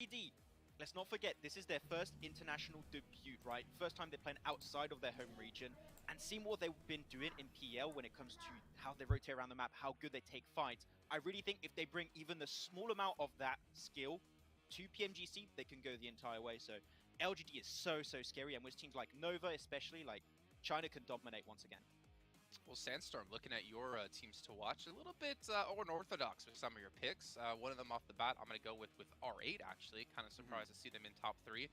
LGD, let's not forget, this is their first international debut, right? First time they're playing outside of their home region, and seeing what they've been doing in PL when it comes to how they rotate around the map, how good they take fights. I really think if they bring even the small amount of that skill to Pmgc, they can go the entire way. So LGD is so scary, and with teams like Nova especially, like China can dominate once again. Well, Sandstorm, looking at your teams to watch, a little bit unorthodox with some of your picks. One of them off the bat, I'm going to go with R8, actually. Kind of surprised to see them in top 3.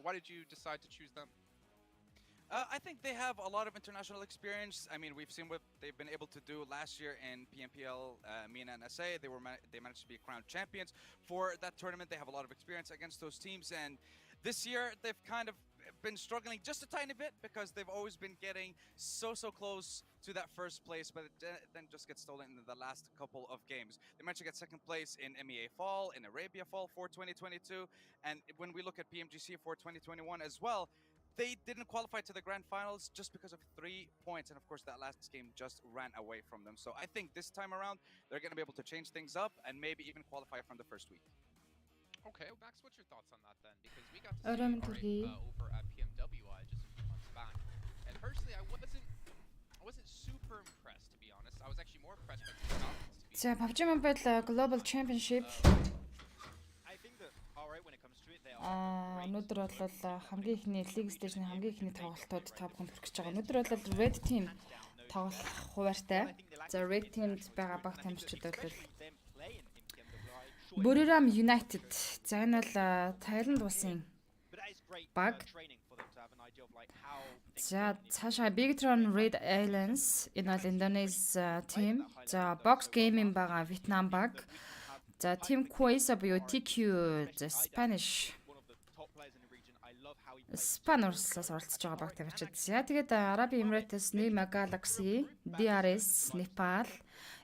Why did you decide to choose them? I think they have a lot of international experience. I mean, we've seen what they've been able to do last year in PMPL, MENA and SA. They managed to be crowned champions for that tournament. They have a lot of experience against those teams, and this year they've kind of been struggling just a tiny bit because they've always been getting so close to that first place, but then just gets stolen in the last couple of games. They managed to get second place in MEA Fall, in Arabia Fall for 2022, and when we look at PMGC for 2021 as well, they didn't qualify to the grand finals just because of 3 points, and of course that last game just ran away from them. So I think this time around they're going to be able to change things up and maybe even qualify from the first week. Okay, Max, what's your thoughts on that then? Because we got to see R8 over at PMWI just a few months back, and personally, I wasn't super impressed, to be honest. I was actually more impressed by the Falcons. За PUBG Mobile Global Championship I think that R8 when it comes to it, they are өнөөдөр бол хамгийн ихний League Stage-ны хамгийн ихний тоглолтууд топ хүн хүрч байгаа. Өнөөдөр бол Red Team тоглох хуваартай. За Red Team-д байгаа баг тамирчид бол Buriram United. За энэ бол Thailand улсын баг. За цаашаа Bigtron Red Islands энэ бол Indonesia team. За Box Gaming байгаа Vietnam баг. За Team Quaisa буюу TQ за Spanish Spanish-аас оролцож байгаа баг тамирчид. За тэгээд Arab Emirates, Nima Galaxy, DRS, Nepal,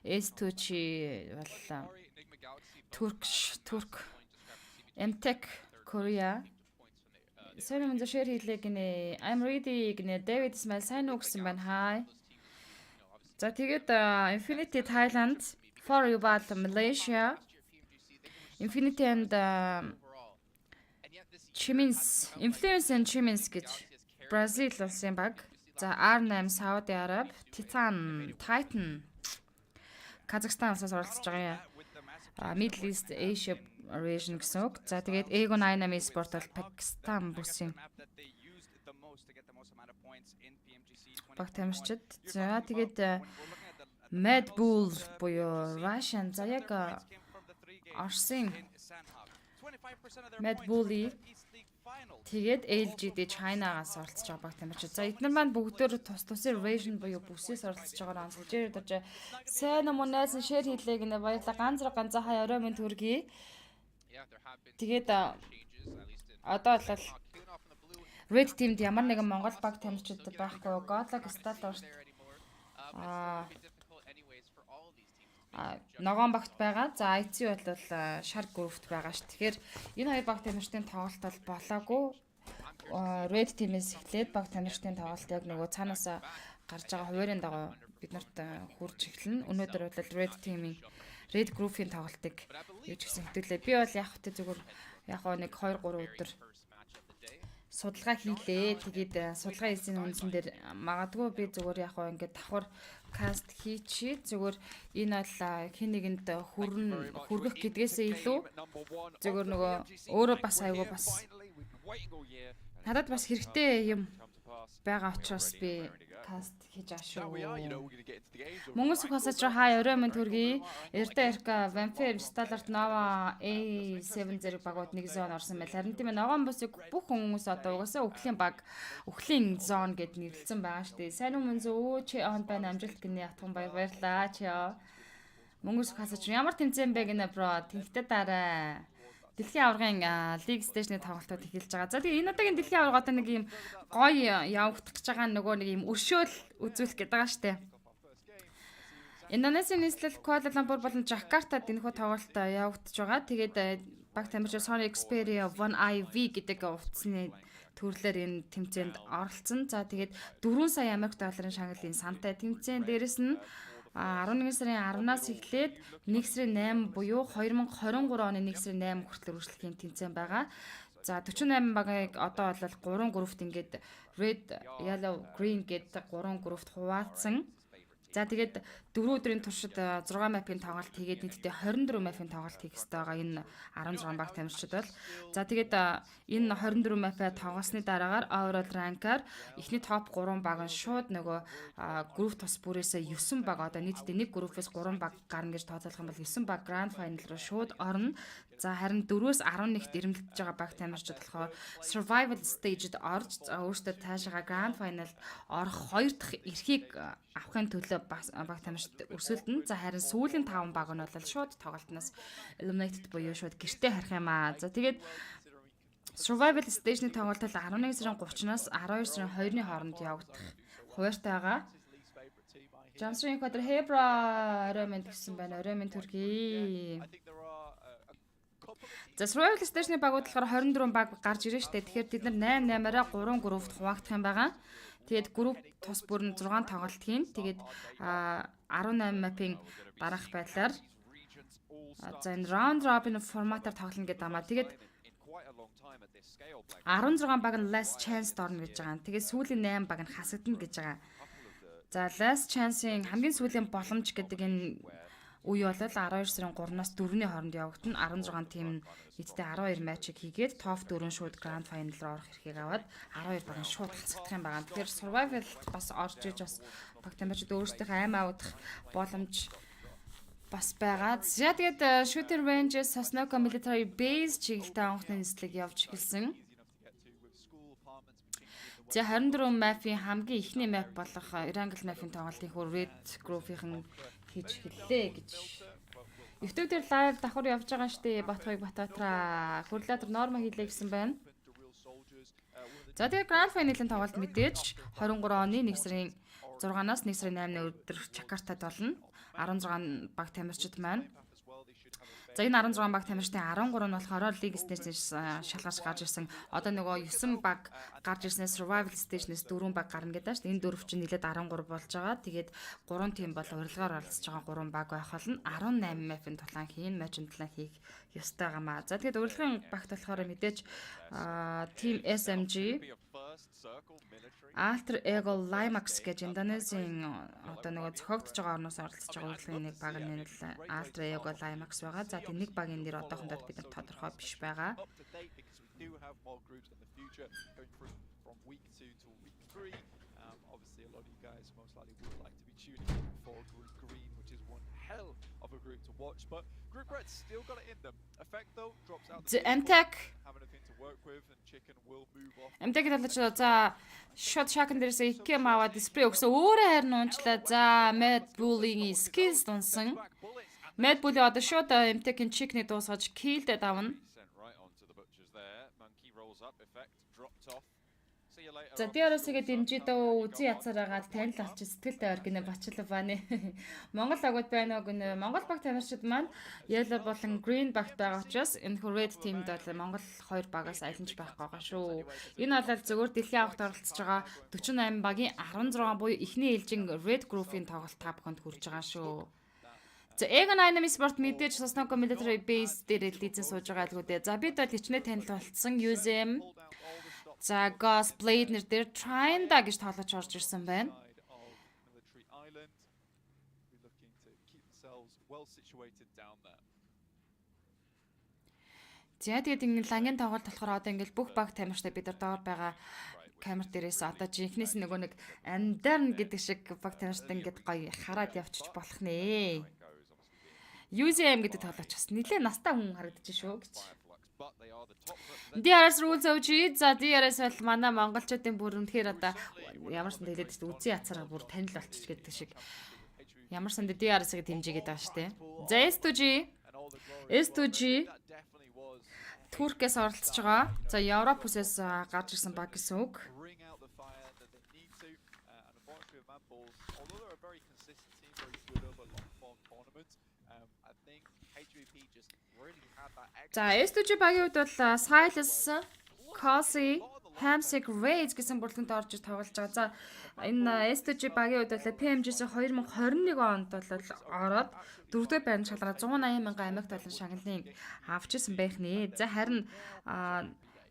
S2G бол Turk, MTech Korea. Сайн юм зөвшөөр хийлээ гинэ. I'm ready гинэ. David Smile сайн уу гэсэн байна. Hi. За тэгээд Infinity Thailand, For You Ball Malaysia, Infinity and Chimins, Influence and Chimins гэж Brazil улсын баг. За R8 Saudi Arab, Titan Kazakhstan улсаас оролцож байгаа юм. Middle East Asia region гэсэн үг. За тэгээд Ego 9 Sport бол Пакистан бүсийн баг тамирчид. За тэгээд Mad Bull буюу Russian. За яг Орсын Mad Bull-ий тэгээд LGD China-гаас оролцож байгаа баг тамирчид. За эдгээр маань бүгдөө тусын region буюу бүсээс оролцож байгаагаар онцлж ирж сайн юм уу найсан share хийлээ гинэ баярлалаа. Ганц хай орой минь төргий. Тэгээд одоо бол Red Team-д ямар нэгэн Монгол баг тамирчид байхгүй. Godlog Start ногоон багт байгаа. За IC бол Shark Group-т байгаа ш. Тэгэхээр энэ хоёр баг тамирчдын тоглолт бол болоогүй. Red Team-ээс эхлээд баг тамирчдын тоглолт яг нөгөө цаанаас гарч байгаа хуваарийн дагуу бид нарт хурж эхэлнэ. Өнөөдөр бол Red Group-ийн тоглолтыг юу ч гэсэн хэвтүүлээ. Би бол яг хөтэ зүгээр яг нэг 2-3 өдөр судалгаа хийлээ. Тэгээд судалгаа хийсэн үндсэн дээр магадгүй би зүгээр яг ингээд давхар каст хийчи зүгээр энэ бол хин нэгэнд хүргэх гэдгээсээ илүү зүгээр нөгөө өөрөө бас айгүй бас надад бас хэрэгтэй юм байгаа учраас би каст хийж байгаа шүү. Монгол сухасаж хай орой минь төргий. Эрдэ Vampire Stallart Nova A70 багууд нэг зон орсон байл. Харин тийм ногоон бусыг бүх хүмүүс одоо угаасаа өхлийн зон гэд нэрлэлсэн байгаа шүү дээ. Сайн уу зөө чи он байна амжилт гинэ ятхан баярлаа чи. Монгол сухасаж ямар тэмцээн бэ гинэ бро. Тэнхтэ дараа Дэлхийн аваргын League Stage-ны тоглолтууд эхэлж байгаа. За тэгээ энэ удаагийн Дэлхийн аварга одоо нэг юм гоё явагдах гэж байгаа нөгөө нэг юм өршөөл үзүүлэх гэдэг байгаа штэ. Индонезийн нийслэл Kuala Lumpur болон Жакартад энэхүү тоглолт явагдаж байгаа. Тэгээд баг тамирчин Sony Xperia 1IV гэдэг утасны төрлөөр энэ тэмцээнд оролцсон. За тэгээд 4 сая Америк долларын шагналын сантай тэмцээн дээрэс нь 11 сарын 10-наас эхлээд 1 сарын 8 буюу 2023 оны 1 сарын 8 хүртэл үргэлжлэхийн тэмцээн байгаа. За 48 багийг одоо бол 3 группт ингээд red, yellow, green гэдэг 3 группт хуваалцсан. За тэгээд 4 өдрийн туршид 6 мапын тоглолт хийгээд нийтдээ 24 мапын тоглолт хийх ёстой байгаа энэ 16 баг тамирчид бол. За тэгээд энэ 24 мапаа тоглосны дараагаар overall rank-аар эхний топ 3 баг нь шууд нөгөө групп тус бүрээсээ 9 баг одоо нийтдээ нэг группээс 3 баг гарна гэж тооцоолох юм бол 9 баг grand final руу шууд орно. За харин 4-өөс 11-т ирэмэлдэж байгаа баг тамирчид болохоор survival stage-д орж өөрсдөө цаашаа grand final-д орох 2 дахь эрхийг авахын төлөө баг тамирчид өрсөлдөн. За харин сүүлийн 5 баг нь бол шууд тоглолтноос eliminated буюу шууд гэртээ харих юм аа. За тэгээд survival stage-ны тоглолт бол 11 сарын 30-наас 12 сарын 2-ны хооронд явагдах хуваартай байгаа. Jamsrin квадр Hebra орой мэд гэсэн байна. Орой мэд төргий. За survival stage-ны багууд болохоор 24 баг гарч ирэн штэ. Тэгэхээр бид нар 8-8-аараа 3 группт хуваагдах юм байгаа. Тэгээд групп тус бүр нь 6 тоглолт хийн. Тэгээд 18 мапын дараах байдлаар за энэ round robin форматаар тоглоно гэдэг амаа. Тэгээд 16 баг нь last chance дорно гэж байгаа. Тэгээд сүүлийн 8 баг нь хасагдана гэж байгаа. За last chance-ийн хамгийн сүүлийн боломж гэдэг энэ үе бол 12 сарын 3-наас 4-ний хооронд явагдана. 16 тим нийтдээ 12 матчийг хийгээд топ 4 шууд grand final руу орох эрхийг аваад 12 баг нь шууд хасагдах юм байна. Тэгэхээр survival бас орж иж бас баг тамирчид өөрсдийнхөө аим авах боломж бас байгаа. За тэгээд shooting ranges Sosnoka military base чиглэлтэй анхны нислэг явж эхэлсэн. За 24 map-ийн хамгийн ихний map болох Irangel map-ийн тоглолтын хөр red group-ийн хийж эхэллээ гэж. YouTube дээр live давхар явж байгаа штэ Батхыг Батбатраа хөрөлөтөр норма хийлээ гэсэн байна. За тэгээ grand final-ын тоглолт мэдээж 23 оны 1 сарын 6-наас 1 сарын 8-ны өдөр Жакартад болно. 16 баг тамирчид маань. За энэ 16 баг тамирчдын 13 нь болохоор лиг стейжнээс шалгарч гарч ирсэн. Одоо нөгөө 9 баг гарч ирснээр survival stage-нээс 4 баг гарна гэдэг чинь энэ дөрөв чинь нийлээд 13 болж байгаа. Тэгээд 3 тим бол урилгаар оролцож байгаа 3 баг байх болно. 18 map-ын тулаан хийн, матчын тулаан хийх ёстой гамаа. За тэгээд урилгын багт болохоор мэдээж team SMG Alter Ego Limax гэж Индонезийн одоо нөгөө зохиогдож байгаа орноос оролцож байгаа урлагийн нэг баг нь Alter Ego Limax байгаа. За тийм нэг багийн нэр одоохондоо бид нар тодорхой биш байгаа. Мтэг талч за shot shotgun дээрээс икэм аваад дисплей өгсөн өөрөө харин унчлаа. За Mad Bull-ийн skills дунсан. Mad Bull одоо shot мтэгний чикний дуусгаж killed давна. За DRS-гээ дэмжидөө үзэн язаараагаад танил алч сэтгэлтэй ор гинэ бачлаа байна. Монгол агууд байна уу гинэ. Монгол баг тамирчид маань yellow болон green багт байгаа учраас энэ red team-д бол Монгол 2 багаас айлнж байх байгаа шүү. Энэ бол зөвхөн дэлхийн авахт оролцож байгаа 48 багийн 16 буюу эхний ээлжин red group-ийн тоглолт 5 хүнд хүрж байгаа шүү. За Egon Dynamic Sport мэдээж Sosnoka military base дээр лизэн сууж байгаа л үү. За бид бол хичнээн танил болцсон USM за Ghost Blade нэр дээр Trinda гэж тоолож орж ирсэн байна. За тэгээд ингэ лангийн тоглолт болохоор одоо ингэ бүх баг тамирчтай бид нар доор байгаа камер дээрээс одоо жинхнээс нөгөө нэг андарн гэдэг шиг баг тамирчтай ингэ гоё хараад явчих болох нэ. USM гэдэг тоолооч бас нэлээ настай хүн харагдаж шүү гэж. DRS rules OG за DRS бол манай монголчуудын бүр үнэхээр одоо ямар ч хэлээд шүү үзэн язараа бүр танил болчих гэдэг шиг ямар ч DRS-ыг дэмжигээд байгаа шүү дээ. За S2G Туркээс оролцож байгаа. За Европ хүсээс гарч ирсэн баг гэсэн үг. За S2G багийн хувьд бол Silas, Cozy, Hamsick Raids гэсэн бүрэлдэхүүнт орж ир тоглож байгаа. За энэ STG багийн үед бол Pmgc 2021 онд бол ороод 4-р байранд шалгараад 180 мянган Америк долларын шагналыг авчихсан байх нэ. За харин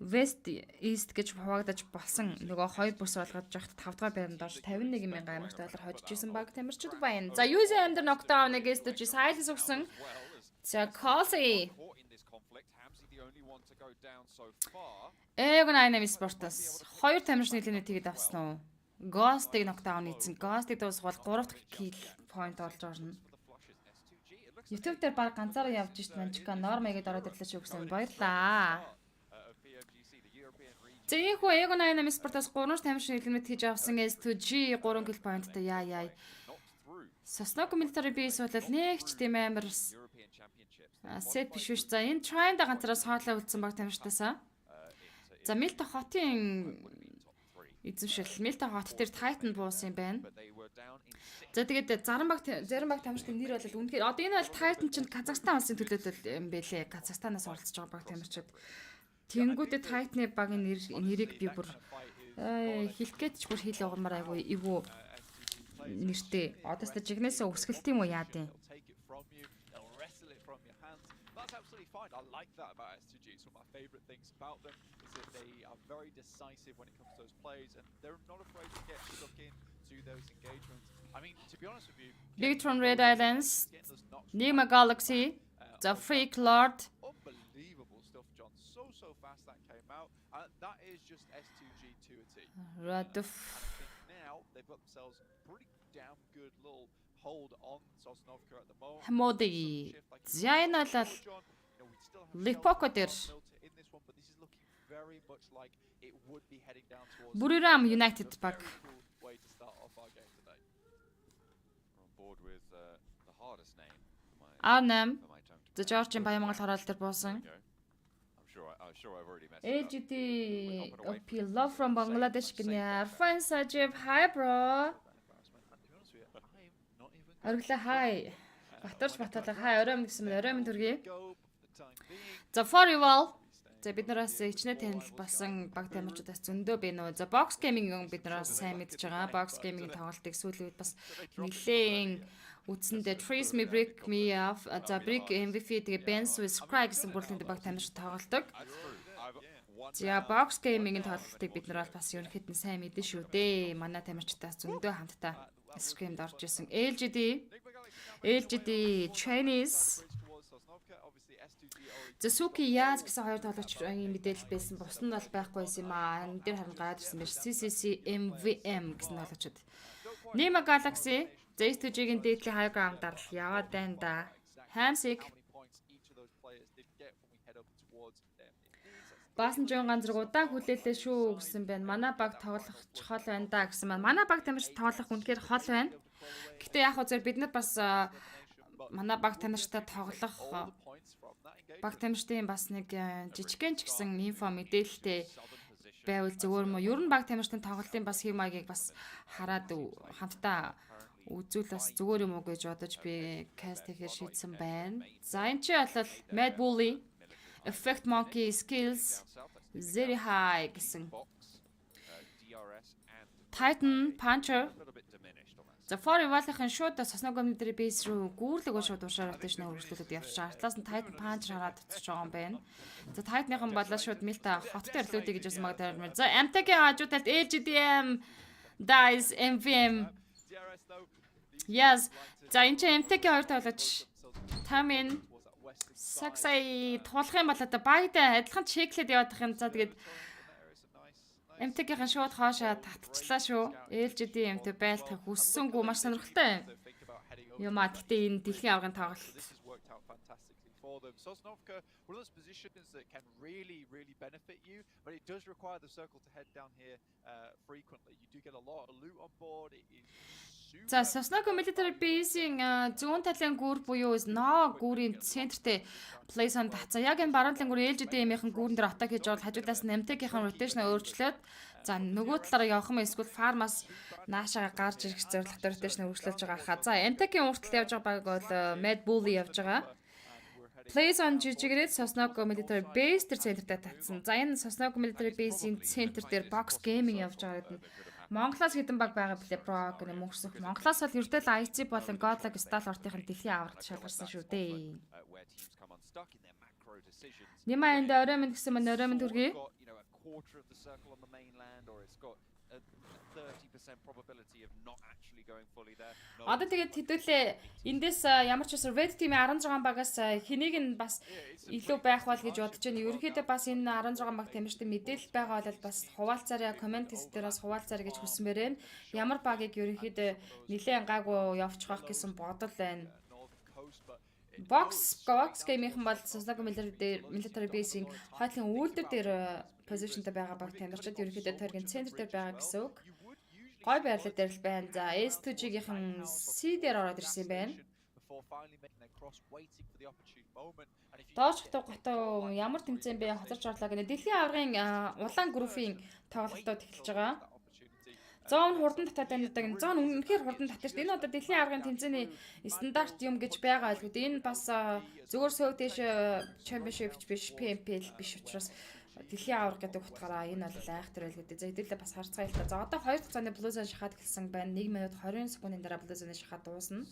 West East гэж хуваагдаж болсон нөгөө хоёр бүс болгож явахад 5-р байранд орж 51 мянган Америк доллар хожиж исэн баг тамирчид байна. За USM дээр нокдауныг STG Silas өгсөн. За Colsey Эгон Айнам спортоос 2 тамирч нийлэнэ тэгээд авсан уу? Ghost-ыг нокдаун хийсэн. Ghost-ыг дуусгал 3 дахь kill point олж орно. YouTube дээр баг ганцаараа явж шít Манчка Нормагийг ороод ирлээ ч өгсөн. Баярлаа. Зэхүү Эгон Айнам спортоос 3 тамирч нийлэнэ хийж авсан S2G 3 kill point-тай яа. Соснок military base бол нэгч тийм амар set биш үү? За энэ Trine-да ганцаараа соолоо үлдсэн баг тамирчтаасаа. За Milta хотын эзэмшил Milta хот дээр Titan буусан юм байна. За тэгээд зарим баг тамирчдын нэр бол үнэхээр одоо энэ бол Titan чинь Казахстан улсын төлөөд юм бэлээ. Казахстанаас оролцож байгаа баг тамирчид. Тэнгүүдээ Titan-ы багийн нэрийг би бүр хэлэх гэж бүр хэл угамаар айгу эвгүй нэртэй. Одоо ч жигнэсээ өсгөлт юм уу яа дээ. I like that about S2G. It's one of my favourite things about them is that they are very decisive when it comes to those plays, and they're not afraid to get stuck into those engagements. I mean, to be honest with you, Big from Red Islands, Nima Galaxy, the Freak Lord. Unbelievable stuff, John. So fast that came out. That is just S2G to a T. Right. And I think now they've got themselves pretty damn good little hold on Sosnovka at the moment. Modi. Zainalal. Lipoko дээр Buriram United баг. Arnhem The Georgian Баямгал хороол дээр буусан. AGT OP Love from Bangladesh гэнэ. Arfan Sajib hi bro. Аргла hi. Батарч баталга hi оройм гэсэн мэн оройм төргий. За Forival за биднээс ичнэ танил болсон баг тамирчдаас зөндөө бэ нөө. За Box Gaming биднээс сайн мэдж байгаа. Box Gaming тоглолтыг сүүлийн үед бас нэлээд үтсэндээ Trace Me Break Me Off за Brick MVP тэгээ Benz with Cry гэсэн бүрэлдэхүүнтэй баг тамирч тоглолдог. За Box Gaming-ийн тоглолтыг биднээс бас ерөнхийдөө сайн мэдэн шүү дээ. Манай тамирчдаас зөндөө хамтдаа скримд орж исэн. LGD Chinese Зэсүки яаж гэсэн хоёр тоглогчийн мэдээлэл байсан. Бус нь бол байхгүй байсан юм аа. Энэ дээр харин гараад ирсэн биш. CCC MVM гэсэн тоглогчид. Nima Galaxy Z2G-ийн дээдлийн high ground дарал яваад байна да. Hamsick Баасан жон ганцруудаа хүлээлээ шүү гэсэн байна. Манай баг тоглох хол байна да гэсэн маань. Манай баг тамирч тоглох үнэхээр хол байна. Гэхдээ яг хөө бид нар бас манай баг тамирчтай тоглох баг тамирчдын бас нэг жижигхэн ч гэсэн инфо мэдээлэлтэй байвал зөвөр мө. Ер нь баг тамирчдын тоглолтын бас хэм маягийг бас хараад хамтдаа үзүүл бас зөвөр юм уу гэж бодож би каст хийхээр шийдсэн байна. За энэ чи бол Mad Bully, Effect Monkey Skills, Very High гэсэн. Titan Puncher За Forival-ын шууд сосног өмнөдрийн бейс рүү гүүрлэг шууд уушаар rotation хөрвүүлээд явчих. Артлаас нь Titan Punch хараад цоцож байгаа юм байна. За Titan-ын балаа шууд Milta хоттой ирлүүдэй гэж бас магадгүй. За MTG-ийн хажуу талд LGDM Dice MVM Yes. За энэ чинь MTG-ийн хоёр тоглож Tamin Saksai туулах юм болоо да багтай адилхан чеклээд яваад их юм. За тэгээд MTG-ийн шууд хоошоо татчихлаа шүү. LGD MT байлтахыг хүссэнгүй маш сонирхолтой юм аа. Гэхдээ энэ дэлхийн аврагын тоглолт. Sosnovka, one of those positions that can really benefit you, but it does require the circle to head down here frequently. You do get a lot of loot on board. It is За Sosnovka military base-ийн зүүн талын гүүр буюу No гүүрийн центртэй place-анд татсан. Яг энэ баруун талын гүүр LGD-ийн гүүрэн дээр атак хийж байгаа хажуудаас нь MTG-ийн rotation өөрчлөөд за нөгөө талаараа явах юм эсвэл фармаас наашаага гарч ирэх зорилготой rotation өөрчлөж байгаа хаа. За MTG-ийн урталт явж байгаа баг бол Mad Bully явж байгаа. Plays on жижигрээд Sosnoco Military Base тэр центртэй татсан. За энэ Sosnoco Military Base-ийн центр дээр box gaming явж байгаа гэдэг. Монголоос хэдэн баг байгаа блэ про гэх юм өрсөх. Монголоос бол ердөө л IC болон Godlike Stall ортын дэлхийн аварт шалгарсан шүү дээ. Нимаа энэ орой минь гэсэн мань орой минь төргий. Одоо тэгээд хэдүүлээ эндээс ямар ч усаар Red Team-ийн 16 багаас хэнийг нь бас илүү байх бол гэж бодож байна. Ерөнхийдөө бас энэ 16 баг тамирчтай мэдээлэл байгаа бол бас хуваалцаарай, комент дээр бас хуваалцаарай гэж хүсмээр байна. Ямар багийг ерөнхийдөө нэлээд гайгүй явчих байх гэсэн бодол байна. Box game-ийнхэн бол Sosnoco Military Base-ийн хойтлын үйлдвэр дээр позишнтэй байгаа баг тамирчид ерөнхийдөө тойргийн центр дээр байгаа гэсэн үг. Гой байрлал дээр л байна. За S2G-ийн C дээр ороод ирсэн юм байна. Доошхтой готоо ямар тэмцээн бэ? Хоцорч орлоо гэнэ. Дэлхийн аваргын улаан группийн тоглолтууд эхэлж байгаа. Зоон хурдан татаад байна. Зоон үнэхээр хурдан татаж шүү дээ. Энэ одоо дэлхийн аваргын тэмцээний стандарт юм гэж байгаа байлгүй. Энэ бас зөвхөн Southeast Championship биш, PMPL биш учраас дэлхийн аварга гэдэг утгаараа энэ бол айхтар байл гэдэг. За хэдүүлээ бас харцгаая л та. За одоо 2 дахь цааны Blue Zone шахаад эхэлсэн байна. 1 минут 20 секундын дараа Blue Zone шахаад дуусна.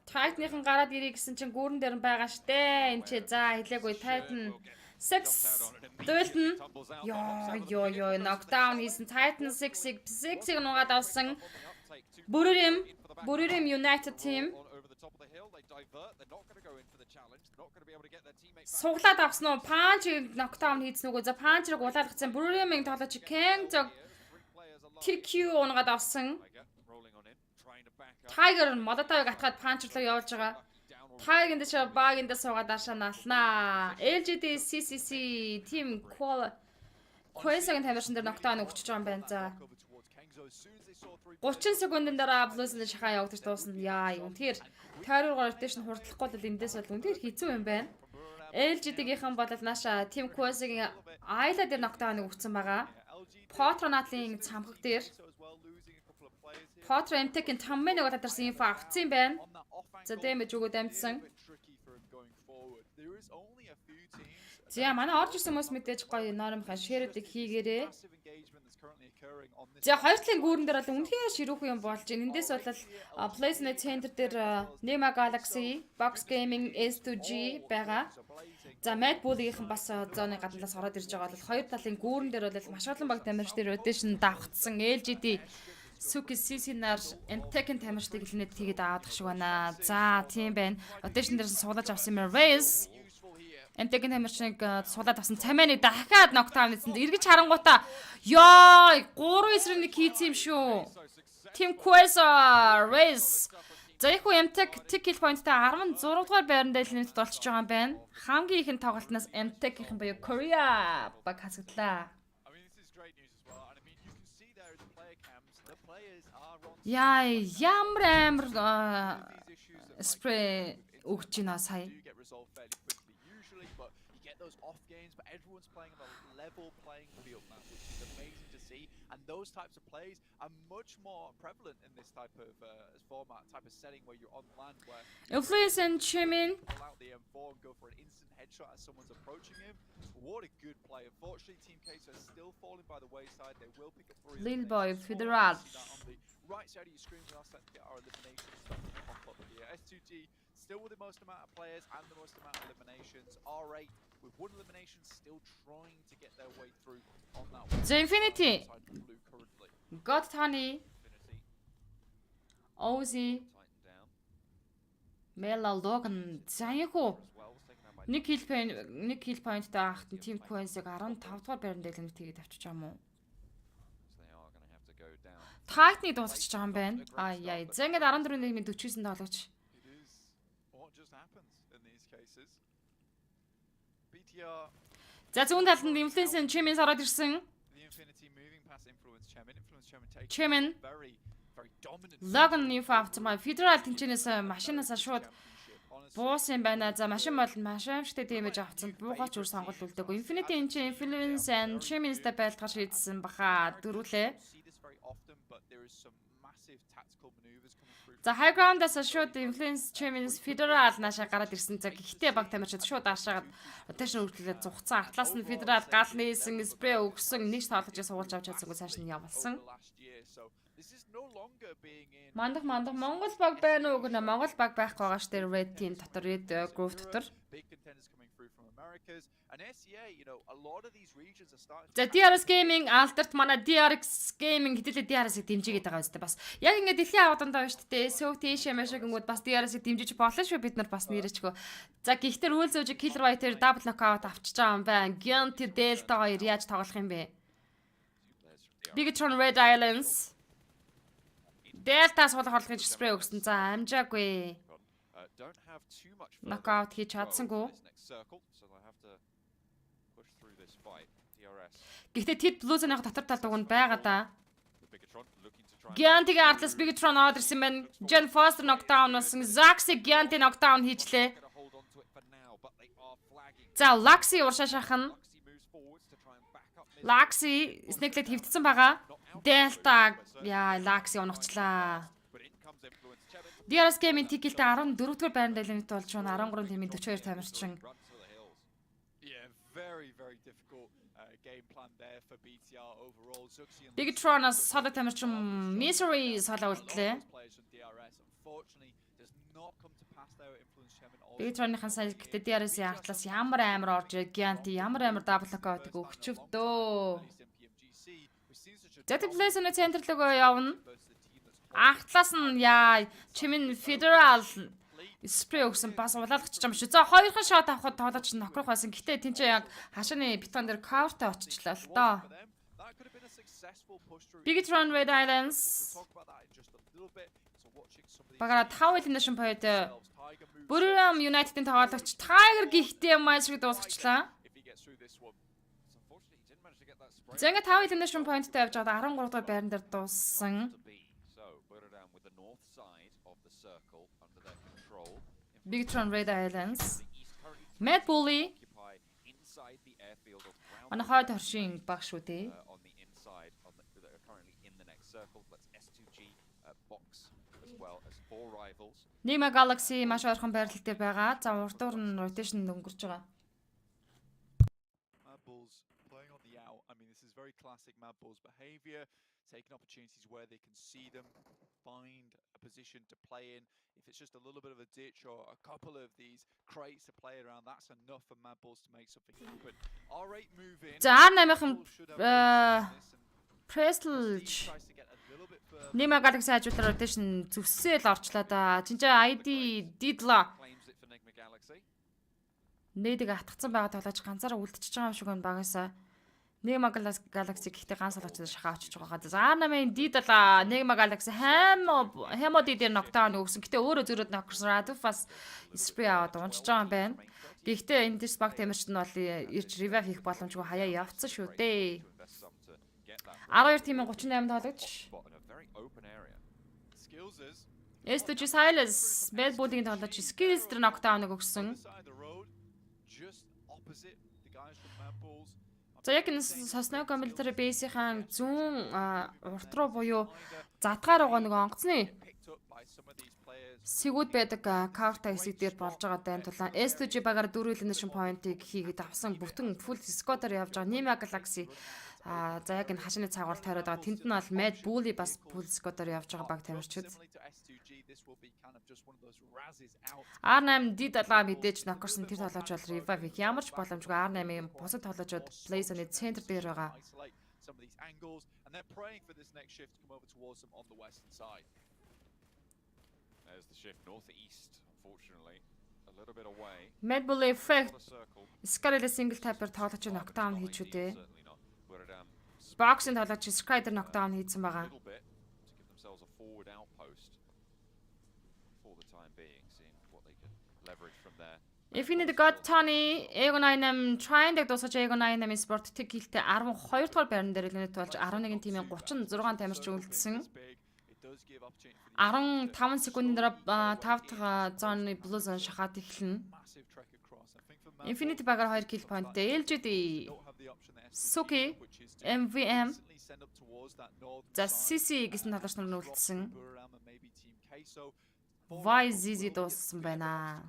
Titan-ийн гараад ирээ гэсэн чинь гүүрэн дээр нь байгаа штэ. Энд чи за хэлээгүй Titan 6 дуйлтэн. Йоо knockdown хийсэн Titan 6-ийг нугаад авсан. Бүрүрим United Team. Суглаад авсан уу? Punch knockdown хийсэн үгүй. За Punch-ыг улаад гацсан. Бүрүримийн тоглож King Zog TQ унгаад авсан. Tiger Молотовыг атгаад Punch-лоо явуулж байгаа. Tiger-ын дэше багинд суугаад ашаа налнаа. LGD CCC Team Quasag-ын тамирчин дээр knockdown өгчөж байгаа юм байна. За 30 секундын дараа Blue Zone шахаа явагдаж дуусна. Яа юм. Тэгэхээр тойроор rotation хурдлахгүй бол эндээс бол үнээр хэцүү юм байна. LGD-гийнхэн бол нааша Team Quasag-ийн Ayla дээр knockdown өгсөн байгаа. Patronatle-ийн цамхаг дээр Potro MTech-ийн 5 минут татарсан инфо авцсан юм байна. За damage өгөөд амжсан. За манай орж ирсэн хүмүүс мэдээж гоё норомхон шерэдэг хийгээрээ. За хоёр талын гүүрэн дээр бол үнэхээр ширүүхэн юм болж байна. Эндээс бол PlayStation Center дээр Nema Galaxy, Box Gaming, S2G байгаа. За Mad Bull-ийнхэн бас зооны гадналаас ороод ирж байгаа бол хоёр талын гүүрэн дээр бол маш олон баг тамирч дээр rotation давхцсан LGD Suki CC-нар MTech-ийн тамирчдыг хэлнэд тэгээд аваад шиг байна. За тийм байна. Rotation дээрээс суулаж авсан юм Race. MTech-ийн тамирчныг суулаад авсан Цаманы дахиад knockdown хийсэн. Эргэж харангуйтаа ёо 3-9-1 хийсэн юм шүү. Team Quasar Race. За их MTech tick kill point-тай 16 дугаар байранд нэмэлт болчихж байгаа юм байна. Хамгийн ихэнх тоглолтноос MTech-ийн буюу Korea баг хасагдлаа. Яа ямар спрей өгч байна сая. And those types of plays are much more prevalent in this type of format, type of setting where you're on land where Influence and Chimin pull out the M4 and go for an instant headshot as someone's approaching him. What a good play. Unfortunately, Team Queso is still falling by the wayside. They will pick up 3 Lil Boy Federal. On the right side of your screen, we are set to get our elimination stuff to pop up here. S2G still with the most amount of players and the most amount of eliminations. R8 with 1 elimination still trying to get their way through on that one. The Infinity. God Tani. Ozzy. Mela Logan. Заяагүй. Нэг kill point таахтан Team Quasag 15 дугаар байранд дэлгэнэ тэгээд авчиж байгаа юм уу? Titan-ыг дуусгачих байгаа юм байна. Яа, за ингээд 14-ний 49 тоглогч. За зүүн талд нь Influence and Chimin ороод ирсэн. Chimin Logan new авсан ба Federal тэнчнээс машинаас шууд буус юм байна. За машин бол машин амжигтай дэмэж авцсан. Буугаач өөр сонголт үлдээгүй. Infinity энэ чинь Influence and Chimney-тэй байлтгаж шийдсэн баха дөрүлээ. За high ground-аас шууд Influence Chimney Federal наашаа гараад ирсэн. За гэхдээ баг тамирчид шууд аашаагаад rotation үргэлжлүүлээд зугцсан. Атлаас нь Federal гал нээсэн, спрей өгсөн, нэг тоглож суулж авч чадсангүй цааш нь явуулсан. Мандах Монгол баг байна уу гэнэ? Монгол баг байхгүй байгаа штэ Red Team дотор, Red Group дотор. За DRS Gaming Altert манай DRX Gaming хэдүүлээ DRS-ийг дэмжигээд байгаа үстэй бас. Яг ингээд дэлхийн авааданд байгаа шүү дээ. SOT Shimashigингүүд бас DRS-ийг дэмжиж болно шүү бид нар бас нэрчгөө. За гэхдээ Rule Zone Killer White-ээр double knockout авчиж байгаа юм байна. Giant Delta 2 яаж тоглох юм бэ? Bigatron Red Islands Delta суулгах орлогын спрей өгсөн. За амжаагүй. Knockout хийж чадсангүй. Гэхдээ тэд Blue-ийн дотор талд уг нь байгаа да. Giant-ийг артлаас Bigatron ороод ирсэн байна. Jen Foster knockdown болсон. Zaxi Giant-ийг knockdown хийжлээ. За Laxi уршаа шахна. Laxi Snake-лэд хөвтсөн байгаа. Delta яа Laxi унагчлаа. DRS Gaming Ticket-тэй 14 дугаар байранд элемент болж байна. 13 тэмийн 42 тамирчин. Bigatron-аас соло тамирчин Misery соло үлдлээ. Bigatron-ийн сая гэхдээ DRS-ийн артлаас ямар амар орж Giant ямар амар double knockout өгчөвдөө. Зэт плейсны центр руу явна. Ахтлаас нь яа Chimney Federal спрей өгсөн бас улаалгач юм шүү. За хоёрхан шот авахд тоглож нокрох байсан. Гэтэ тэнцээ яг хашааны бетон дээр cover-тай очичлаа л доо. Bigatron Red Islands багара 5 elimination point Buriram United-ийн тоглогч Tiger гихтээ матчыг дуусгачлаа. За ингээ 5 elimination point-тай явж байгаа 13 дугаар байран дээр дууссан. Bigatron Red Islands Mad Bully манай хойд хоршийн баг шүү дээ. Nima Galaxy маш ойрхон байрлал дээр байгаа. За урдуур нь rotation өнгөрч байгаа. Mad Bulls playing on the out. I mean, this is very classic Mad Bulls behavior, taking opportunities where they can see them, find a position to play in. If it's just a little bit of a ditch or a couple of these crates to play around, that's enough for Mad Bulls to make something happen. R8 move in. За R8-ын Prestige Nima Galaxy хажуудлаар rotation зүсэл орчлоо да. Чинчээ ID Didla нээдэг атгцсан байгаа тоглож ганцаараа үлдчихэж байгаа юм шиг байна багасаа. Nima Galaxy гэхдээ ганц солоочтой шахаа очиж байгаа. За R8-ын Didla Nima Galaxy Hemo дээр knockdown өгсөн. Гэтэ өөрөө зөрөөд knockers Radufas spray аваад унчиж байгаа юм байна. Гэхдээ энэ дээр баг тамирчид нь бол ирж revive хийх боломжгүй хаяа явцсан шүү дээ. 12 тимийн 38 тоглогч. S2G Silas Mad Bully-ийн тоглогч Skills дээр knockdown өгсөн. За яг энэ Sosnoka Military Base-ийн зүүн урт руу буюу задгаар байгаа нэг онгоцны сэгүүд байдаг counter хэсэг дээр болж байгаа дайн тулаан S2G багаар 4 elimination point-ыг хийгээд авсан бүтэн full squad-аар явж байгаа Nima Galaxy за яг энэ хашааны цаагуул тойроод байгаа. Тэнд нь бол Mad Bully бас full squad-аар явж байгаа баг тамирчид. R8 Didla мэдээж knockers нь тэр тоглож бол revive ямар ч боломжгүй R8-ийн бусад тогложод play-ны центр дээр байгаа. Mad Bully effect Scarlet single tap-ээр тоглож knockdown хийж үдээ. Boxing тоглож Skyder knockdown хийсэн байгаа. Infinity God Tony Egon 8 Trying-ыг дуусгаж Egon 8 спорт тэг хилтэй 12 дугаар байран дээр элемент болж 11 тимийн 36 тамирчин үлдсэн. does give opportunity for the 15 секундын дараа 5 дахь зооны Blue Zone шахаад эхэлнэ. massive trek across. I think for Mad Infinity Bull, Bag-аар 2 kill point-тэй LGD don't have the option that STG Suki have, which is to MVM instantly send up towards that northern за side, CC гэсэн талбарч нар нь drop үлдсэн. Buram and maybe Team K. So YZZ дууссан байна.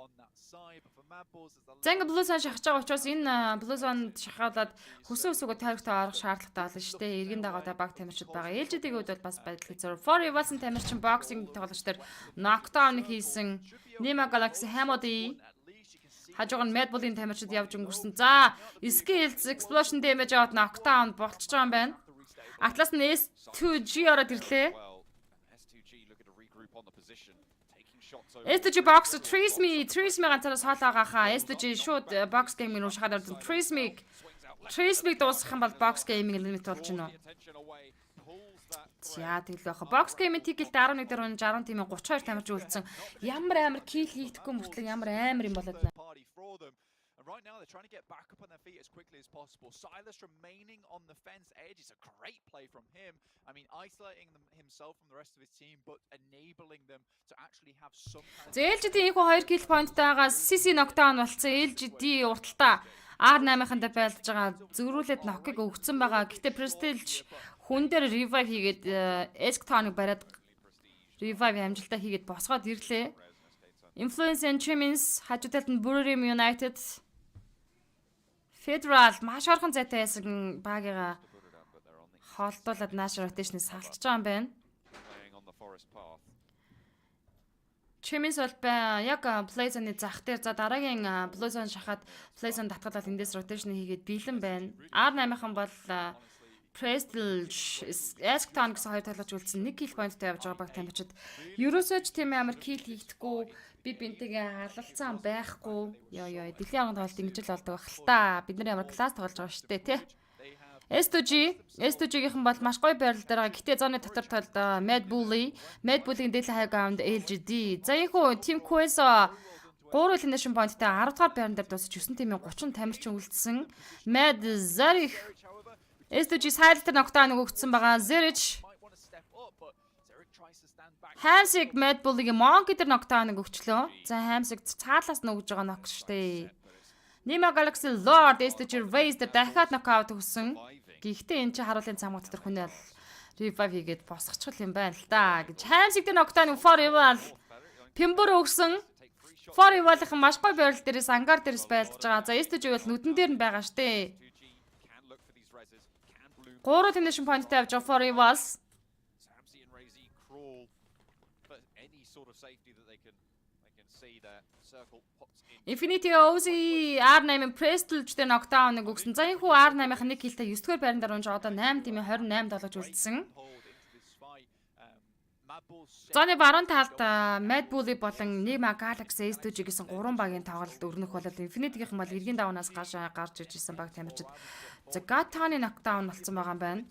on that side, but for Mad Bulls, there's a За ингээ Blue Zone шахаж байгаа учраас энэ Blue Zone шахаалаад хүсэн үсгөө тойрогтой орох шаардлагатай болно шүү дээ. Иргэн дагаатай баг тамирчид байгаа. LGD-ийн хувьд бол бас байдал хэцүү. For Eval's тамирчин боксинг тоглогч төр нокдаун хийсэн. Nima Galaxy Hamodi хажуугаар нь Mad Bull-ийн тамирчид явж өнгөрсөн. За, Skills Explosion damage аваад нокдаун болчихж байгаа юм байна. Атлас нь S2G ороод ирлээ. S2G box Trace Me ганцаараа соолоо гахаа. S2G шууд box game руу шахаад орсон. Trace Me дуусах юм бол box game-ийн лимит болж гинөө. За тэгэл яха box game-ийн ticket 11 дээр 60 тимийн 32 тамирч үлдсэн. Ямар kill хийхгүй мөртлөө ямар амар юм болоод байна. Right now, they're trying to get back up on their feet as quickly as possible. Silas remaining on the fence edge is a great play from him. I mean, isolating himself from the rest of his team, but enabling them to actually have some kind of... LGD ийхүү 2 kill point-тайгаа CC knockdown болсон. LGD урталтаа R8-ында байлдаж байгаа зөрүүлээд knock-ыг өгсөн байгаа. Гэхдээ Prestige хүн дээр revive хийгээд Esktonic бариад revive амжилтаа хийгээд босгоод ирлээ. Influence and Chimins хажуудалд нь Burim United Federal маш орхон зайтай байсан багыгаа холдуулаад нааш rotation-ыг салчж байгаа юм байна. Chimins бол яг play zone-ы зах дээр за дараагийн Blue Zone шахаад play zone татгалаад эндээс rotation хийгээд бэлэн байна. R8-ын бол Prestige Esktonic гэсэн хоёр тоглож үлдсэн 1 kill point-тай явж байгаа баг тамирчид. Ерөөсөө ч тийм амар kill хийхдэггүй би бинтэйгээ халалцсан байхгүй. Ёо дэлхийн арган тоглолт ингэж л болдог байх л та. Бид нар ямар класс тоглож байгаа шүү дээ, тий. S2G-ийнхэн бол маш гоё байрал дээр байгаа. Гэтэ зооны дотор толд Mad Bull-ийн дээлэн хай гаунд LGD. За ийхүү Team Quest 3 elimination point-тай 10 дахь байран дээр дуусч 9 тимийн 30 тамирчин үлдсэн. Mad Zarich S2G сайлтар knockdown өгсөн байгаа. Zarich Hamsig Mad Bull-ийн Monkey дээр knockdown өгчлөө. За Hamsig цаалаас нь өгж байгаа knock штэ. Nima Galaxy Lord S2G Raze дээр дахиад knockout өгсөн. Гэхдээ энэ чи харуулын цамаг дотор хүн бол revive хийгээд босгочих юм байна л да гэж. Hamsig дээр knockdown For Eval Pmgc өгсөн. For Eval-ийн маш гоё байрал дээрээс ангар дээрээс байлдаж байгаа. За S2G бол нүдэн дээр нь байгаа штэ. 3 elimination point-тай явж байгаа For Eval. Infinity OZ R8-ын Prestige дээр knockdown өгсөн. За ийхүү R8-ын 1 kill-тэй 9 дугаар байран дээр унж одоо 8 тимийн 28 тоглож үлдсэн. Зоны баруун талд Mad Bull болон Nima Galaxy S2G гэсэн 3 багийн тоглолт өрнөх болол Infinity-ийн бол эргийн давнаас гарч ижсэн баг тамирчид. За Gatani knockdown болсон байгаа юм байна.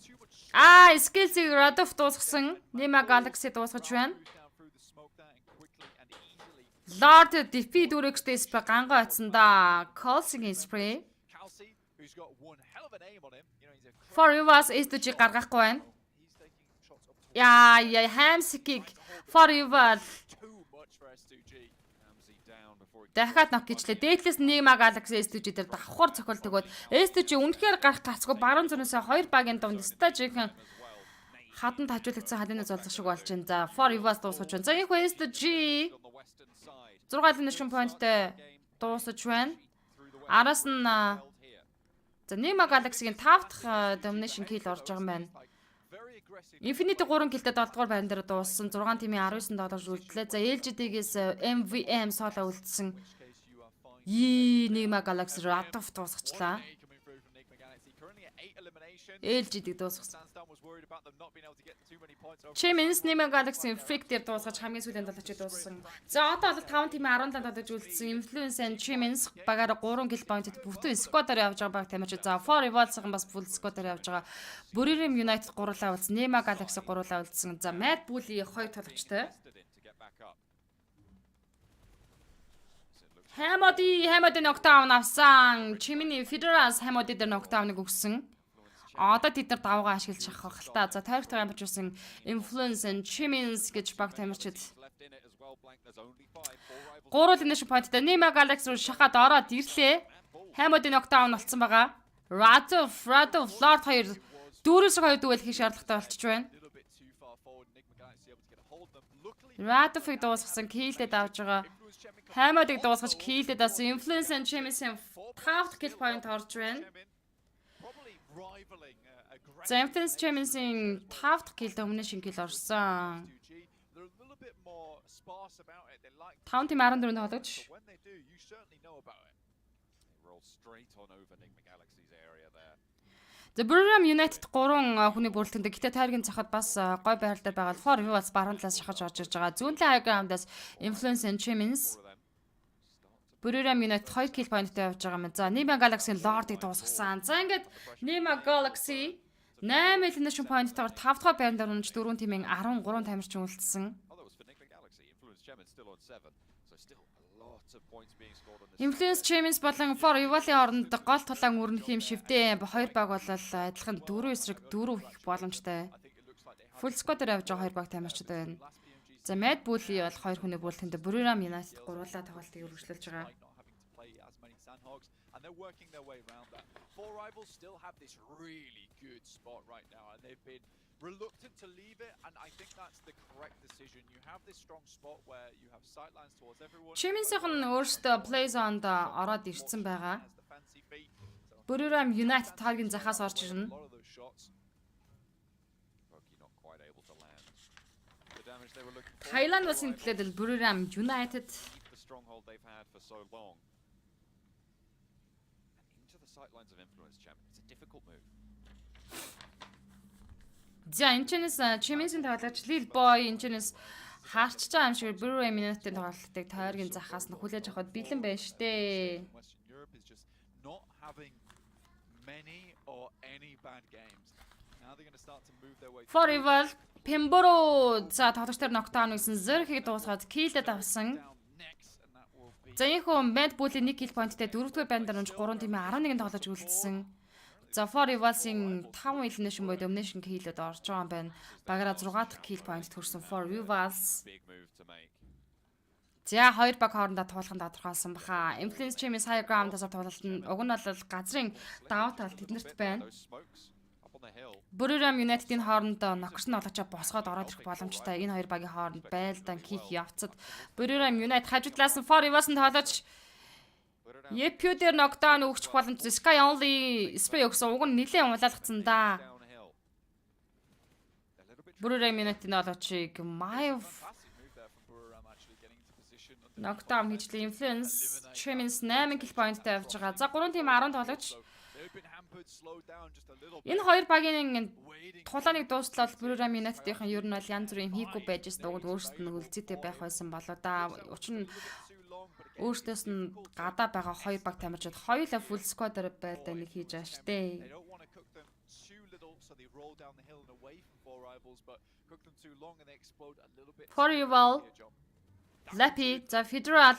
Skills-ийг Radov дуусгасан. Nima Galaxy дуусгаж байна. Lord defeat үрэгчтэй спray гангаа атсан да. Calcing spray. For Eval's S2G гаргахгүй байна. Яа Hamsig For Eval. Дахиад knock хийчлээ. Дээдлээс Nima Galaxy S2G дээр давхар цохол төгөөд S2G үнэхээр гарах гацгүй баруун зүнээс 2 багийн дунд стажийн хатанд хажуулагдсан халинаас олох шиг болж байна. За For Eval дуусгаж байна. За ийхүү S2G 6 elimination point-тэй дуусаж байна. Араас нь за Nima Galaxy-ийн 5 дахь domination kill орж байгаа юм байна. Infinity 3 kill-тэй 7 дугаар байран дээр дууссан. 6 тимийн 19 тоглож үлдлээ. За LGD-гээс MVM соло үлдсэн. Nima Galaxy Radov дуусгачлаа. LGD дуусгасан. Chimins Nima Galaxy Freak дээр дуусгаж хамгийн сүүлийн тоглолтыг дууссан. За одоо бол 5 тимийн 17 тоглож үлдсэн. Influence and Chimins багаараа 3 kill point-д бүтэн squad-аар явж байгаа баг тамирч. За For Eval-ын бас full squad-аар явж байгаа. Burim United гурлаа үлдсэн. Nima Galaxy гурлаа үлдсэн. За Mad Bull-ийн 2 тоглогчтой. Hamodi knockdown авсан. Chimini Federals Hamodi дээр knockdown-ыг өгсөн. одоо тэд нар давгаа ашиглаж авах л та. За тойрогтой амжилтсан Influence and Chimins гэж баг тамирчид 3 elimination point-тэй Nima Galaxy руу шахаад ороод ирлээ. Hamod-ийн knockdown болсон байгаа. Radov, Lord 2 дөрөвс 2 дүүл хийх шаардлагатай болчихж байна. Radov-ыг дуусгасан, Kill-дэд авж байгаа. Hamod-ыг дуусгаж Kill-дэд авсан Influence and Chimins-ийн 5 kill point орж байна. За Influence Chimins-ийн 5 kill өмнө шинэ kill орсон. 5 team 14 тоглож. The Buriram United 3 хүний бүрэлдэхүүн. Гэтэ тайргийн цахад бас гой байрал дээр байгаа. For юу бас баруун талаас шахаж орж ирж байгаа. Зүүнлэн хаграмдаас Influence and Chimins. Buriram United 2 kill point-тэй явж байгаа юм. За Nima Galaxy-ийн Lord-ыг дуусгасан. За ингээд Nima Galaxy 8 elimination point-тойгоор 5 дахь байранд орж 4 тимийн 13 тамирчин үлдсэн. Influence Chimins болон For Evil-ийн оронд гол тулаан өрнөх юм шивдээ хоёр баг бол адилхан 4 эсрэг 4 хийх боломжтой. Full squad-ээр явж байгаа хоёр баг тамирчид байна. За Mad Bull-ий бол 2 хүний бүрэлдэхүүнд Buriram United гурлаа тоглолтыг үргэлжлүүлж байгаа. And they're working their way around that. Four Rivals still have this really good spot right now, and they've been reluctant to leave it, and I think that's the correct decision. You have this strong spot where you have sightlines towards everyone. Chimins-ийн өөрсдөө play zone-д ороод ирсэн байгаа. Buriram United тагийн захаас орж ирнэ. Thailand was in play the Buriram United. Sightlines of influence champion. It's a difficult move. За энэ Chimins-ийн тоглогч Lil Boy энэ хаарч байгаа юм шиг Buriram United-ийн тоглолтыг тойргийн захаас нь хүлээж авахд бэлэн байна штэ. For Evil Pemboro за тоглогчдоор knockdown гэсэн Zerg-ийг дуусгаад kill-дэд авсан. За энэ хүн Mad Bull-ийн 1 kill point-тэй 4-р байранд орж 3 тимээ 11 тоглож үлдсэн. За For Evil-ийн 5 elimination boy domination kill-д орж байгаа юм байна. Багаараа 6 дахь kill point төрсэн For Evil. За хоёр баг хоорондоо туулахын тодорхойлсон баха. Influence Chimins high ground-аас тоглолт нь уг нь бол газрын давуу тал тэднэрт байна. Buriram United-ийн хоорондоо нокерс нь олгочоо босгоод ороод ирэх боломжтой. Энэ хоёр багийн хооронд байлдан ких явцад Buriram United хажуудлаас нь For Evil-д тоглож Yepyu дээр knockdown өгчих боломжтой. Sky Only spray өгсөн. Уг нь нэлээд улаалгацсан да. Buriram United-ийн олгочийг Maeve knockdown хийжлээ. Influence Chimins 8 kill point-тэй явж байгаа. За 3 тим 10 тоглож энэ хоёр багийн тулааныг дуустлал Buriram United-ийн ер нь бол янз бүрийн хийхгүй байж байгаа. Уг өөрсдөд нь үлзээтэй байх байсан болоо да. Учир нь өөртөөс нь гадаа байгаа хоёр баг тамирчид хоёулаа full squad-аар байлдаа нэг хийж байгаа штэ. For Evil Lappy за Federal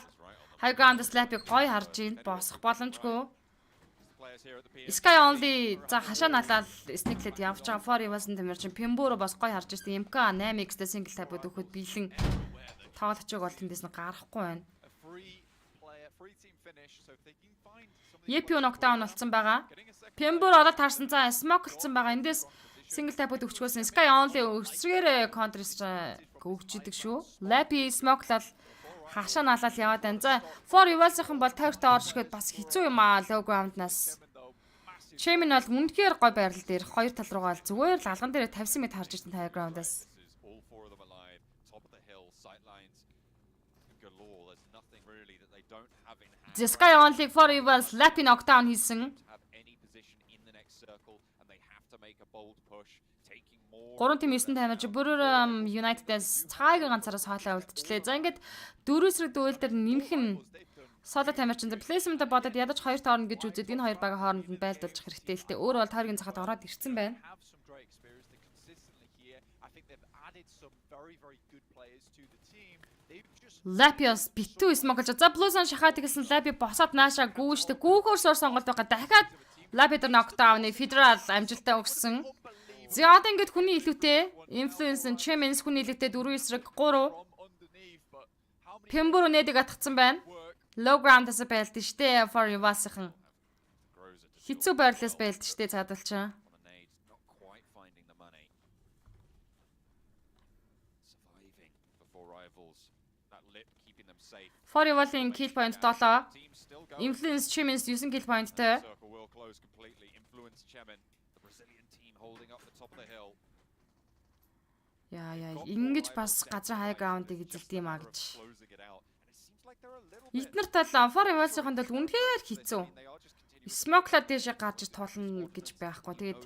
high ground-с Lappy гой харж ийн босох боломжгүй. Sky Only за хашаа налаад sneak-лэд явж байгаа. For Evil-ын тамирчин Pemboro бас гой харж штэ. MK 8x-тэй single tap-д өгөхөд биелэн тоглолцоог бол тэндээс нь гарахгүй байна. Yepyu knockdown болсон байгаа. Pemboro ороод таарсан. За smoke-лцсан байгаа. Эндээс single tap-д өгчгөөсөн. Sky Only өсрөгээр counter-с өгч идэг шүү. Lappy smoke-лал хашаа налаад яваад байна. За For Evil-ийнхэн бол тойртой оршгээд бас хэцүү юм аа low ground-наас. Chimins бол үнэхээр гой байрал дээр хоёр тал руугаа зүгээр л алган дээр 50 м харж ирсэн high ground-аас. The Sky Only For Evil Lappy knockdown хийсэн. 3 тим 9 тамирч Buriram United-аас цаагийн ганцараас хоолой үлдчихлээ. За ингээд 4 эсрэг дүүл дээр нэмэх нь соло тамирчин за placement-а бодоод ядаж хоёр тоорно гэж үзээд энэ хоёр багийн хооронд нь байлдуулах хэрэгтэй л дээ. Өөр бол тойргийн цагаад ороод ирсэн байна. Lappy-с битүү smoke-ж за Blues-ан шахаад игэлсэн Lappy босоод наашаа гүүштэй гүүхөр суур сонголт байгаа. Дахиад Lapidor knockdown-ы Federal амжилтаа өгсөн. За одоо ингээд хүний илүүтэй Influence and Champions хүний илүүтэй 4 эсрэг 3. Pemburu нэдэг атгцсан байна. Low ground-аас байлд штэ for Rivas-ын. Хэцүү байрлалаас байлд штэ цаадалчаа. For Rivas-ын kill point 7. Influence Champions 9 kill point-тэй. Яа, ингэж бас газар хай гаундыг эзэлдэг юм а гэж. Эднэр тал For Rivas-ын тал үнэхээр хэцүү. Smoke-ла дэше гарч тулна гэж байхгүй. Тэгээд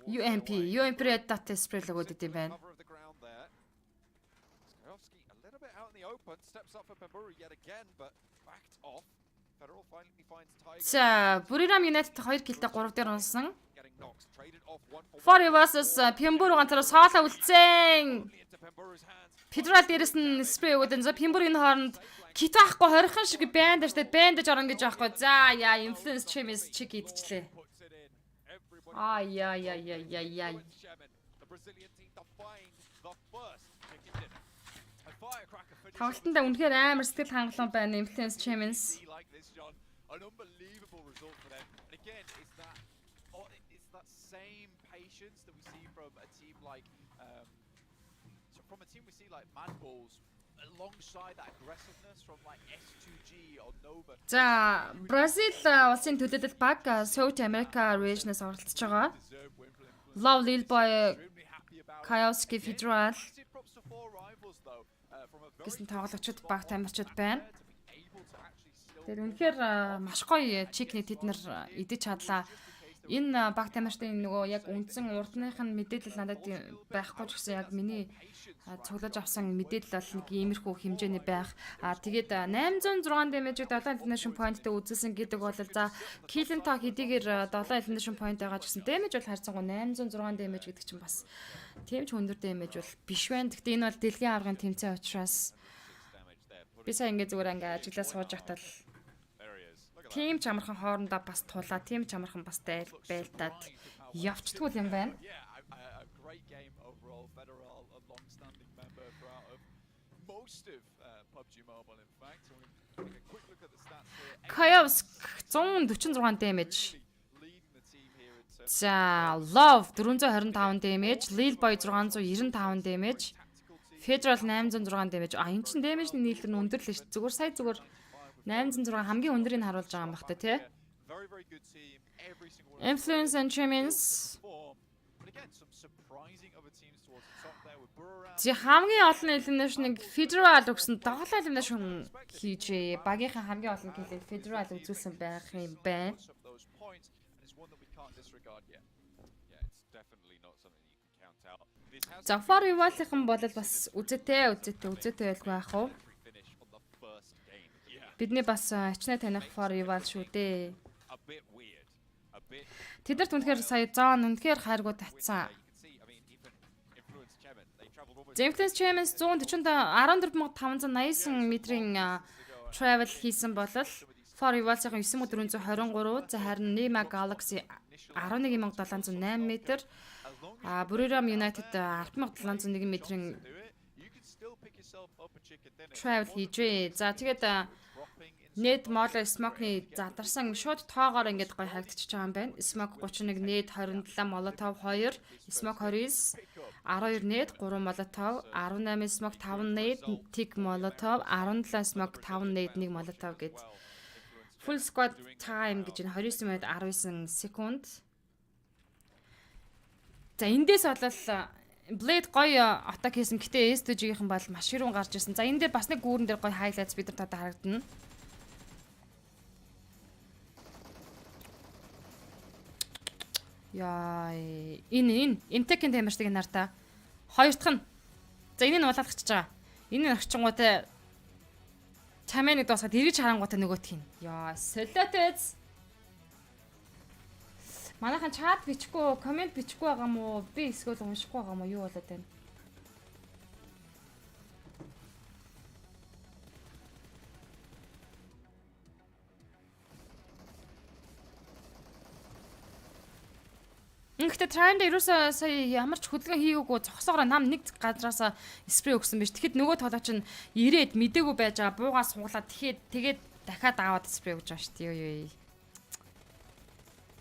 UMP-ээр дата спрей өгөөд идэм байна. За, Buriram United 2 киллтэй 3 дээр унсан. For Rivas-с Pemburu ганцаараа соолоо үлдсэн. Federal дээрээс нь спрей өгөөд энэ Pemburu энэ хооронд кит авахгүй 20хан шиг бандаж орон гэж аахгүй. За, яа, Influence Champions чиг идчихлээ. Яй. Тоглолтонд үнэхээр амар сэтгэл хангалуун байна Influence Champions. An unbelievable result for them. And again, it's that same patience that we see from a team like Mad Balls alongside that aggressiveness from like S2G or Nova. За, Бразил улсын төлөөлөл баг South America region-аас оролцож байгаа. Love Lil Boy Kayowski Federal гэсэн тоглогчид баг тамирчид байна. Тэр үнэхээр маш гоё чикний тэд нар идэж чадлаа. Энэ баг тамирчдын нөгөө яг үндсэн урдных нь мэдээлэл надад байхгүй ч гэсэн яг миний цуглаж авсан мэдээлэл бол нэг иймэрхүү хэмжээний байх. Тэгээд 806 damage-ийг 7 elimination point-тэй үзүүлсэн гэдэг бол за Killing Talk хэдийгээр 7 elimination point байгаа ч гэсэн damage бол харьцангуй 806 damage гэдэг чинь бас тийм ч өндөр damage бол биш байна. Гэхдээ энэ бол дэлхийн аваргын тэмцээн учраас би сая ингээ зүгээр ингээ ажиглаа сууж хатал тийм ч амархан хоорондоо бас тулаа, тийм ч амархан бас байлдаад явцдгүй юм байна. Kayowsk 146 damage. За, Love 425 damage, Lil Boy 695 damage, Federal 806 damage. Энэ чинь damage-ний нийлбэр нь өндөр л шүү. Зүгээр 806 хамгийн өндөрийг харуулж байгаа юм байна тий. Influence and Champions. Чи хамгийн олон elimination-ыг Federal өгсөн 7 elimination хийжээ. Багийнхаа хамгийн олон киллийг Federal үзүүлсэн байх юм байна. За For Rivas-ын бол бас үзэтэй байлгүй яах вэ? Бидний бас ачнаа таних For Rivas шүү дээ. Тэдэрт үнэхээр сая зоон үнэхээр хайргуу татсан. Influence Champions 114,589 метрийн travel хийсэн болол For Rivas-ын 9,423, за харин Nima Galaxy 11,708 метр, Buriram United 10,701 метрийн travel хийжээ. За тэгээд Net Moller Smoke-ны задарсан шууд тоогоор ингээд гоё харагдчихж байгаа юм байна. Smoke 31, Net 27, Molotov 2, Smoke 29, 12 Net, 3 Molotov, 18 Smoke 5 Net, Tick Molotov, 17 Smoke 5 Net, 1 Molotov гэд. Full squad time гэж энэ 29 минут 19 секунд. За эндээс болол Blade гоё атак хийсэн. Гэтэ S2G-ийн бол маш хэрүүн гарч ирсэн. За энэ дээр бас нэг гүүрэн дээр гоё highlights бид нар таад харагдана. Яа, энэ Imtech-ийн тамирчдыг нарта. Хоёр дахь нь. За энийг улаалгачиж байгаа. Энэ орчингуудаа чамэныг дуусгаад эргэж харангуудаа нөгөөтх юм. Яа, солиотэйц. Манайхан чат бичихгүй, комент бичихгүй байгаа юм уу? Би эсвэл уншихгүй байгаа юм уу? Юу болоод байна? Гэхдээ Trend ерөөсөө сая ямар ч хөдөлгөөн хийгээгүй зогсоогоор нам нэг газраас спрей өгсөн биш. Тэгэхэд нөгөө тоглогч нь ирээд мдээгүй байж байгаа буугаа суулаад тэгээд дахиад аваад спрей өгч байгаа шүү дээ. Юу.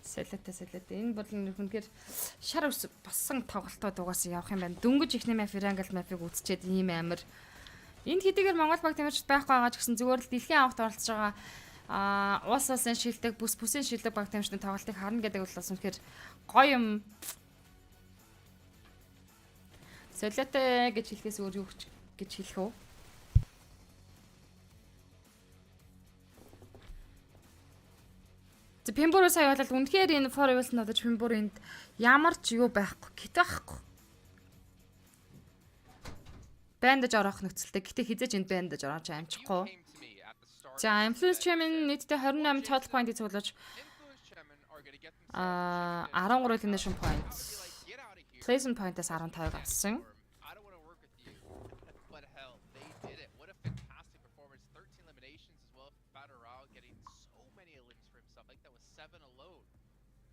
Сэлэтэ. Энэ бол үнэхээр шар ус боссон тоглолтууд угаасаа явах юм байна. Дөнгөж ихний Ферангл мафиг үзчихэд ийм амир. Энд хэдийгээр Монгол баг тамирчид байхгүй байгаа ч гэсэн зүгээр л дэлхийн авахт оролцож байгаа уус-уусын шилдэг, бүс-бүсийн шилдэг баг тамирчдын тоглолтыг харна гэдэг бол бас үнэхээр гоё юм. Сэлэтэ гэж хэлэхээс өөр юу гэж хэлэх үү? Пембуро сая бол үнэхээр энэ for evil нь одож Пембуронд ямар ч юу байхгүй, кит байхгүй. Бандаж орох нөхцөлтэй. Гэтэ хизээж энд бандаж орооч амжихгүй. За, influence chairman нийтдээ 28 total point цуглаж 13 elimination point. Placement point-аас 15 авсан.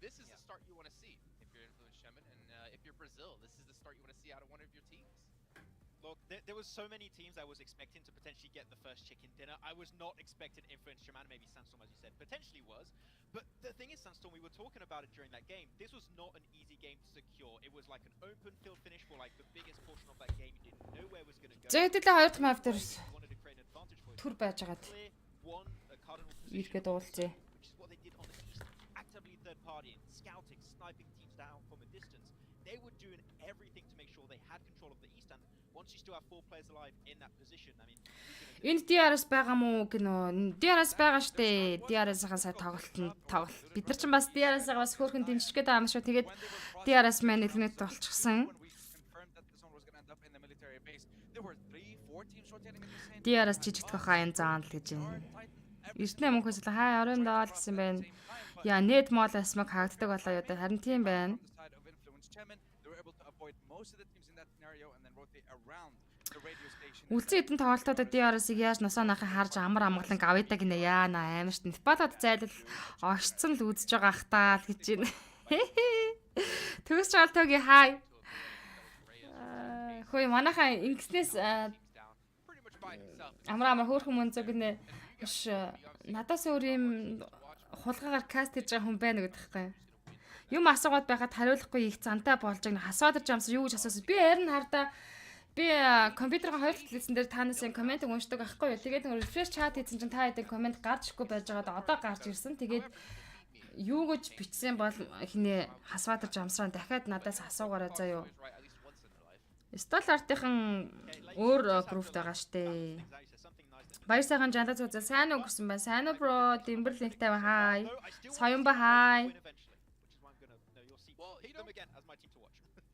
This is the start you want to see if you're Influence Shaman, and if you're Brazil, this is the start you want to see out of one of your teams. Look, there was so many teams I was expecting to potentially get the first chicken dinner. I was not expecting Influence Shaman, maybe Sandstorm, as you said, potentially was. But the thing is, Sandstorm, we were talking about it during that game. This was not an easy game to secure. It was like an open field finish for like the biggest portion of that game. You didn't know where it was going to go. Зэйдэлээ хоёр дахь мав дээр түр байж байгаад ирэхэд уулзъя. Third party and scouting, sniping teams down from a distance. They were doing everything to make sure they had control of the east, and once you still have 4 players alive in that position, I mean, энд DRS байгаа мó гинөө? DRS байгаа штэ. DRS-ийн сая тоглолт. Бид нар ч бас DRS-аа бас хөөрхөн дэмжиж гээд байгаа юм шүү. Тэгээд DRS маань элемент болчихсон. DRS жижигдэх хаа энэ заан л гэж байна. Эртний мөнхөөс л хай оройн даал гэсэн байна. Яа, net mall смог хаагддаг болоо юу. Харин тийм байна. Үлцэн хэдэн тоглолтуудад DRS-ыг яаж носоо нахын харж амар амгалан авъя гинэ яана амарч Непалд зайлал огшцсон л үзэж байгаа ах таа л гэж байна. Төгс жаалтогийн хай. Хөөе манайхаа ингэснээс амар хөөрхөн мөнзөг нэ надаас өөр юм хулгаагаар каст хийж байгаа хүн байна гэдэг байхгүй. Юм асуугаад байхад хариулахгүй их зантай болж байгаа. Хасаад ирж амс юу гэж асуусан. Би харин хардаа би компьютерын хоёр талын дээр танаас юм комментиг уншдаг байхгүй юу. Тэгээд refresh chat хийсэн чинь та хэдэн коммент гарч ирэхгүй байж байгаад одоо гарч ирсэн. Тэгээд юу гэж бичсэн бол хинэ хасаад ирж амсраа дахиад надаас асуугаарай заа юу. Стол артынхан өөр группт байгаа штэ. Баяр сайхан жандаа зүзээ сайн уу гэсэн байна. Сайн уу бро? Дэмбэр линктэй ба хай. Соёнба хай.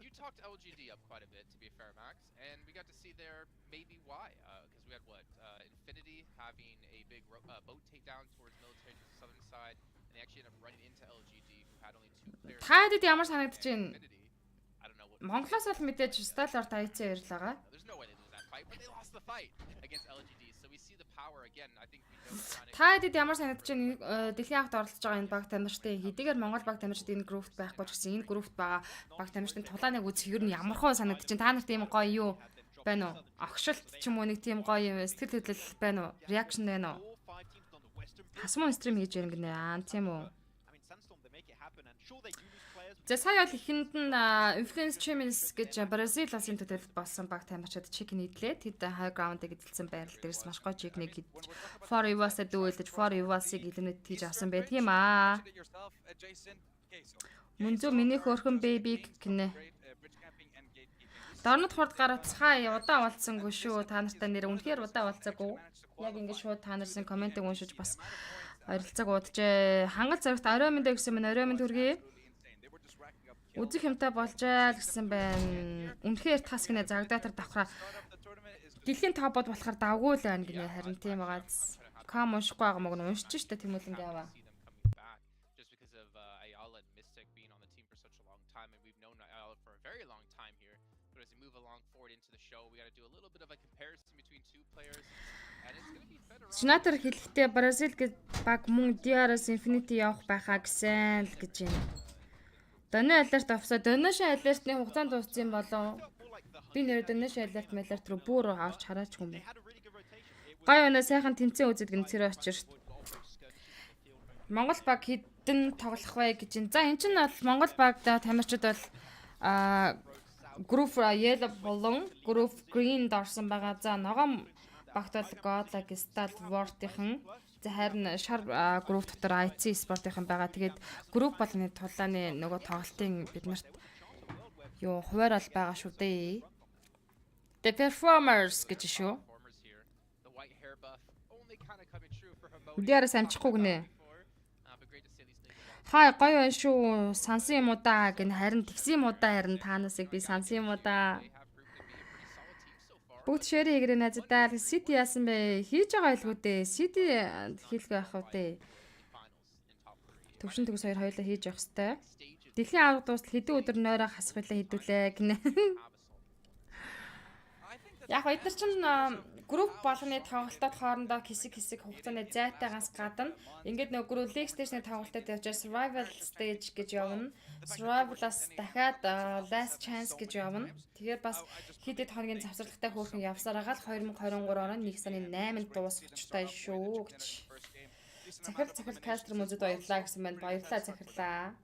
You talked LGD up quite a bit, to be fair, Max, and we got to see there maybe why, because we had what Infinity having a big boat takedown towards military to the southern side, and they actually ended up running into LGD, who had only 2 players. Таад ямар санагдаж байна? Монголоос бол мэдээж сталаар тайцсан ярьлаа. There's no way they lose that fight, but they lost the fight against LGD, so we see the power again. I think we know. Таад ямар санагдаж байна? Дэлхийн авахт оролцож байгаа энэ баг тамирчдын хэдийгээр Монгол баг тамирчид энэ группт байхгүй ч гэсэн энэ группт байгаа баг тамирчдын тулааныг үзэх ер нь ямархуу санагдаж байна. Та нарт ийм гоё юу байна уу? Огшилт ч юм уу нэг тийм гоё юм сэтгэл хөдлөл байна уу? Реакшн байна уу? Хасмун стрим хийж байна гинэ. Аа тийм үү. За сая бол ихэнд нь Influence Champions гэж Бразилын төлөвлөлт болсон баг тамирчид чек нийтлээ. Тэд high ground-ыг эзэлсэн байрал дээрс маш гоё чекнийг хийж for Evas-д дүүлдэж for Evas-ыг илэнэт хийж авсан байдаг юм аа. Мөнзөө миний хөөрхөн baby гинэ. Дорнод хурд гарацхаа удаа болцсонгүй шүү. Та нартай нэр үнэхээр удаа болцоогүй. Яг ингэ шууд та нарын комментиг уншиж бас ойролцоог удажээ. Хангал зоригт орой мэндэ гэсэн мэн орой мэнд хүргэе. Үзэх юмтай болжээ гэсэн байна. Үнэхээр тас гинэ загдатар давхраа. Дэлхийн топод болохоор давгүй л байна гинэ. Харин тийм байгаа. Кам уншихгүй байгаа мөг нь уншиж штэ Тэмүүлэн гээва. Сенатор хэлэхдээ Бразил гэж баг мөн DRS Infinity явах байхаа гэсэн л гэж байна. Донны алерт авсаа доннышин алертны хугацаанд дууссан юм болоо. Би нэр доннышин алерт малерт руу бүр авч хараач юм бэ. Гай өнөө сайхан тэмцээн үзэд гэнцэр очир. Монгол баг хэдэн тоглох вэ гэж байна. За эн чинь бол Монгол багда тамирчид бол group yellow болон group green дорсон байгаа. За ногоон багт бол Godlike Stal Ward-ийн за харин шар group дотор IC Sport-ийн байгаа. Тэгээд group болгоны тулааны нөгөө тоглолтын биднэрт юу хуваарал байгаа шүү дээ. The performers гэж шүү. Дээрээс амжихгүй гинэ. Хай гоё байна шүү. Сансан юм уу да гэн харин тэгсэн юм уу да харин таанасыг би сансан юм уу да. Бүгд шэри хийгрээ найзуудаа City яасан бэ? Хийж байгаа байлгүй дээ. City хийлгүй байх уу дээ. Төвшин төгс хоёр хоёулаа хийж явах хэвээр. Дэлхийн авраг дуустал хэдэн өдөр нойроо хасах байлаа хэдүүлээ гинэ. Яг эдгээр чинь групп болгоны тоглолтод хоорондоо хэсэг хугацааны зайтайгаас гадна ингээд нөгөө League Stage-ны тоглолтод явж Survival Stage гэж явна. Survival-аас дахиад Last Chance гэж явна. Тэгэхээр бас хэд хоногийн завсарлагатай хөөрхөн явсараа гал 2023 оны 1 сарын 8-нд дуусчихтай шүү гэж. Захирал кастер мөзөд баярлаа гэсэн байна. Баярлаа захирлаа.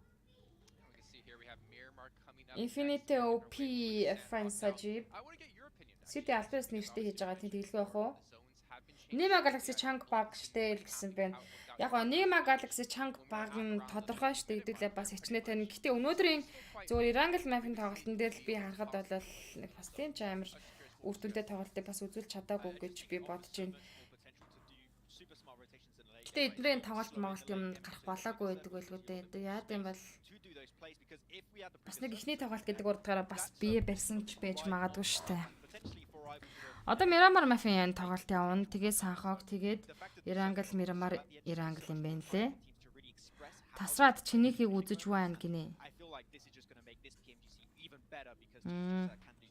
Infinity OP F1 City Alpes нэртэй хийж байгаа тийм тэгэлгүй байх уу? Nima Galaxy Chunk баг штэ л гэсэн байна. Яг гоо Nima Galaxy Chunk баг нь тодорхой штэ хэдүүлээ бас хичнээн тань. Гэтэ өнөөдрийн зөвхөн Erangel map-ын тоглолтын дээр л би харахад бол нэг бас тийм ч амар үр дүнтэй тоглолтыг бас үзүүлж чадаагүй гэж би бодож байна. Гэтэ эднэрийн тоглолт юм гарах болоогүй байдаг байлгүй дээ. Яад юм бол бас нэг ихний тоглолт гэдэг урдгаараа бас бие барьсан ч байж магадгүй штэ. Одоо Miramar Mafia-ийн тоглолт явна. Тэгээд Санхог тэгээд Erangel Miramar Erangel юм байна лээ. Тасраад чинийхийг үзэж байна гинэ.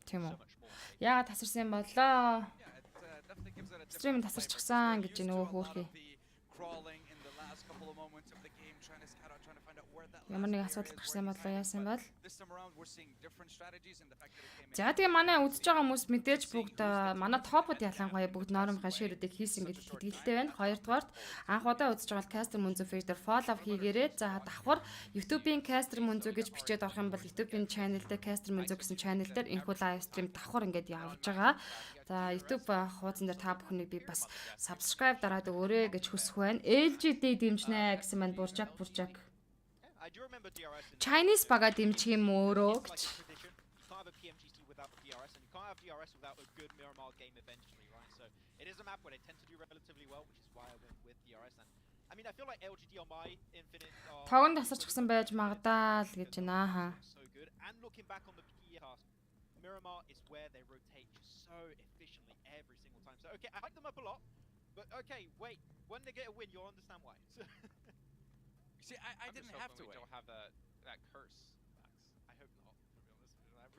Тийм үү. Яагаад тасарсан юм болоо? Стрим тасарчихсан гэж нөгөө хөөрхий. Ямар нэг асуудал гарсан болоо яасан бол. За тэгээ манай үзэж байгаа хүмүүс мэдээж бүгд манай топод ялангуяа бүгд норомхай ширүүдийг хийсэн гэдэгт итгэлтэй байна. Хоёрдугаарт анх удаа үзэж байгаа Caster Munzo Feeder follow хийгээрэй. За давхар YouTube-ийн Caster Munzo гэж бичээд орох юм бол YouTube-ийн channel дээр Caster Munzo гэсэн channel дээр энэхүү live stream давхар ингээд явж байгаа. За YouTube хуудсан дээр та бүхнийг би бас subscribe дараад өгөөрэй гэж хүсэх байна. LGD дэмжнэ гэсэн маань буржак. Chinese бага дэмжих юм өөрөө гэж. Pmgc without the DRS, and you can't have DRS without a good Miramar game eventually, right? So it is a map where they tend to do relatively well, which is why I went with DRS. And I mean, I feel like LGD on my Infinite Тогон тасарчсан байж магадаа л гэж байна. So good. And looking back on the PE task, Miramar is where they rotate just so efficiently every single time. So okay, I like them up a lot, but okay, wait. When they get a win, you'll understand why. See, I didn't have to wait. Don't have that curse. I hope not.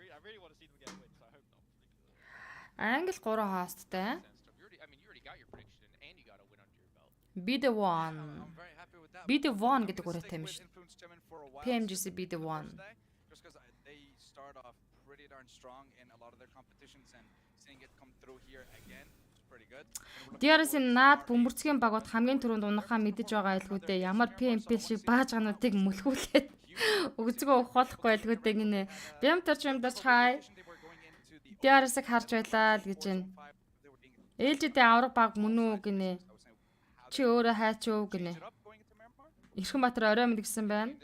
I really want to see them get a win, so I hope not. Англ 3 хоосттай. I mean, you already got your prediction and you got a win under your belt. Be the one. Be the one гэдэг үгтэй юм шүү. Pmgc be the one. Just because they start off pretty darn strong in a lot of their competitions and seeing it come through here again. DRS-ийн наад бөмбөрцгийн багууд хамгийн түрүүнд унахаа мэдэж байгаа байлгүй дээ. Ямар PMP шиг бааж гануудыг мөлхүүлээд өгзгөө ухаалахгүй байлгүй дээ гинэ. Бямтарч хай. DRS-ыг харж байлаа л гэж байна. LGD авраг баг мөн үү гинэ. Чи өөрөө хайч өв гинэ. Эрхэнбаатар орой мэд гисэн байна.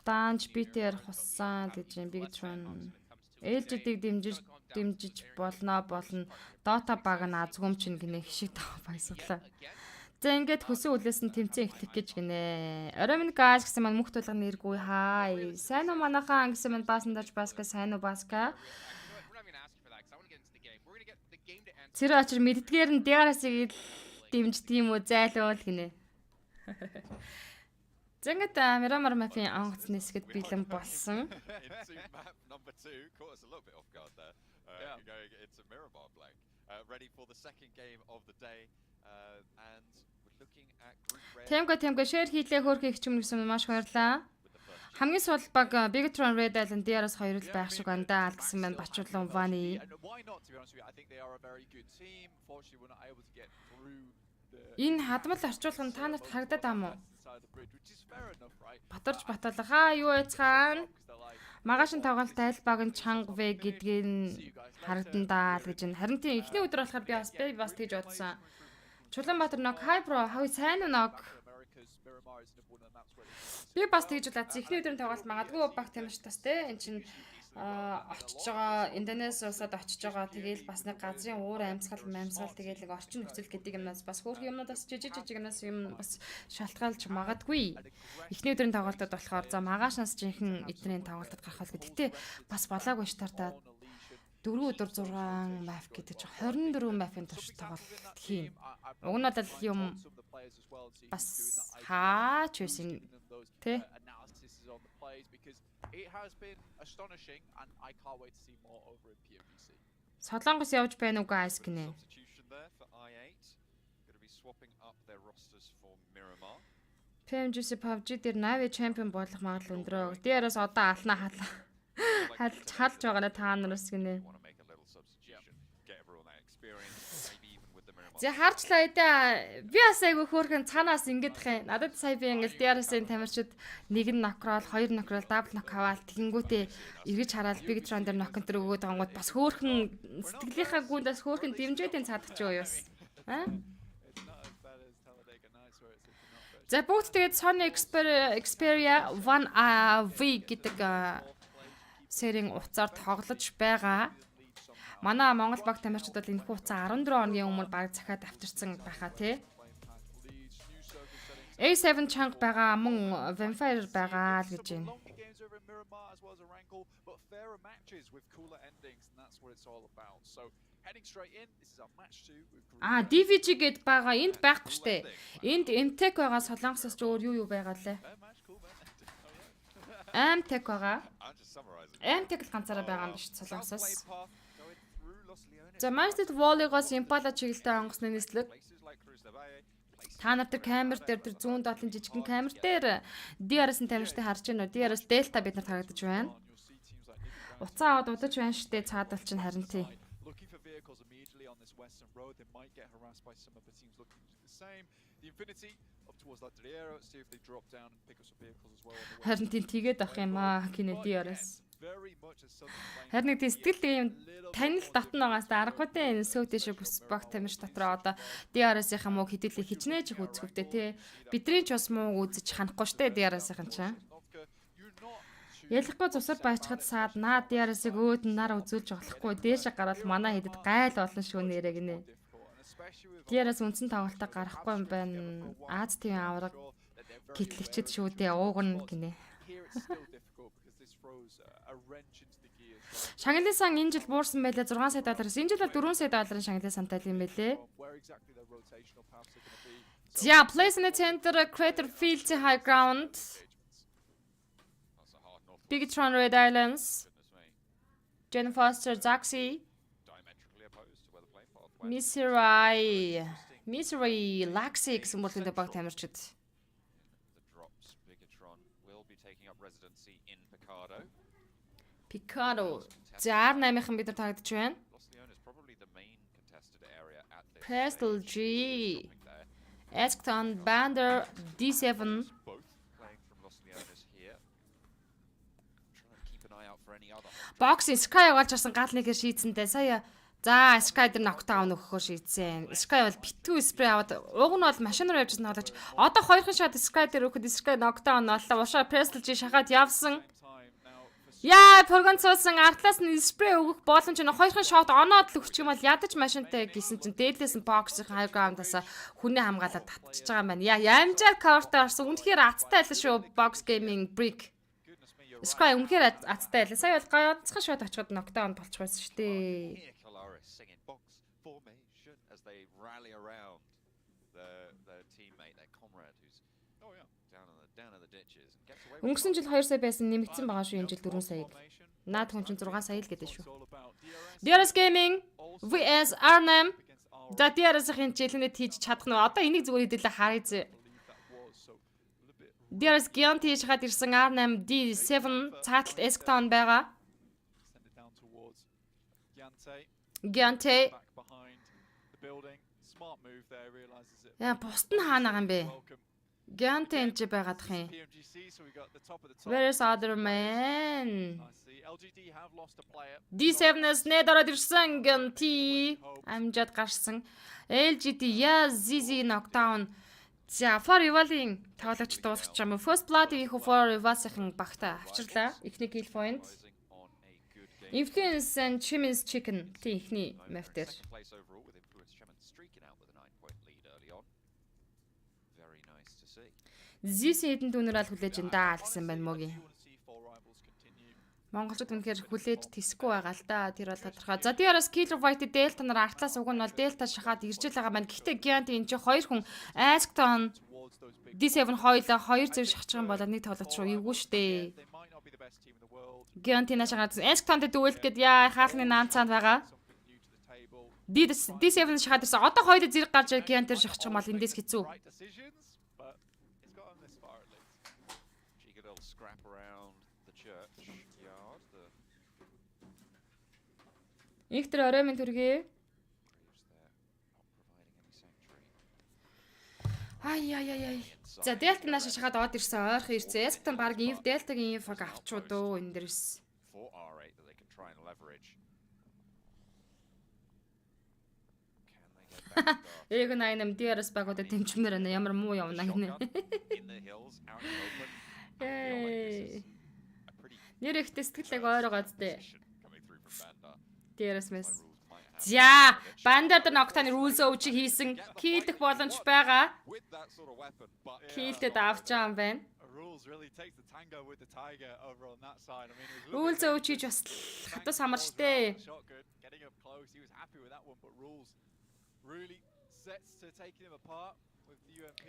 Данж BTR хуссан гэж байна. Big Tron. LGD-г дэмжиж болно. Dota баг нь азгүм чинь гинэ хшиг тав баясуулаа. За ингээд хөсөн үлээс нь тэмцээн эхлэх гэж гинэ. Орой минь газ гэсэн маань мөнх тулгын нэргүй хай. Сайн уу манайхаа гэсэн маань баасан даж баска сайн уу баска. Цэрэ очир мэддгээр нь DRS-ийг дэмждэг юм уу зайлуул гинэ. Зэнгэт Miramar Map-ийн онгоц нисгэд бэлэн болсон. Тэмгэ шеэр хийлээ хөөрхий хчим гэсэн маш баярлаа. Хамгийн сул баг Bigatron Red Island DRS 2 л байх шиг байна да гэсэн байна Бачуулан Вани. Энэ хадмал орчуулга нь та нарт харагдаад ам уу? Батарч баталга хаа юу яцхан? Магаш нь тоглолт айл баг нь чанга вэ гэдгийг нь харагдан даа л гэж. Харин тийм эхний өдөр болохоор би бас тэгж бодсон. Чулаанбаатар ног хай бро хав сайн уу ног? Би бас тэгж бодлоо. Эхний өдрийн тоглолт магадгүй баг тийм ш тас те. Энд чинь очиж байгаа Индонез улсад очиж байгаа тэгээл бас нэг газрын уур амьсгал тэгээл нэг орчин нөхцөл гэдэг юмнаас бас хөөх юмнуудаас жижиг юмнаас юм бас шалтгаалж магадгүй. Эхний өдрийн тоглолтод болохоор за магаашнаас жинхэнэ эднэрийн тоглолтод гарах бол гэдэгтээ бас болоогүй ш тартаа 4 өдөр 6 map гэдэг чинь 24 map-ын турш тоглолт хийн. Уг нь бол юм бас хаач байсан тэ. It has been astonishing and I can't wait to see more over in Pmgc. Солонгос явж байна уу guys гинэ. Pmgc PUBG дээр Navi champion болох магадлал өндрөө. Дээрээс одоо алнаа халж байгаа та нараас гинэ. За харчлаа эдээ би бас айгүй хөөрхөн цаанаас ингэдэх юм. Надад сая би ингээл DRS-ийн тамирчид нэг нь нокрол, хоёр нокрол, дабл нок аваад тэгэнгүүтээ эргэж хараад Bigatron дээр нок энэ өгөөд байгаа гот бас хөөрхөн сэтгэлийнхаа гүндээс хөөрхөн дэмжээдийн цаадах чи юу юус. За бүгд тэгээд Sony Xperia 1V гэдэг серийн уцаар тоглож байгаа. Манай Монгол баг тамирчид бол энэ хугацаа 14 хоногийн өмнө баг захиад авчирсан байхаа тий. A7 чанга байгаа мөн Vampire байгаа л гэж байна. DVG гэд байгаа энд байхгүй штэ. Энд MTech байгаа Солонгосоос ч өөр юу байгаа лээ. MTech байгаа. MTech л ганцаараа байгаа юм биш Солонгосоос. За Manchester Volley-гоос Impala чиглэлтэй онгоцны нислэг. Та нар тэр камер дээр тэр 107 жижигхэн камер дээр DRS-ын тамирчтай харж байна уу? DRS Delta бид нарт харагдаж байна. Уцаа аваад удаж байна штэ цаадал чинь харин тий. Харин тий тэгээд ах юм аа кино DRS. Харин нэг сэтгэл тийм танил татна байгаас аргагүй энэ сөөтэй шиг баг тамирч дотроо одоо DRS-ийн мууг хэдүүлээ хичнээн ч үзэхвдээ тий. Бидний ч бас мууг үзэж ханахгүй штэ DRS-ийн чинь. Ялахгүй цусар байчхад саад наа DRS-ийг өөд нь нар үзүүлж болохгүй дээшээ гараад манай хэдэд гайл болно шүү нэрэ гинэ. DRS үндсэн тоглолтоо гарахгүй юм байна. Аз тийм авраг гэтлэгчэд шүү дээ ууг нь гинэ. Шангилын сан энэ жил буурсан байлаа $6 сая. Энэ жил бол $4 сая шангилын сантай юм байлээ. За, place in the center, crater field to high ground. Bigatron Red Islands. Jen Foster Zaxi. Misery Laxi гэсэн бүлгэнд баг тамирчид. Picado. За 8-ын бид нар тагдаж байна. Prestel G. Eskton Bander D7. Boxing Sky явуулж авсан гал нэгээр шийдсэндээ сая за Sky дээр нокдаун өгөхөөр шийдсэн. Sky бол битүү спрей аваад уг нь бол машинаар явжсан тоглож одоо хоёрхан шат Sky дээр өгөхөд Sky нокдаун боллоо. Ушаа Prestel G шахаад явсан. Яа, прогон цуусан артлаас нь спрей өгөх боломж нь хоёрхан шот оноод л өгчих юм бол ядаж машинтай гэсэн чинь дээдлээс нь боксийн high ground-аас хүнээ хамгаалаад татчихж байгаа юм байна. Яа, амжаар cover-тай орсон. Үнэхээр аттай байлаа шүү. Box Gaming Brick. Sky үнэхээр аттай байлаа. Сая бол ганцхан шот очиход knockdown болчих байсан шүү дээ. Өнгөрсөн жил 2 сая байсан нэмэгдсэн байгаа шүү энэ жил 4 саяг. Наад хүн чинь 6 сая л гэдэг шүү. DRS Gaming vs Arnhem. За DRS-ийн жилнэд хийж чадах нь одоо энийг зүгээр хэдүүлээ харъя зэ. DRS Giant хийж хаад ирсэн R8 D7 цааталт Escton байгаа. Send it down towards Giante. Giante Back behind the building. Smart move there. Realizes it. яа бусд нь хаана байгаа юм бэ? Welcome. Giante энэ ч байгаадах юм. Pmgc, so we got the top of the top. Where's other man? I see. LGD have lost a player. D7-с нэд ороод ирсэн Giante амжаад гарсан. LGD яа ZZ knockdown. За for rival-ийн тоглогч дуусах юм. First blood-ийн for rival-ийн багтаа авчирлаа. Эхний kill point. On a good game. Influence and Chimney's Chicken тийм ихний map дээр. Second place overall with Influence Chairman streaking out with a 9-point lead early on. Very nice to see. ZZ хэдэн дүүнээр аль хүлээж ин даа гэсэн байна мөгийн. You want to see four rivals continue. Монголчууд үнэхээр хүлээж тэсэхгүй байгаа л да. Тэр бол тодорхой. За DRS Killer White Delta нар артлаас уг нь бол Delta шахаад ирж л байгаа маань. Гэхдээ Giant энэ чинь хоёр хүн Ascton Towards those big D7 хоёулаа хоёр зэрэг шахчих юм бол нэг тоглогч руу эвгүй штэ. they might not be the best team in the world. Giant энэ шахаад Ascton-д дүүлэх гээд яа хаалганы наан цаанд байгаа. Something new to the table. D7 шахаад ирсэн. Одоо хоёулаа зэрэг гарч Giant-ээр шахчих юм бол эндээс хэцүү. Right decisions, but it's got them this far at least. Cheeky little scrap around the church yard. The Их тэр орой минь төргий. Reeves there not providing Ай any sanctuary. яй яй яй. За Delta нааш шахаад ороод ирсэн. Ойрхон ирсэн. Ascton баг Eve Delta-гийн инфог авчууд уу энэ дэрс. For R8 that they can try and leverage. Can they get back? Ээг 8 DRS багуудад тэмчмээр байна. Ямар муу явна гинэ. In the hills, out in the open. I feel like this is a pretty Нэр ихтэй сэтгэлэг ойроо зтэй. position coming through from Banda. DRS мэс. Rules might have За, Бандад Ноктаны rules өвч хийсэн. Килдэх боломж байгаа. With that sort of weapon, but Килдэд авч байгаа юм байна. rules really takes the tango with the tiger over on that side. I mean, it was Rules өвч хийж бас хатас хамар штэ. Shotgun, getting up close. He was happy with that one, but rules really sets to taking him apart with the UMP.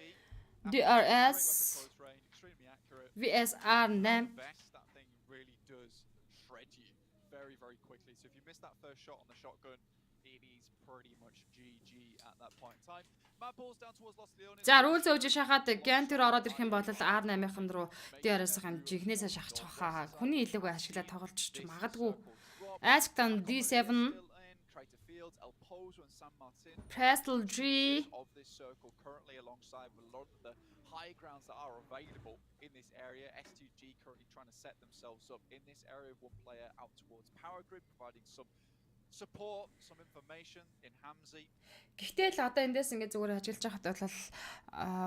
DRS Close range, extremely accurate. VSR 8. Best, that thing really does shred you very, very quickly. So if you miss that first shot on the shotgun, it is pretty much GG at that point in time. Mad balls down towards Los Leones. За, rules өвч шахаад Gantер ороод ирэх юм бол R8-ын руу DRS-ын жигнээсээ шахчих хаа. Хүний илүүг ашиглаад тоглож ч магадгүй. Ascton D7 Try to field El Pozo and San Martin. Prestel G Of this circle currently alongside with a lot of the high grounds that are available in this area. S2G currently trying to set themselves up in this area with one player out towards Power Grid, providing some support, some information in Hamzy. Гэхдээ л одоо эндээс ингээд зүгээр ажиллаж байхад бол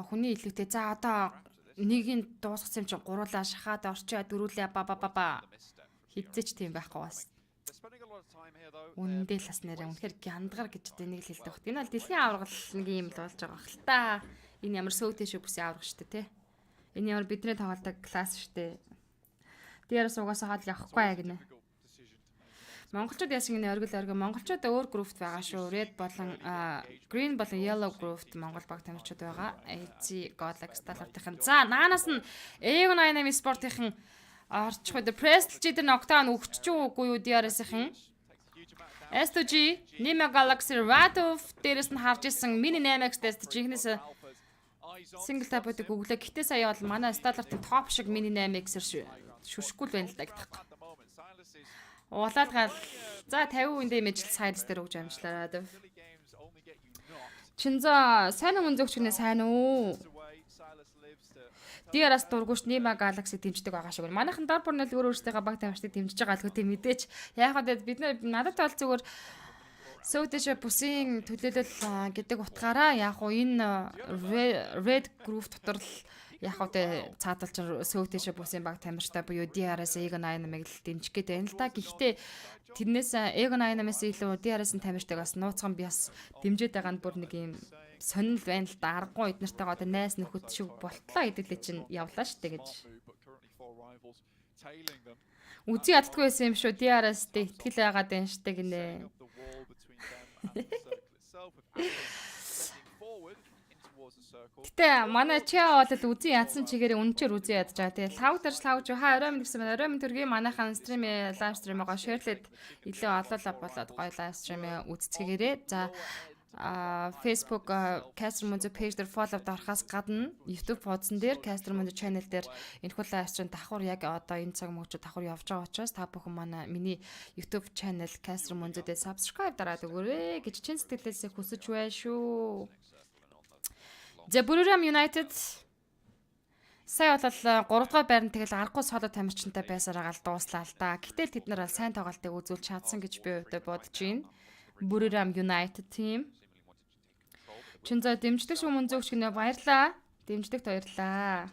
хүний илүүтэй. За одоо нэг нь дуусгасан юм чинь гуруулаа шахаад орчоо дөрүүлээ ба хидцэж тийм байхгүй бас. They're spending a lot of time here though. Үнэндээ л бас нэрээ үнэхээр гяндгар гэж энийг л хэлдэг багт. Энэ бол дэлхийн аваргал нэг юм л болж байгаа хэл та. Энэ ямар сөөтэй шүү бүсийн аварга шүү дээ те. Энэ ямар бидний тоглодог класс шүү дээ. Дээрээс угаасаа хаал явахгүй яг нэ. Decision to make. Монголчууд яасан гинэ оргил монголчууд өөр группт байгаа шүү. Red болон green болон yellow группт монгол баг тамирчид байгаа. AC Galaxy талбартын. За наанаас нь Eagle 8 спортын орчих үед Prestige дээр knockdown өгч ч үгүй юу DRS-ийн S2G Nima Galaxy Ratov дээрээс нь харж исэн mini 8X тест жинхнээс single tap-ыг өглөө. Гэтэ сая бол манай сталартын топ шиг mini 8X-ээр шүшгүй л байна л да гэдэг. At the moment, Silas is Улаад гал за 50 үндэ имижл сайнс дээр өгж амжлаа. silly games only get you knocked Чинзо сайн уу зөвч гинэ сайн уу? away. Silas lives to DRS дургуйш Nima Galaxy дэмждэг байгаа шиг байна. Манайхан дор бүрнэл өөр өөрсдийнхээ баг тамирчдыг дэмжиж байгаа л хөтэй мэдээч. Яг хаа бид надад бол зүгээр Сөүтэш бүсийн төлөөлөл гэдэг утгаараа яг уу энэ Red Group дотор л яг уу цааталч Сөүтэш бүсийн баг тамирчтай буюу DRS Eagle 8-ыг л дэмжих гээд байна л да. Гэхдээ тэрнээс Eagle 8-аас илүү DRS-ын тамирчдаг бас нууцхан би бас дэмжиж байгаа нь бүр нэг юм сонирхол байна л да. Аргагүй эднэртэйгээ одоо найс нөхөд шиг болтлоо хэдүүлээ чинь явлаа штэ гэж. move, but currently four rivals tailing them. Үзий яддаггүй байсан юм шүү. DRS-тэй итгэл байгаад байна штэ гинэ. Up the wall between them and the circle itself, with Alex bending forward in towards the circle. Гэтэ манай чаа бол үзий ядсан чигээр үнчээр үзий ядж байгаа. Тэгээ лав дэрс лавж хаа орой минь гэсэн байна. Орой минь төргийн манайхан стрим лайв стримгаа шеэрлээд илүү олоолаа болоод гоё лайв стрим үзцгээгээрээ. За Facebook Caster Munzo page дээр follow дарахаас гадна YouTube хуудсан дээр Caster Munzo channel дээр энэхүү live stream давхар яг одоо энэ цаг мөчид давхар явж байгаа учраас та бүхэн манай миний YouTube channel Caster Munzo дээр subscribe дараад өгөөрэй гэж чин сэтгэлээсээ хүсэж байна шүү. The Buriram United сая бол 3 дугаар байранд тэгэл аргагүй соло тамирчинтай байсараа гал дууслаа л да. Гэтэл тэд нар сайн тоглолтыг үзүүлж чадсан гэж би өөртөө бодож байна. Buriram United team. Чинзаа дэмждэг шүү мөн зөвч гинэ баярлаа. Дэмждэгт баярлаа.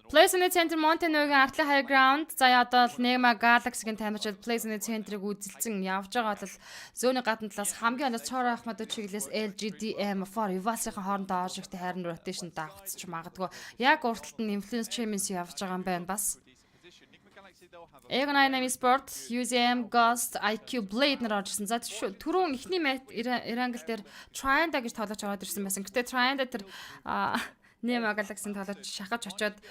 Place in the Center Montenegro артлын high ground. За одоо л Nema Galaxy-гийн тамирчид Place in the Center-ыг үзэлцэн явж байгаа бол зөөний гадна талаас хамгийн онц Чора Ахмадов чиглэлээс LGDM for Ivas-ийн хоорондоо орж ихтэй хайрын rotation давхцч магадгүй. Яг урталт нь Influence Champions явж байгаа юм байна бас. Egon Sport, UZM, Ghost, IQ, Blade нар оржсэн. За түрүүн ихний мэт Erangel дээр Trianda гэж тоглож аваад ирсэн байсан. Гэтэ Trianda тэр Nema Galaxy-ийн тоглож шахаж очоод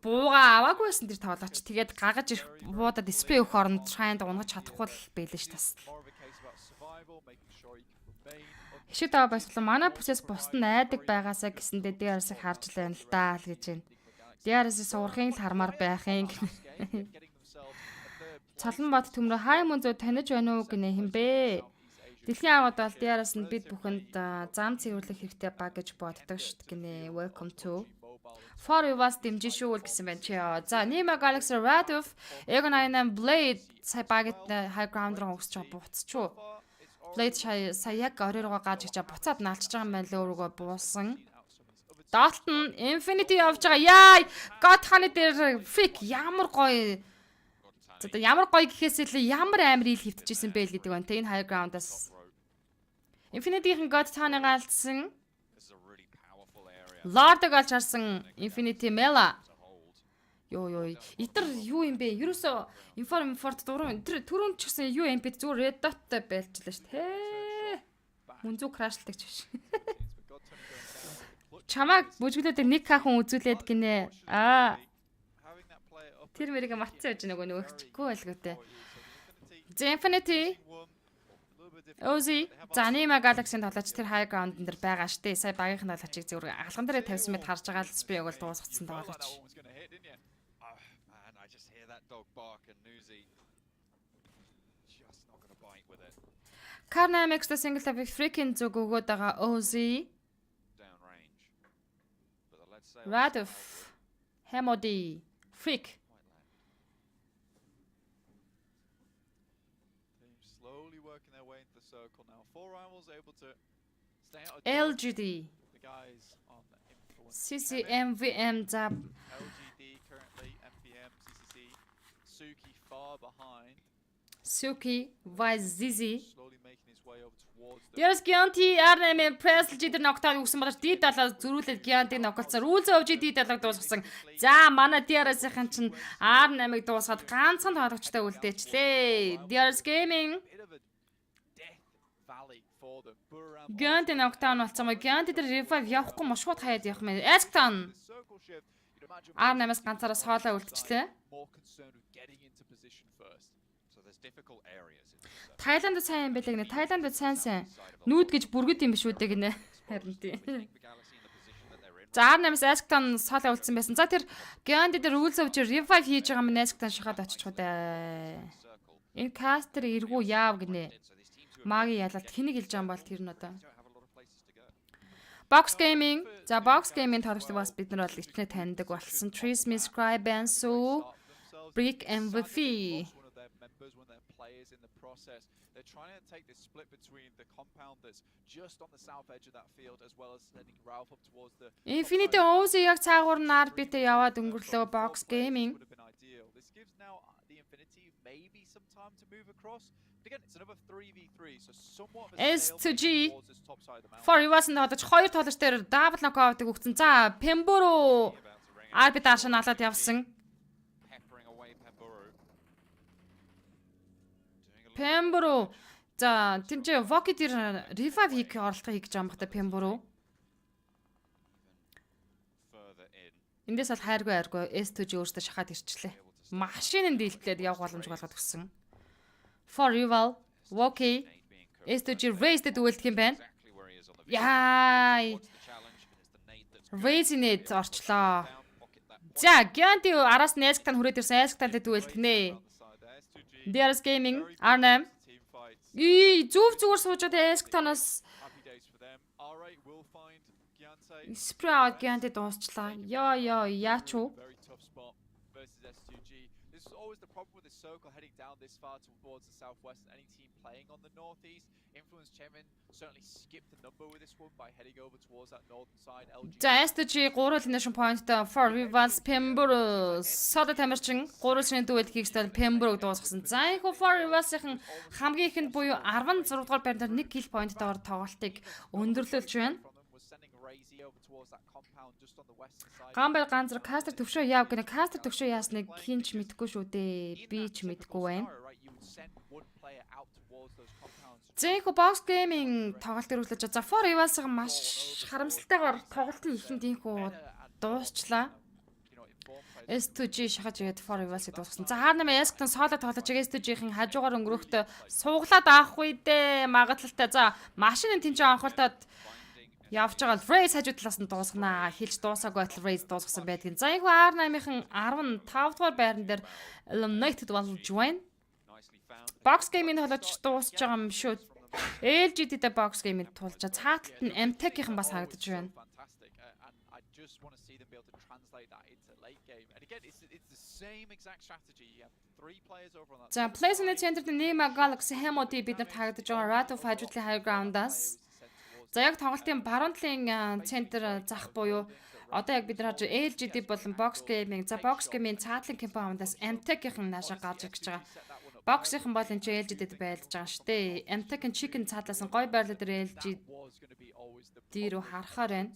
бууга аваагүй байсан тэр тоглооч. Тэгээд гагаж ирэх буудад дисплей өгөх оронд Trianda унгаж чадахгүй л байлээ ш тас. Хишиг таа байсвал манай бүсээс бусд нь айдаг байгаасаа гэсэндээ DRS-ыг харж л байна л даа л гэж байна. DRS-ийг суурхын л хармаар байхын. Цаланбат төмрө хай мөн зөө таних байна уу гинэ хэмбэ. Дэлхийн аваад бол DRS нь бид бүхэнд зам цэвэрлэх хэрэгтэй баг гэж боддог шүү дээ гинэ. Welcome to For Ivas дэмжин шүү гэсэн байна чи. За Nema Galaxy Radov Egon Blade сая багт high ground руу өгсөж буцчихв. Blade сая яг оройроо gaаж гэж буцаад наалчж байгаа юм байна л өөрөөгөө буусан. Dalton Infinity явж байгаа. Яа! God ханы дээр freak ямар гоё. За ямар гоё гэхээс илүү ямар амар ил хөвтөжсэн бэ л гэдэг байна. Тэ энэ high ground-аас Infinity-ийн God ханы галцсан. Lord-ыг алж харсан Infinity Mela. Йоо. Итэр юу юм бэ? Ерөөсөө Inform дуран тэр түрүүн ч гэсэн юу MP зүгээр red dot-тай байлжлаа шүү дээ. Мөн зүг crash-лдаг ч биш. Чамаг бүжгэлээд нэг хахан үзүүлээд гинэ. Тэр мэрийг матцсан байж нөгөөчгүй байлгүйтэй. Infinity Ozzy Zanima Galaxy-ийн тоглооч тэр high ground-ын дээр байгаа штэ. Сая багийнхан тоглоочийг зөвхөн алган дээр тавьсан мэт харж байгаа л би яг л дуусгацсан тоглооч. Carnamix-тэй single tap freaking зүг өгөөд байгаа Ozzy Radov Hemodi Freak LGD CCMVM Zap LGD currently MVM CCC Suki far behind. Suki Vizizi Slowly making his way over towards the There's Gianti RNM Press G-д ногтоод өгсөн бодож D70 зөрүүлээд Gianti ногтолцсон. Рүүл зовж D70 дуусгасан. За манай DRS-ийн чинь R8-ыг дуусгаад ганцхан тоглогчтой үлдээчлээ. DRS Gaming Gianti ногтаан болсон мө Gianti дээр revive явахгүй мо шууд хаяад явах мэ. Askton R8-аас ганцаараас хоолоо үлдчихлээ. Тайланд сайн юм байлаа гинэ. Тайланд сайн. Нүүд гэж бүргэд юм биш үү дээ гинэ. Харин тий. За R8-аас Askton соолоо үлдсэн байсан. За тэр Gianti дээр rule of revive хийж байгаа юм Askton шахаад очихгүй дээ. Энэ кастер эргүү яав гинэ. Маги ялалт хэнийг хэлж байгаа юм бол тэр нь одоо. Box Gaming. За Box Gaming тоглогчдыг бас бид нар бол ичнэ таньдаг болсон. Trisme Scribe Bansu Brick MVP. They're trying to take this split between the compound that's just on the south edge of that field as well as sending Ralph up towards the Infinity Ozzy яг цаагуур нар битээ яваад өнгөрлөө Box Gaming. This gives now the Infinity maybe some time to move across. But again, it's another 3v3 so somewhat of a S2G For Ivas нь одож хоёр тоглогч дээр double knockout-ыг өгсөн. За Pemboro RB даашаа налаад явсан. Pemboro за тэмцээ Voki дээр revive хийх оролдого хийж байгаа юм бахта Pemboro. Эндээс бол хайргүй S2G өөртөө шахаад ирчлээ. Машинын дийлтлээд явах боломж болгоод өгсөн. For Rival, Voki, S2G Raze-д дүүлдэг юм байна. Яа. Raze-нэд орчлоо. За, Gyanti араас нь Esk-тан хүрээд ирсэн. Esk-тантай дүүлдэг нэ. DRS Gaming R8. Зүгээр суужаад Esk-танаас Spray Gyanti дуусчлаа. Яач уу? This is always the problem with the circle heading down this far towards the southwest, and any team playing on the northeast. Influence Chemin certainly skipped the number with this one by heading over towards that northern side. За STG 3 elimination point-тай for Rivals Pembroke Soda Тамирчин 3 сарын дүүлдгийг стал Pembroke дуусгасан. За энэ for Rivals-ийн хамгийн ихэнд буюу 16 дугаар байранд 1 kill point-тойгоор тоглолтыг өндөрлүүлж байна. Гамбай ганцар кастер төвшөө яав гэнэ кастер төвшөө яасныг хинч мэдгүй шүү дээ. Би ч мэдгүй байна. Зэнхүү box gaming тоглолт өргөлөж. За for Rivals-ын маш харамсалтайгаар тоглолтын ихэнд инхүү дуусчлаа. S2G шахаж игээд for Rivals-ыг дуусгасан. За хаар нэмээ Esk-тан соло тоглож S2G-ийн хажуугаар өнгөрөхтө сууглаад авах үедээ магадлалтай. За машинын тэнцээ анхуултаад явж байгаа л Raze хажуу талаас нь дуусгана. Хэлж дуусаагүй байтал Raze дуусгасан байдгийн. За энэ R8-ийн 15 дугаар байран дээр eliminated болж байна. Box gaming тоглож дуусж байгаа юм шүү. LGD-тэй box gaming тулж цааталт нь MTech-ийн бас харагдаж байна. За Place-ийн центрт Nima Galaxy Hemo-д биднэрт харагдаж байгаа Rat of Hydrogen High Ground-аас за яг тоглолтын баруун талын центр зах буюу одоо яг бид нар харж LGD болон Box Gaming. За Box Gaming цаатлын компаниудаас MTech-ийн наашаа гарч ирж байгаа. Box-ийн бол энэ LGD-д байлдаж байгаа шүү дээ. MTech-ийн Chicken цаатлаас нь гой байрлал дээр LGD рүү харахаар байна.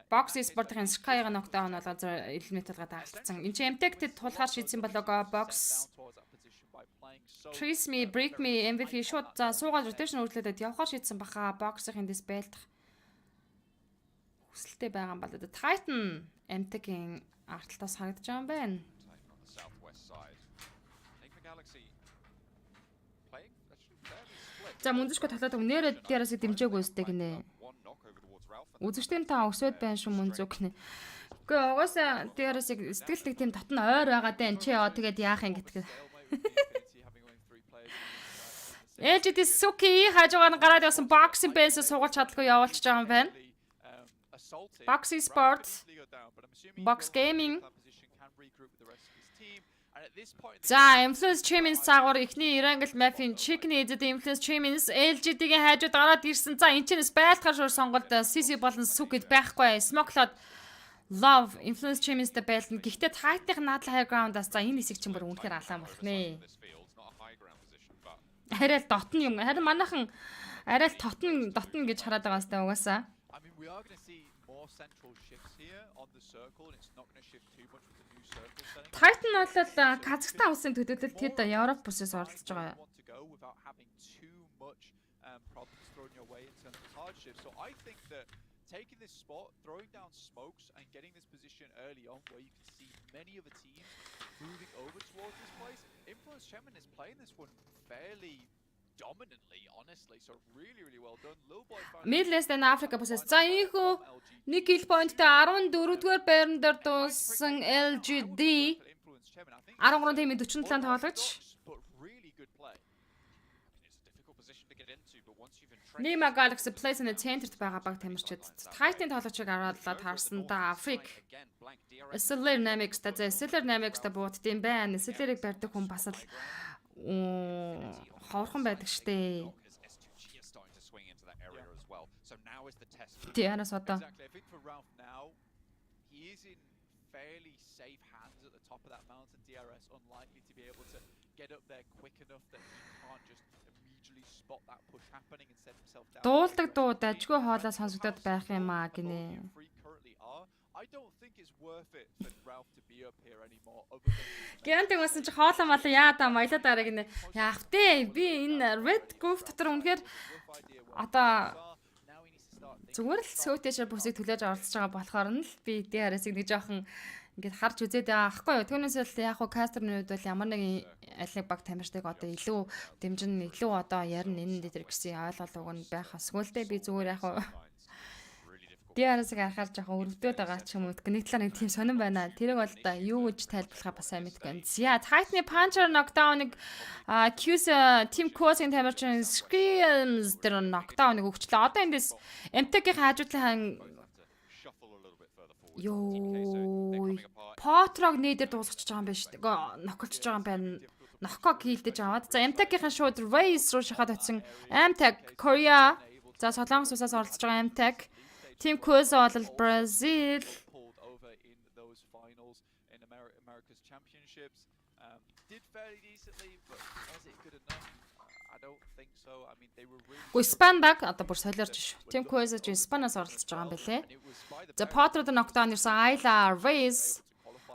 Box Sport-ийн Sky-га ногтойн бол eliminate-га дагалцсан. Энд чинь MTech-д тулахаар шийдсэн болоогоо Box Trace me, break me, MVP шууд за суугаад rotation үргэлжлүүлээд явахаар шийдсэн баха. Box-ийн дэс байлдах хүсэлтэй байгаа юм байна. Titan MTech-ийн арталтаас харагдаж байгаа юм байна. За мөндөшгөө талаад нэрээ дээрээс дэмжээгүй өстэй гинэ. Үзэгчдийн та өсөд байна шүү мөнзөг гинэ. Гэхдээ угаасаа дээрээс сэтгэл тийм татна ойр байгаа даа энэ чи яа тэгээд яах юм гэтгээ. LGD Suki хажуугаар нь гараад явсан boxing base суугалж чадлагүй явуулчихж байгаа юм байна. Boxing Sport, Box Gaming. За Influence Champions цаагуур ихний Erangel Mafia Chicken эзэд Influence Champions LGD-гийн хажууд гараад ирсэн. За энэ ч байлтахаар шуur сонголт CC болон Suki байхгүй. Smokelot Love Influence Champions-тэй байлна. Гэхдээ Titan-ийн наадал high ground-аас за энэ хэсэг чинь бүр үнэхээр алаан болох нэ. Арай л дотн юм. Харин манайхан арай л дотн гэж хараад байгаа сте угаасаа. Titan бол Казахстан улсын төдийлөлд тэд Европ бүсээс оролцож байгаа. Taking this spot, throwing down smokes and getting this position early on where you can see many of the teams moving over towards this place. Influence Chemin is playing this one fairly dominantly, honestly, so really well done. Little boy Middle East and Africa бүсээс за ийхүү 1 kill point-тэй 14-р байран дээр дууссан LGD 13 тимийн 47 тоглогч. Nima Galaxy Place-ийн центрт байгаа баг тамирчид Titan тоглогчийг араалаад харсан да Африк. Stellar Dynamics-та Stellar Dynamics-та бууддсан байна. Stellar-ыг барьдаг хүн бас л ховорхон байдаг штэ. Дианас одоо fairly safe hands at the top of that mountain. DRS unlikely to be able to get up there quick enough that he can't just immediately spot that push happening and set himself down. Дуулдаг дуу дажгүй хоолой сонсогдоод байх юм аа гинэ. I don't think it's worth it for Ralph to be up here anymore. Гэнтэг бас чи хоолой мал яа да маялаа дараа гинэ. Яах вэ? Би энэ Red Group дотор үнэхээр одоо зүгээр л сөөтэйшэр бүсийг төлөөж оролцож байгаа болохоор нь л би DRS-ийг нэг жоохон ингээд харж үзээд байгаа аахгүй юу. Түүнээс л яг хуу кастерны үед бол ямар нэгэн алиг баг тамирчдыг одоо илүү дэмжин илүү одоо ярина энэ дээр гэсэн ойлголт уг нь байх асгүйтэй би зүгээр яг хуу DRS-ыг харахаар жоохон өрөвдөд байгаа ч юм уу. Нэг талаар нэг тийм сонирн байна. Тэрийг бол да юу гэж тайлбарлахаа бас сайн мэдгүй. За, Titan-ы Puncher knockdown-ыг Q's Team Q-ийн тамирчин Screams дээр knockdown-ыг өгчлөө. Одоо эндээс MTK-ийн хажуудлын ёо Потрог нээдэр дуусгачих байгаа юм байна шүү дээ. Ноколж байгаа юм байна. Нокок хийлдэж аваад. За, MTK-ийн шууд Race руу шахаад очсон. MTK Korea. За, Солонгос улсаас оролцож байгаа MTK Team Quiz бол Brazil pulled over in those finals in America's championships. Did fairly decently, but was it good enough? I don't think so. I mean, they were really Испандаг одоо бүр солиорч шүү. Team Quiz ч Испаноос оролцож байгаа юм байлээ. За Potro knockdown ирсэн Ayla Race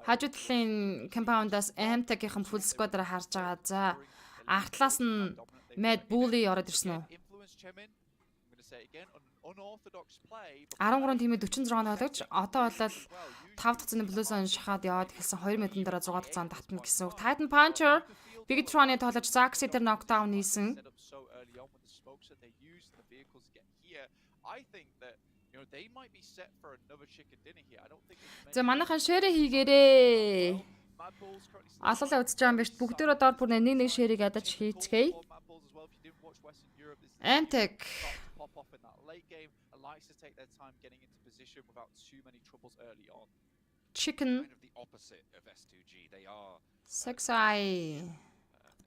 хажуудлын compound-аас MTK-ийн full squad-аар харж байгаа. За артлаас нь Mad Bully ороод ирсэн үү? 13 тимээ 46 тоглож одоо бол 5 дахь цэний Blues-ын шахаад яваад эхэлсэн 2 минутын дараа 6 дахь цаанд татна гэсэн үг. Titan Puncher Bigtron-ы тоглож Zaxi дээр knockdown хийсэн. За манайхан шэрэ хийгээрээ. Алалаа үзэж байгаа юм биш. Бүгдээрээ доор бүр нэг шэрийг ядаж хийцгээе. MTK pop off in that late game and likes to take their time getting into position without too many troubles early on. Chicken Kind of the opposite of S2G. They are Sexy.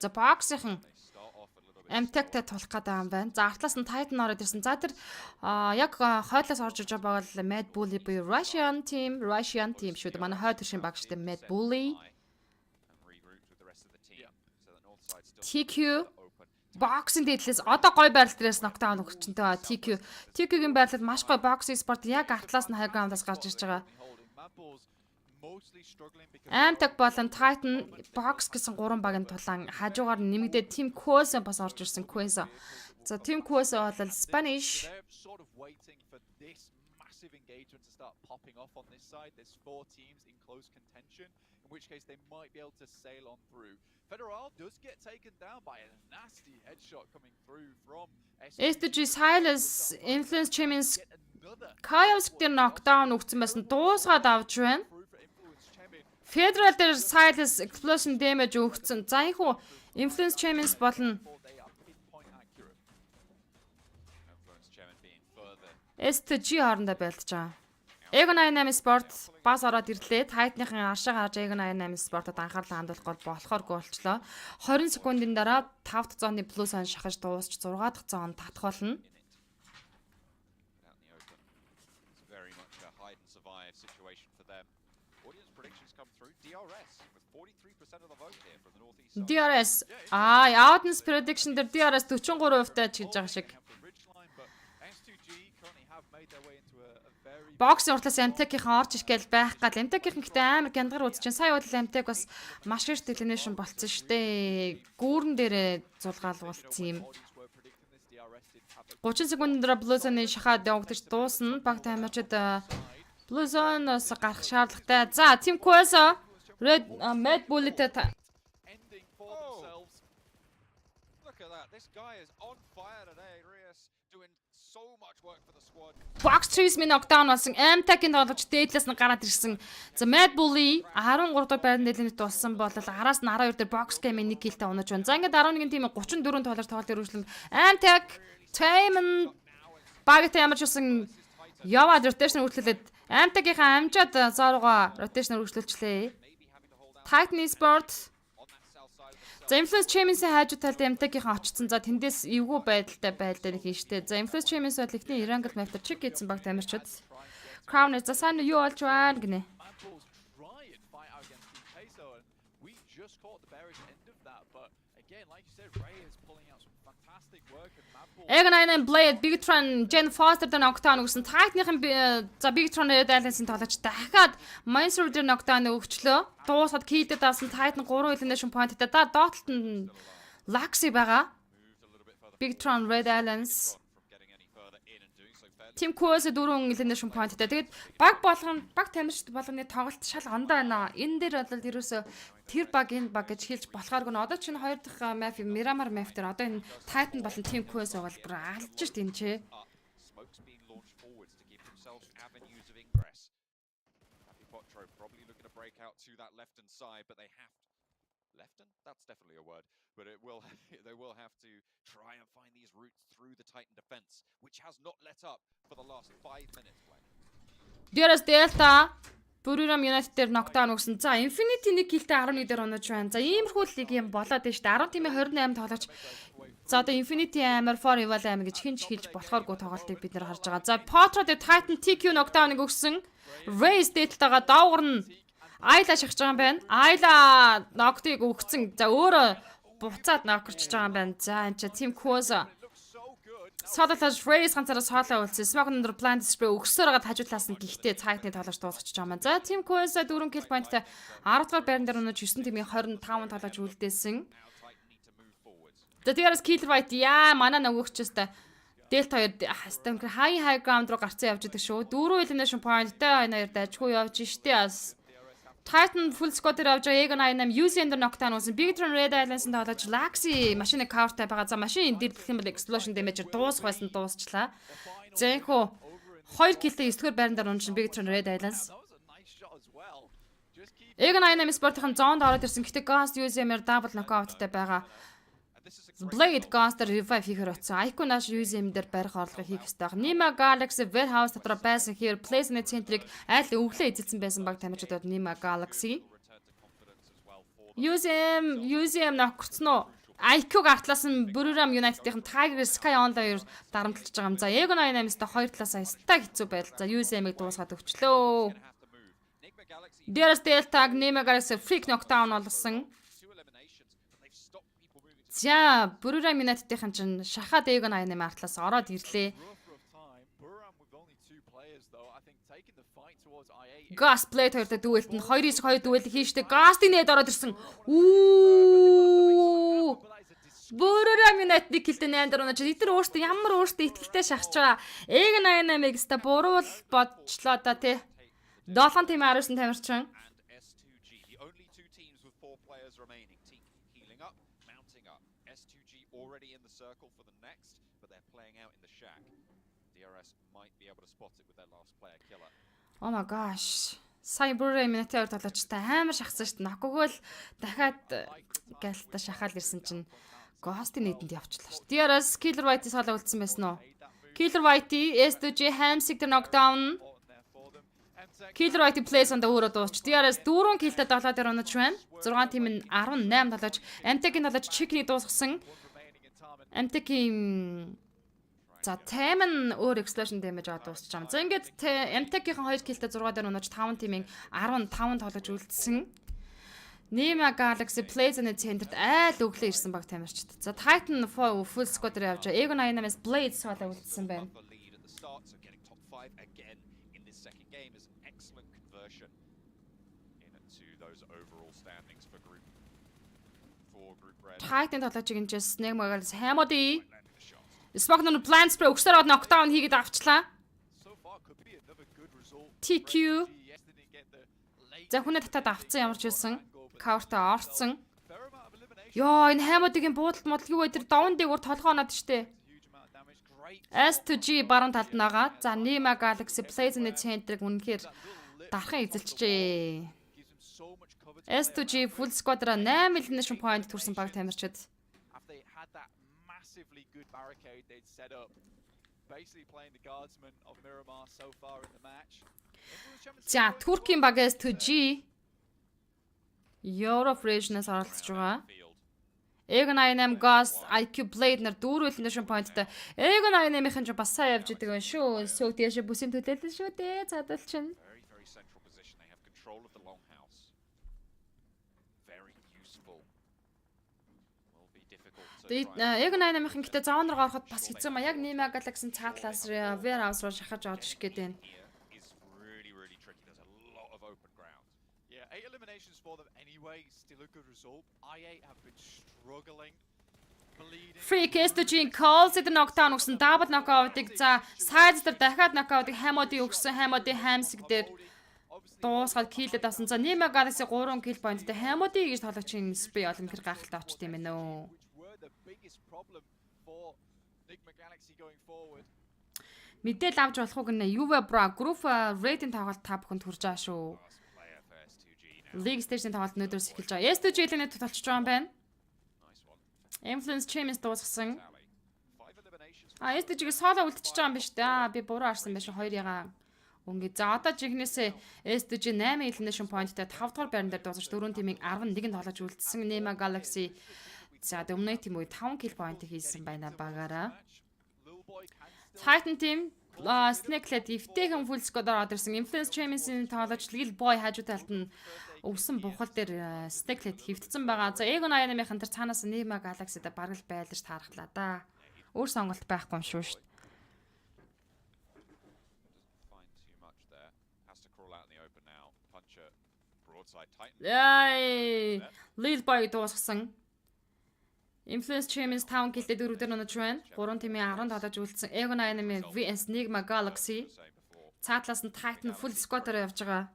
За боксийн they start off a little bit MTK-тэй тулах гэдэг юм байна. За артлаас нь Titan ороод ирсэн. За тэр яг хойдлоос орж иж байгаа бол Mad Bully буюу Russian team шүү дээ. Манай хойд төршин баг шүү дээ. Mad Bully. and regroup with the rest of the team. So the north side still TQ open. боксинг дэдлээс одоо гой байрал дээрээс knockdown өгчөнтэй ба TQ-гийн байрлал маш гой боксинг спорт яг артлаас нь high ground-аас гарч ирж байгаа. MTK болон Titan бокс гэсэн 3 багийн тулаан хажуугаар нэмэгдээд Team Q-с бас орж ирсэн Q-с. За Team Q-с бол Spanish They're sort of waiting for this massive engagement to start popping off on this side. There's 4 teams in close contention, in which case they might be able to sail on through. Federal does get taken down by a nasty headshot coming through from STG Silas Influence Champions Yet another Chaos дээр knockdown өгсөн байсан дуусгаад авч байна. through for Influence Champion. Federal дээр Silas Explosion damage өгсөн. За энэ хүү Influence Champions болно. They are pinpoint accurate. Influence chairman being further. STG хоорондоо байлдаж байгаа. Egon 88 Sport бас ороод ирлээ. Titan-ийн аршаа харж Egon 88 Sport-од анхаарлаа хандуулах болохооргүй болчлоо. 20 секундын дараа 5 дахь зооны Blues-ын шахаж дуусч 6 дахь зоон татах болно. Out in the open. It's very much a hide and survive situation for them. Audience predictions come through. DRS with 43% of the vote here from the northeast side. DRS audience prediction дээр DRS 43% таа ч гэж байгаа шиг. Have the ridgeline, but S2G currently have made their way into a very Боксын уртлаас MTK-ийн орж иргээл байх гал MTK-ийн гэхдээ амар гяндгар үзэж чинь сая удаа MTK бас маш их elimination болцсон штэ. Гүүрэн дээрээ зулгаал болцсон юм. audience were predicting this. DRS didn't have a 30 секунд дараа Blues-ны шахаад явагдаж дуусна. Баг таймерчид Blues-оос гарах шаардлагатай. За, Team Q-с Red Mad Bullet-тэй ending for themselves. Look at that. This guy is on fire today. Rias doing so much work for the squad. Box Trees минь knockdown болсон. MTK-ийн тоглож дээдлээс нь гараад ирсэн. За Mad Bully 13 дахь байрны нэлээд тулсан бол араас нь 12 дээр Box Game-ийн 1 киллтэй унаж байна. За ингээд 11 тим 34 тоглож тоглолт өргөжлөн MTK Tame багтай ямар ч үсэн яваад rotation үргэлжлээд MTK-ийн амжаад заарууга rotation үргэлжлүүлчлээ. Titan Sport За Influence Champions-ийн хажуу талд MTK-ийн очсон. За тэндээс эвгүй байдалтай байлдаа нэг хийжтэй. За Influence Champions бол ихний Irangel Map-ээр чек хийсэн баг тамирчид. Crown за сайн юу болж байна гинэ. Manpul's try and fight out against Team Peso, and we just caught the bearish end of that. But again, like you said, Ray is pulling out some fantastic work, and Manpul Egon Blade, Bigtron, Jen Foster дээр knockdown өгсөн. Titan-ийн за Bigtron-ээр дайлансын тоглож дахиад Mindstorm дээр knockdown өгчлөө. Дуусаад кийдэд авсан Titan 3 elimination point-тэй да доотлолт нь Luxy байгаа. Moved a little bit further Bigtron Red Alliance. from getting any further in and doing so fairly Team Quest 4 elimination point-тэй. Тэгээд баг тамирчид болгоны тоглолт шал ондоо байна. Энэ дээр бол ерөөсө тэр баг энэ баг гэж хэлж болохооргүй. Одоо чинь хоёр дахь map Miramar map дээр одоо энэ Titan болон Team Quest бол бүр алж шít энэ ч. Smokes being launched forwards to give themselves avenues of ingress. Happy Potro probably looking to break out to that left-hand side, but they have left-hand? That's definitely a word. But they will have to try and find these routes through the Titan defense, which has not let up for the last 5 minutes play. Дээрээс Delta Buriram United дээр knockdown өгсөн. За Infinity 1 киллтэй 11 дээр унаж байна. За иймэрхүү лиг юм болоод байна шүү дээ. 10 тимээ 28 тоглож. За одоо Infinity амар for Eval амар гэж хинч хэлж болохооргүй тоглолтыг бид нэр харж байгаа. За Potro дээр Titan TQ knockdown-ыг өгсөн. Raze Delta-га доогор нь Ayla шахаж байгаа юм байна. Ayla knock-ыг өгсөн. За өөрөө буцаад knock-орчж байгаа юм байна. За энэ Team Quest Содолож Raze ганцаараа соолоо үлдсэн. Smoke өндөр plant spray өгсөөр хагаад хажуудлаас нь гихтээ цаагтны тоглож дуусгачих байгаа юм. За Team Quest 4 kill point-тай 10 дугаар байран дээр өнөж 9 тимийн 25 тоглож үлдээсэн. За тэгээрээс Killer White манай нөгөөгч өстэй Delta 2 хастам high ground руу гарцсан явж идэг шүү. 4 elimination point-тай энэ хоёр дажгүй явж штэ бас. Titan full squad дээр авч байгаа Egon 88 UC дээр knockdown болсон. Bigtron Red Islands-д тоглож Laxi машины cover-тай байгаа. За машин дээр дэлгэх юм бол explosion damage дуусах байсан дуусчлаа. За энхүү 2 киллтэй 9-р байран дээр унжин Bigtron Red Islands. Egon 88 спортын зоонд ороод ирсэн. Гэтэ Ghost UCM-ээр double knockout-тай байгаа. Blade Ghost-ээр revive хийхээр очсон. Icon Nash UCM дээр барих орлого хийх ёстой. Nima Galaxy Warehouse дотор байсан here place-ны центрийг айл өвлөө эзэлсэн байсан баг тамирчдад Nima Galaxy. UCM нөхөрцөн үү? IQ-г артлаас нь Buriram United-ийн Tiger Sky Online дарамтлаж байгаа юм. За Egon 88-тай хоёр талаас аястаа хэцүү байдал. За UCM-ыг дуусгаад өгчлөө. Дээрээс Delta-г Nima Galaxy freak knockdown болсон. За Buriram United-ийн чинь шахаад Egon 88 артлаас ороод ирлээ. Ghost Blade 2-тай дүүэлт нь 2-2 дүүэлт хийжтэй. Ghost-ийн нэд ороод ирсэн. Buriram United киллтэй 8 дараа унаж. Эдгээр өөртөө ямар өөртөө ихтэй шахаж байгаа. Egon 88-ыг ста буруул бодчлоо да тий. 7 тим 19 тамирчин. Already in the circle for the next, but they're playing out in the shack. DRS might be able to spot it with their last player killer. Oh my gosh. Сая Buriram United тоглогчтой амар шахсан шүү дээ. Нокогол дахиад гэлтэ шахаал ирсэн чинь Ghost-ийн нийтэнд явчлаа шүү. DRS Killer White соолоо үлдсэн байсан уу? Killer White S2G Hamsig der knockdown. Killer White plays on the өөрөө дуусч. DRS 4 киллтэй 7 дээр унаж байна. 6 тим нь 18 тоглож, MTK-ийн тоглож Chicken-ийг дуусгасан. MTK-ийн за тайм нь өөр explosion damage аваад дуусч байгаа. За ингээд MTK-ийн 2 киллтэй 6 дээр унаж 5 тимийн 15 тоглож үлдсэн. Nima Galaxy plays in the center айл өглөө ирсэн баг тамирчд. За Titan full squad дээр явж байгаа. Egon 88-аас Blade соолоо үлдсэн байна. Titan тоглож байгаа чинь Snake Magal Hamodi. Smoke on plant spray өгсөрөд knockdown хийгээд авчлаа. TQ. За хүнээ татаад авцсан ямар ч байсан. Cover-та орцсон. Йоо энэ Hamodi-гийн буудалд модл юу вэ тэр даван дээгүүр толгоо оноод штэ. S2G баруун талд нагаа. За Nima Galaxy plays in the center-ыг үнэхээр дархан эзэлчихжээ. S2G full squad-ра 8 elimination point төрсэн баг тамирчид. За Туркийн баг S2G Europe region-аас оролцож байгаа. Egon 88 Ghost IQ Blade нар 4 elimination point-тай. Egon 88-ийн ч бас сайн явж идэг байх шүү. Сөөг тийш бүсэм төлөөлөл шүү дээ. Цаадал чинь. Egon 88-ийн гэтээ зоон руу ороход бас хэцүү маа. Яг Nima Galaxy-ийн цаатлаас warehouse руу шахаж орж гээд байна. Yeah, 8 eliminations for them anyway, still a good result. I8 have been struggling Freak SDG calls it knockdown өгсөн double knockout-ыг за sides дээр дахиад knockout-ыг Hamodi өгсөн. Hamodi Hamsig дээр дуусгаад киллэд авсан. За Nima Galaxy 3 kill point дээр Hamodi гэж тоглогчийн спрей олимпиар гахалтай очт юм байна уу. Мэдээл авч болох уу гэнэ. Юве бра group rating тоглолт та бүхэнд хүрж байгаа шүү. League stage-ийн тоглолт өнөөдрөөс эхэлж байгаа. SDG-ийн тулчж байгаа юм байна. Influence Champions дуусгасан. SDG-г соло үлдчихэж байгаа юм биш үү? Би буруу харсан байх шүү. 2-ыг өнгө. За одоо жихнээсээ SDG 8 elimination point-тай 5 дугаар байран дээр дуусаж 4 тимийг 11-нд тоглож үлдсэн. Nima Galaxy за dominate team үе 5 kill point хийсэн байна багаараа. Titan team Snake-лэд эвтэйхэн full squad-аар орсон. Influence Champions-ийн тоглож Lil Boy хажуу талд нь өвсөн бухал дээр Snake-лэд хөвтцэн байгаа. За Egon Iron-ийн хантар цаанаас Nima Galaxy-д бараг л байлж таархлаа да. Өөр сонголт байхгүй юм шүү шүү. Яй! Lil Boy дуусгасан. Influence Champions 5 киллээ 4 дээр онож байна. 3 тимийн 10 тоглож үлдсэн. Egon Iron-ийн VS Nima Galaxy. Цаатлаас нь Titan full squad-аар явж байгаа.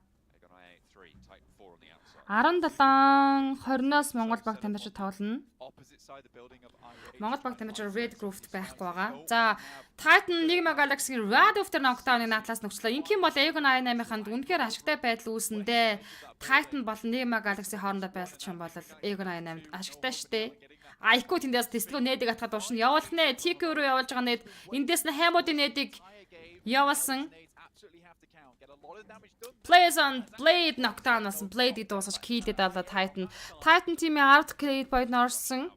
17-20-оос Монгол баг тамирчид тоглоно. Монгол баг тамирчид Red Group-т байхгүй байгаа. За Titan Nima Galaxy-ийн Red Group-ээр knockdown-ыг надлаас нөхчлөө. Ингийн бол Egon Iron-ийн үнэхээр ашигтай байдал үүсэндээ Titan болон Nima Galaxy хоорондоо байлч юм бол Egon Iron ашигтай штэ. Айку тэндээс тэслүү нээдэг атгаад уушна. Явуулах нэ. TK руу явуулж байгаа нэд. Эндээс нь Hamodi нээдэг явуулсан. Plays on Blade knockdown болсон. Blade-ийг дуусгаж киллэд авлаа Titan. Titan team-ийн 10 kill point орсон.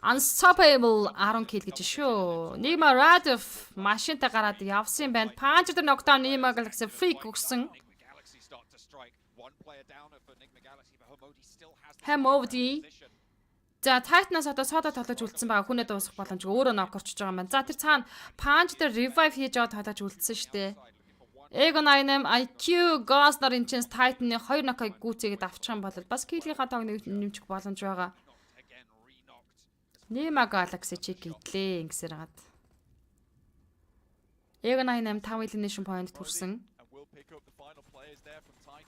Unstoppable 10 kill гэж шүү. Nima Radov машинтай гараад явсан байна. Punch дээр knockdown Nima Galaxy freak өгсөн. Hamodi за Titan-аас одоо содо тоглож үлдсэн байгаа хүнээ дуусгах боломжгүй өөрөө нок орчиж байгаа юм байна. За тэр цаана Punch дээр revive хийж аваад тоглож үлдсэн штэ. Egon Iron IQ Ghost нар энэ Titan-ы 2 нокыг гүйцээгээд авчих юм бол бас киллийнхаа тоог нэмчих боломж байгаа. Nima Galaxy чиг идлээ ингэсээр хагаад. Egon Iron 5 elimination point төрсөн.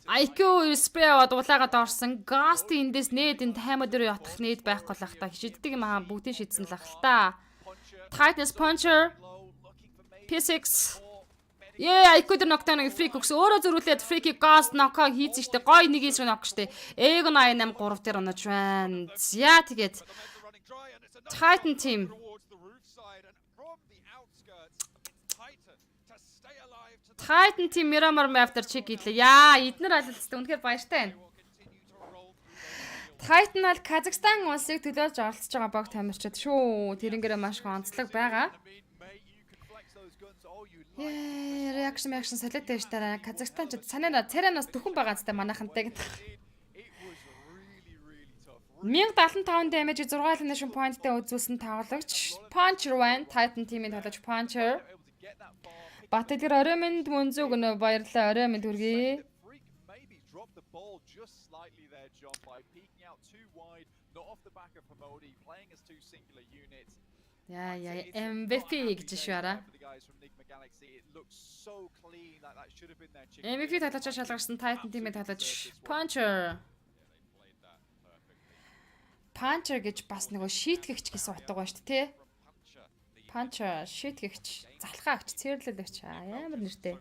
IQ spray аваад улаагаад орсон. Ghost эндээс нээд энд Hamodi руу ятах нээд байхгүй л ах та хишиддэг юм аа бүгдийг шийдсэн л ах л та. Titan's Puncher P6 IQ дээр knockdown freak өгсөн. Өөрөө зөрүүлээд freak-ийг Ghost knock-аа хийсэн штэ. Гой нэг ийс knock штэ. Egon Iron 3 дээр онож байна. За тэгээд Titan team Titan team Miramar Mafter чиг ийлээ. Яа, эднэр алилстай үнэхээр баяртай байна. Titan бол Казахстан улсыг төлөөлж оролцож байгаа баг тамирчид шүү. Тэрнгээрээ маш их онцлог байгаа. Reaction солиотой ш дараа Казахстанчууд санаа царайнаас төхөн байгаа зү манайхантай гэдэг. 1075 damage 6 elimination point-тэй үзүүлсэн тоглогч Puncher байна. Titan team-ийн тоглогч Puncher. Батэлгэр орой минь мөнзөг нөө баярлалаа. Орой минь хүргэе. Яа MVP гэж шуураа. MVP талаач шалгарсан Titan team-ийн талаач Puncher. Puncher гэж бас нөгөө шийтгэгч гэсэн утга байна шүү дээ, тэ? Puncher, шийтгэгч, залхаагч, цэрлэлэгч амар нэртэй.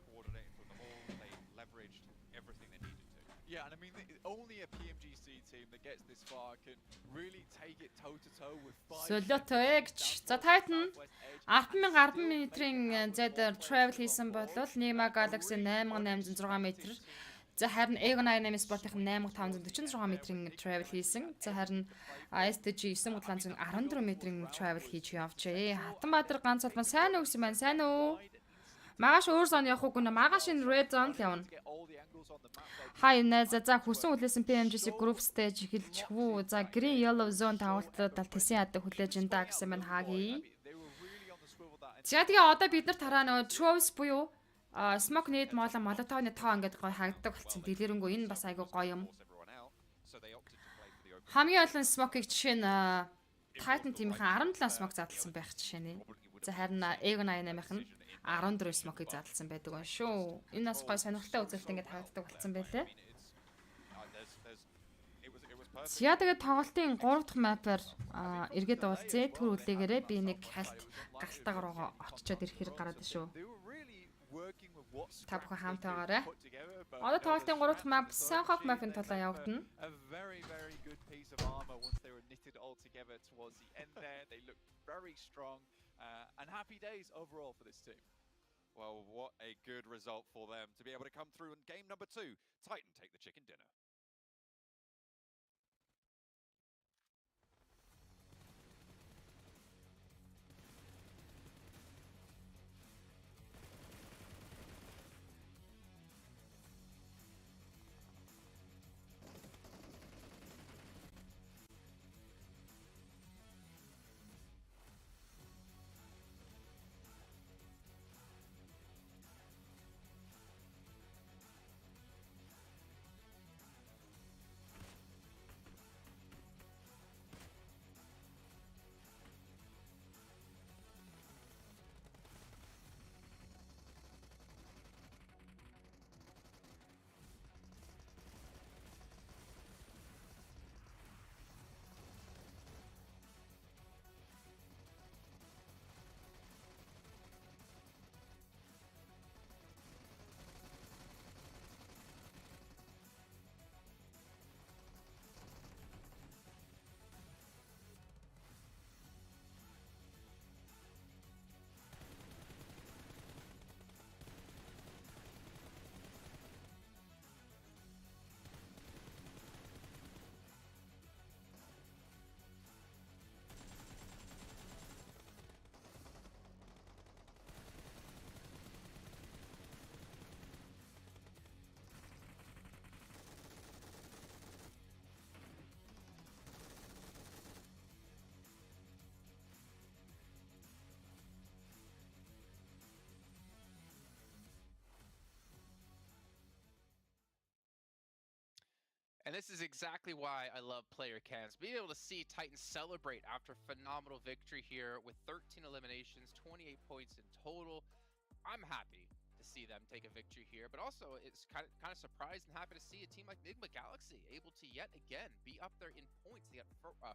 Yeah, and I mean only a Pmgc team that gets this far can really take it toe to toe with Солиотойгч. За Titan 10,000 метрийн зайдаар travel хийсэн бол Nima Galaxy 8,806 метр. За харин Egon Iron Sport-ийн 8,546 метрийн travel хийсэн. За харин SDG 9,714 метрийн travel хийж явжээ. Хатанбаатар ганц албан сайн уу гэсэн байна. Сайн уу? Магаш өөр зон явах уу гэнэ? Магаш энэ red zone л явна. Хай найзаа за хүсэн хүлээсэн Pmgc group stage эхэлж хүү. За green yellow zone тавалтад тэсийн ядаг хүлээж энэ гэсэн байна хааги. За тэгээ одоо бид нар тараа нөгөө Travis буюу Smoke need молотовны тоо ингээд гоё хаагддаг болсон. Дэлгэрэнгүй энэ бас айгүй гоё юм. Хамгийн олон Smoke-ийг жишээ нь Titan team-ийн 17 смог задлсан байх жишээ нэ. За харин Egon 88-ийн 14 смог-ийг задлсан байдаг байна шүү. Энэ бас гой сонирхолтой үзэлт ингээд харагддаг болсон байлээ. За тэгээд тоглолтын 3 дахь мапаар эргээд уулзъя. Түр үлээгээрээ би нэг хальт галтаагаар очичоод ирэх хэрэг гараад байна шүү. Та бүхэн хамтаагаарай. Одоо тоглолтын 3 дахь map Sanhok map-ын тулаа явагдана. A very good piece of armor once they were knitted all together towards the end there. They looked very strong and happy days overall for this team. Well, what a good result for them to be able to come through in game number 2. Titan take the chicken dinner. And this is exactly why I love player cams. Being able to see Titans celebrate after a phenomenal victory here with 13 eliminations, 28 points in total. I'm happy to see them take a victory here, but also it's kind of surprised and happy to see a team like Enigma Galaxy able to yet again be up there in points. They got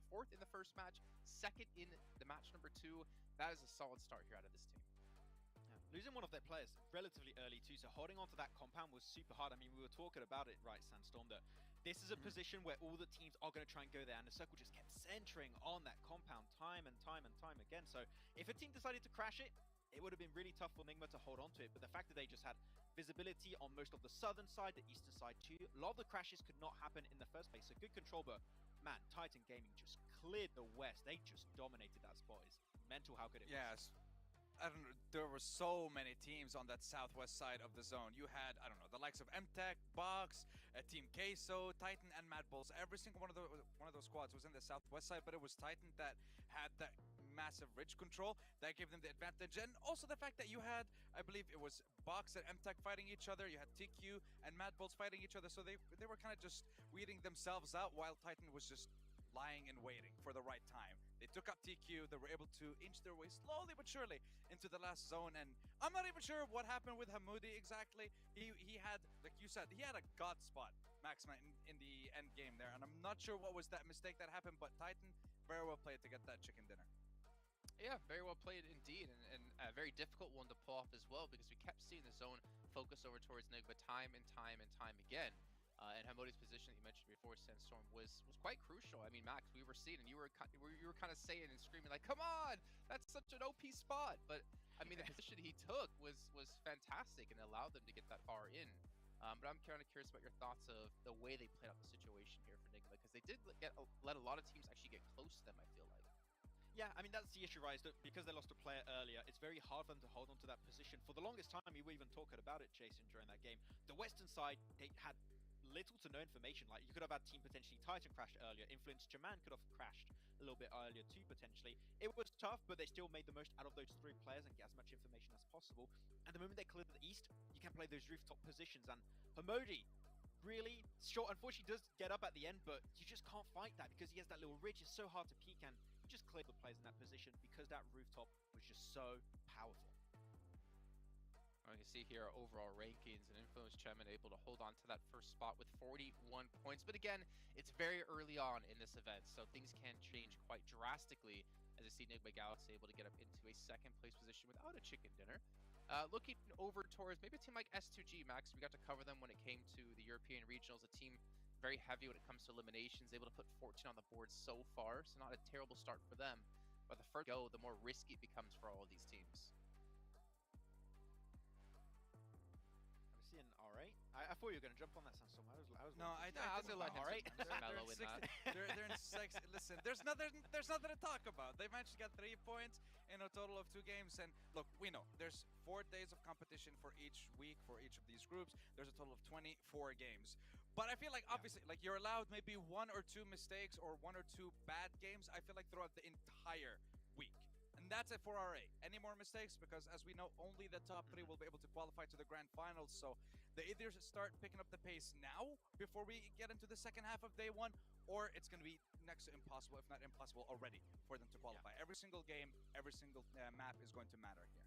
fourth in the first match, second in the match number 2. That is a solid start here out of this team. Losing one of their players relatively early too, so holding on to that compound was super hard. I mean, we were talking about it, right, Sandstorm, that this is a position where all the teams are going to try and go there, and the circle just kept centering on that compound time and time again. So if a team decided to crash it, it would have been really tough for Nigma to hold on to it, but the fact that they just had visibility on most of the southern side, the eastern side too, a lot of the crashes could not happen in the first place, so good control, but man, Titan Gaming just cleared the west. They just dominated that spot. It's mental how good it was. Yes. I don't know, there were so many teams on that southwest side of the zone. You had, I don't know, the likes of MTech, Box, Team Queso, Titan, and Mad Bulls. Every single one of those squads was in the southwest side, but it was Titan that had that massive ridge control that gave them the advantage. And also the fact that you had, I believe it was Box and MTech fighting each other. You had TQ and Mad Bulls fighting each other. So they were kind of just weeding themselves out while Titan was just lying and waiting for the right time. They took up TQ, they were able to inch their way slowly but surely into the last zone, and I'm not even sure what happened with Hamoudi exactly. He had, like you said, he had a god spot, Maxima, in the end game there, and I'm not sure what was that mistake that happened, but Titan, very well played to get that chicken dinner. Yeah, very well played indeed, and a very difficult one to pull off as well, because we kept seeing the zone focus over towards Nigma time and time again. And Hamodi's position that you mentioned before, Sandstorm, was quite crucial. I mean, Max, we were seeing, and you were kind of saying and screaming like, "Come on, that's such an OP spot!" But I mean, the position he took was fantastic and allowed them to get that far in. But I'm kind of curious about your thoughts of the way they played out the situation here for Nigma, because they did let a lot of teams actually get close to them, I feel like. Yeah, I mean, that's the issue, right? Is that because they lost a player earlier, it's very hard for them to hold on to that position. For the longest time, we were even talking about it, Jason, during that game. The Western side, they had little to no information. Like, you could have had team potentially Titan crash earlier, Influence Jaman could have crashed a little bit earlier too, potentially. It was tough, but they still made the most out of those 3 players and get as much information as possible. And the moment they cleared the east, you can play those rooftop positions, and Hamodi really short, unfortunately does get up at the end, but you just can't fight that because he has that little ridge. It's so hard to peek, and just cleared the players in that position because that rooftop was just so powerful. You can see here our overall rankings, and Influence Chairman able to hold on to that first spot with 41 points. But again, it's very early on in this event, so things can change quite drastically. As I see Nigma Galaxy able to get up into a second place position without a chicken dinner. Looking over towards maybe a team like S2G, Max, we got to cover them when it came to the European Regionals, a team very heavy when it comes to eliminations, able to put 14 on the board so far, so not a terrible start for them. But the further you go, the more risky it becomes for all of these teams. Obviously an R8. I thought you were going to jump on that, Sandstorm. I was No, I how's it like? all right. mellow in that. They're in six. Listen, there's nothing to talk about. They managed to get 3 points in a total of 2 games. And look, we know there's 4 days of competition for each week for each of these groups. There's a total of 24 games. But I feel like obviously, like you're allowed maybe 1 or 2 mistakes or 1 or 2 bad games. I feel like throughout the entire week. And that's it for RA. Any more mistakes? Because as we know, only the top 3 will be able to qualify to the grand finals. So they either start picking up the pace now before we get into the second half of day 1, or it's going to be next to impossible, if not impossible already, for them to qualify. Every single game, every single map is going to matter here.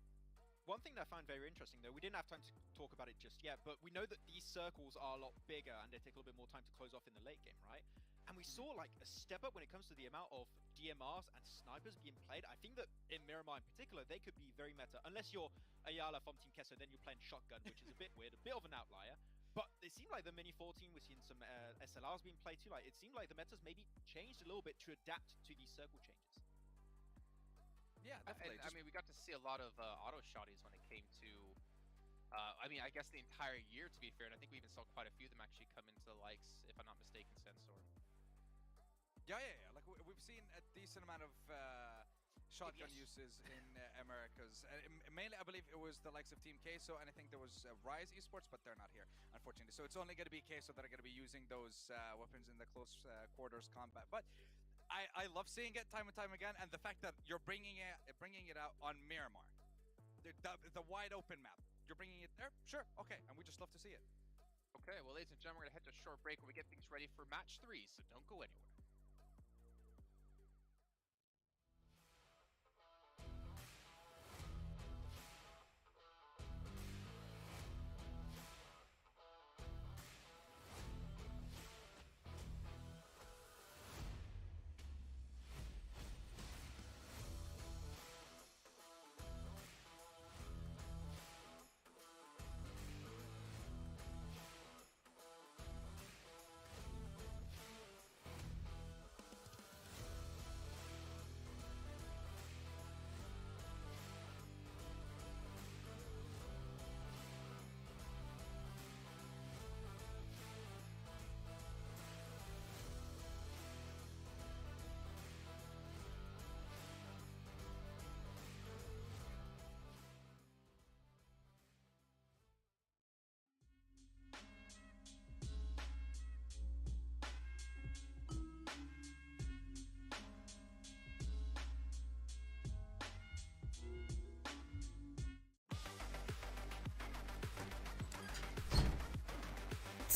One thing that I found very interesting, though, we didn't have time to talk about it just yet, but we know that these circles are a lot bigger and they take a little bit more time to close off in the late game, right? And we saw like a step up when it comes to the amount of DMRs and snipers being played. I think that in Miramar in particular, they could be very meta. Unless you're Ayala from Team Kesso, then you're playing shotgun, which is a bit weird, a bit of an outlier. But it seemed like the Mini 14, we're seeing some SLRs being played too. Like it seemed like the metas maybe changed a little bit to adapt to these circle changes. Yeah, definitely. I mean, we got to see a lot of auto shotties when it came to, I mean, I guess the entire year, to be fair, and I think we even saw quite a few of them actually come into the likes, if I'm not mistaken, Sensor. Yeah. Like we've seen a decent amount of shotgun uses in Americas. Mainly, I believe it was the likes of Team Queso, and I think there was Rise Esports, but they're not here, unfortunately. So it's only going to be Queso that are going to be using those weapons in the close quarters combat. But I love seeing it time and time again, and the fact that you're bringing it out on Miramar, the wide open map. You're bringing it there? Sure, okay, and we just love to see it. Okay, well, ladies and gentlemen, we're going to head to a short break where we get things ready for match 3, so don't go anywhere.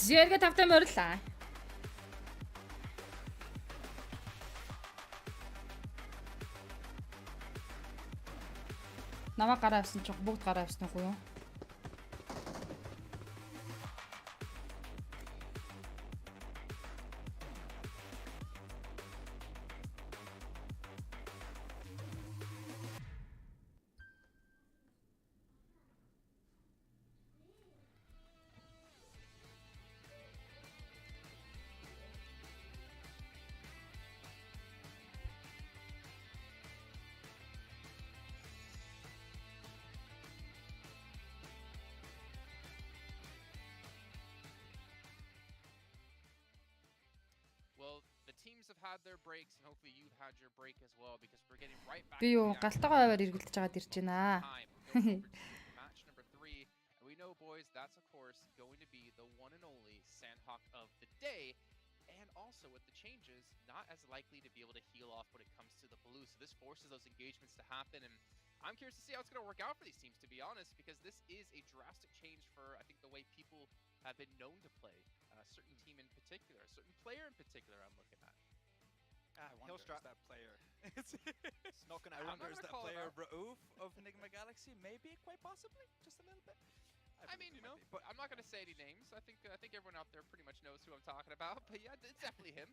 Зээргээ тавтай морилаа. Намаа гараа авсан ч бүгд гараа авсан уу юу? Teams have had their breaks, and hopefully you've had your break as well, because we're getting right back. Би юу галтайгаа аваад эргэлдэж байгаад ирж байна. Match number 3, and we know, boys, that's of course going to be the one and only Sandhawk of the day, and also with the changes, not as likely to be able to heal off when it comes to the blue. So this forces those engagements to happen, and I'm curious to see how it's going to work out for these teams, to be honest, because this is a drastic change for, I think, the way people have been known to play. A certain team in particular, a certain player in particular I'm looking at. I wonder is Hillstrap. that player. It's not going to I happen. wonder is gonna that call it player out. Raouf of Enigma Galaxy? Maybe, quite possibly, just a little bit. I believe mean, it might be, but I'm not gonna say any names. I think everyone out there pretty much knows who I'm talking about. But yeah, it's definitely him.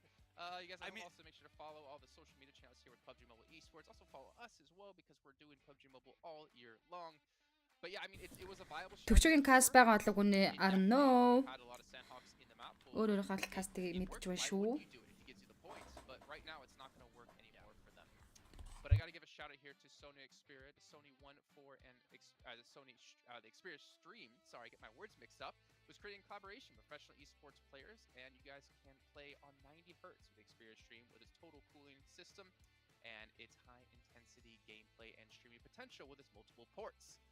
You guys also make sure to follow all the social media channels here with PUBG Mobile Esports. Also follow us as well because we're doing PUBG Mobile all year long. But yeah, I mean, it was a viable strategy. Төвчгийн каст байгаа бодлого үнэ арно. Had a lot of sandhogs in the map pool. Өөр өөрийнхөө кастыг It мэдж worked. байна Why шүү. wouldn't you do it if he gives you the points? But right now, it's not going to work anymore for them. But I got to give a shout out here to Sony Xperia, Sony 1.4, and the Xperia Stream. Sorry, I get my words mixed up. Was creating collaboration with professional esports players, and you guys can play on 90 hertz with Xperia Stream with its total cooling system and its high intensity gameplay and streaming potential with its multiple ports.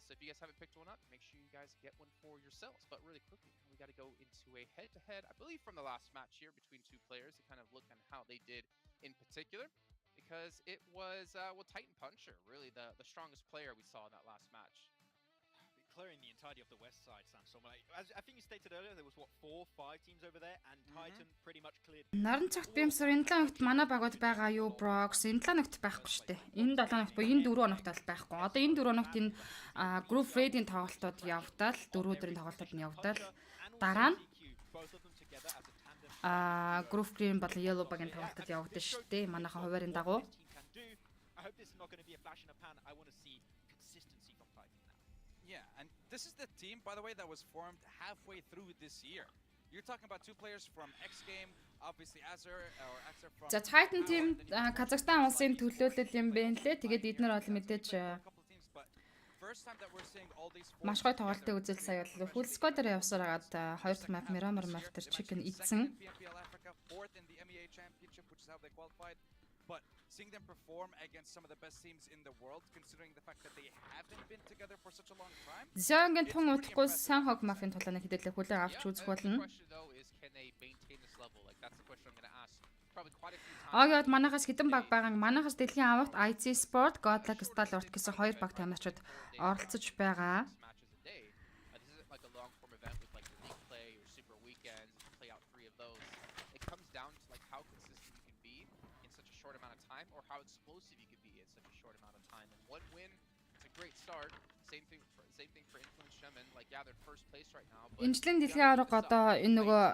So if you guys haven't picked one up, make sure you guys get one for yourselves. But really quickly, we got to go into a head-to-head, I believe from the last match here between two players to kind of look at how they did in particular. Because it was, Titan Puncher, really the strongest player we saw in that last match. Clearing the entirety of the west side, Samsung. As I think you stated earlier, there was, 4-5 teams over there, and Titan pretty much cleared. Наран цагт бимсэр энэ 7 хоногт манай багууд байгаа юу Brox энэ 7 хоногт байхгүй шүү дээ. Энэ 7 хоногт буюу энэ 4 хоногт бол байхгүй. Одоо энэ 4 хоногт энэ group raid-ийн тоглолтууд явагдал, 4 өдрийн тоглолтууд нь явагдал. Дараа нь group green болон yellow багийн тоглолтод явагдсан шүү дээ. Манайха хуваарийн дагуу. I hope this is not going to be a flash in a pan. I want to see consistency from Titan now. yeah, and this is the team, by the way, that was formed halfway through this year. You're talking about two players from X Game, obviously Azur from. За Titan team Казахстан улсын төлөөлөл юм бэ нэлээ. Тэгээд эднэр бол мэдээж маш гоё тоглолтыг үзэл сая бол full squad-аар явсаар хагаад 2 дахь map Miramar map дээр chicken идсэн. But seeing them perform against some of the best teams in the world, considering the fact that they haven't been together for such a long time. Зянгийн тун утахгүй Sanhok map-ын тулааны хэдүүлээ хүлээн авч үзэх болно. Агад манахаас хэдэн баг байгаа. Манахаас дэлхийн авахт IC Sport, Godlike Stalwart гэсэн хоёр баг тамирчид оролцож байгаа. Or how explosive you can be in such a short amount of time. And one win, it's a great start. Same thing for Influence Shaman. Like, yeah, they're first place right now. Энэчлэн дэлхийн авраг одоо энэ нөгөө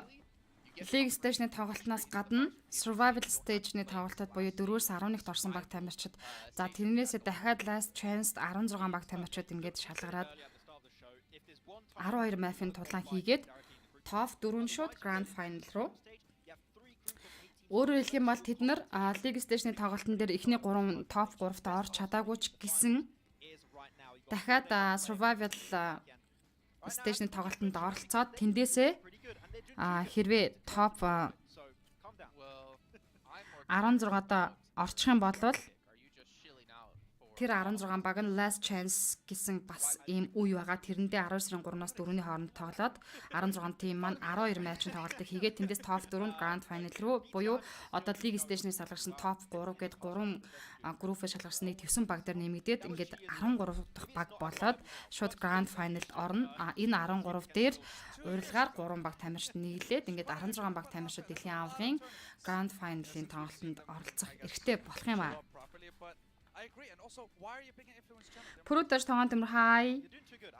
League Stage-ны тоглолтноос гадна Survival Stage-ны тоглолтод буюу 4-өөс 11-т орсон баг тамирчид. За тэрнээсээ дахиад Last Chance 16 баг тамирчид ингээд шалгараад 12 map-ын тулаан хийгээд top 4 шууд Grand Final руу. Өөрөөр хэлэх юм бол тэд нар League Stage-ны тоглолтын дээр эхний 3 топ 3-т орж чадаагүй ч гэсэн дахиад Survival Stage-ны тоглолтод оролцоод тэндээсээ хэрвээ топ 16-д орчих юм бол тэр 16 баг нь Last Chance гэсэн бас ийм үе байгаа. Тэрэндээ 12 сарын 3-наас 4-ний хооронд тоглоод 16 тим маань 12 матчын тоглолтыг хийгээд тэндээс топ 4 Grand Final руу буюу одоо League Stage-ний салгарсан топ 3 гээд 3 группээ шалгарсан нэг 9 баг дээр нэмэгдээд ингээд 13 дахь баг болоод шууд Grand Final-д орно. Энэ 13 дээр урилгаар 3 баг тамирчид нийлээд ингээд 16 баг тамирчид дэлхийн аврагын Grand Final-ийн тоглолтод оролцох эрхтэй болох юм аа. I agree, and also, why are you picking Influence Channel? Пүрүүдэр тоон төмөр хай.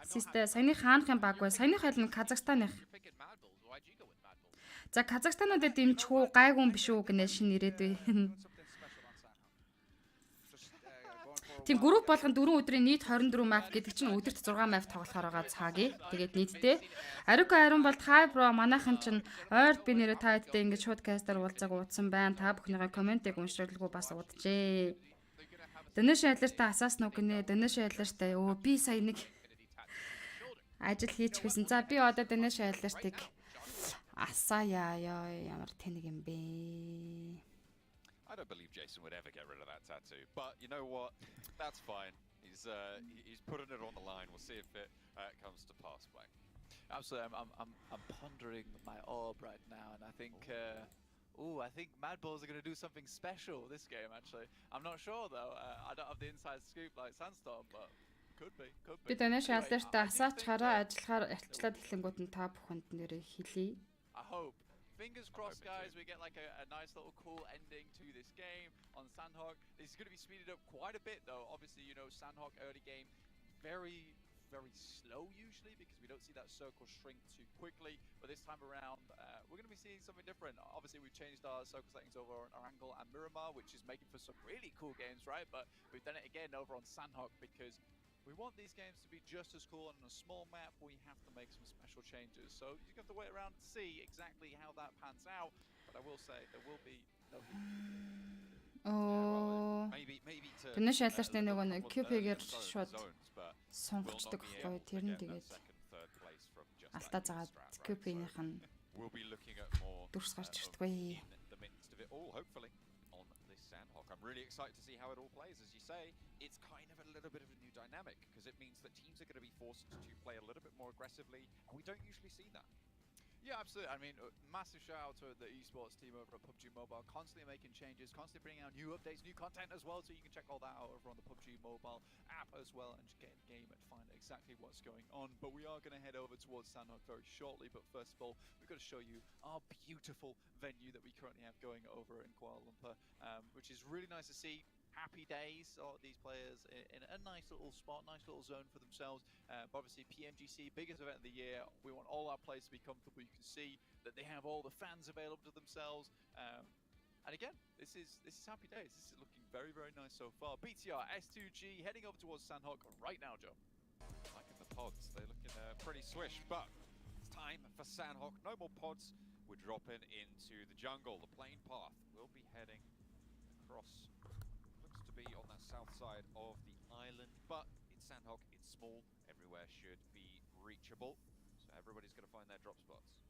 Систэ саяны хаанхын баг бай. Саяны хайлн Казахстанных. За Казахстануудад дэмжих үү, гайгүй юм биш үү гэнэ шин ирээд байна. Тийм групп болгон 4 өдрийн нийт 24 map гэдэг чинь өдөрт 6 map тоглохоор байгаа цагийг. Тэгээд нийтдээ Арико Ариун бол хай бро манайхан чинь ойрд би нэрээ таадтай ингэж шууд кастер уулзааг уудсан байна. Та бүхнийхээ комментиг уншруулгүй бас удаджээ. Дэнэш айлэртаа асаас нүг нэ дэнэш айлэртаа би сая нэг ажил хийчихсэн. За би одоо дэнэш айлэртыг асаая ямар тэнэг юм бэ? I don't believe Jason would ever get rid of that tattoo, but you know what? That's fine. He's putting it on the line. We'll see if it comes to pass play. Absolutely, I'm pondering my orb right now, and I think. I think Mad Balls are going to do something special this game, actually. I'm not sure, though. I don't have the inside scoop like Sandstorm, but could be. Би дэнэш айлэртаа асаач хараа ажиллахаар арчлаад эхлэнгүүд нь та бүхэнд нэрээ хэлье. I hope fingers crossed, guys, we get like a nice little cool ending to this game on Sandhawk. This is going to be speeded up quite a bit, though. Obviously, you know, Sandhawk early game, very slow usually, because we don't see that circle shrink too quickly. But this time around, we're going to be seeing something different. Obviously, we've changed our circle settings over on Orangle and Miramar, which is making for some really cool games, right? But we've done it again over on Sandhawk because we want these games to be just as cool. And on a small map, we have to make some special changes. So you have to wait around to see exactly how that pans out. But I will say there will be no heat. Тэний шалгартын нэг QP-гээр шууд сунгацдаг байхгүй. Тэр нь тэгээд алтаа заагаад QP-ийнх нь дүрс гарч ирдэггүй. I'm really excited to see how it all plays. As you say, it's kind of a little bit of a new dynamic because it means that teams are going to be forced to play a little bit more aggressively, and we don't usually see that. Yeah, absolutely. I mean, massive shout out to the esports team over at PUBG Mobile, constantly making changes, constantly bringing out new updates, new content as well, so you can check all that out over on the PUBG Mobile app as well and just get in the game and find exactly what's going on. But we are going to head over towards Sandhawk very shortly, but first of all, we've got to show you our beautiful venue that we currently have going over in Kuala Lumpur, which is really nice to see. Happy days, these players in a nice little spot, nice little zone for themselves. But obviously Pmgc, biggest event of the year. We want all our players to be comfortable. You can see that they have all the fans available to themselves. And again, this is happy days. This is looking very nice so far. BTR, S2G heading over towards Sandhawk right now, Joe. Like in the pods, they're looking pretty swish, but it's time for Sandhawk. No more pods. We're dropping into the jungle. The plane path will be heading across. On that south side of the island, but it's Sandhawk, it's small, everywhere should be reachable, so everybody's going to find their drop spots.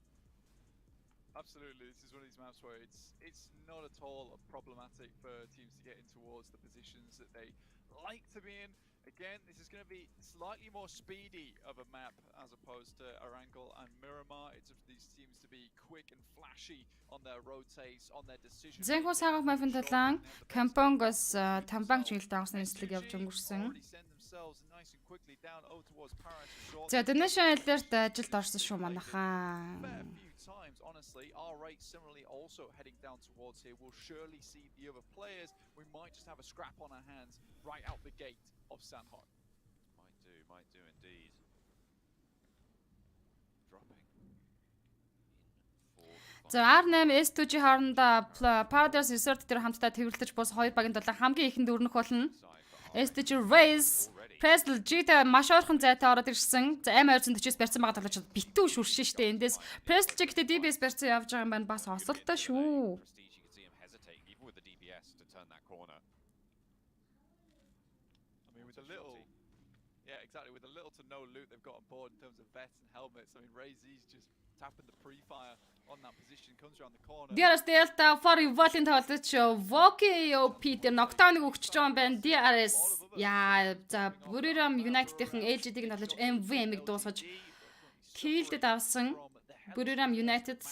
Absolutely, this is one of these maps where it's not at all problematic for teams to get in towards the positions that they like to be in. Again, this is going to be slightly more speedy of a map as opposed to Orangle and Miramar. It's these teams to be quick and flashy on their rotates, on their decisions. Зэнхүү сагах мафын талаан Кампонгоос тамбан чиглэлд авсан нислэг явж өнгөрсөн. За тэний шалгартанд ажилд орсон шүү манайхаа. Honestly, R8 similarly also heading down towards here. We'll surely see the other players. We might just have a scrap on our hands right out the gate of Sandhawk. Might do indeed. Dropping in for За R8 S2G хоорондоо Paradise Resort дээр хамтдаа тэрвэрлэж бус хоёр багийн дулаан хамгийн ихэнд өрнөх болно. S2G Race Prestel G-тэй маш ойрхон зайтай ороод ирсэн. За M240-с барьсан байгаа талаач битүү шүршин штэ. Эндээс Prestel G-тэй DBS барьсан явж байгаа юм байна. Бас осолтой шүү. Exactly. With the little to no loot they've got on board in terms of vests and helmets. I mean, Ray's just tapping the pre-fire on that position, comes around the corner. DRS Delta for Evolving тоглож Voki OP дээр нокдауныг өгчөж байгаа юм байна. DRS яа за Buriram United-ийн LGD-г тоглож MVM-ийг дуусгаж киллдэд авсан Buriram United.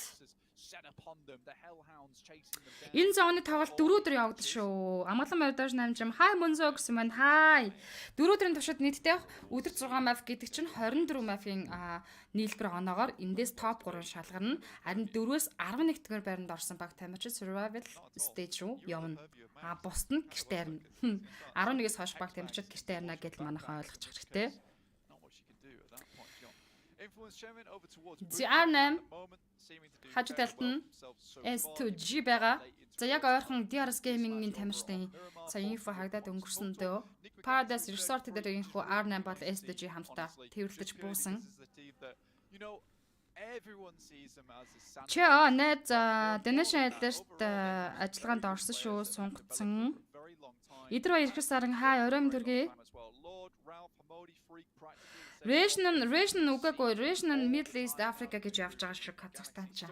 Энэ зооны тоглолт 4 өдөр явагдсан шүү. Амгалан мордож намжим хай мөнзөө гэсэн маань хай. 4 өдрийн туршид нийтдээ өдөр 6 map гэдэг чинь 24 map-ийн нийлбэр оноогоор эндээс топ 3 шалгарна. Харин 4-өөс 11-р байранд орсон баг тамирчид survival stage руу явна. Бусд нь гэртээ харна. 11-ээс хойш баг тамирчид гэртээ харна гэдэл манайхаа ойлгочих хэрэгтэй. R8 хажуу талд нь S2G байгаа. За яг ойрхон DRS Gaming-ийн тамирчдын сая инфо хагдаад өнгөрсөн дөө. Paradise Resort дээр инфо R8 бол S2G хамтдаа тэрвэрлэж буусан. Найз Donation Alert ажиллагаанд орсон шүү, сунгацсан. Эдгээр баяр их сарын хай оройн төргий. Ration үгээгүй, Ration Middle East Africa гэж явж байгаа шүү Казахстан ч.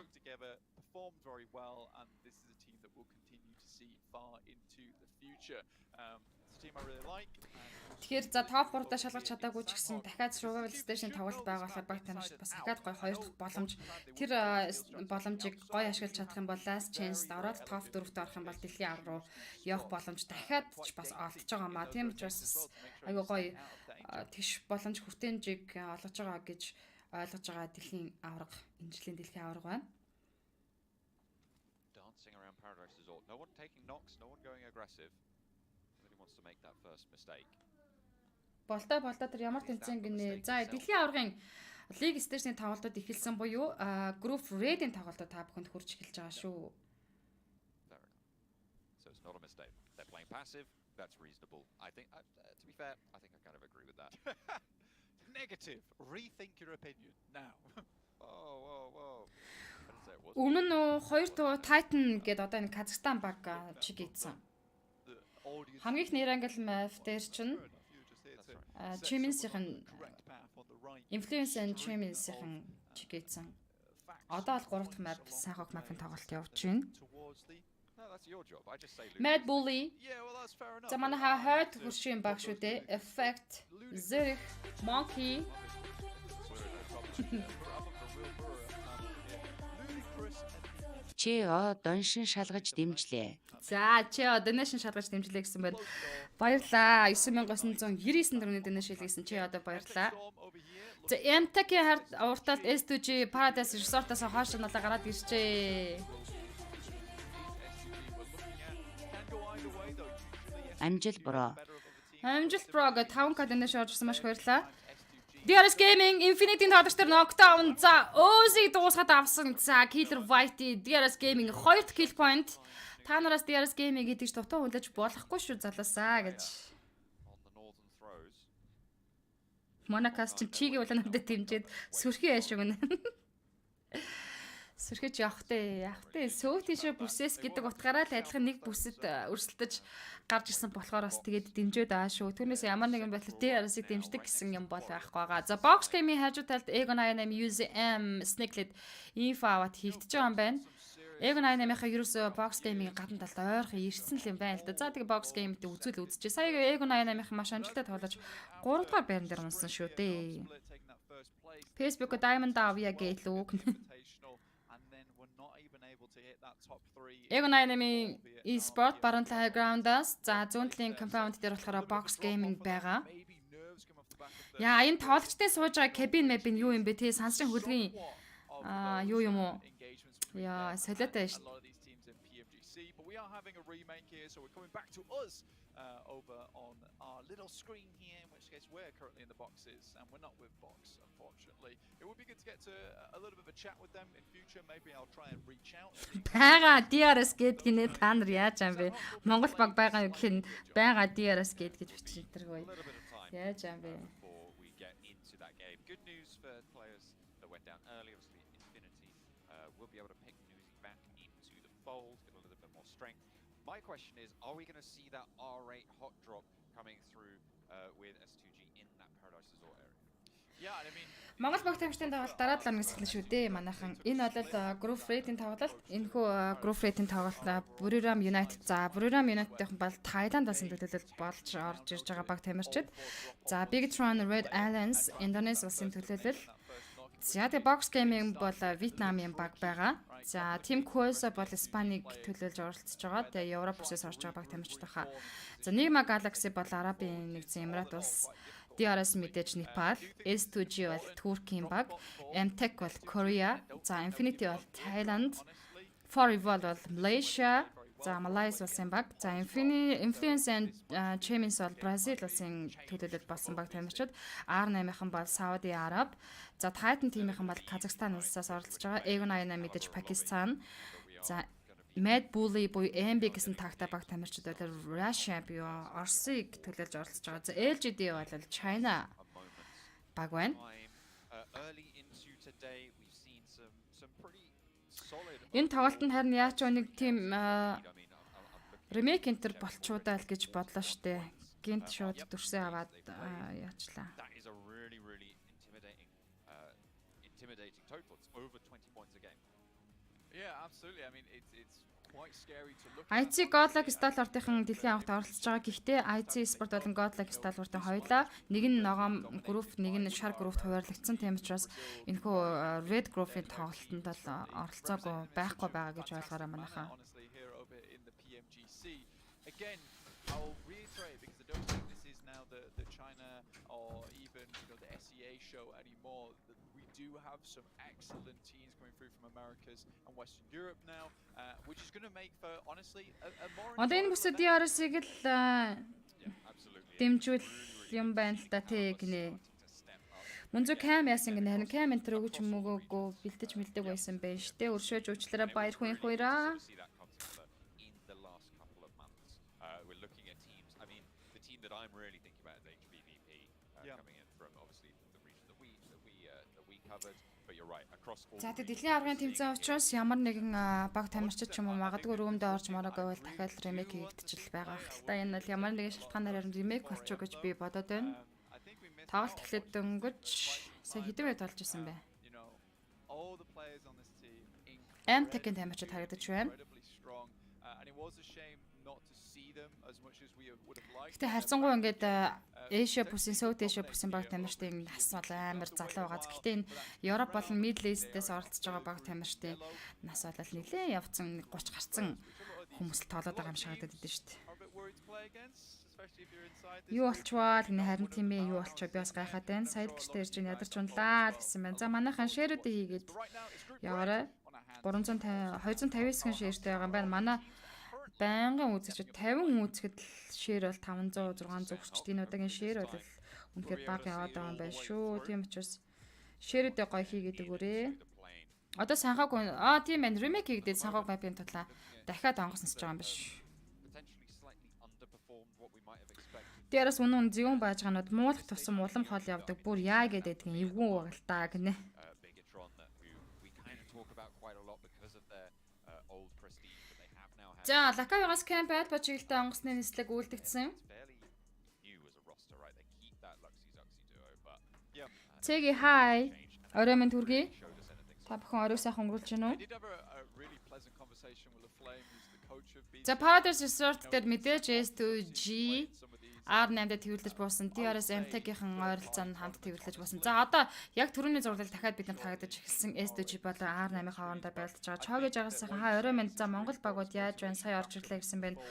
Тэгэхээр за топ 3-даа шалгаж чадаагүй ч гэсэн дахиад survival station тоглолт байгаа болохоор баг тамирчид бас дахиад гоё 2 дахь боломж тэр боломжийг гоё ашиглаж чадах юм бол last chance ороод топ 4-т орох юм бол дэлхийн ав руу явах боломж дахиад ч бас олдож байгаа маа. Тийм учраас айгүй гоё тэгш боломж хүртээмжийг олгож байгаа гэж ойлгож байгаа дэлхийн аварга энэ жилийн дэлхийн аварга байна. dancing around Paradise Resort. No one taking knocks, no one going aggressive. Nobody wants to make that first mistake. Болтой тэр ямар тэнцэн гинэ. За дэлхийн аваргын лиг стейжний тоглолтууд эхэлсэн буюу group red-ийн тоглолтууд та бүхэнд хүрч эхэлж байгаа шүү. So it's not a mistake. They're playing passive. That's reasonable. I think, to be fair, I think I kind of agree with that. Negative. Rethink your opinion now. Whoa. I didn't say it was. Өмнө нь 2 туу Titan гэдэг одоо энэ Казахстан баг чиг ийдсэн. Хамгийн их нэр англи map дээр чинь Pmgc-ийн influence and Pmgc-ийн чиг ийдсэн. Одоо бол 3 дахь map сайхог map-ын тоглолт явж байна. No, that's your job. I just say Mad Bully. Yeah, well, that's fair enough. За манай хойд хуршийн баг шүү дээ. Effect, Zurich, Monkey. Чи доншин шалгаж дэмжлээ. За чи donation шалгаж дэмжлээ гэсэн байна. Баярлаа. 9999 төгрөгийн donation хийлгэсэн чи одоо баярлаа. За Mtech-ийн хард урталт S2G Paradise Resort-аас хойш нь болоо гараад ирчээ. Амжилт бро. Амжилт бро гэ 5k donation оржсэн маш их баярлаа. DRS Gaming Infinity-ийн тоглолт дээр knockdown. За Ozzy дуусгаад авсан. За Killer White DRS Gaming 2 kill point. Та нараас DRS Gaming гэдэг ч дутуу хүлээж болохгүй шүү залуусаа гэж. Монакас чигийн улаануудад дэмжиж сүрхий яашиг үнэ. Сүрхэж явахтай. Сөүт тийшээ бүсээс гэдэг утгаараа л адилхан нэг бүсэд өрсөлдөж гарч ирсэн болохоор бас тэгээд дэмжөөд аа шүү. Түүнээс ямар нэгэн байдлаар DRS-ийг дэмждэг гэсэн юм бол байхгүй байгаа. За Box Game-ийн хажуу талд Egon 88 UZM Snakelet info аваад хийвтэж байгаа юм байна. Egon 88-ийнхаа ерөөсөө Box Game-ийн гадна талд ойрхон ирсэн л юм байна л да. За тэгээд Box Game-д үзүүл үзчихээ. Сая Egon 88-ийн маш амжилттай тоглож 3 дугаар байран дээр унсан шүү дээ. Facebook-о Diamond авъя гээл үг. Egon 88-ийн e-sport баруун талын ground-аас за зүүн талын compound дээр болохоор Box Gaming байгаа. Яа энэ тоглогчтой сууж байгаа cabin map нь юу юм бэ те сансрын хөлгийн юу юм уу? Яа солиотой шүү. We are having a remake here, so we're coming back to us over on our little screen here, in which case we're currently in the boxes, and we're not with Box, unfortunately. It would be good to get to a little bit of a chat with them in future. Maybe I'll try and reach out. Бага DRS гэдэг гинэ та нар яаж юм бэ? Монгол баг байгаа юу гэх нь бага DRS гэдэг гэж бичиж тэргүй. Яаж юм бэ? We get into that game. Good news for players that went down early. Obviously, Infinity will be able to pick Newsy back into the fold, get a little bit more strength. My question is, are we going to see that R8 hot drop coming through with S2G in that Paradise Resort area? Yeah, I mean, Монгол баг тамирчдын тоглолт дараа 7 хоногс эхэлнэ шүү дээ. Манайхан энэ бол group rate-ийн тоглолт. Энэхүү group rate-ийн тоглолт Buriram United. За Buriram United-ийн бол Thailand болсон төлөөлөлд болж орж ирж байгаа баг тамирчид. За Bigtron Red Alliance Индонез улсын төлөөлөл. За тэгээ Box Gaming бол Вьетнамын баг байгаа. За Team Quosa бол Испанийг төлөөлж оролцож байгаа. Тэгээ Европ бүсээс орж байгаа баг тамирчид баха. За Nigma Galaxy бол Арабын нэгдсэн Эмират улс. DRS мэдээж Непал, S2G бол Туркийн баг, Mtech бол Korea, за Infinity бол Thailand, For Evil бол Malaysia, за Malaysia улсын баг, за Influence and Champions бол Brazil улсын төлөөлөлд болсон баг тамирчид, R8-ын бол Saudi Arab, за Titan team-ийн бол Казахстан улсаас оролцож байгаа, Egon 88 мэдээж Пакистан, за Mad Bully буюу MB гэсэн тагтай баг тамирчид бол Russia буюу Оросыг төлөөлж оролцож байгаа. За LGD бол China баг байна. Энэ тоглолтод харин яач нэг тийм ремейк энтер болчуудаа л гэж бодлоо штэ. Гинт шууд дүрсээ аваад яачлаа. Intimidating total. It's over 20 points a game. yeah, absolutely. I mean, it's quite scary to look IC Godlike Stalwart-ын дэлхийн авахт оролцож байгаа. Гэхдээ IC Sport болон Godlike Stalwart-ын хоёулаа нэг нь ногоом групп, нэг нь шар группт хуваарлагдсан. Тийм учраас энэхүү Red Group-ийн тоглолтод бол оролцоогүй байхгүй байгаа гэж ойлгоорой манайхаа. honestly here over in the Pmgc. again, I'll reiterate because I don't think this is now the China or even the SEA show anymore. We do have some excellent teams coming through from Americas and Western Europe now, which is going to make for honestly a more. Одоо энэ бүсэд DRS-ийг л дэмжүүл юм байна л да тий гинэ. Мөн зөв кам яасан гинэ харин кам энтер өгч юм өгөөгүй бэлдэж мэлдэг байсан байж тээ өршөөж уучлаарай баяр хүн хоёраа. That I'm really thinking about is HBVP coming in from obviously the region that we covered, but you're right across all. За тэгээд дэлхийн аргын тэмцээн учраас ямар нэгэн баг тамирчид ч юм уу магадгүй рүүмдээ орж мараагүй бол дахиад ремейк хийгдчихэл байгаа хэл та энэ бол ямар нэгэн шалтгаанаар ремейк болчих гэж би бодоод байна. Тоглолт эхлээд дөнгөж сая хэдэн байд болж исэн бэ? М-Tech-ийн тамирчид харагдаж байна. Гэтэ харьцангуй ингээд Asia бүсийн South Asia бүсийн баг тамирчдын нас бол амар залуу байгаа. Гэхдээ энэ Европ болон Middle East-ээс оролцож байгаа баг тамирчдын нас бол нэлээд явцсан 30 гарцсан хүмүүс л тоолоод байгаа юм шиг надад идэв шүү дээ. Юу болчваа гэнэ харин тийм ээ юу болчоо би бас гайхаад байна. Сая л гэртээ ирж ядарч унлаа л гэсэн байна. За манайхан шэрүүдээ хийгээд яваарай. 259 хүн шэртэй байгаа юм байна. Манай байнгын үзэгчид 50 хүн үзэхэд шэр бол 500 600 хүрчдэг. Энэ удаагийн шэр бол үнэхээр бага яваад байгаа юм байна шүү. Тийм учраас шэрүүдээ гоё хийгээд өгөөрэй. Одоо санхаагүй тийм байна. Ремейк хийгээд санхаагүй мапын тудлаа дахиад онгоснож байгаа юм байна шүү. Дээрээс үнэн зүүн баажгаанууд муулах тусам улам хол явдаг. Бүр яа гэдэг эвгүй багтаа гинэ. За, Лакавигаас camp байд бочигтай онгоцны нислэг үлдэгдсэн. Цэги хай. Орой минь түргий. Та бүхэн орой сайхан өнгөрүүлж байна уу? За, Paradise Resort дээр мэдээж S2G R8-д төвлөж буусан. DRS М-Tech-ийн ойролцоо хамт төвлөж буусан. За одоо яг түрүүний зурлал дахиад бид нар харагдаж эхэлсэн S2G болон R8-ийн хоорондоо байлдаж байгаа. Чоогэж байгаас хаа орой минь за Монгол багууд яаж байна? Сая орж ирлээ гэсэн байна.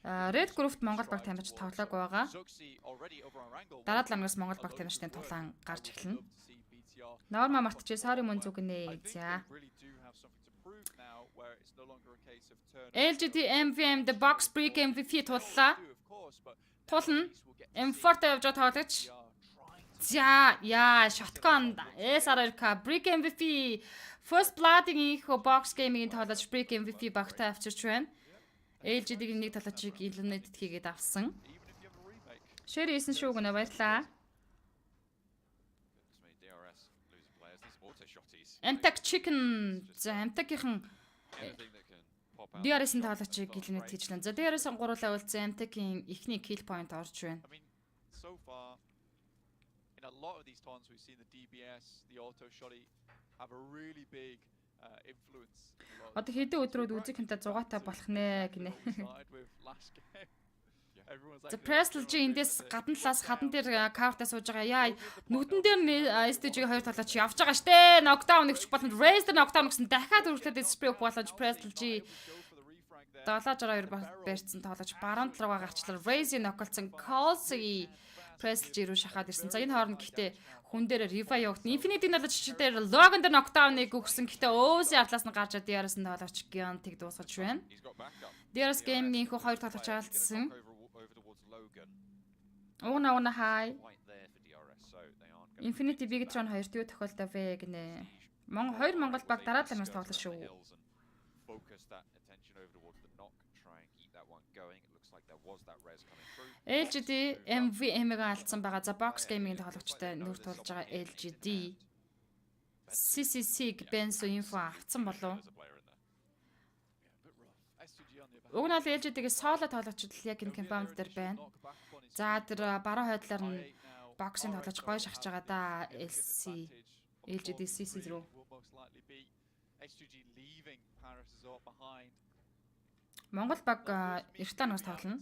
Red Group-т Монгол баг тамирч тоглоагүй байгаа. Дараад ламнаас Монгол баг тамирчдын тулаан гарч эхэлнэ. Норма мартчихээ sorry мөн зүг нэ. За. LGD MVM the box break MVP туллаа. Тулна M4-т явж байгаа тоглогч. За яа shotgun SRK break MVP first blood-ийн их box game-ийн тоглож break MVP багтаа авчирч байна. LGD-ийн нэг тоглогчийг eliminate хийгээд авсан. Share хийсэн шүү гэнэ баярлаа. M-Tech chicken за M-Tech-ийн DRS-ийн тоглогчийг eliminate хийжлээ. За DRS-ийн гуруулаа үлдсэн M-Tech-ийн ихний kill point орж байна. So far, in a lot of these tournaments, we've seen the DBS, the auto shotty have a really big influence. Одоо хэдэн өдрүүд үзэг хэмтэ 6-тай болох нэ гинэ. За Prestlg эндээс гадна талаас хадан дээр картаа сууж байгаа. Яа нүдэн дээр STG-ийн хоёр талаач явж байгаа штэ. Knockdown нэгч болон Raise дээр knockdown гэсэн дахиад үргэлжлээд spray болоод Prestlg 762 барьсан тоглож баруун талруугаа гарчлаа. Raise-ийг ноколцсон Colsey Prestlg рүү шахаад ирсэн. За энэ хооронд гэхдээ хүн дээр revive явагд. Infinity налж чичээр Logan дээр knockdown-ыг өгсөн. Гэхдээ Өөсийн артлаас нь гарч DRS нь тоглож Giant-ыг дуусгаж байна. DRS game-ийн хөө хоёр тоглож алдсан. Уна хай. Infinity Bigatron 2 юу тохиолдов вэ гинэ. Хоёр Монгол баг дараа ламаас тоглож шүү. LGD MVM-ийг алдсан байгаа. За box gaming тоглогчтой нүүр тулж байгаа LGD. CCC Benzo info авцсан болов. Уг нь LGD-гийн соло тоглогчд яг энэ compound дээр байна. За тэр баруун хойдлоор нь боксинг тоглож гоё шахаж байгаа да LC LGD CC рүү. Монгол баг Иртанаас тоглоно.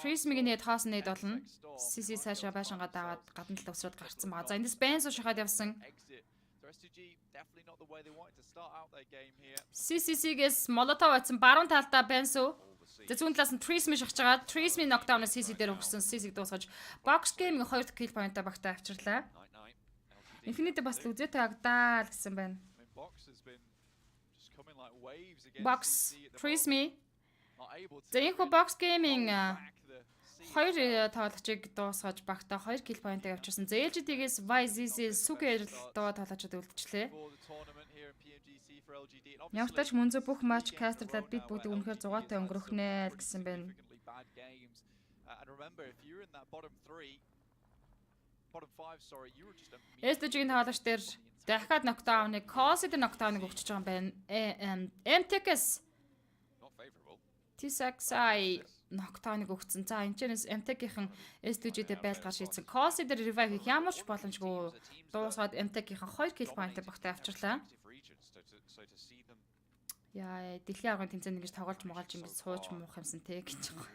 Trismig нэт хаос нэт болно. CC цаашаа байшингаа даваад гадна талд өсрөөд гарцсан байгаа. За эндээс Benzo шахаад явсан. CCC-гээс Molotov атсан баруун талдаа Benzo. За зүүн талаас нь Trismi шахаж байгаа. Trismi knockdown-аас CC дээр өгсөн. CC-г дуусгаж box game 2 kill point-а багтаа авчирлаа. Infinity бас л үзээтэй агдаал гэсэн байна. Box Trismi. За энэ хөө box gaming 2 тоглогчийг дуусгаж багтаа 2 kill point-ыг авчирсан. За LGD-гээс YZZ Sugar дуу тоглогчид үлдчихлээ. Ямар ч тач мөнзө бүх матч кастерлаад бид бүгд үнэхээр 100-аатай өнгөрөх нэ гэсэн байна. SDG-ийн тоглогч дээр дахиад knockdown-ыг Cosy дээр knockdown-ыг өгчөж байгаа юм байна. MTK-с T6I knockdown-ыг өгсөн. За энэ ч MTK-ийн SDG-д байлгаар шийдсэн. Cosy дээр revive хийх ямар ч боломжгүй дуусгаад MTK-ийн 2 kill point-ыг багтаа авчирлаа. Яа, дэлхийн аргын тэмцээнд ингэж тоглож моголж ингэж сууж муух юмсан те гэж байгаа.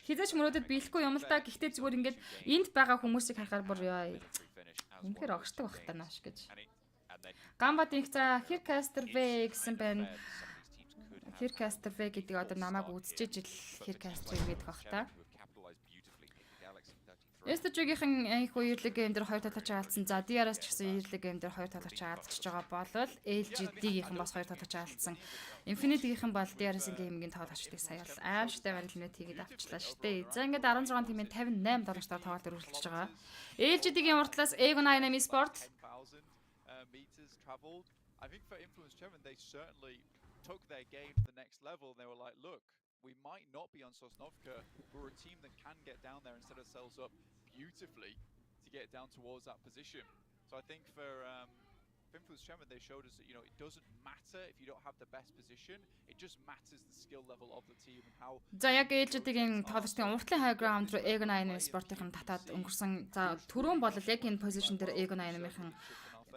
Хизээч мөрөдөд биелэхгүй юм л та. Гэхдээ зүгээр ингэж энд байгаа хүмүүсийг харахаар бүр яа. Үнэхээр огшдог байх та нааш гэж. Гамбат их за Хэркастер В гэсэн байна. Хэркастер В гэдэг одоо намайг үзчихэж ил Хэркастер гэдэг бах та. STG-ийн их үеэрлэг гейм дээр 2 тоглогч алдсан. За DR-аас ч гэсэн үеэрлэг гейм дээр 2 тоглогч алдчихж байгаа болвол LGD-ийн бас 2 тоглогч алдсан. Infinity-ийн бол DR-ийн геймингийн тоглогчдыг сая бол аимштай гарилмэт хийгээд авчлаа штэ. За ингээд 16 тимийн 58 тоглогчдоор тоглолт өргөлдөж байгаа. LGD-ийн уртлаас Egon Dynam Sport I think for Influence Chairman, they certainly took their game to the next level. They were like, look, we might not be on Sosnovka, but we're a team that can get down there and set ourselves up beautifully to get down towards that position. So I think for Influence Chairman, they showed us that, you know, it doesn't matter if you don't have the best position, it just matters the skill level of the team and how... За яг LGD-ийн тоглолтын уртлын high ground руу Egon Dynam Sport-ийн татаад өнгөрсөн. За түрүүн бол яг энэ position дээр Egon Dynam-ийн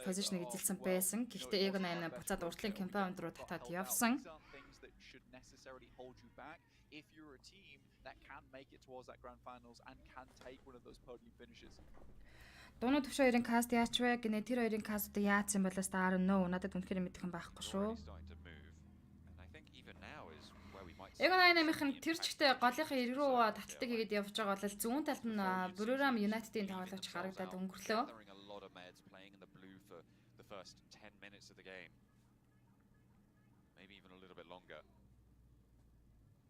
position-ыг эзэлсэн байсан. Гэхдээ Egon Dynam буцаад уртлын compound руу татаад явсан. If you're a team that can make it towards that grand finals and can take one of those podium finishes. Дууны төвшөө хоёрын каст яач вэ гэнэ тэр хоёрын кастууд яац юм болоос та know надад үнэхээр мэдхэн байхгүй шүү. Egon Dynam-ийн тэр чигтээ голынхаа эрг рүү таталтыг хийгээд явж байгаа бол зүүн талд нь Bururam United-ийн тоглогч харагдаад өнгөрлөө. Maybe even a little bit longer.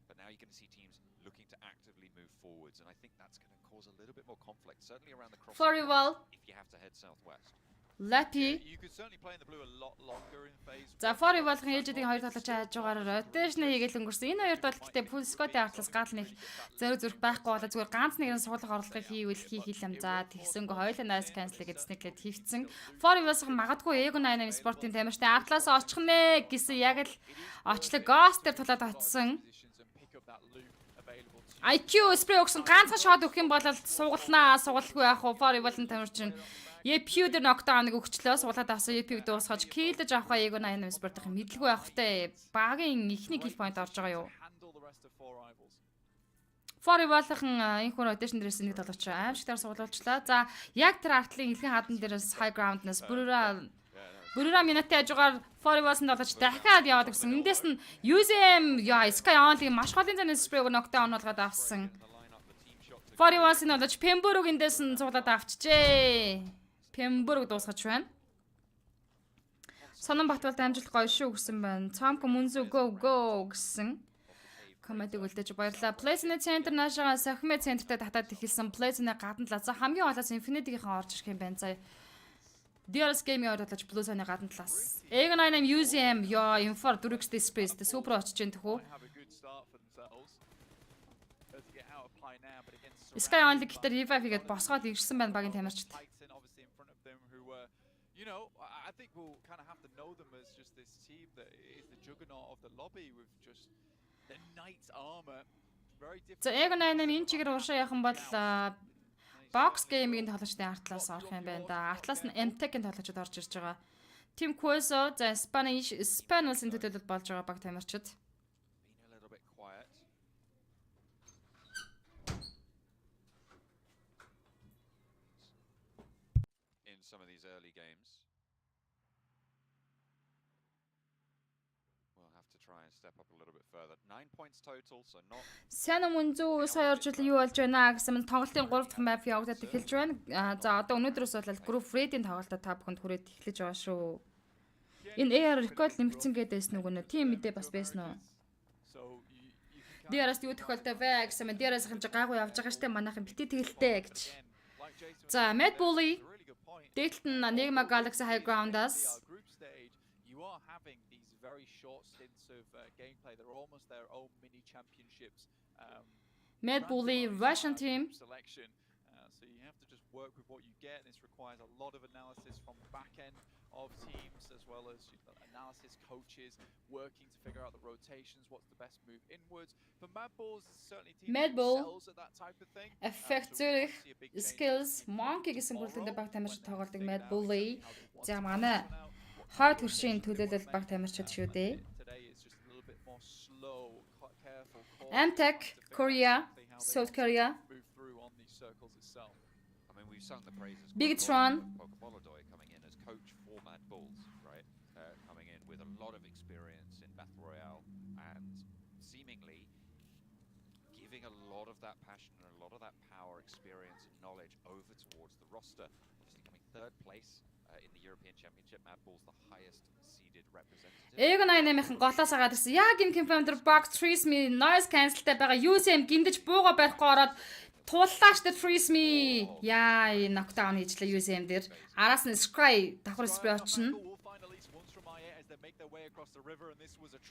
But now you're going to see teams looking to actively move forwards, and I think that's going to cause a little bit more conflict, certainly around the cross. Very well. If you have to head southwest. Lappy. You could certainly play in the blue a lot longer in phase. За Very well-ын LGD-ийн хоёр тоглогч хааж байгаагаар rotation хийгээл өнгөрсөн. Энэ хоёрт бол гэхдээ full squad-ийн артлаас гал нэг зөрөг зүрх байхгүй болоо зүгээр ганц нэгэн суулгах орлогыг хийвэл хийх юм. За тэгсэнгөө хоёулаа nice cancel гэж снэклэд хийвцэн. Very well-ын магадгүй Egon Dynam Sport-ийн тамирчтай артлаас очих нэ гэсэн яг л очлоо Ghost дээр тулаад очсон. IQ spray өгсөн ганцхан shot өгөх юм бол суугалнаа суулгүй яах вэ? Very well-ын тамирчин EPU дээр knockdown-ыг өгчлөө суулаад авсан EPU-г дуусгаж киллж авахаа Egon Dynam Sport-ийн мэдлгүй байх втэ багийн ихний kill point орж байгаа юу? Very well-ын энэ хүн rotation дээрээс нэг тоглогч аимшигтаар суулуулчлаа. За яг тэр артлын илхэн хадан дээрээс high ground-наас Bururam United ажгаар Very well-ын тоглогч дахиад яваад гисэн. Эндээс нь UZM яа Sky Only маш голын занаас spray-г knockdown болгоод авсан. Very well-ын тоглогч Pmgc эндээс нь цуглаад авчжээ. Pmgc дуусгаж байна. Сонон Батбалд амжилт гоё шүү гэсэн байна. Цамко Мунзу go гэсэн комментиг үлдээж баярлалаа. Playsnet Center наашаа Сахме центртэй татаад эхэлсэн. Playsnet гадна талаас хамгийн голоос Infinity-ийн орж ирэх юм байна. За DRS game-ийн оролцож Blue-ны гадна талаас. Egon Dynam UZM яа Infor 4x space тэ супер очиж энэ тхүү. Sky Only гэхдээ revive хийгээд босгоод ирсэн байна багийн тамирчид. You know, I think we'll kind of have to know them as just this team that is the juggernaut of the lobby with just the knight's armor. Very different. За Egon Dynam энэ чигээр уушаа яхан бол box game-ийн тоглогчдын артлаас орох юм байна да. Артлаас нь MTK-ийн тоглогчид орж ирж байгаа. Team Quaso за Spanish-ын төлөөлөлд болж байгаа баг тамирчид. Some of these early games. We'll have to try try and step up a little bit further. 9 points total, so not Сайн мөн зүү сая орж юу болж байна гэсэн нь тоглолтын 3 дахь map явагдаад эхэлж байна. За одоо өнөөдрөөс болол group raid-ийн тоглолтоо та бүхэнд хүрээд эхлэж байгаа шүү. Энэ AR recoil нэмэгдсэн гэдээс нүг нэ team мэдээ бас байсан уу? Дээрээс юу тохиолдов вэ гэсэн мэт дээрээс хин гайгүй явж байгаа штэ манайхан бити тэгэлтэй гэж. За Mad Bully дээдлэлт нь Enigma Galaxy High Ground-аас you are having these very short stints of gameplay. They're almost their own mini championships. Mad Bully Russian team. Selection. So you have to just work with what you get. This requires a lot of analysis from the back end of teams, as well as analysis coaches working to figure out the rotations, what's the best move inwards. But Mad Bulls is certainly team that excels at that type of thing. Effect Zurich skills Monkey гэсэн бүрэлдэхүүн баг тамирч тоглодог Mad Bully. За манай хойд хөршийн төлөөлөл баг тамирчид шүү дээ. Amtech Korea, South Korea. Big Tron. Coming in as coach for Mad Bulls, right? Coming in with a lot of experience in Battle Royale and seemingly giving a lot of that passion and a lot of that power, experience and knowledge over towards the roster. Obviously coming third place in the European Championship. Mad Bulls the highest seeded representative. Эго 8-ын голоос агаад ирсэн. Яг энэ confirmed box freeze me noise cancelтэй байгаа USM гиндэж бууга байхгүй ороод тууллаа штэ freeze me. Яа, knockdown хийжлээ USM дээр. Араас нь Scry давхар спрей очно.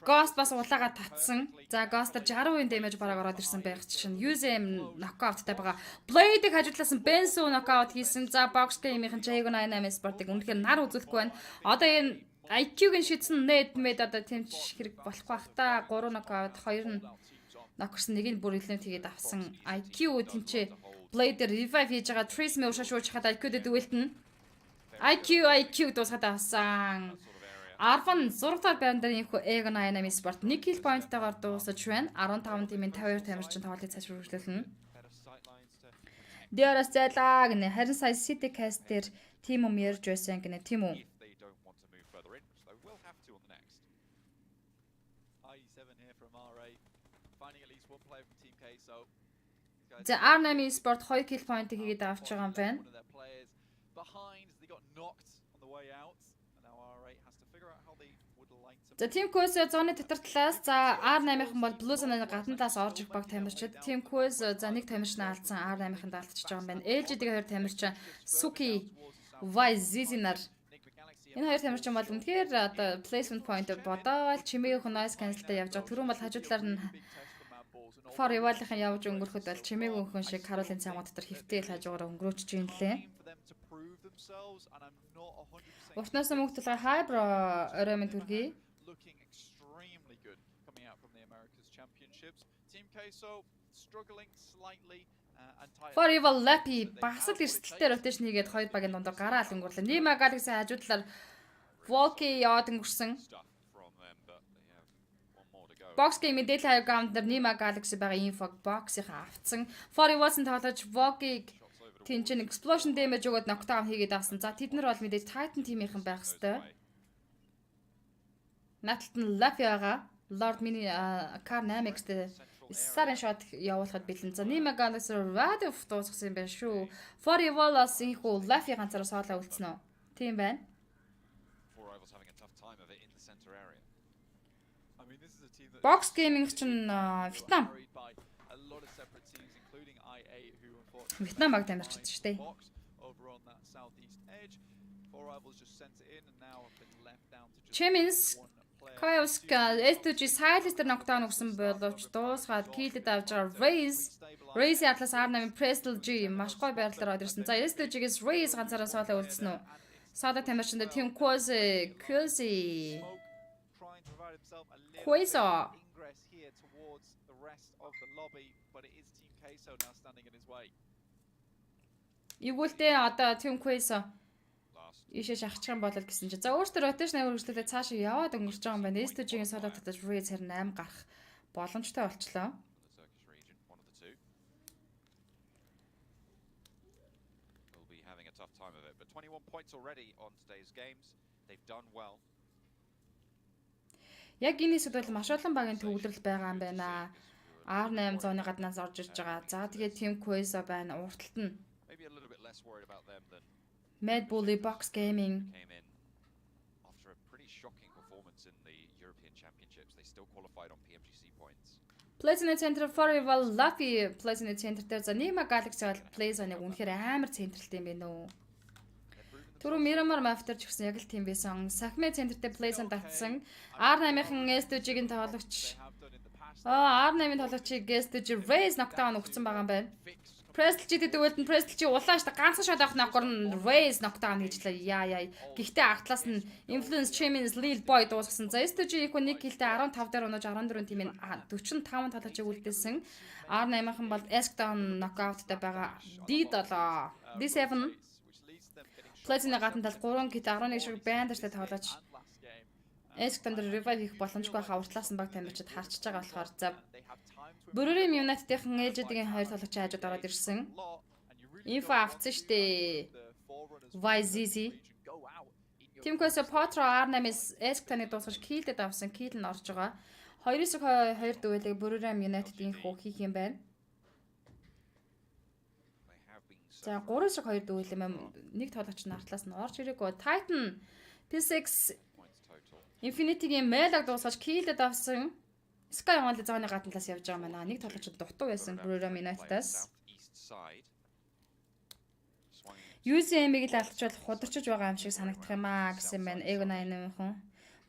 Ghost бас улаагаа татсан. За Ghost-аар 60% damage бараг ороод ирсэн байх чинь USM knockout-тай байгаа. Blade-ийг хажуудлаас нь Benzo knockout хийсэн. За Box Game-ийн Jago 88 Sport-ыг үнэхээр нар үзүүлэхгүй байна. Одоо энэ IQ-гийн шийдсэн net med одоо тэмч хэрэг болох бах та 3 knockout 2 нь нокерс нэг нь бүр элемент хийгээд авсан. IQ тэмчээ Blade-ээр revive хийж байгаа Trace мэ уушаа шууж хаад IQ-дэд үлдэн. IQ дуусгаад авсан. Арфан 6 дахь байран дээр инхүү Ego 88 Sport 1 kill point-тайгаар дуусаж байна. 15 тимийн 52 тамирчин тоглолтыг сайжруулсан. Дээрээс зайлаа гинэ. Харин сая City Cast дээр тим юм ярьж байсан гинэ. Тийм үү? За R8 Sport 2 kill point-ийг хийгээд авч байгаа юм байна. За Team Quiz зооны дотор талаас за R8-ын бол Blue Zone-ын гадна талаас орж их баг тамирчид Team Quiz за нэг тамирч нь алдсан R8-ын даалтчихж байгаа юм байна. LGD-ийн хоёр тамирч Suki Vizinar энэ хоёр тамирчин бол үнэхээр одоо placement point бодоол чимээгийнх нь noise cancel-тай явж байгаа. Түрүүн бол хажуудлаар нь For Rival-ийн явж өнгөрөхөд бол чимээгийнхэн шиг Caroline цамаа дотор хөвтэйл хажуугаар өнгөрөөч юм лээ. Уртнаас мөнгө тулгаа хай бро орой минь түргий. Looking extremely good coming out from the Americas Championships. Team Queso struggling slightly For Rival Lappy бас л эрсдэлтэй rotation хийгээд хоёр багийн дундаа гараа ал өнгөрлөө. Nima Galaxy хажуудлаар Volky яваад өнгөрсөн. Box Game мэдээлэл хаяг гамд нар Nima Galaxy байгаа info box-ийг авцсан. For Rival-ын тоглож Volky Тинчэн explosion damage өгөөд knockdown хийгээд авсан. За тэд нар бол мэдээж Titan team-ийнхэн байх хэвээр. Наталт нь Lafia-га Lord Mini Car 8X-тэй сарын shot явуулахад бэлэн. За Nima Galaxy radio дуусгасан юм байна шүү. For Rival-аас инхүү Lafia ганцаараа соолоо үлдсэн үү? Тийм байна. Box Gaming чинь Вьетнам. Вьетнам баг тамирчид шүү дээ. Chemins Kyoska S2G Silencer knockdown өгсөн боловч дуусгаад киллэд авч байгаа Raze атлас R8 Prestel G маш гоё байрлалаар орж ирсэн. За S2G-гээс Raze ганцаараа соолоо үлдсэн үү? Сада тамирчинд Team Quasi Игүүлтэй одоо Team Quasi ишээ шахчих юм болол гэсэн чинь. За өөртөө rotation хөргөжлөлөө цаашаа яваад өнгөрч байгаа юм байна. S2G-ийн содоо татаж Raze харин 8 гарах боломжтой болчлоо. Will be having a tough time of it, but 21 points already on today's games. They've done well. Яг энэ хэсэгт бол маш олон багийн төвлөрөл байгаа юм байна. R8 зооны гаднаас орж ирж байгаа. За тэгээд Team Quest байна. Урталт нь Maybe a little bit less worried about them than Mad Bully Box Gaming. came in after a pretty shocking performance in the European Championships. They still qualified on Pmgc points. PlayStation Center Forever Luffy PlayStation Center дээр за Nima Galaxy бол PlayStation-ыг үнэхээр амар централт юм байна уу. Түрүү Miramar Mafter ч гэсэн яг л тийм байсан. Sakme Center дээр PlayStation татсан. R8-ын S2G-ийн тоглогч R8-ын тоглогчийг S2G Raze knockdown өгсөн байгаа юм байна. Prestige-д дүүлэн Prestige улааш та ганцхан шот авах нөхөр нь Raze knockdown хийжлээ. Яа. Гэхдээ артлаас нь Influence Champions Lil Boy дуусгасан. За S2G их нэг килтэй 15 дээр унаж 14 тимийн 45 тоглогчийг үлдээсэн. R8-ын бол knockdown knockout-тай байгаа. D7 D7 PlayStation гадна тал 3 кит 11 шиг бандертэй тоглож Эсктандер revive хийх боломжгүй хаа уртлаас нь баг тамирчид харчиж байгаа болохоор за Бүрийн United-ийн ээлжидгийн хоёр тоглогч хажууд ороод ирсэн. Info авсан штэ. YZZ. Team Quest Potro R8-с Эсктаны дуусгаж киллдэд авсан. Килл нь орж байгаа. 2-2 дүүлийг Бүрийн United-ийн хөө хийх юм байна. За 3-2 дүүл юм. Нэг тоглогч нь артлаас нь орж ирээгүй. Titan P6 Infinity-гийн Melag дуусгаж киллдэд авсан. Sky онлайн зооны гадна талаас явж байгаа маа. Нэг тоглогч дутуу байсан Бүрийн United-аас. UCM-ийг л алдчихвал худалчиж байгаа юм шиг санагдах юм аа гэсэн байна. Эго 8 хүн.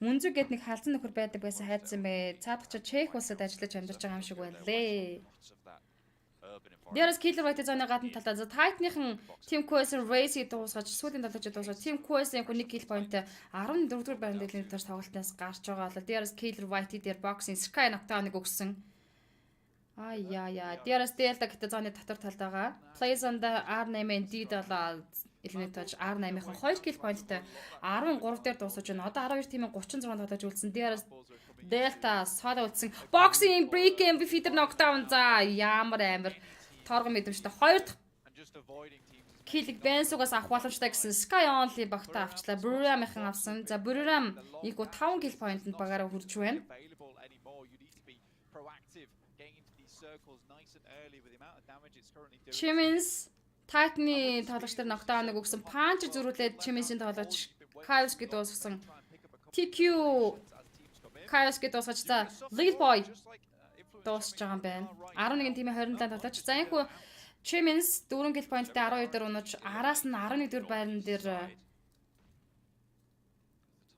Мөнзүг гэд нэг халзан нөхөр байдаг байсан хайдсан бэ. Цаадагч Чех улсад ажиллаж амьдарч байгаа юм шиг байна лээ. Дээрээс Killer White зооны гадна талаа за Titan-ийн Team Quest Race дуусгаж сүүлийн тоглож дуусгаж Team Quest-ийн нэг kill point 14 дугаар байранд дэлгэн дээр тоглолтоос гарч байгаа бол дээрээс Killer White дээр boxing Sky knockdown-ыг өгсөн. Яа. Дээрээс Delta гэдэг зооны татвар талд байгаа. PlayStation-да R8-ийн D7 eliminate R8-ийн 2 kill point-тай 13 дээр дуусаж байна. Одоо 12 тимийн 36 тоглож үлдсэн. Дээрээс Delta сolo үлдсэн. Boxing break MVP feeder knockdown за ямар амар торгон мэдрэмжтэй 2 дахь киллиг Бенсугаас авах боломжтой гэсэн Sky Only багтаа авчлаа. Buram-ийн авсан. За Buram ийгүү 5 kill point-нд багаараа хүрж байна. Chimins Titan-ы тоглогчдод knockdown-ыг өгсөн. Punch зөрүүлээд Chimins-ийн тоглогч Chaos-г дуусгасан. TQ Chaos-г дуусгаж за Lil Boy дуусж байгаа юм байна. 11 тимийн 27 тоглож. За энэхүү Chimins 4 kill point-тэй 12 дээр унаж араас нь 11 дэх байран дээр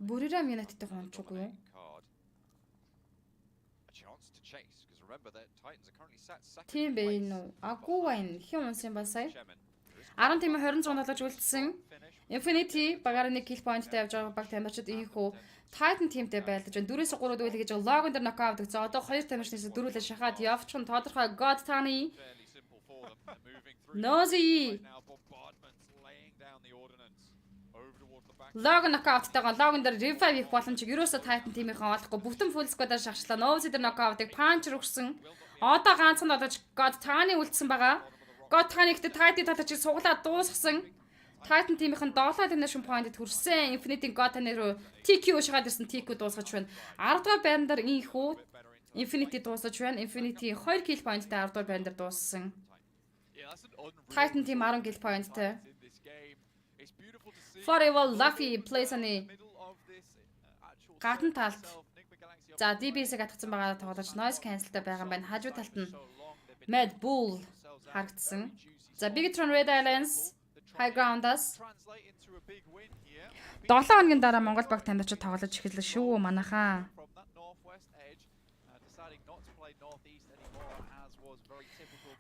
Бүрийн United-тэй хончгүй юу? Тийм бэ нүү. Агуу байна. Хэн унсан ба сая? 10 тимийн 26 тоглож үлдсэн. Infinity багаар нэг kill point-тэй явж байгаа баг тамирчид ийхүү Titan teamтэй байлдаж байна. 4-3 дүүл гэж логон дээр нокаут өгч. За одоо 2 тамирчнаас дөрүүлээ шахаад явчих нь тодорхой God Tani. Нози. Логон нокауттайгаа логон дээр revive хийх боломжийг ерөөсө Titan team-ийнхэн олохгүй. Бүтэн full squad-аар шахачлаа. Нози дээр нокаутыг puncher өгсөн. Одоо ганцхан болож God Tani үлдсэн байгаа. God Tani гэхдээ Titan татачиг суглаад дуусгасан. Titan team-ийнхэн 7 elimination point-д хүрсэн. Infinity God Tani руу TQ шахаад ирсэн. TQ дуусгаж байна. 10 дугаар байран дээр ийхүү Infinity дуусгаж байна. Infinity 2 kill point-тай 10 дугаар байран дээр дууссан. Titan team 10 kill point-тай. Forever Luffy PlayStation-ы гадна талд за DBS-ийг атгсан байгаа тоглож noise cancel-тай байгаа юм байна. Хажуу талд нь Mad Bull харагдсан. За Bigetron Red Alliance High Ground-аас 7 хоногийн дараа Монгол баг тамирчид тоглож эхэллээ шүү манайхаа.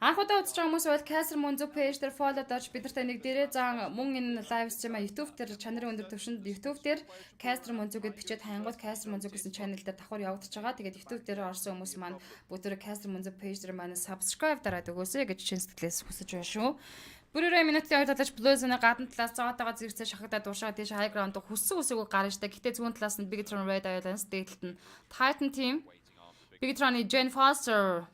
Анх удаа үзэж байгаа хүмүүс бол Caster Munzo page дээр follow дооч бидэртэй нэг дээрээ зан мөн энэ live stream YouTube дээр чанарын өндөр төвшөнд YouTube дээр Caster Munzo гэд бичээд хангууд Caster Munzo гэсэн channel дээр давхар явагдаж байгаа. Тэгээд YouTube дээр орсон хүмүүс маань бүгд Caster Munzo page дээр маань subscribe дараад өгөөсэй гэж чин сэтгэлээс хүсэж байна шүү. Бүрээ минутын 2 талаач Blues-ны гадна талаас цаатайгаа зэрэгцээ шахагдаад дуушаад тийш high ground хүссэн үсээгөө гарна штэ. Гэтэ зүүн талаас нь Bigetron Red Alliance дээдлэлт нь Titan team Bigetron-ы Jane Foster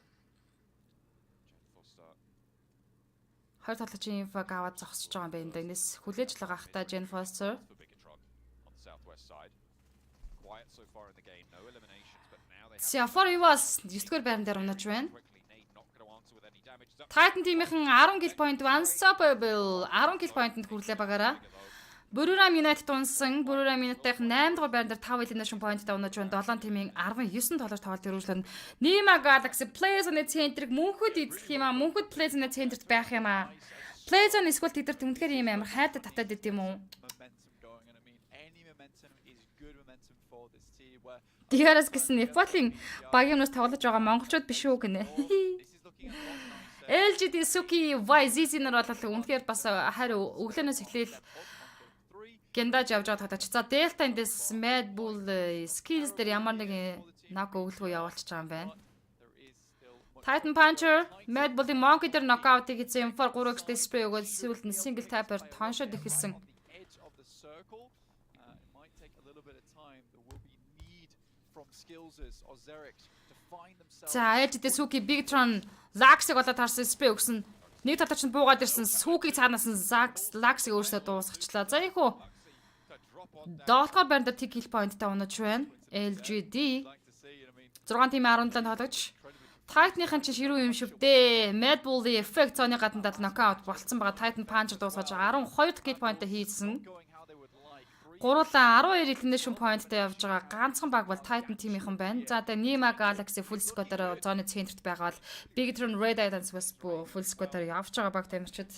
хоёр тоглогчийн инфог аваад зогсож байгаа юм байна да. Энэс хүлээж л байгаа хта Jane Foster. For you was 9-р байран дээр унаж байна. Titan team-ийн 10 kill point unstoppable 10 kill point-д хүрлээ багаараа. Bururam United унсан. Bururam United-ийн 8-р байран дээр 5 elimination point-д унаж байна. 7 team-ийн 19 тоглож тоглолт өргөжлөн. Nima Galaxy Plays-ны центрийг мөнхөд эзлэх юм аа. Мөнхөд Plays-ны центрт байх юм аа. Plays-ны эсвэл тэд нар түнхээр юм амар хайртай татаад идэв юм уу? Дигарас гэсэн Непалийн багийнаас тоглож байгаа монголчууд биш үү гинэ. LGD Suki YZZ нар бол үнэхээр бас хариу өглөөнөөс эхлээл гендаж явж байгаа татаач. За Delta эндээс Mad Bull skills дээр ямар нэг нок өглөө явуулчих байгаа юм байна. Titan Puncher Mad Bull-ийн Monkey дээр knockout-ыг хийсэн Infor 3x spray өгөөд сүүлд нь single tap-аар тоншоод эхэлсэн. За LGD Suki Bigtron Lax-ыг болоод харсан spray өгсөн. Нэг татаач нь буугаад ирсэн Suki цаанаас нь Lax-ыг өөрсдөө дуусгачлаа. За их үү. 7-р байранд тэг kill point-тай унаж байна. LGD 6 тим 17 тоглож. Titan-ийн чинь ширүү юм шүү дээ. Mad Bull-ийн effect зооны гадна дал knockout болцсон байгаа. Titan Puncher дуусгаж 12 kill point-тай хийсэн. Гурлаа 12 elimination point-тай явж байгаа. Ганцхан баг бол Titan team-ийнхэн байна. За тэгээ Nima Galaxy full squad-аар зооны центрт байгаа бол Bigtron Red Islands бас full squad-аар явж байгаа баг тамирчид.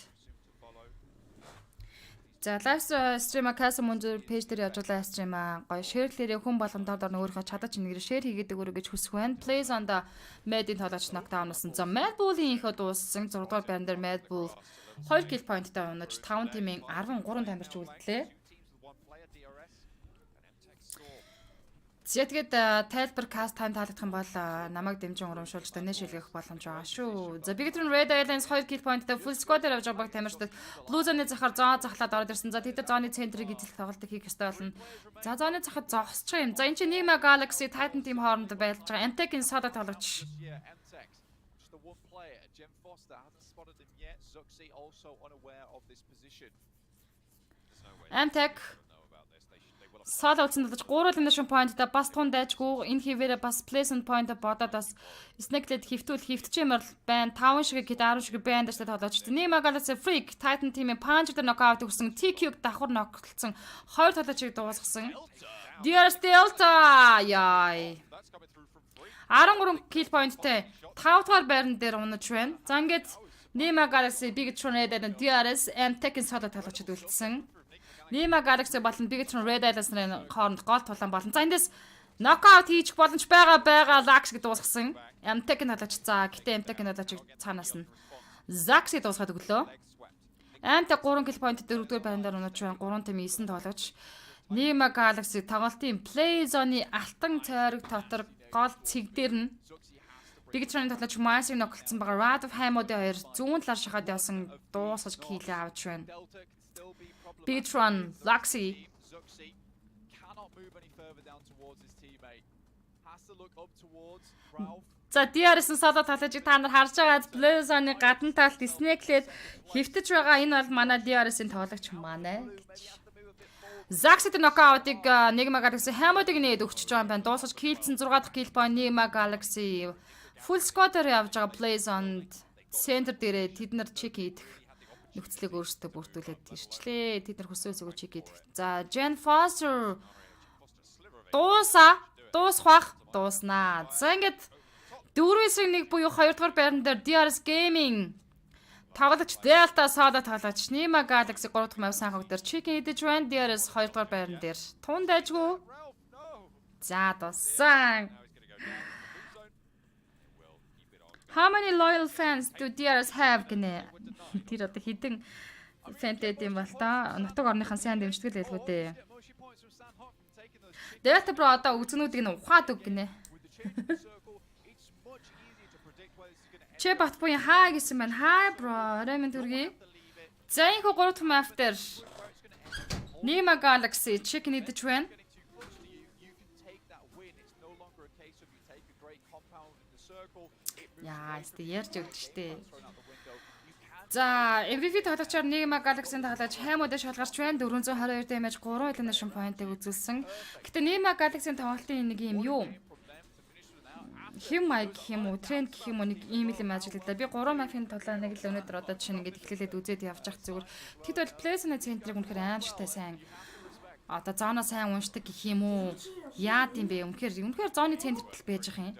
За live stream-а Casa Mundur page дээр явж байгаа live stream-а гоё share-лээрээ хүн болгондоо дор өөрийнхөө чадаж нэгэр share хийгээд өгөрөө гэж хүсэх байна. Plays on the Mad-ийн тоглогч knockdown-уусан. За Mad Bull-ийн ихэ дууссан 6-р байран дээр Mad Bull 2 kill point-тай унаж 5 team-ийн 13 тамирч үлдлээ. Тэгээд тайлбар каст тань таалагдах юм бол намайг дэмжин урамшуулж тань шилгэх боломж байгаа шүү. За Bigtron Red Islands 2 kill point-тай full squad-аар явж байгаа баг тамирчдад Blue Zone-ны захаар зоо захлаад ороод ирсэн. За тэд зооны центрийг эзлэх тоглолтыг хийх ёстой болно. За зооны захад зогсчих юм. За энэ чинь Nima Galaxy Titan team хооронд байлж байгаа. Amtech-ийн содо тоглогч. Amtech Сала утсан дэж 3 elimination point-та бас тун дайжгүй энэ хивээрээ бас placement point-а бодоод бас snake-лэд хөвтчэмэр байна 5 шиг гээд 10 шиг байна дэжтэй тоглож. Nima Galaxy Freak Titan team-ийн Puncher дээр knockout өгсөн T-Cube давхар ноктолцсон 2 тоглогчийг дуусгасан. DRS Delta яй 13 kill point-тэй 5 дугаар байран дээр унаж байна. За ингээд Nima Galaxy Bigtron Red and DRS Amtech-ийн сала тоглогчид үлдсэн. Nima Galaxy болон Bigtron Red Islands-ны хооронд гол тулаан болон. За эндээс knockout хийчих боломж байгаа Lax гэж дуусгасан. Amtech-ийн тоглогч. За гэтээ Amtech-ийн тоглогчийг цаанаас нь Zax-ийг дуусгаад өглөө. Amtech 3 kill point 4-р байран дээр унаж байна. 3 тэм 9 тоглогч. Nima Galaxy тоглолтын play zone-ы алтан цайраг дотор гол цэг дээр нь Bigtron-ийн тоглогч Massive ноколцсон байгаа. Rad of Hamod-ийн 2 зүүн талаар шахаад явсан дуусгаж kill авч байна. Bigtron, Laxi. За DRS-ын содо талажиг та нар харж байгаа Blue Zone-ы гадна талд snake-лээд хөвтөж байгаа энэ бол манай DRS-ийн тоглогч манай гэж. Zax-ийн knockout-ыг Nima Galaxy Hamod-ыг нээд өгчөж байгаа юм байна. Дуусгаж killсэн 6 дахь kill point Nima Galaxy full squad-аар явж байгаа Blue Zone-д center дээрээ тэд нар check хийх нөхцөлийг өөрсдөө бүрдүүлээд ирчлээ. Тэд нар хүссэн зүгөө чиг хийх. За, Jen Foster дууснаа. За ингээд 4-1 буюу 2 дугаар байран дээр DRS Gaming тоглогч Delta Soda тоглогч Nima Galaxy 3 дахь мав санхаг дээр чиг хийдэж байна. DRS 2 дугаар байран дээр тун дайжгүй. За, дууссан. How many loyal fans do DRS have гинэ? Тэр одоо хідэн фэнтэй юм бол та нутаг орныхан сайн дэмждэг л байлгүй дээ. Delta Pro одоо үзэнүүдийг нь ухаад өг гинэ. Чи батбуй хаа гэсэн байна. Hi bro, Raymond төргий. За энэ 3 дахь мафтер Nima Galaxy chicken идэж байна. Яа, ярьж өгч штэ. За, MVP тоглогчоор Nima Galaxy-ийн тоглогч Hamod шалгарч байна. 422 damage 3 elimination point-ыг үзүүлсэн. Гэтэ Nima Galaxy-ийн тоглолтын нэг юм юу? Хэм маяг гэх юм уу, тренд гэх юм уу нэг ийм л юм ажиглагдаа. Би 3 мафийн тоглоо нэг л өнөөдөр одоо жишээ нь ингэж эхлэлээд үзээд явж явах зүгээр. Тэгэд бол плейсны центрийг үнэхээр аимшигтай сайн. Одоо зоно сайн уншдаг гэх юм уу? Яад юм бэ? Үнэхээр зоны центрт л байж байгаа юм.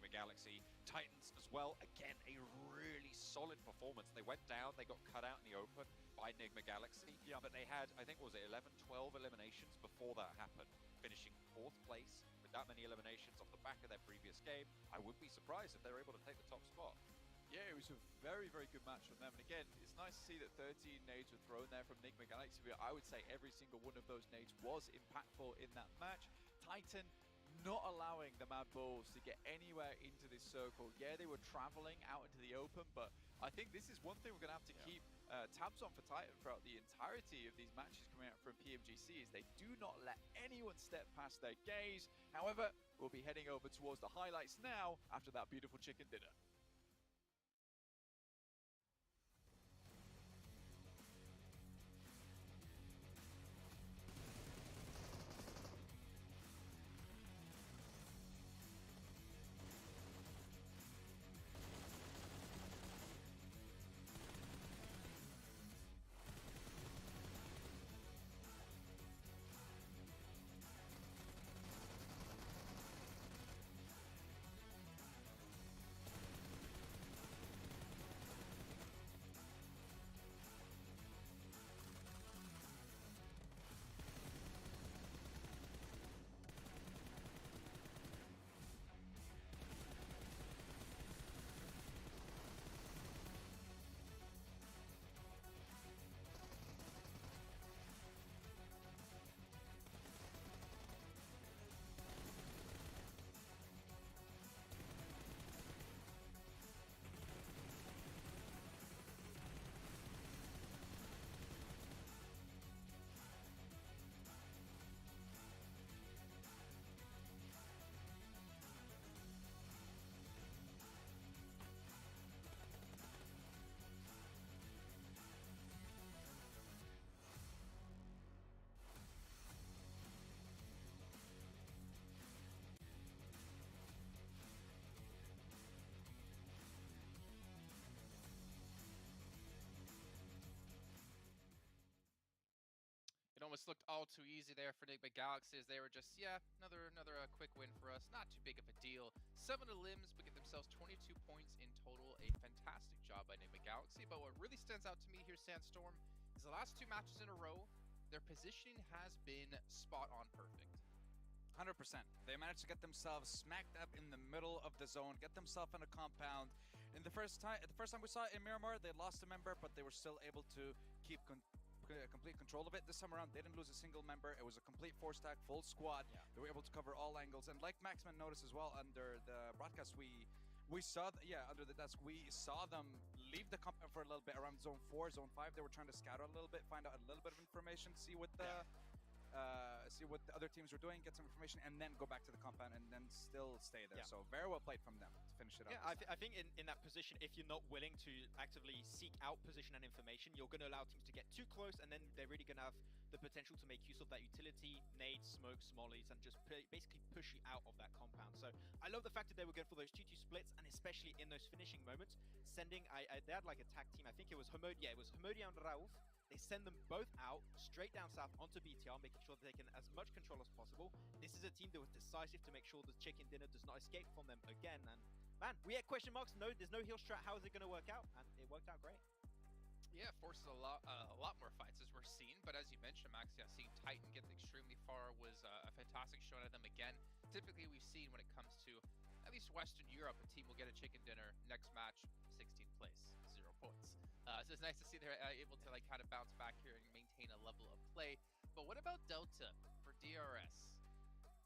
Galaxy Titans as well. Again, a really solid performance. They went down, they got cut out in the open by Enigma Galaxy. Yeah, but they had, I think, was it 11, 12 eliminations before that happened, finishing 4th place with that many eliminations off the back of their previous game. I wouldn't be surprised if they were able to take the top spot. Yeah, it was a very, very good match from them. And again, it's nice to see that 13 nades were thrown there from Enigma Galaxy. I would say every single one of those nades was impactful in that match. Titan not allowing the Mad Bulls to get anywhere into this circle. Yeah, they were traveling out into the open, but I think this is one thing we're going to have to keep tabs on for Titan throughout the entirety of these matches coming out from Pmgc, is they do not let anyone step past their gaze. However, we'll be heading over towards the highlights now after that beautiful chicken dinner. It almost looked all too easy there for Enigma Galaxy as they were just, yeah, another quick win for us. Not too big of a deal. 7 limbs, but get themselves 22 points in total. A fantastic job by Enigma Galaxy. But what really stands out to me here, Sandstorm, is the last 2 matches in a row, their positioning has been spot on perfect. 100%. They managed to get themselves smacked up in the middle of the zone, get themselves in a compound. In the first time we saw it in Miramar, they lost a member, but they were still able to keep complete control of it. This time around, they didn't lose a single member. It was a complete 4-stack, full squad. Yeah. They were able to cover all angles. And like Maxman noticed as well under the broadcast, we saw, under the desk, we saw them leave the compound for a little bit around zone 4, zone 5. They were trying to scatter a little bit, find out a little bit of information, see what the other teams were doing, get some information, and then go back to the compound and then still stay there. Yeah. So very well played from them to finish it up. Yeah, I think in that position, if you're not willing to actively seek out position and information, you're going to allow teams to get too close, and then they're really going to have the potential to make use of that utility, nades, smokes, mollies, and just basically push you out of that compound. So I love the fact that they were going for those 2-2 splits, and especially in those finishing moments, sending, they had like a tag team, I think it was Homodia and Rauf. They send them both out, straight down south onto BTR, making sure that they can as much control as possible. This is a team that was decisive to make sure the chicken dinner does not escape from them again. And man, we had question marks. No, there's no heal strat. How is it going to work out? And it worked out great. Yeah, forces a lot more fights as we're seeing. But as you mentioned, Max, yeah, seeing Titan get extremely far was a fantastic showing of them again. Typically, we've seen when it comes to at least Western Europe, a team will get a chicken dinner next match, 16th place, 0 points. So it's nice to see they're able to like kind of bounce back here and maintain a level of play. But what about Delta for DRS?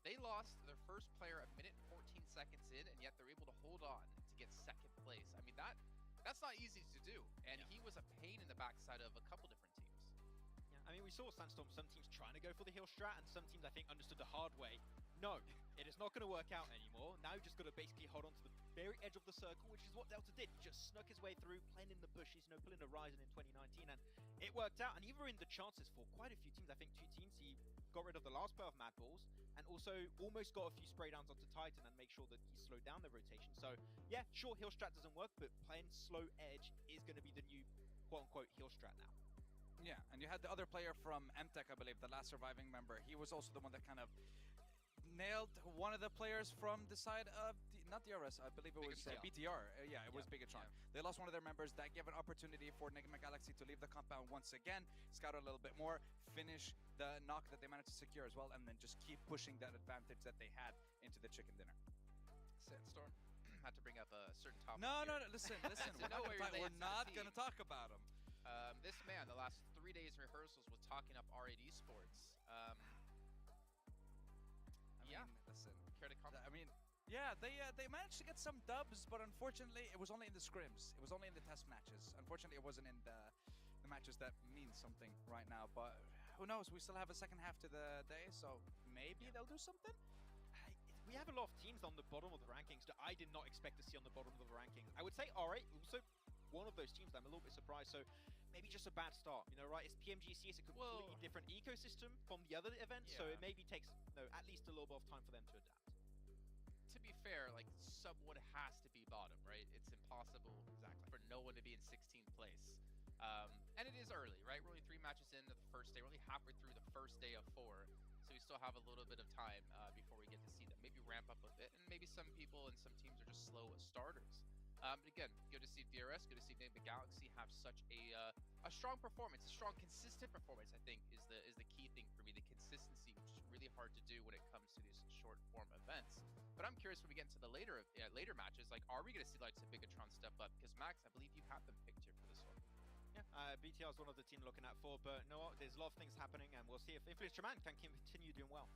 They lost their first player a minute 14 seconds in, and yet they're able to hold on to get 2nd place. I mean, that's not easy to do, and he was a pain in the backside of a couple different teams. Yeah, I mean, we saw Sandstorm, some teams trying to go for the heal strat, and some teams, I think, understood the hard way. No, it is not going to work out anymore. Now you just got to basically hold on to the very edge of the circle, which is what Delta did. He just snuck his way through, playing in the bushes, pulling a Ryzen in 2019, and it worked out. And even in the chances for quite a few teams, I think 2 teams, he got rid of the last pair of Mad Balls, and also almost got a few spray downs onto Titan and make sure that he slowed down the rotation. So yeah, sure, heal strat doesn't work, but playing slow edge is going to be the new quote-unquote heal strat now. Yeah, and you had the other player from MTech, I believe, the last surviving member. He was also the one that kind of nailed one of the players from the side of, not DRS, I believe it was BTR. Yeah, it was Bigatron. Yeah. They lost one of their members. That gave an opportunity for Enigma Galaxy to leave the compound once again, scout a little bit more, finish the knock that they managed to secure as well, and then just keep pushing that advantage that they had into the chicken dinner. Sandstorm had to bring up a certain topic. No, here. listen. We're not going to talk about him. This man, the last 3 days rehearsals, was talking up R8 Esports. Listen. Care to comment? I mean, yeah, they managed to get some dubs, but unfortunately, it was only in the scrims. It was only in the test matches. Unfortunately, it wasn't in the matches that mean something right now. But who knows? We still have a second half to the day, so maybe they'll do something. We have a lot of teams on the bottom of the rankings that I did not expect to see on the bottom of the rankings. I would say R8 also one of those teams that I'm a little bit surprised. So maybe just a bad start, right? It's Pmgc, it's a completely different ecosystem from the other events, so it maybe takes at least a little bit of time for them to adapt. To be fair, like, someone has to be bottom, right? It's impossible for no one to be in 16th place. And it is early, right? We're only 3 matches into the first day. We're only halfway through the first day of 4. So we still have a little bit of time before we get to see them maybe ramp up a bit. And maybe some people and some teams are just slow as starters. But again, good to see DRS, good to see Enigma Galaxy have such a strong performance, a strong, consistent performance. I think is the key thing for me, the consistency, which is really hard to do when it comes to these short form events. But I'm curious when we get into the later matches, like, are we going to see like some Bigatron step up? Because Max, I believe you have them picked here for this one. Yeah, BTR is one of the team looking at for, but you know what? There's a lot of things happening, and we'll see if Influence Jaman can continue doing well.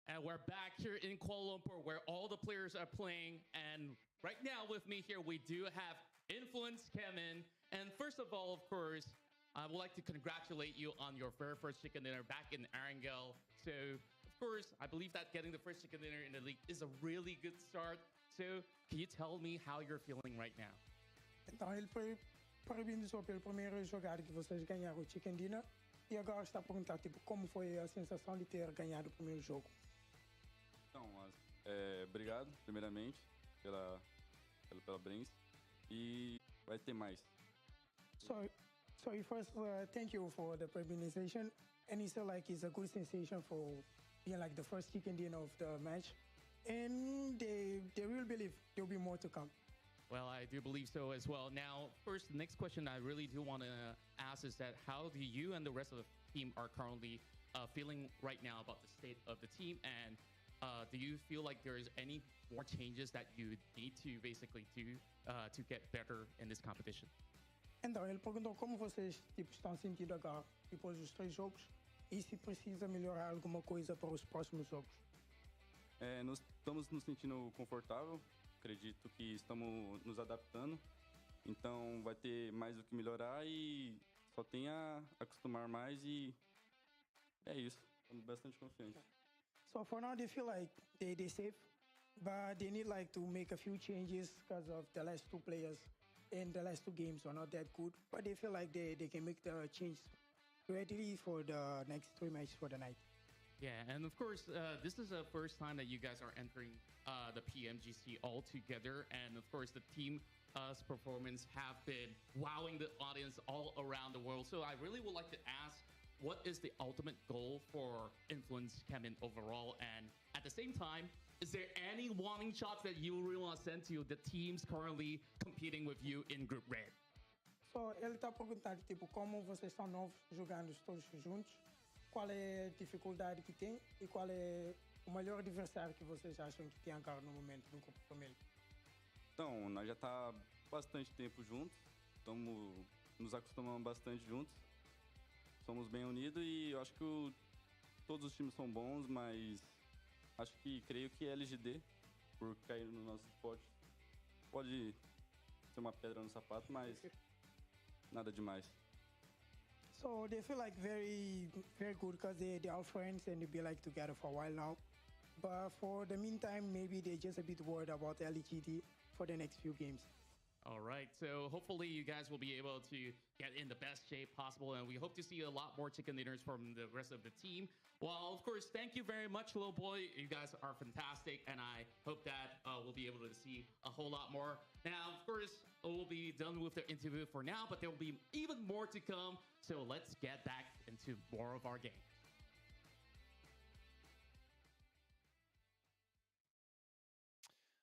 And we're back here in Kuala Lumpur where all the players are playing. And right now with me here, we do have Influence Kemin. And first of all, of course, I would like to congratulate you on your very first chicken dinner back in Arangel. So, of course, I believe that getting the first chicken dinner in the league is a really good start. So, can you tell me how you're feeling right now? Então, ele foi parabéns pelo primeiro jogar que vocês ganharam o chicken dinner. E agora está a perguntar, tipo, como foi a sensação de ter ganhado o primeiro jogo? Então, obrigado, primeiramente, pela Brains. E vai ter mais. So first, thank you for the premiumization. And it's like it's a good sensation for being like the first chicken dinner of the match. And they will believe there'll be more to come. Well, I do believe so as well. Now, first, the next question I really do want to ask is that how do you and the rest of the team are currently feeling right now about the state of the team? And do you feel like there's any more changes that you need to basically do to get better in this competition? Então, ele perguntou como vocês estão sentindo agora, depois dos 3 jogos, e se precisa melhorar alguma coisa para os próximos jogos. Nós estamos nos sentindo confortável, acredito que estamos nos adaptando, então vai ter mais o que melhorar e só tem a acostumar mais e é isso, estamos bastante confiantes. So for now, they feel like they're safe, but they need like to make a few changes because of the last 2 players and the last 2 games are not that good. But they feel like they can make the change ready for the next 3 matches for the night. Yeah, and of course, this is the first time that you guys are entering the Pmgc all together. And of course, the team's performance have been wowing the audience all around the world. So I really would like to ask, what is the ultimate goal for Influence Kemin overall? And at the same time, is there any warning shots that you really want to send to the teams currently competing with you in Group Red? So ele está perguntando, tipo, como vocês estão novos jogando todos juntos, qual é a dificuldade que tem e qual é o melhor adversário que vocês acham que tem agora no momento no Grupo Vermelho? Então, nós já tá bastante tempo juntos, estamos nos acostumando bastante juntos. Somos bem unidos e eu acho que todos os times são bons, mas creio que LGD, por cair no nosso spot, pode ser uma pedra no sapato, mas nada demais. So they feel like very, very good because they are friends and they be like together for a while now. But for the meantime, maybe they're just a bit worried about LGD for the next few games. All right, so hopefully you guys will be able to get in the best shape possible, and we hope to see a lot more chicken dinners from the rest of the team. Well, of course, thank you very much, little boy. You guys are fantastic, and I hope that we'll be able to see a whole lot more. Now, of course, we'll be done with the interview for now, but there will be even more to come, so let's get back into more of our game.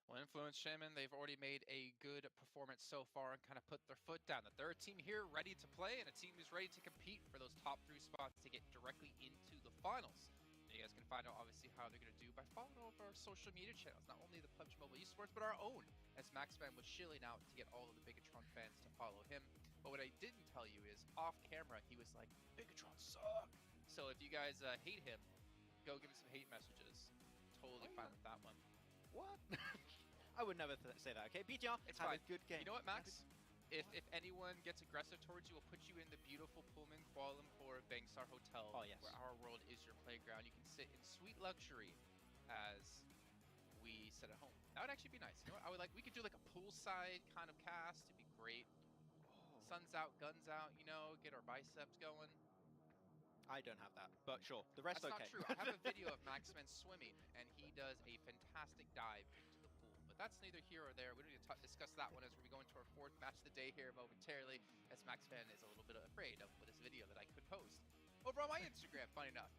Well, Influence Shaman, they've already made a good performance so far and kind of put their foot down. That they're a team here ready to play and a team who's ready to compete for those top 3 spots to get directly into the finals. You guys can find out obviously how they're going to do by following all of our social media channels, not only the PUBG Mobile Esports, but our own, as Maxman was shilling out to get all of the Bigatron fans to follow him. But what I didn't tell you is, off camera, he was like, Bigatron suck! So if you guys hate him, go give him some hate messages. Totally fine with that one. What? I would never say that, okay? BTR, It's have fine. a good game. You know what, Max? If anyone gets aggressive towards you, we'll put you in the beautiful Pullman Kuala Lumpur Bangsar Hotel, yes. where our world is your playground. You can sit in sweet luxury as we sit at home. That would actually be nice. You know what? We could do like a poolside kind of cast. It'd be great. Sun's out, guns out, you know, get our biceps going. I don't have that, but sure. The rest That's okay. not true. I have a video of Maxman swimming, and he does a fantastic dive into the pool. But that's neither here or there. We don't need to discuss that one as we go into our 4th match of the day here momentarily, as Maxman is a little bit afraid of this video that I could post over on my Instagram, funny enough.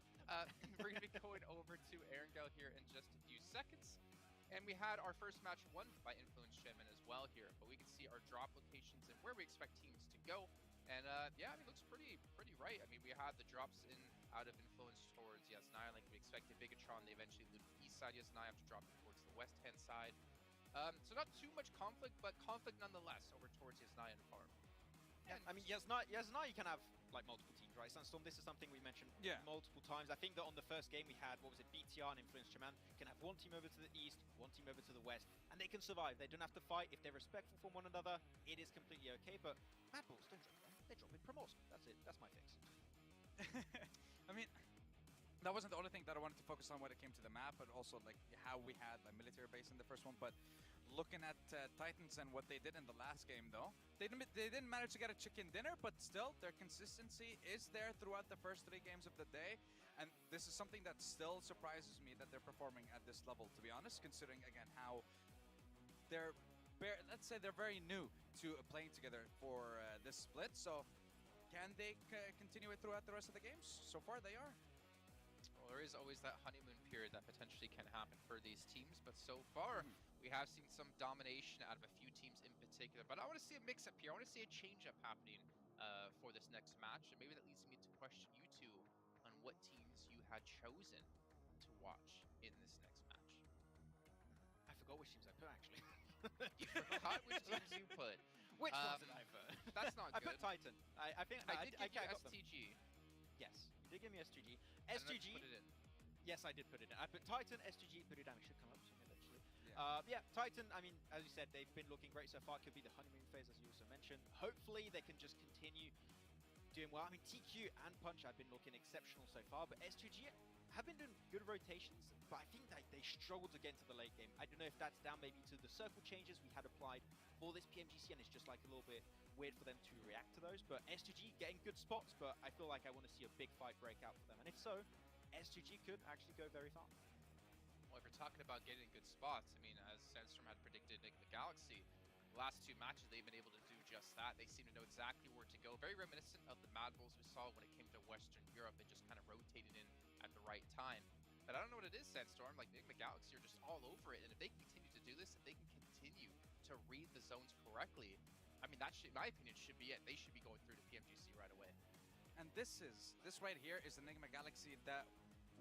We're going to be going over to Erangel here in just a few seconds. And we had our first match won by Influence Shaman as well here, but we can see our drop locations and where we expect teams to go. And yeah, I mean, it looks pretty right. I mean, we had the drops in out of Influence towards Yasnaya like we expected. Bigatron, they eventually looted east side Yasnaya to drop towards the west-hand side. So not too much conflict, but conflict nonetheless over towards Yasnaya and Farm. Yeah, I mean, Yasnaya, you can have like multiple teams, right? Sunstorm, this is something we mentioned multiple times. I think that on the first game we had, what was it, BTR and Influence Shaman can have one team over to the east, one team over to the west, and they can survive. They don't have to fight. If they're respectful from one another, it is completely okay. But Mad Bulls, don't drop them. They're dropping Primorsk. That's it. That's my fix. I mean, that wasn't the only thing that I wanted to focus on when it came to the map, but also like how we had a military base in the first one. But looking at Titans and what they did in the last game, though, they didn't manage to get a chicken dinner, but still their consistency is there throughout the first 3 games of the day. And this is something that still surprises me that they're performing at this level, to be honest, considering again how let's say they're very new to playing together for this split. So can they continue it throughout the rest of the games? So far they are. Well, there is always that honeymoon period that potentially can happen for these teams, but so far we have seen some domination out of a few teams in particular. But I want to see a mix-up here. I want to see a change-up happening for this next match, and maybe that leads me to question you two on what teams you had chosen to watch in this next match. I forgot which teams I put, actually. You forgot which teams you put. Which ones did I put? That's not I good. put Titan. I think I did give you got them. STG. Yes, you did give me STG. And STG. put it in. Yes, I did put it in. I put Titan, STG, put it down. It should come up soon eventually. Yeah. Titan, I mean, as you said, they've been looking great so far. It could be the honeymoon phase, as you also mentioned. Hopefully, they can just continue doing well. I mean, TQ and Punch have been looking exceptional so far, but STG have been doing good rotations, but I think that they struggled to get into the late game. I don't know if that's down maybe to the circle changes we had applied for this PMGC, and it's just like a little bit weird for them to react to those. But STG getting good spots, but I feel like I want to see a big fight break out for them. And if so, STG could actually go very far. Well, if you're talking about getting good spots, I mean, as Sandstorm had predicted Enigma Galaxy, the last 2 matches they've been able to do just that. They seem to know exactly where to go. Very reminiscent of the Mad Bulls we saw when it came to Western Europe and just kind of rotated in at the right time. But I don't know what it is, Sandstorm. Like, Enigma Galaxy are just all over it. And if they continue to do this, if they can continue to read the zones correctly, I mean, that should, in my opinion, should be it. They should be going through to PMGC right away. And this right here is the Enigma Galaxy that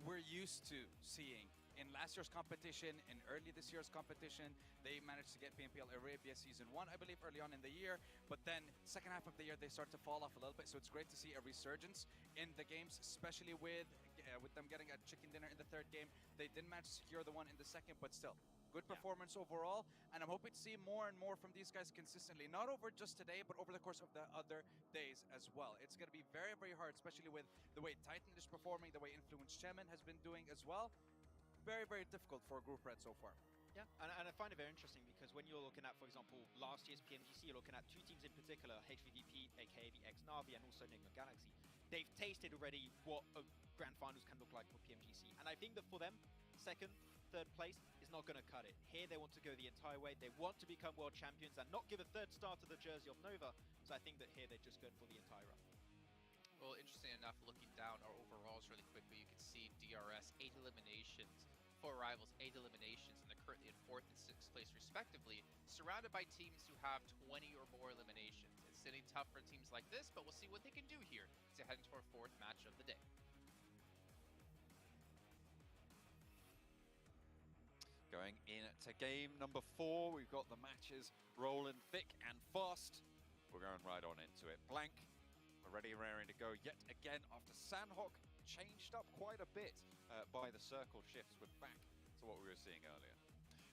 we're used to seeing in last year's competition, in early this year's competition. They managed to get PMPL Arabia Season 1, I believe, early on in the year. But then second half of the year, they start to fall off a little bit. So it's great to see a resurgence in the games, especially with them getting a chicken dinner in the 3rd game. They didn't manage to secure the one in the second, but still, good performance overall, and I'm hoping to see more and more from these guys consistently, not over just today, but over the course of the other days as well. It's going to be very, very hard, especially with the way Titan is performing, the way Influence Chemin has been doing as well. Very, very difficult for Group Red so far. Yeah, and I find it very interesting because when you're looking at, for example, last year's PMGC, you're looking at two teams in particular, HVVP, aka the ex-Na'Vi, and also Enigma Galaxy. They've tasted already what a grand finals can look like for PMGC, and I think that for them, second, third place is not going to cut it. Here they want to go the entire way. They want to become world champions and not give a third star to the jersey of Nova, so I think that here they're just going for the entire run. Well, interesting enough, looking down our overalls really quickly, you can see DRS 8 eliminations, 4 rivals 8 eliminations, and they're currently in 4th and 6th place respectively, surrounded by teams who have 20 or more eliminations. It's sitting tough for teams like this, but we'll see what they can do here as they head into our 4th match of the day. Going into game number 4, we've got the matches rolling thick and fast. We're going right on into it. Blank, we're ready and raring to go yet again after Sandhawk changed up quite a bit by the circle shifts. We're back to what we were seeing earlier.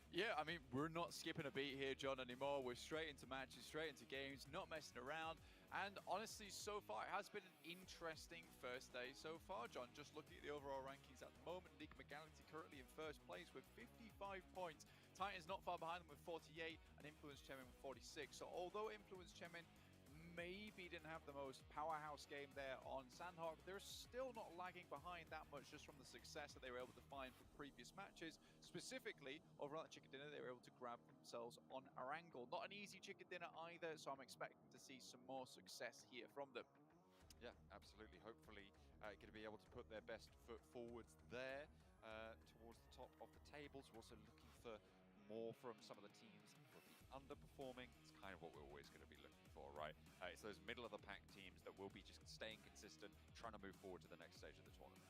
Yeah, I mean, we're not skipping a beat here, John, anymore. We're straight into matches, straight into games, not messing around. And honestly, so far, it has been an interesting first day so far, John. Just looking at the overall rankings at the moment, Enigma Galaxy currently in first place with 55 points. Titans not far behind them with 48, and Influence Chemin with 46. So although Influence Chemin maybe didn't have the most powerhouse game there on Sandhawk, they're still not lagging behind that much just from the success that they were able to find from previous matches. Specifically, over at the Chicken Dinner, they were able to grab themselves on Arangle. Not an easy Chicken Dinner either, so I'm expecting to see some more success here from them. Yeah, absolutely. Hopefully, going to be able to put their best foot forwards there towards the top of the tables. We're also looking for more from some of the teams that will be underperforming. It's kind of what we're always going to be looking for, right? It's those middle of the pack teams that will be just staying consistent, trying to move forward to the next stage of the tournament.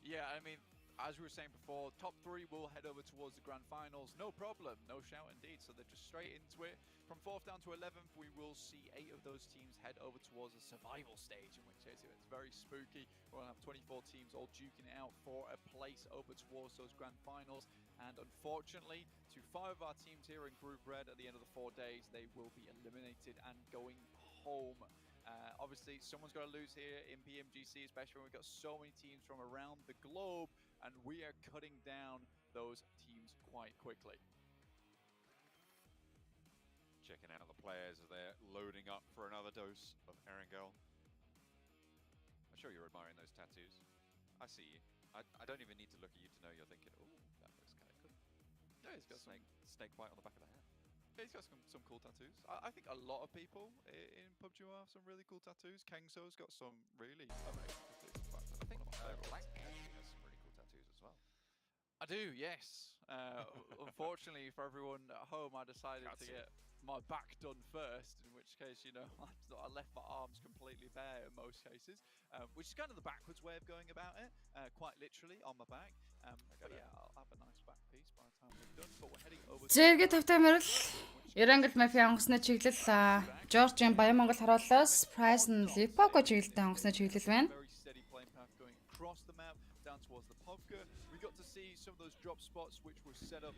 Yeah, I mean, as we were saying before, top 3 will head over towards the grand finals. No problem, no shout indeed. So they're just straight into it. From 4th down to 11th, we will see 8 of those teams head over towards the survival stage, in which case it's very spooky. We'll have 24 teams all duking it out for a place over towards those grand finals. And unfortunately, to 5 of our teams here in Group Red at the end of the 4 days, they will be eliminated and going home. Obviously, someone's got to lose here in PMGC, especially when we've got so many teams from around the globe, and we are cutting down those teams quite quickly. Checking out the players as they're loading up for another dose of Erangel. I'm sure you're admiring those tattoos. I see you. I don't even need to look at you to know you're thinking, oh, that looks kind of cool. Yeah, he's got snake bite on the back of the head. Yeah, he's got some cool tattoos. I think a lot of people in PUBG have some really cool tattoos. Kengso's got some really amazing tattoos. In fact, I think Blank actually has some really cool tattoos as well. I do, yes. Unfortunately for everyone at home, I decided to get my back done first, in which case, you know, I left my arms completely bare in most cases, which is kind of the backwards way of going about it, quite literally on my back. But yeah, I'll have a nice back piece by the time we're done. But we're heading over to Зэрэг тавтамарл Ирангл мафия онгоцны чиглэл Жоржийн Баян-Монгол харууллаас Price нь Lipago чиглэлтэй онгоцны чиглэл байна. Very steady playing path going across the map down towards the Povka. We got to see some of those drop spots which were set up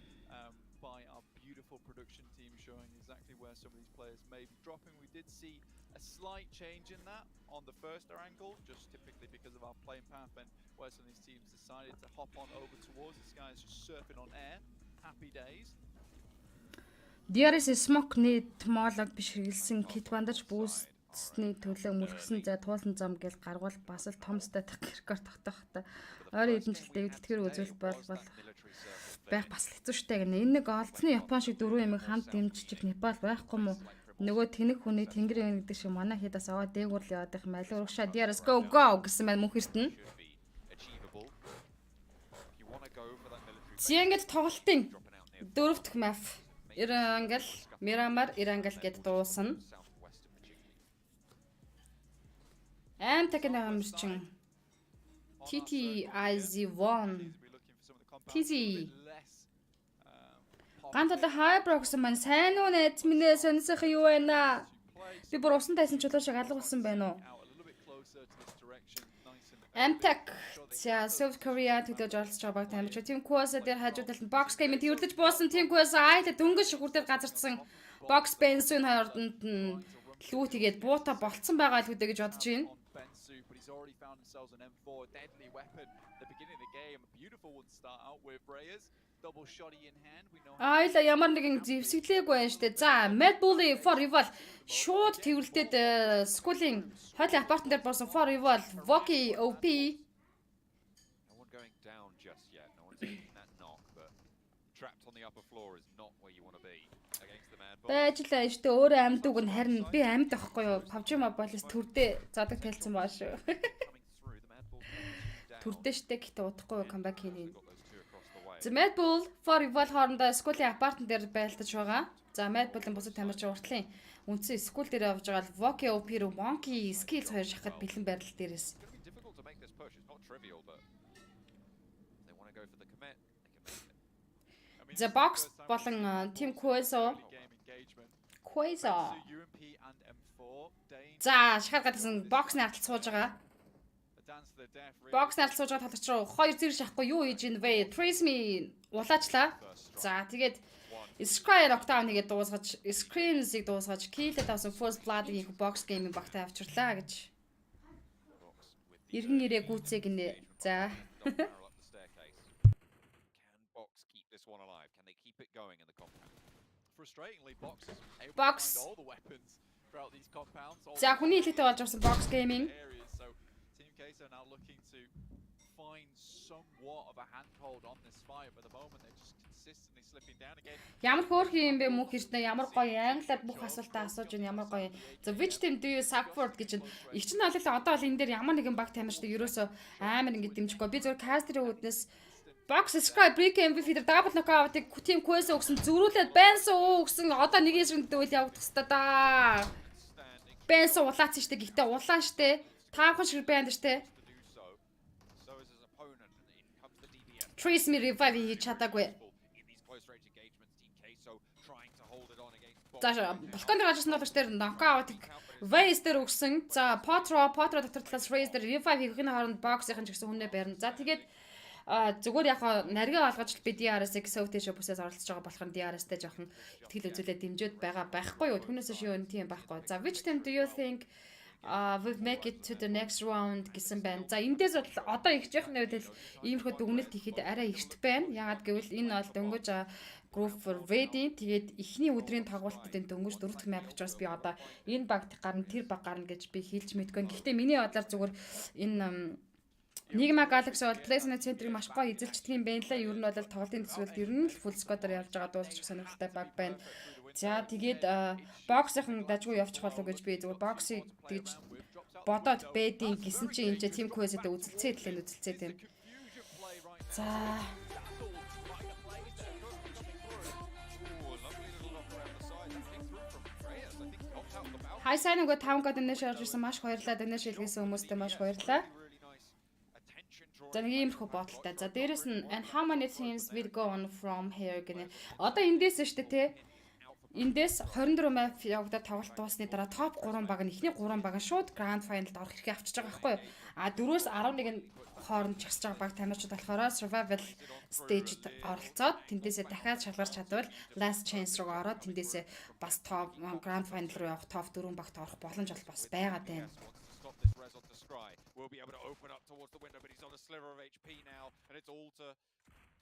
by our beautiful production team, showing exactly where some of these players may be dropping. We did see a slight change in that on the first angle, just typically because of our playing path and where some of these teams decided to hop on over towards. This guy is just surfing on air. Happy days. DRS Smoke-ны Tomolog биш хэрэгэлсэн kit bandage boost-ны төлөө мөлгсөн за туулсан зам гэл гаргуул бас л том статик рекорд тогтоохтой. Ойрын эдэн жилдээ тэтгэр үзүүлэлт байх бас л хэцүү штэй гэнэ. Энэ нэг олдсны Япон шиг дөрвөн эмэг ханд дэмжчих Непал байхгүй мó? Нөгөө тэнэг хүний тэнгэр юм гэдэг шиг манай хидас аваа дээгүүр л яваад их малын урагшаа DRS go гэсэн маань мөнх эртнэ. Зингэд тоглолтын 4 дахь map Ирангл Мирамар Ирангл гэд дуусна. Такна амарчин TTIZ1 TZ Гантал хайброкс маань сайн уу найз минь сонсох юу байна? Би бүр усан тайсан чулуу шиг алга болсон байна уу? Amtech за South Korea төлөөж оролцож байгаа баг тамирч. Team Quest дээр хажуу талд нь box game тэрвэрлэж буусан Team Quest айлаа дөнгөж шигүүрээр газарцсан box Bensu-ийн хооронд нь лүү тэгээд буута болцсон байгаа л үдэ гэж бодож байна. But he's already found himself an M4, a deadly weapon. The beginning of the game, a beautiful one to start out with. Reyes, double shotty in hand. We know. Айлаа ямар нэгэн зэвсэглээг байна штэ. За, Mad Bully for Rival шууд тэрвэрлээд Skull-ийн хойлын апартан дээр буусан for Rival Voki OP. No one going down just yet. No one's taking that knock, but trapped on the upper floor is not where you want to be against the Mad Bull. Байжлаа штэ өөрөө амьд үг нь харин би амьд байхгүй юу? PUBG Mobile-с төрдөө задаг тайлцсан баа шүү. Төрдөө штэ гэхдээ удахгүй comeback хийнэ. За Mad Bull for Rival хоорондоо Skull-ийн апартан дээр байлдаж байгаа. За Mad Bull-ын бусад тамирч уртлын үндсэн Skull дээр явж байгаа л Voki OP руу Monkey Skills хоёр шахаад бэлэн байрлал дээрээс. Difficult to make this push. It's not trivial, but they want to go for the commit. They can make it. За box болон Team Quest За шахаад гадсан боксны ардтал сууж байгаа. Боксны ардтал сууж байгаа талч руу хоёр зэрэг шахахгүй юу хийж ин вэ? Trace me улаачлаа. За тэгээд Screen Lockdown хийгээд дуусгаж, Screens-ийг дуусгаж, Kill-д авсан First Blood-ийг box game-ийн багтаа авчирлаа гэж. Иргэн ирээ гүцээ гинэ. За. Can Box keep this one alive? Can they keep it going in the compound? Frustratingly, Box is able to Box. find all the weapons throughout these compounds. За хүний хэлэтэй болж авсан box gaming. So Team Case are now looking to find somewhat of a handhold on this fight, but at the moment they're just consistently slipping down again. Ямар хөөрхөн юм бэ мөн хэрнээ ямар гоё англиар бүх асуултаа асууж байна ямар гоё. За which team do you support гэж байна. Их ч нь олоо одоо бол энэ дээр ямар нэгэн баг тамирчдаг ерөөсөө амар ингэ дэмжихгүй. Би зөвхөн Caster-ийн үүднээс Box Sky Break MVP дээр double knockout-ыг Team Quest өгсөн зөрүүлээд Bensu өгсөн одоо нэг эсрэг дэвэл явагдах хэвээр да. Bensu улаацсан штэ гэхдээ улаан штэ. Таахан шиг байна штэ. Trace me revive хийж чадаагүй. За балкон дээр гажсан бол тэр knockout-ыг Raze дээр өгсөн. За Potro дотор талаас Raze дээр revive хийхний хооронд Box-ийн ч гэсэн хүнээ барина. За тэгээд зүгээр яг нарийн олгож би DRS-ийг South-ш бүсээс оролцож байгаа болохоор DRS-тэй жоохон ихтгэл үзүүлээд дэмжиж байгаа байхгүй юу? Түүнээс шүү энэ тийм байхгүй. За which team do you think will make it to the next round гэсэн байна. За эндээс бол одоо их жоохон үед л иймэрхүү дүгнэлт хийхэд арай эрт байна. Ягаад гэвэл энэ бол дөнгөж group for ready тэгээд эхний өдрийн тоглолтод дөнгөж 4 дахь map учраас би одоо энэ баг гарна тэр баг гарна гэж би хэлж мэдгүй. Гэхдээ миний бодлоор зүгээр энэ Nigma Galaxy бол PlayStation Center-ыг маш гоё эзэлждэг юм байна лээ. Ер нь бол тоглолтын төсвөлд ер нь л full squad-аар явж байгаа дуусах сонирхолтой баг байна. За тэгээд боксийн дажгүй явчих болов гэж би зүгээр боксыг тэгж бодоод бэдийн гисэн чинь энэ Team Quest-д үзэлцээ тийм. За Хай сайн нөгөө 5 гол өнөөш орж ирсэн маш баярлалаа. Өнөөш илгээсэн хүмүүстээ маш баярлалаа. За нэг иймэрхүү бодолтой. За дээрэс нь and how many teams will go on from here гэнэ. Одоо эндээс шүү дээ те. Эндээс 24 map явагдаад тоглолт дуусны дараа топ 3 баг нь эхний 3 баг нь шууд grand final-д орох хэрэгтэй авчиж байгаа байхгүй юу? А 4-өөс 11 хооронд чагсаж байгаа баг тамирчид болохоор survival stage-д оролцоод тэндээсээ дахиад шалгарч чадвал last chance руу ороод тэндээсээ бас топ grand final руу явах топ 4 багт орох боломж бол бас байгаа даа. Will be able to open up towards the window, but he's on a sliver of HP now, and it's all to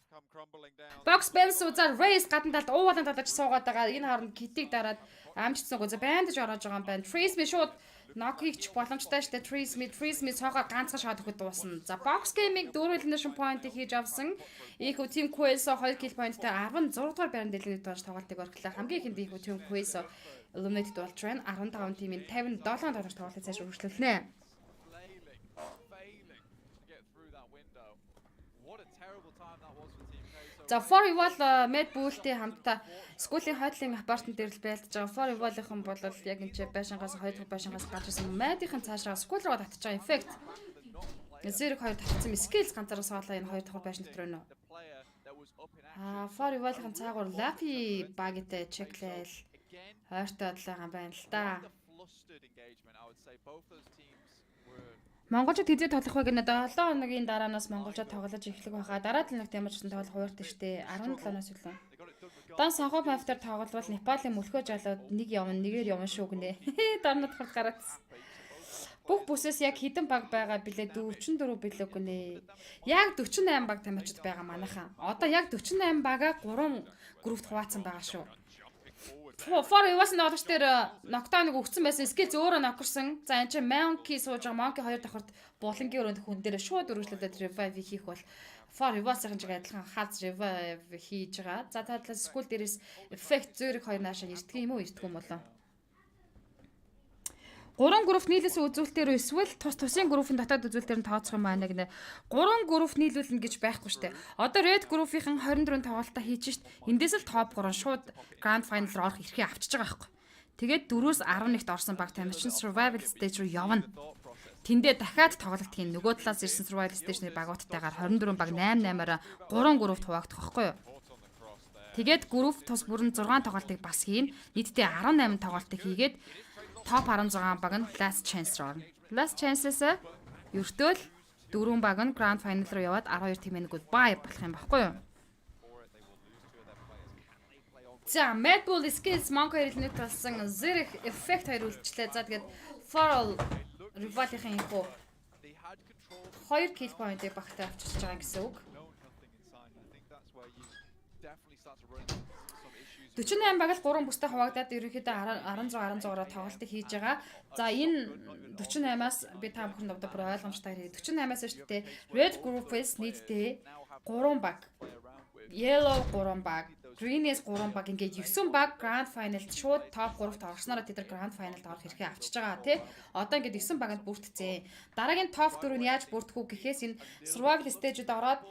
come crumbling down. Box Bensu за Raze гадна талд уулан талд суугаад байгаа. Энэ хооронд китийг дараад амжицсангүй за бандаж ороод байгаа юм байна. Trace me шууд knock-ийг ч боломжтой штэ. Trace me цоогоор ганцхан шахаад өгöd дуусна. За Box Gaming 4 elimination point-ийг хийж авсан. Ийхүү Team Quest 2 kill point-тэй 16 дугаар байранд eliminate болж тоглолтыг орхилаа. Хамгийн ихэнд ийхүү Team Quest eliminate болж байна. 15 тимийн 57 тоглолт тоглолтыг цааш үргэлжлүүлнэ. За For Evil Mad Bull-тэй хамтдаа Skull-ийн хойдлын апартмент дээр л байлдаж байгаа. For Evil-ийнхэн бол яг энэ байшингаас 2 дахь байшингаас гарч ирсэн. Mad-ийнхэн цаашаа Skull руу татчих байгаа. Effect. Зэрэг 2 татсан. Skills ганцаараа суулаа энэ 2 дахь байшин дотор байна уу? For Evil-ийнхэн цаагаар Lappy багитай чеклээл ойртой бодлоо юм байна л да. Монголчууд хэзээ тоглох вэ гэнэ 7 хоногийн дараанаас монголчууд тоглож эхлэх байхаа. Дараа 7 хоногт ямар ч тоглох хууртай штэ. 17-оос үлээ. Дан санхүү павтер тоглолтвол Непалийн мөлхөө жалууд нэг явна, нэгээр явна шүү гинэ. Дарнад хурд гараадс. Бүх бүсээс яг хэдэн баг байгаа билээ 44 билүү гинэ. Яг 48 баг тамирчид байгаа манайхаа. Одоо яг 48 багаа 3 группт хуваацсан байгаа шүү. For was not there knockdown өгсөн байсан. Skills өөрөө нокорсон. За энэ чинь Monkey сууж байгаа. Monkey 2 давхарт буулангийн өрөөнд хүн дээр шууд өргөжлөлөд revive хийх бол For was-ын жиг адилхан хаз revive хийж байгаа. За тадлаас school дээрээс effect зөөрөх хоёр наашаа ирдэг юм уу? Ирдэг юм болоо. 3 групп нийлүүлсэн үзүүлэлтээр эсвэл тусын группын дотоод үзүүлэлтээр нь тооцох юм байна гэнэ. 3 групп нийлүүлнэ гэж байхгүй штэ. Одоо Red Group-ийн 24 тоглолтоо хийж шít. Эндээс л топ 3 шууд Grand Final руу орох эрхээ авчиж байгаа байхгүй. Тэгээд 4-өөс 11-т орсон баг тамирчин Survival Stage руу явна. Тэндээ дахиад тоглолтын нөгөө талаас ирсэн Survival Stage-ны багуудтайгаар 24 баг 8-8-аар 3 группт хуваагдах байхгүй юу? Тэгээд групп тус бүрэн 6 тоглолтыг бас хийн. Нийтдээ 18 тоглолтыг хийгээд топ 16 баг нь Last Chance руу орно. Last Chance-с ертөөл 4 баг нь Grand Final руу яваад 12 тимээнүүд бай болох юм баггүй юу? За, Mad Bull Skills Monkey хэлнэт болсон Zerg Effect хоёр үлдчихлээ. За тэгээд Foral Rival-ийн info 2 kill point-ыг багтаа авчирч байгаа гэсэн үг. 48 баг л 3 бүстэй хуваагдаад ерөнхийдөө 16-16-аар тоглолтыг хийж байгаа. За энэ 48-аас би та бүхэнд одоо бүр ойлгомжтой хэрэг. 48-аас шүү дээ. Red Group-ээс нийтдээ 3 баг. Yellow 3 баг. Green-ээс 3 баг ингээд 9 баг Grand Final-д шууд топ 3-т орсноор тэд нар Grand Final-д орох хэрэгтэй авчиж байгаа тий. Одоо ингээд 9 баганд бүрдцээ. Дараагийн топ 4 нь яаж бүрдэх үү гэхээс энэ Survival Stage-д ороод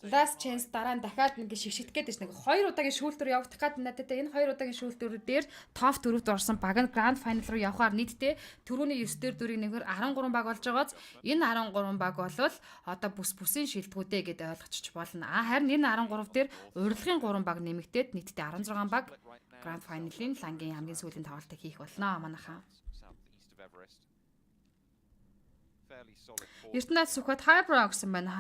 Last Chance дараа нь дахиад ингээд шигшигдэх гээд байна. 2 удаагийн шүүлтүр явагдах гээд надад энэ 2 удаагийн шүүлтүр дээр топ 4-т орсон баг нь Grand Final руу явахаар нийтдээ түрүүний 9 дээр дүрийг нэгээр 13 баг болж байгааз энэ 13 баг болвол одоо бүс-бүсийн шилдэгүүдээ гэдээ ойлгочих болно. Харин энэ 13 дээр урилгын 3 баг нэмэгдээд нийтдээ 16 баг Grand Final-ийн лангийн хамгийн сүүлийн тоглолтыг хийх болно манайхаа. Эртнээс сүхбат хайбра гэсэн байна.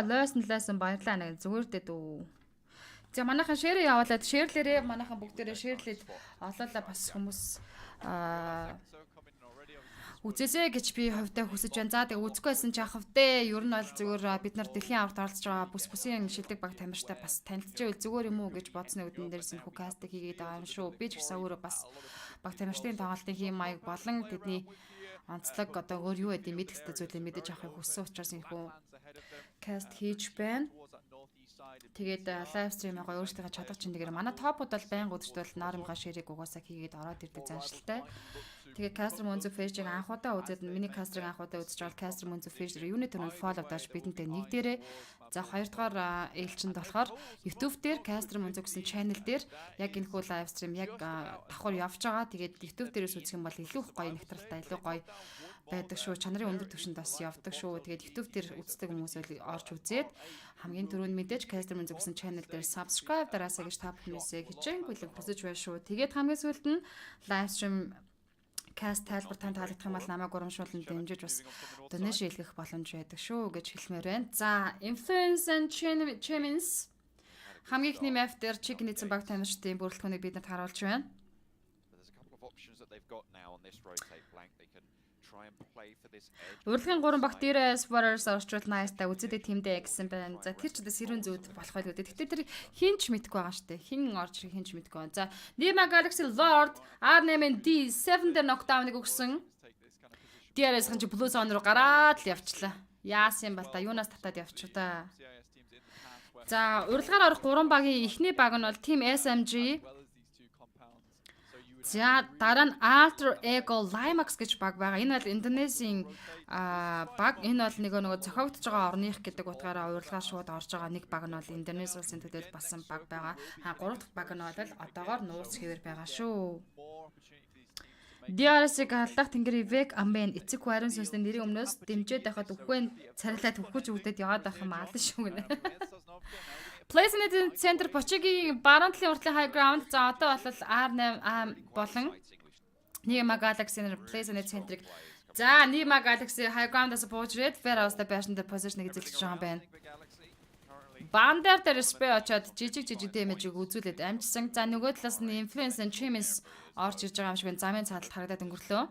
Лойсон баярлаа нэг зүгээр дээ дүү. За манайхан шеэр явуулаад шеэрлэрээ манайхан бүгдээрээ шеэрлээд олоолаа бас хүмүүс үзээсэй гэж би хувьдаа хүсэж байна. За тэгээ үзэхгүйсэн ч яах вэ? Ер нь бол зүгээр бид нар дэлхийн аварт оролцож байгаа бүс-бүсийн шилдэг баг тамирчтай бас танилцчихвэл зүгээр юм уу гэж бодсны үдэн дээрс энэ кастыг хийгээд байгаа юм шүү. Би ч гэсэн өөрөө бас баг тамирчдын тоглолтын хийм маяг болон тэдний онцлог одоо өөр юу гэдэг мэдгэстэй зүйлээ мэдэж авахыг хүссэн учраас энэхүү каст хийж байна. Тэгээд лайв стрим байгаа өөрсдийнхээ чадвар чинээр манай топууд бол байнга өдөртөл ноормгоо ширийг угаасаа хийгээд ороод ирдэг заншилтай. Тэгээд Кастер Мөнзө фэйжийг анхудаа үзээд миний кастрыг анхудаа үзэж байгаа Кастер Мөнзө фэйж юуны төрөнд фоллоу дааш бидэнтэй нэг дээрээ. За хоёрдугаар ээлжинд болохоор YouTube дээр Кастер Мөнзө гэсэн channel дээр яг энэхүү лайв стрим яг давхар явж байгаа. Тэгээд YouTube дээрээс үзэх юм бол илүү гоё нэгтралтай, илүү гоё байдаг шүү. Чанарын өндөр түвшинд бас явдаг шүү. Тэгээд YouTube дээр үздэг хүмүүс орж үзээд хамгийн түрүүнд мэдээж Кастер Мөнзө гэсэн channel дээр subscribe дараасаа гэж та бүхнээсээ хичээнгүй л хүсэж байна шүү. Тэгээд хамгийн сүүлд нь лайв стрим каст тайлбар тань таалагдах юм бол намайг урамшуулан дэмжиж бас донэш хийх боломж байдаг шүү гэж хэлмээр байна. За, Influence and Champions хамгийн ихний map дээр Chicken эзэн баг тамирчдын бүрэлдэхүүнийг бидэнд харуулж байна. Урлагийн 3 баг дээрээс Warriors орчвол Nice-тай үзэдэг тимдээ гэсэн байна. За тэр ч одоо сэрүүн зүйд болох байл үүдээ. Гэтэ тэр хинч мэдгүй байгаа штэ. Хин орж ирэх хинч мэдгүй байна. За Nima Galaxy Lord R8D 7 дээр knockdown-ыг өгсөн. DRS хан чи Blue Zone руу гараад л явчлаа. Яасан юм бол та юунаас татаад явчих та. За урлагаар орох 3 багийн эхний баг нь бол Team SMG. За дараа нь Alter Ego Limax гэж баг байгаа. Энэ бол Индонезийн баг. Энэ бол нөгөө зохиогдож байгаа орных гэдэг утгаараа урилгаар шууд орж байгаа нэг баг нь бол Индонез улсын төлөөлөл басан баг байгаа. 3 дахь баг нь бол одоогоор нууц хэвээр байгаа шүү. DRS-ийг халдах тэнгэр Ivek Amben эцэг хайрын сүнсний нэрийн өмнөөс дэмжиж байхад үхвэн царилаад үхэж өгдөд яваад байх юм аль шүү гэнэ. Placement Center Pmgc баруун талын уртлын high ground. За одоо бол R8 болон Nima Galaxy Placement Center-ыг За, Nima Galaxy high ground-аас бууж ирээд Fair-аас байшин дээр position-ыг эзэлж байгаа юм байна. Бандер дээр spray очоод жижиг damage-ыг үзүүлээд амжсан. За, нөгөө талаас нь Influence and Chimens орж ирж байгаа юм шиг байна. Замын цаадалд харагдаад өнгөрлөө.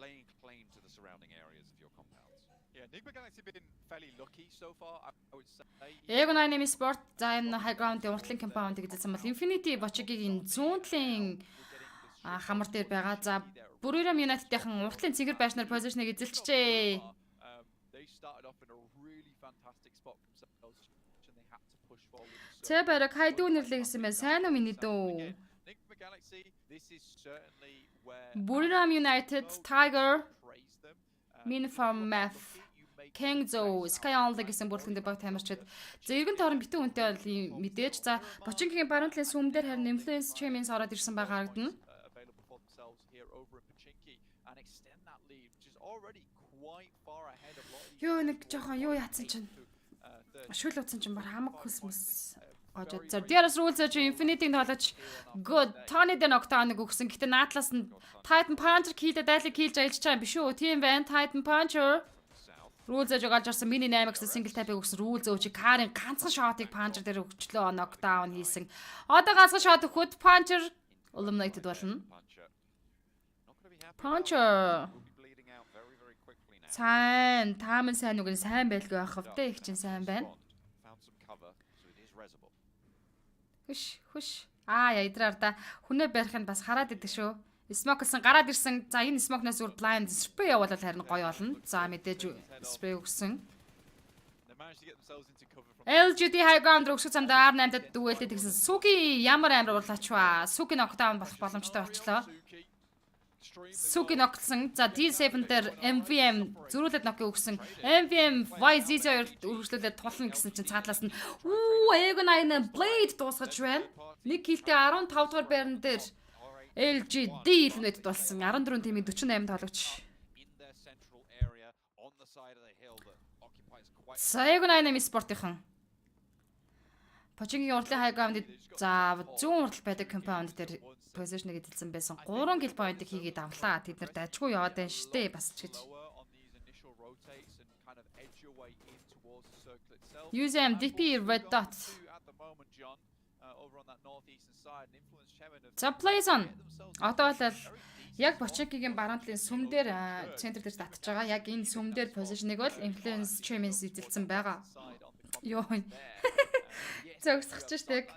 Laying claim to the surrounding areas of your compounds. Yeah, Nigma Galaxy been fairly lucky so far, I would say. Ego9 Sport за энэ high ground-ийн уртлын компаундыг эзэлсэн бол Infinity Botchig-ийн зүүнтлийн хамар дээр байгаа. За, Buriram United-ийн уртлын цэнгэр байшнаар position-ыг эзэлчихжээ. They started off in a really fantastic spot themselves and they had to push forward. Тэ бараг хайдуу нэрлээ гэсэн байна. Сайн уу миний дүү? Nigma Galaxy, this is certainly where Buriram United, Tiger, Min from Math, Kengzo, Sky Only гэсэн бүрэлдэхүүн баг тамирчид. За эргэн тойрон битүү үнтэй бол мэдээж. За Botchig-ийн баруунтлын сүм дээр харин Influence Chimens ороод ирсэн байгаа харагдана. Юу нэг жоохон юу яатсан чинь. Шүл утсан чинь бар хамаг хөсмөс. Гожод. За DRS rules гэж Infinity-г тоолож good Tony the knockdown-ыг өгсөн. Гэтэ наадлаас нь Titan Puncher хийлээ дайлыг хийлж аялж байгаа юм биш үү? Тийм байна. Titan Puncher rules гэж гарч ирсэн. Mini 8 гэсэн single tap-ыг өгсөн. Rules өөч Karen ганцхан shot-ыг Puncher дээр өгчлөө knockdown хийсэн. Одоо ганцхан shot өгөхөд Puncher eliminated болно. Puncher сайн, тааман сайн үг нь сайн байлгүй байх хөвтэй их чинь сайн байна. Хүш. Ядраар да. Хүнээ барих нь бас хараад идэг шүү. Smoke-сан гараад ирсэн. За энэ smoke-наас үр blind spray явуулаад харин гоё болно. За мэдээж spray өгсөн. LGD high ground руугш замд R8-д дүүэлтэй тэгсэн. Суки ямар амар урлаач ба. Суки knockdown болох боломжтой болчлоо. Суки ногдсон. За D7 дээр MVM зөрүүлээд нокыг өгсөн. MVM YZ2 үргэлжлүүлээд тулна гэсэн чинь цаадлаас нь Ego9 Blade дуусгаж байна. Нэг килтэй 15 дугаар байран дээр LGD илнэт болсон. 14 тимийн 48 тоглогч. За Ego9 спортынхан. Botchig-ийн урдлын high ground-д за зүүн урдл байдаг компаунд дээр position-ыг эзэлсэн байсан. 3 kill point-ыг хийгээд авлаа. Тэд нар дайжгүй яваад байна штэ бас ч гэж. USM DP red dot. За plays on. Одоо бол яг Botchig-ийн баруунтлын сүм дээр центр дээр татж байгаа. Яг энэ сүм дээр position-ыг бол Influence Chimens эзэлсэн байгаа. Йоо. Зогсчих штэ.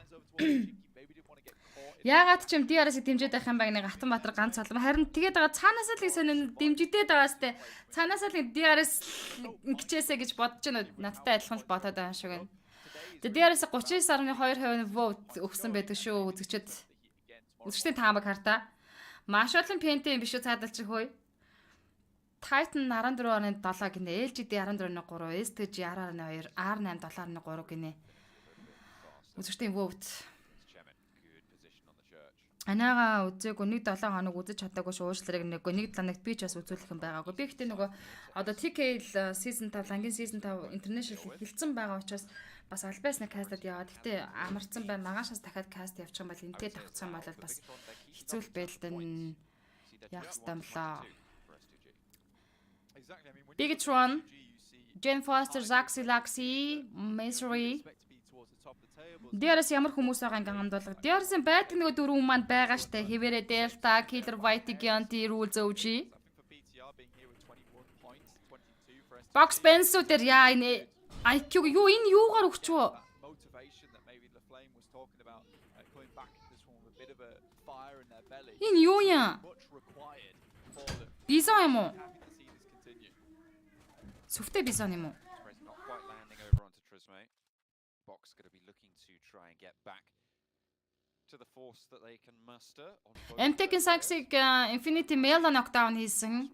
Яагаад ч юм DRS-ийг дэмжиж байх юм байна. Гатанбаатар ганц солом. Харин тэгээд байгаа цаанаас л сонин дэмжигдээд байгаа сте. Цаанаас л DRS гिचээсэ гэж бодож байна. Надтай адилхан л бодоод байгаа шиг байна. Тэгээд DRS 39.2% vote өгсөн байдаг шүү. Үзэгчдийн таамаг хартаа. Маш олон пентийн биш үү цаадалчих хөөе. Titan 14.7 гинэ. LGD 14.3, STG 10.2, R8 7.3 гинэ. Үзэгчдийн vote. Анаага үзээгүй 1-7 хоног үзэж чадаагүй шүү. Уушларыг нэггүй 1-7-д би ч бас үзүүлэх юм байгаагүй. Би гэхдээ нөгөө одоо TKL season 5, Лангийн season 5 international хэлсэн байгаа учраас бас альбайсна кастад яваад. Гэхдээ амарцсан байна. Магаашаас дахиад каст явчих юм бол энтэй давцсан бол бас хэцүү л байлдан яах ёстой юм лаа. Bigatron, Jen Foster, Zaxi Laxi, Misery. DRS ямар хүмүүс байгаа ингээм хамдуулга. DRS-ийн байдаг нөгөө дөрвөн маань байгаа штэ. Хэвээрээ Delta, Killer White, Gianti, Rules OG. Box Bensu дээр яа энэ IQ юу энэ юугаар өгчвөө? Энэ юу яа? Бизон юм уу? Сүфтэй бизон юм уу? Box going to be looking to try and get back to the force that they can muster on MTech-ийн Saxig Infinity Mela knockdown хийсэн.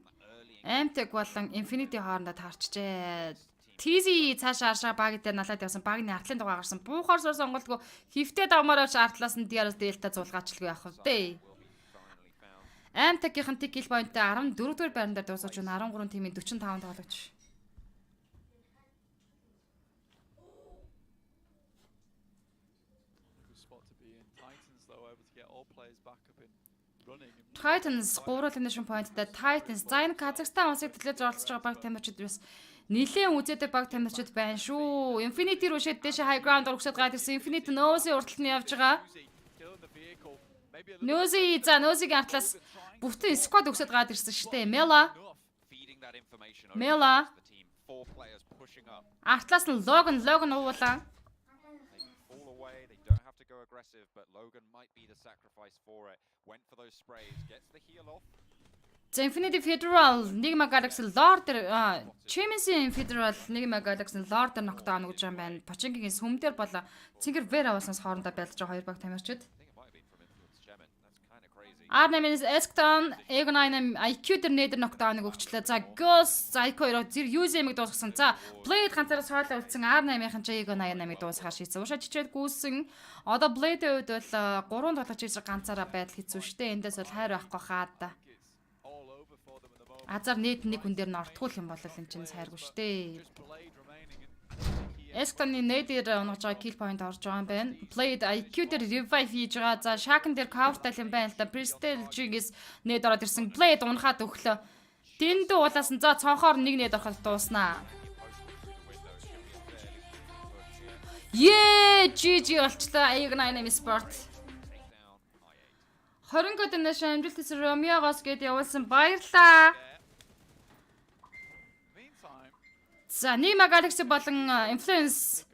MTech болон Infinity хоорондоо таарчжээ. TZ цаашаа аршаа баг дээр налаад явсан. Багны артлын дугаар гарсан. Буухаар сур сонголтгүй хөвтэй давмаар авч артлаас нь DRS Delta зулгаачлгүй явах вэ. MTech-ийн kill point-тэй 14 дугаар байран дээр дуусаж байна. 13 тимийн 45 тоглогч. spot to be in. Titans though able to get all players back up and running. Titans 3 elimination pointтай Titans. За энэ Казахстан улсыг төлөөж оролцож байгаа баг тамирчид бас нилээн үзээдэг баг тамирчид байна шүү. Infinity руу шийд дэше high ground урагшаад гад ирсэн. Infinity Nose урталт нь явж байгаа. Nose-ийн артлаас бүтэн squad өгсөд гад ирсэн штэ. Mela артлаас нь Logan уулаа. Aggressive, but Logan might be the sacrifice for it. Went for those sprays, gets the heal off. Infinity Federal Nigma Galaxy Lord Chimisi Federal Nigma Galaxy Lord knockdown гэж юм байна. Pmgc сүмдэр болоо цэнгэр вэр аваснаас хоорондоо байлж байгаа хоёр баг тамирчид. R8-ээс Eston Egon-9 IQ дээр нээдэр knockdown-ыг өгчлээ. За Ghost IQ 2 зэр UZM-ийг дуусгасан. За Blade ганцаараа соолоо үлдсэн R8-ын ч Egon-8-ыг дуусгахаар шийдсэн. Уушаа чичээд гүйсэн. Одоо Blade-ийн үед бол 3 тоглож ирж ганцаараа байдал хэцүү шттэ. Эндээс бол хайр байхгүй хаад. Азар нийт нэг хүн дээр нь ортгуул юм бол энэ чинь сайргүй шттэ. Eston-ы нээдэр унгаж байгаа kill point орж байгаа юм байна. Blade IQ дээр revive хийж байгаа. За Shaken дээр cover тал юм байна л да. Prestige-гээс нээд ороод ирсэн. Blade унахад өглөө. Дэндүү уулаасан. За цонхоор нэг нээд ороход дууснаа. GG болчлаа. Egon-9 Sport. 20 годноос амжилттай Romeo-гоос гээд явуулсан баярлаа. За Nigma Galaxy болон Influence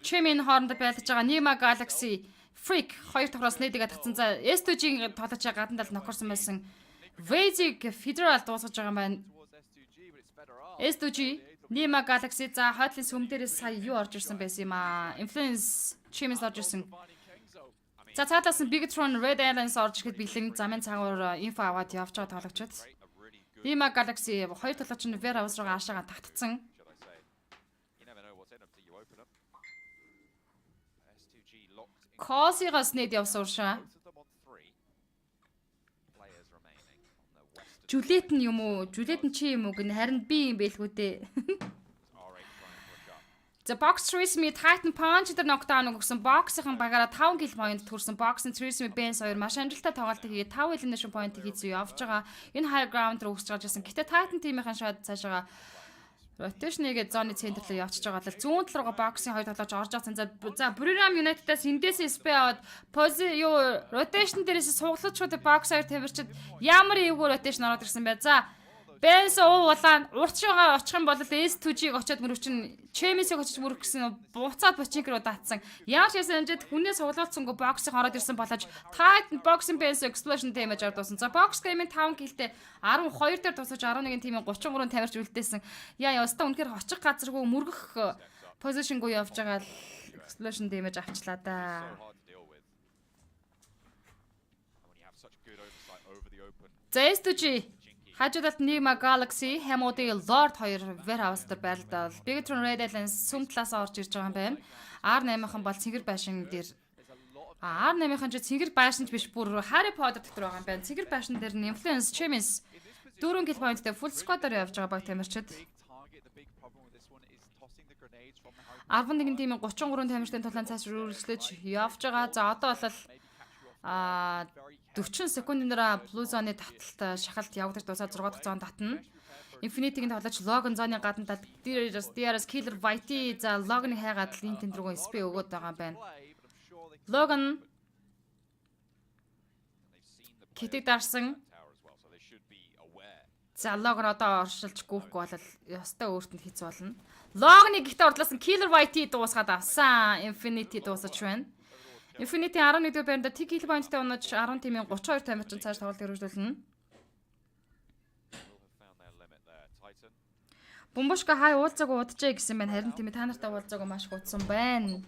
Chimmin хоорондоо байлж байгаа Nigma Galaxy Freak хоёр тохроос нээдэг татсан. За S2G-ийн тоглож байгаа гадна тал нокорсон байсан. Vazig Federal дуусгаж байгаа юм байна. S2G Nigma Galaxy за хойдлын сүм дээрээс сая юу орж ирсэн байсан юм аа. Influence Chimmin орж ирсэн. За цаатлаас нь Bigatron Red Alliance орж ирэхэд бэлэн замын цагуур инфо аваад явж байгаа тоглогчид. Nigma Galaxy хоёр тоглогч нь Ver House руугаа аашаага татцсан. Косигоос нээд явсан уршаа. Жүлет нь юм уу? Жүлет нь чи юм уу гэнэ харин би юм бэлгүү дээ. За box Trismi Titan Punch дээр knockdown өгсөн. Box-ийн багаараа 5 kill point төрсэн. Box-ын Trismi Benz 2 маш амжилттай тоглолт хийгээд 5 elimination point хийцүү явж байгаа. Энэ high ground руу өсөж гарч ирсэн. Гэтэ Titan team-ийн шууд цаашаа rotation-ийг зоны центр руу явчихж байгаа л зүүн тал руугаа боксing хоёр тоглож орж ирсэн. За Buriram United-аас эндээс SP аваад rotation дээрээс сууглаж шууд боксоор тавирчид ямар эвгүй rotation ороод ирсэн бай. За Benz уулаа урчгаа очих юм бол S2G-г очиод мөрөвчин Chemist-ийг очиж мөрөх гэсэн буцаад Pmgc руу даатсан. Яаж яасан амжид хүнээ суулгацсангүй боксыг ороод ирсэн болооч Titan boxing Benz explosion damage ордуулсан. За box game-ийн 5 киллтэй 12 дээр тусаж 11 тимийн 33 тавирч үлдээсэн. Яа яста үнэхээр очих газаргүй мөргөх position-гүй явж байгаа explosion damage авчлаа да. За S2G хажуудалд Nigma Galaxy, Hamodi Lord 2 warehouse дээр байрлал. Bigatron Red Alliance сүм талаас орж ирж байгаа юм байна. R8-ын бол цэнгэр байшин дээр R8-ын ч цэнгэр байшинч биш бүр Harry Potter дотор байгаа юм байна. Цэнгэр байшин дээр нь Influence Chimmis 4 kill point-тэй full squad-аар явж байгаа баг тамирчид. 11 тимийн 33 тамирчдын тулаан цааш үргэлжлэж явж байгаа. За одоо бол 40 секундындараа Blue Zone-ы таталт шахалт явагдаж дуусаад 6 дахь зоон татна. Infinity-гийн тоглож Logan зоны гадна тал DRS Killer White за Logan-ы хайгаад л энэ тэнд рүү SP өгөөд байгаа юм байна. Logan китэг дарсан. За Logan одоо оршилж гүйхгүй бол ёстой өөрт нь хийц болно. Logan-ы гэхдээ ордлоос нь Killer White дуусгаад авсан. Infinity дуусаж байна. Infinity 11 дэх байранда T kill point-тэй унаж 10 тимийн 32 тамирчин цааш тоглолт хэрэгжүүлнэ. Бомбошка хай уулзаагүй удажээ гэсэн байна. Харин тийм та нартай уулзаагүй маш их удсан байна.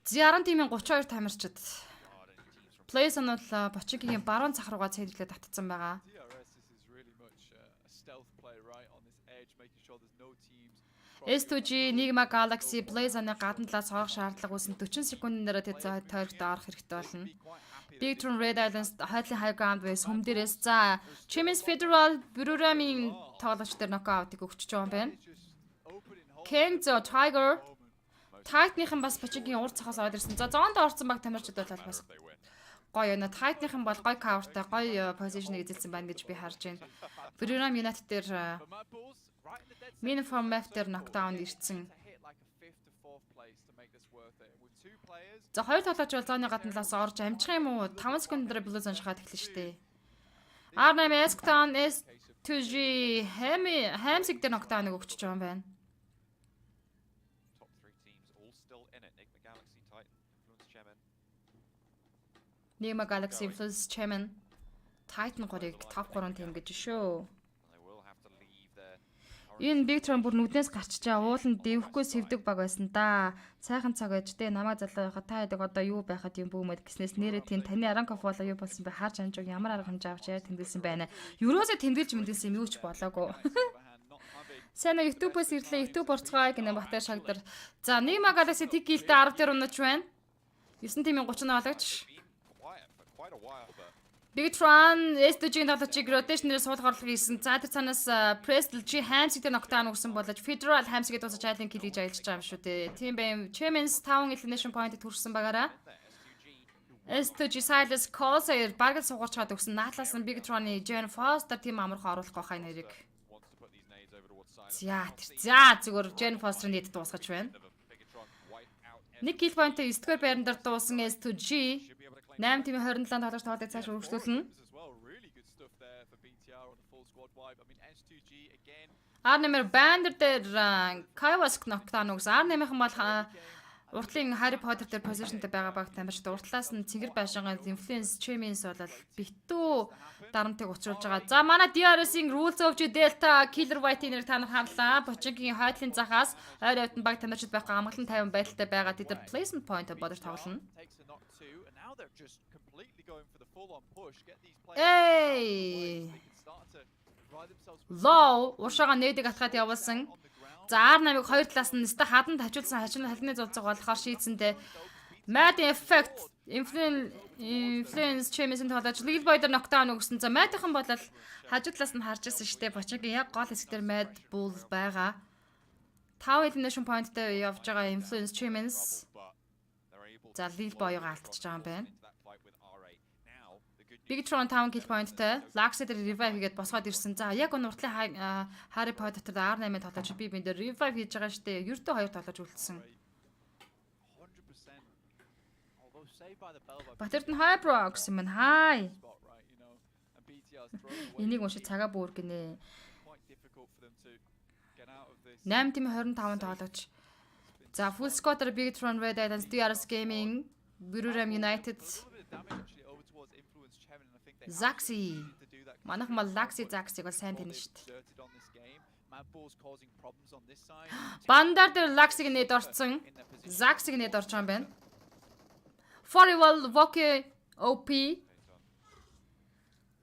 10 тимийн 32 тамирчид. Place нь бол Pmgc-ийн баруун цах руугаа цэвэрлээд татсан байгаа. S2G Nigma Galaxy Blaze-аны гадна талаас орох шаардлага үүсэн 40 секундын дараа тэд тойрогт орох хэрэгтэй болно. Bigatron Red Alliance хойдлын high ground base хүм дээрээс за Chimmis Federal Buriram-ийн тоглогч дээр нокаутыг өгч байгаа юм байна. Kenzo Tiger Titan-ийн бас Pmgc-ийн урд цахаас ороод ирсэн. За зоонд орсон баг тамирчид бол бас гоё байна. Titan-ийн бол гоё coverтай, гоё position-ыг эзэлсэн байна гэж би харж байна. Buriram United дээр Min from map дээр knockdown ирсэн. За хоёр тоглож бол зооны гадна талаас орж амжих юм уу? 5 секундээр блue zone шахаад эхэлнэ шүү дээ. R8 Escton S2G Hamsig дээр knockdown өгч байгаа юм байна. Nigma Galaxy Influence Chairman Titan 3-ыг топ 3 team гэж шүү. Энэ Big Tron бүр нүднээс гарччаа ууланд дэвхгүй сэвдэг баг байсан да. Сайхан цаг ээж тэ намаа залуу байхад та яадаг одоо юу байхад юм бүүмэд гэснээс нэрээ тийм таны Аранков болоо юу болсон бэ? Харж амжиг ямар арга хэмжээ авч яа тэмдэглэсэн байна. Юурөөсөө тэмдэглэж мэндэлсэн юм юу ч болоогүй. Сайн YouTube-ос ирлээ. YouTube орцгоо гэнэ Батар шагдар. За Nigma Galaxy Tech гэлтэй 10 дээр унаж байна. 9 тимийн 30 халагч. Big Tron S2G-ийн тоглогчийг rotation-ээр суулгах орлого хийсэн. За тэр цаанаас Prestel G Hamsig дээр knockdown өгсөн болож Federal Hamsig-ийг дуусаж айлын kill хийж аялж байгаа юм шүү дээ. Тийм байм. Champions 5 elimination point-ийг төрсөн байгаараа. S2G Silas Colsair багт сугарч чад өгсөн. Наатлаас нь Big Tron-ы Jen Foster тийм амархан оруулах гоо хай нэрийг. За зүгээр Jen Foster-ын нийт дуусгаж байна. Нэг kill point-ийг 9-р байран дээр дуусан S2G 8 тимийн 27 тоглогч тоглолтыг цааш өргөжлүүлнэ. R8 Bander дээр Kaiwas knockdown өгсөн. R8-ын бол уртлын Harry Potter дээр positionтэй байгаа баг тамирчид уртлаас нь цэнгэр байшингаа Influence Champions бол битүү дарамтыг учруулж байгаа. За манай DRS-ийн Rules of Delta Killer White-ийн нэр та нар харлаа. Pmgc-ийн хойдлын захаас ойр ойд нь баг тамирчид байх амгалан 50 байдалтай байгаа. Тэд нар placement point бодож тоглоно. Эй! Low уршаага нээдэг атгаад явуулсан. За R8-ыг хоёр талаас нь нэстэ хадан тавьчулсан халины зулцаг болохоор шийдсэнтэй. Mad Effect Influence Champions-ийн тоглож Legal Boy дээр knockdown өгсөн. За Mad-ийн бол хажуу талаас нь харж ирсэн шүү дээ. Pmgc-ийн яг гол хэсгээр Mad Bull байгаа. 5 elimination point-тэй явж байгаа Influence Champions. За Legal Boy-ыг алдчихж байгаа юм байна. Big Tron 5 kill point-тэй Lax дээр revive хийгээд босгоод ирсэн. За яг энэ уртлын Harry Potter дээр R8-ын тоглож би энэ дээр revive хийж байгаа шүү дээ. Ердөө хоёр тоглож үлдсэн. Батэрд нь Hyper гэсэн юм хай. Энийг уншиж цагаа бүр гинэ. 8 тимийн 25 тоглож. За full squad Big Tron Red Islands DRS Gaming Buriram United Zaxi. Манайхан бол Laxi Zaxi-г бол сайн тань шүү дээ. Бандар дээр Laxi-г нээд орцсон. Zaxi-г нээд орж байгаа юм байна. Forwell Voke OP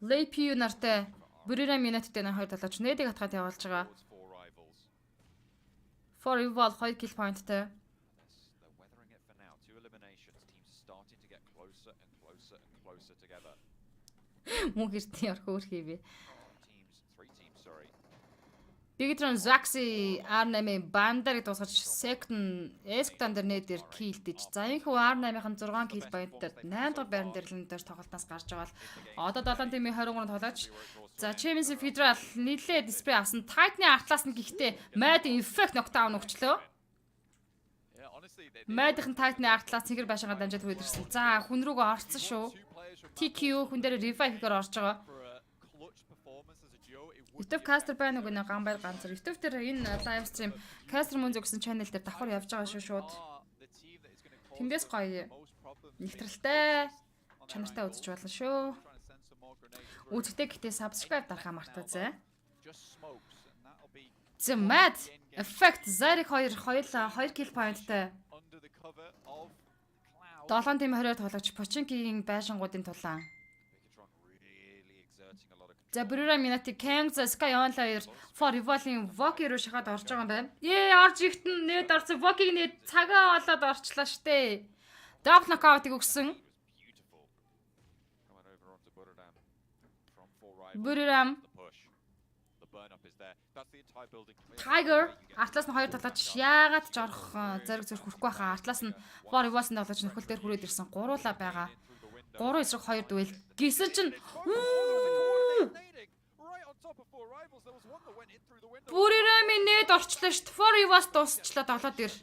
Lepu нартай Buriram United-тэй хоёр талаач нээдэг атгаад явуулж байгаа. Forwell 2 kill point-тэй. Мөн хэртний орох өөр хийвэ. Big Tron Zaxi R8-ийн бандарыг дуусгаж second Escton дээр нээдэр киллдэж. За энэ хүү R8-ийн 6 kill point-ээр 8 дугаар байран дээр л энэ тоглолтоос гарч байгаа бол одоо 7 тимийн 23 тоглож. За Champions Federal нийлээ дисплей авсан. Titan-ы артлаас нь гихтээ Mad Effect knockdown өгчлөө. Mad-ийн Titan-ы артлаас цэгэр байшингаа дамжаад хөөдөрсөн. За хүн рүүгээ орцсон шүү. TQ хүн дээр revive хийгээр орж байгаа. YouTube caster байна уу гэнэ гамбайр ганцар. YouTube дээр энэ live stream caster мөн зөвгсөн channel дээр давхар явж байгаа шүү шууд. Тэндээс гоё нэгтрэлтэй чанартай үзэж болно шүү. Үзэгтэй гэхдээ subscribe дарахаа мартаоцай. The Mad Effect Zarek 2 kill point-тэй 7 тим 20 тоглогч Pmgc-ийн байшингуудын тулаан. За Buriram United Kings Sky Online 4 Rival-ийн Voki руу шахаад орж байгаа юм байна. Орж ихтэн нээд орсон Voki-г нээд цагаа болоод орчлаа штэ. Double knockout-ыг өгсөн. Buriram That's the entire building. Tiger артлаас нь хоёр талаач яагаад ч орох зэрэг зэрэг хүрэхгүй хаа. Артлаас нь For Evolve-ын тоглож нөхөл дээр хүрээд ирсэн. Гуруула байгаа. 3 эсрэг 2 дуэл. Гисэн чинь Бүрээрээ нээд орчлоо шүү дээ. For Evolve дуусчлаа тоглоод ир.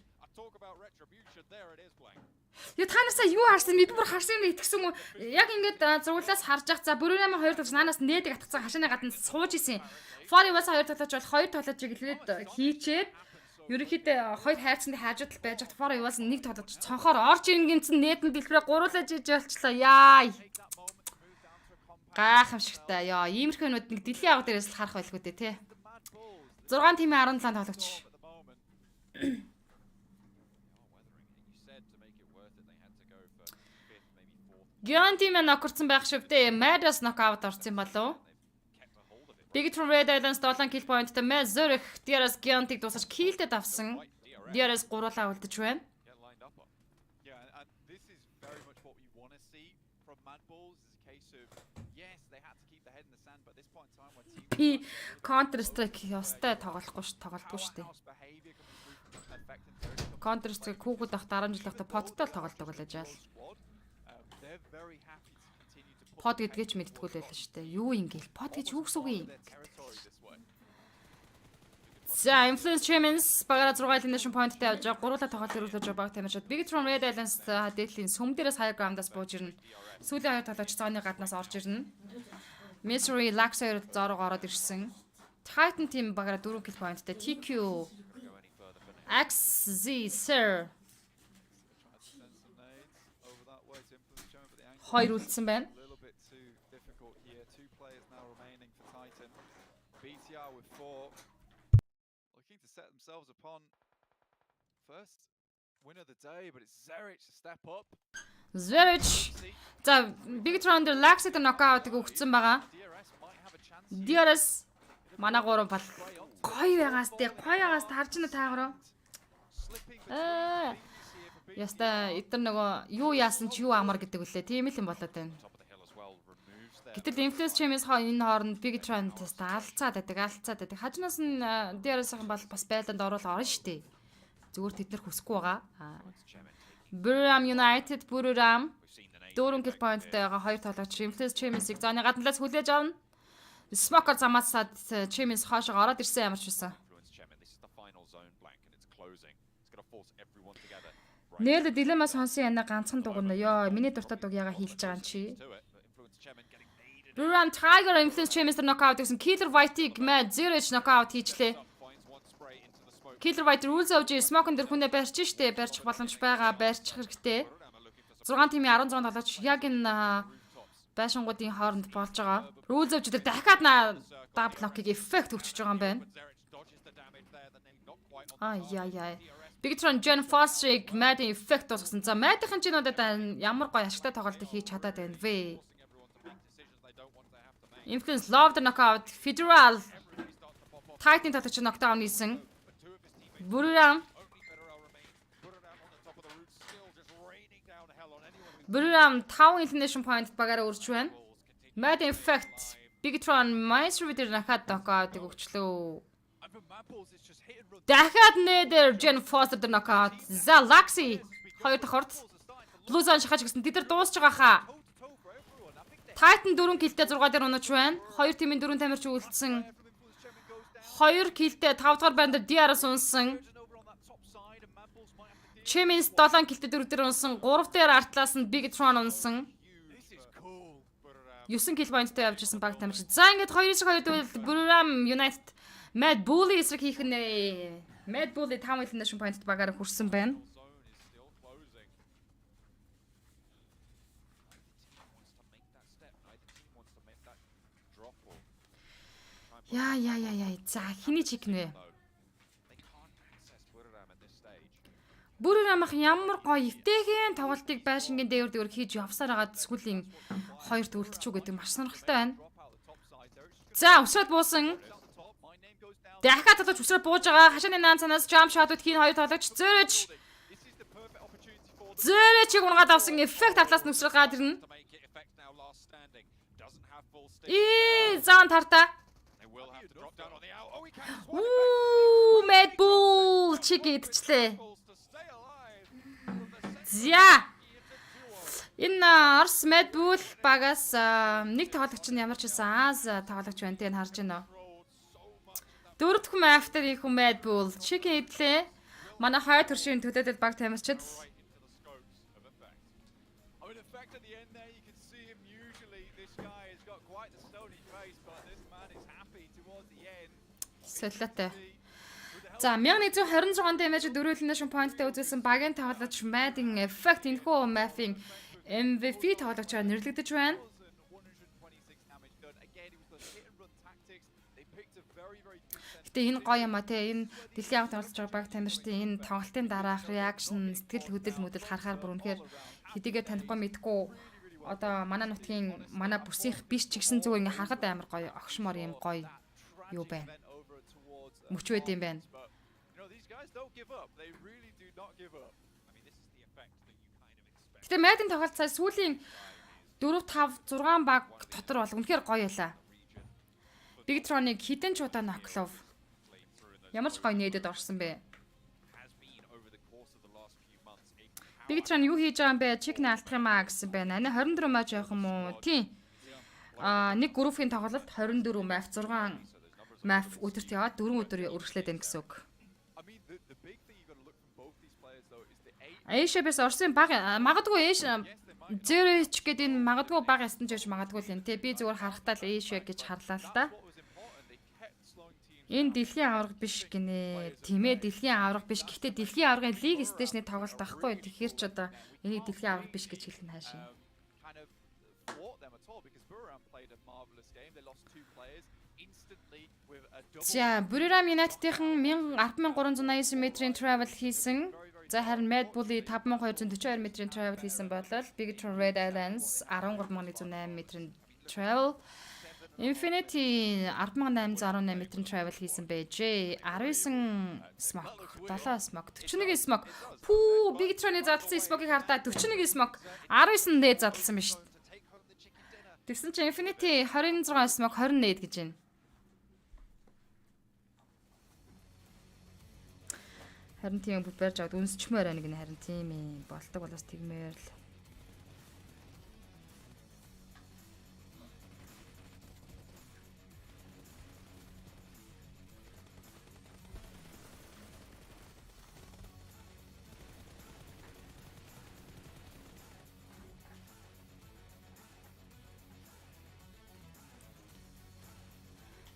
Яа та наасаа юу харсан? Би бүр харсан юм итгэсэн юм уу? Яг ингээд зурглаас харж ах. За бүрээрээ хоёр талаач наанаас нээдэг атгацсан хашааны гадна сууж исэн. For Evolve хоёр талаач бол хоёр талаачийг илээд хийчээд ерөнхийдөө хоёр хайрцанд хаажууд л байж хат For Evolve нэг талаач цонхоор орж ирэнгийнцэн нээдэн дэлбэрээ гуруулаж иж болчлоо. Яа. Гайхамшигтай. Яа, иймэрхүү нүд нэг дэлхийн авга дээрээс л харах байлгүй дээ, тий. 6 тимийн 17 тоглогч. Гиан тим нокорсон байх шивтэй. Madras knockout орсон юм болов. Big from Red Islands 7 kill point-тэй Mad Zurich DRS Giant-ыг дуусаж kill-тэй давсан. DRS гуруулаа үлдэж байна. Yeah, and this is very much what we want to see from Mad Balls. Is a case of yes, they had to keep their head in the sand, but at this point in time when team Би Counter Strike ястай тоглохгүй шүү дээ. Counter Strike хүүхэд авах 10 жил авах подтой л тоглодог байлаа жаал. Под гэдгээ ч мэдтгүү л байлаа шүү дээ. Юу ингээл под гэж юу гэсэн үг юм? За, Influence Champions багаараа 6 elimination point-тэй явж байгаа. Гуруула тоглолт өргөлөж байгаа баг тамирчид. Big from Red Islands дээдлийн сүм дээрээс high ground-аас бууж ирнэ. Сүүлийн хоёр тоглогч цааны гаднаас орж ирнэ. Misery Lux хоёр зорог ороод ирсэн. Titan team багаараа 4 kill point-тэй. TQ XZ Sir хоёр үлдсэн байна. Set themselves upon first win of the day, but it's Zerich to step up. Zerich. За, Big Round дээр Lax-д knockout-ыг өгсөн байгаа. DRS манай 3 бол гоё байгаас тий, гоё байгаас харж байна таагараа. Яста эдгээр нөгөө юу яасан ч юу амар гэдэг үлээ. Тийм л юм болоод байна. Гэтэл Influence Champions энэ хооронд Big Trend-с алцаад байдаг. Хажнаас нь DRS-ийн бол бас байланд оруулах орно шүү дээ. Зүгээр тэд нар хүсэхгүй байгаа. Buram United Buram 4 kill point-тэй байгаа хоёр тоглогч Influence Champions-ыг зооны гадналаас хүлээж авна. Smoker замаасаад Champions хоошоо ороод ирсэн ямар ч байсан. Нэл дилемма сонсон яна ганцхан дугна ёо. Миний дуртай дуг яга хийлж байгаа юм чи. Buram Tiger Influence Champions knockout гэсэн Killer White-ыг Mad Zurich knockout хийчлээ. Killer White rules авж Smoke-ын дээр хүнээ барьж штэ, барьчих боломж байгаа, барьчих хэрэгтэй. 6 тимийн 16 тоглогч яг энэ байшингуудын хооронд болж байгаа. Rules авж дээр дахиад double lock-ыг effect өгчөж байгаа юм байна. Яа. Big Tron Gen Foster-ыг Mad effect тусгасан. За Mad-ийн чинүүдэд ямар гоё ашигтай тоглолтыг хийж чадаад байна вэ? Influence Love the knockout Federal Titan татаж knockdown хийсэн. Buram 5 elimination point багаараа үрж байна. Mad Effect Big Tron Maestro with дахиад knockout-ыг өгчлөө. Дахиад нээр Gen Foster the knockout. За Laxi хоёр дахь орд. Blue Zone шахаж гэсэн тэд нар дуусч байгаа хаа. Titan 4 киллтэй 6 дээр унаж байна. 2 тимийн 4 тамирч үлдсэн. 2 киллтэй 5 дахь банд DRS унсан. Champions 7 киллтэй 4 дээр унсан. 3 дээр артлаас нь Big Tron унсан. 9 kill point-тэй явж исэн баг тамирч. За ингээд 2-2 дуэл Buram United Mad Bully эсрэг хийх нэ. Mad Bully 5 elimination point-д багаараа хүрсэн байна. Яа. За хиний чиг нэ. Buram ах ямар гоё эвтэйгэн тоглолтыг байшингийн дээр хийж явсаар байгаа сүүлийн 2-т үлдчихүү гэдэг маш сонирхолтой байна. За өсрөөд буусан. Дахиад тоглож өсрөөд бууж байгаа. Хашааны наан цанаас jump shot-ууд хийн хоёр тоглогч Zurich-ийг унгаад авсан эффект атлаас нүсрэг гадарна. Заан тартаа. will have to drop down on the out. Oh, he can. Ooh, Mad Bull чиг идчихлээ. To stay alive from the За. Энэ Орс Mad Bull багаас нэг тоглогч нь ямар ч байсан Аз тоглогч байна тийм харж байна уу? Дөрөв дэх мафтер их Mad Bull чиг идлээ. Манай хой төршийн төлөөдөд баг тамирчид солиотой. За 1126 дэмэж дөрвөлнөш поинттай үзүүлсэн багийн тоглогч Madden Effect энэхүү мафийн MVP тоглогчоор нэрлэгдэж байна. Гэтэ энэ гоё юм а те энэ дэлхийн авах тоглож байгаа баг тамирчдын энэ тоглолтын дараах реакшн сэтгэл хөдлөл мөдөл харахаар бүр үнэхээр хэдийгээр танихгүй мэдгүй одоо манай нутгийн манай бүсийнх биш ч гэсэн зүгээр ингээ харахад амар гоё огшмор юм гоё юу байна. Мөчвэд юм байна. Гэтэ Madden тоглолт цаа сүүлийн 4 5 6 баг дотор бол үнэхээр гоё ялаа. Bigtron-ыг хідэн ч удаа ноклов. Ямар ч гоё нээдэд орсон бэ. Bigtron юу хийж байгаа юм бэ? Чикнэ алдах юм аа гэсэн байна. Ани 24 маж явах юм уу? Тийм. Нэг группийн тоглолт 24 мав 6 мав өдөрт яваад 4 өдөр үргэлжлээд байна гэсэн үг. Эшэбэс Орсын баг магадгүй Эш 0h гэдэг энэ магадгүй баг ястан ч гэж магадгүй л юм те. Би зүгээр харахтаа л Эшэ гэж харлаа л та. Энэ дэлхийн аварга биш гинэ. Тэмээ дэлхийн аварга биш. Гэхдээ дэлхийн аваргын лиг стейшний тоглолт байхгүй. Тэгэхээр ч одоо энийг дэлхийн аварга биш гэж хэлэх нь хаашаа. За, Buriram United-ийн 10,389 метрийн travel хийсэн. За харин Mad Bull-и 5,242 метрийн travel хийсэн болол Bigtron Red Islands 13,108 метрийн travel. Infinity 10,818 метрийн travel хийсэн байжээ. 19 smoke, 7 smoke, 41 smoke. Пүү, Bigtron-ы задлсан smoke-ыг хардаа 41 smoke, 19 нээд задлсан байна шүү дээ. Тэгсэн чинь Infinity 26 smoke, 20 нээд гэж байна. Харин тийм бүр барьж аваад үнсчмээр байна гэнэ харин тийм ээ. Болдог болоос тэгмээр л.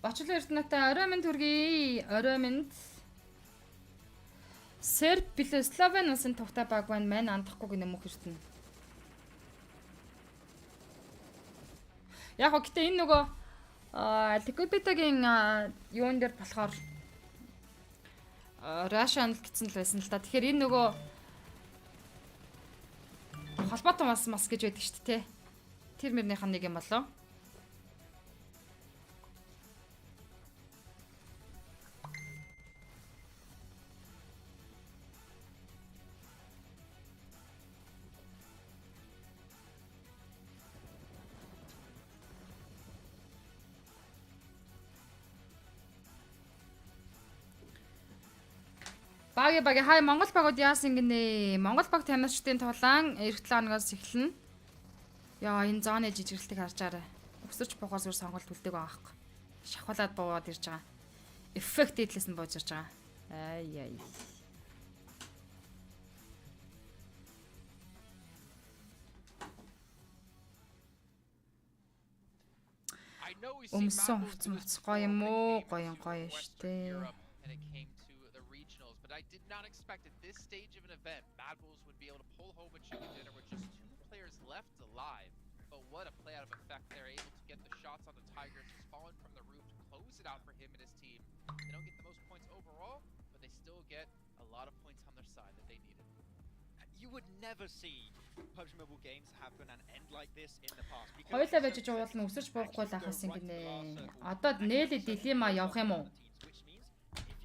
Бочлоо Эрдэнэтай орой минь төргий. Орой минь Серб билээ Словен улсын тухтай баг байна. Мань андахгүй гинэ мөх эртнэ. Яг гоо гэтээ энэ нөгөө Liquid-ийн юун дээр болохоор Russian гэсэн л байсан л та. Тэгэхээр энэ нөгөө холбоотой мас гэж байдаг шүү дээ. Тэр мөрнийх нь нэг юм болоо. Баги хай Монгол багууд яасан гинэ. Монгол баг тамирчдын тулаан эх 7 хоногоос эхэлнэ. Яа энэ зооны жижиглэлтийг харжаарай. Өсөрч бохоор зүр сонголт үлдээг байгаа байхгүй. Шахуулаад буугаад ирж байгаа. Эффект хийдлээс нь бууж ирж байгаа. Ай. Өмсөн хувцс гоё юм уу? Гоё штэ. But I did not expect at this stage of an event, Mad Bulls would be able to pull home a chicken dinner with just 2 players left alive. But what a play out of effect. They're able to get the shots on the Tigers. He's fallen from the roof to close it out for him and his team. They don't get the most points overall, but they still get a lot of points on their side that they needed. You would never see PUBG Mobile games happen and end like this in the past. Хоёулаа байж уулна өсөрч буухгүй л ахаас юм гинэ. Одоо нээлээ дилема явах юм уу?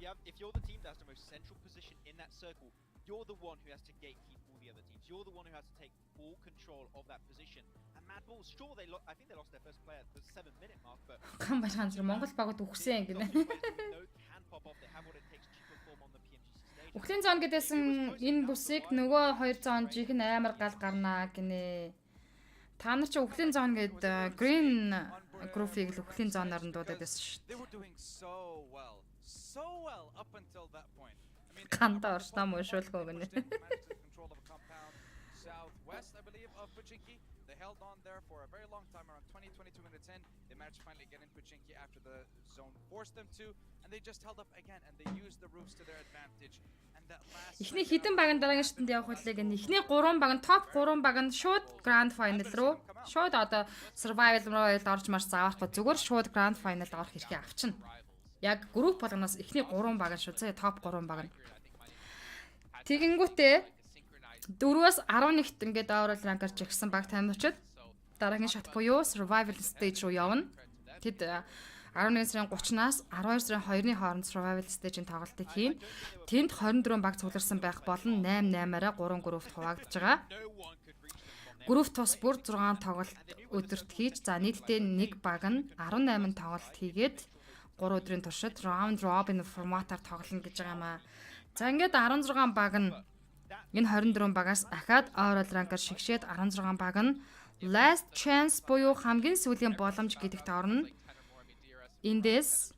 If you're the team that has the most central position in that circle, you're the one who has to gatekeep all the other teams. You're the one who has to take full control of that position. And Mad Bulls, sure, I think they lost their first player at the 7-minute mark, but Ган башхан зэрэг Монгол багт үхсэн гинэ. can pop off. They have what it takes to perform on the PMGC stage. Үхлийн зон гэдээсэн энэ бүсийг нөгөө 2 зон жихэн амар гал гарнаа гинэ. Та нар чи үхлийн зон гээд Green Group-ийг л үхлийн зоноор нь дуудаад байсан шүү They were doing so well up until that point. I mean, Ганда орсноо муушуулгүй гинэ. control of a compound southwest, I believe, of Pmgc. They held on there for a very long time, around 20-22 minutes in. They managed to finally get in Pmgc after the zone forced them to, and they just held up again, and they used the roofs to their advantage. And that last Эхний хідэн баг нь дараагийн шатанд явах үлээ гэнэ. Эхний 3 баг нь топ 3 баг нь шууд Grand Final руу шууд одоо Survival руу орж марч заавахгүй зүгээр шууд Grand Final орох хэрэг авчна. Яг групп болгоноос эхний 3 баг нь шүү зэ топ 3 баг нь. Тэгэнгүүтээ 4-өөс 11-т ингээд overall ранкаар жигсэн баг тамирчид дараагийн шат буюу Survival stage руу явна. Тэд 11 сарын 30-наас 12 сарын 2-ны хооронд Survival stage-ийн тоглолтыг хийн. Тэнд 24 баг цугларсан байх болон 8-8-аараа 3 группт хуваагдж байгаа. Групп тус бүр 6 тоглолт өдөрт хийж, за нийтдээ нэг баг нь 18 тоглолт хийгээд 3 өдрийн туршид round robin форматаар тоглоно гэж байгаа юм аа. За ингээд 16 баг нь энэ 24 багаас дахиад overall ранкаар шигшээд 16 баг нь last chance буюу хамгийн сүүлийн боломж гэдэгт орно. Эндээс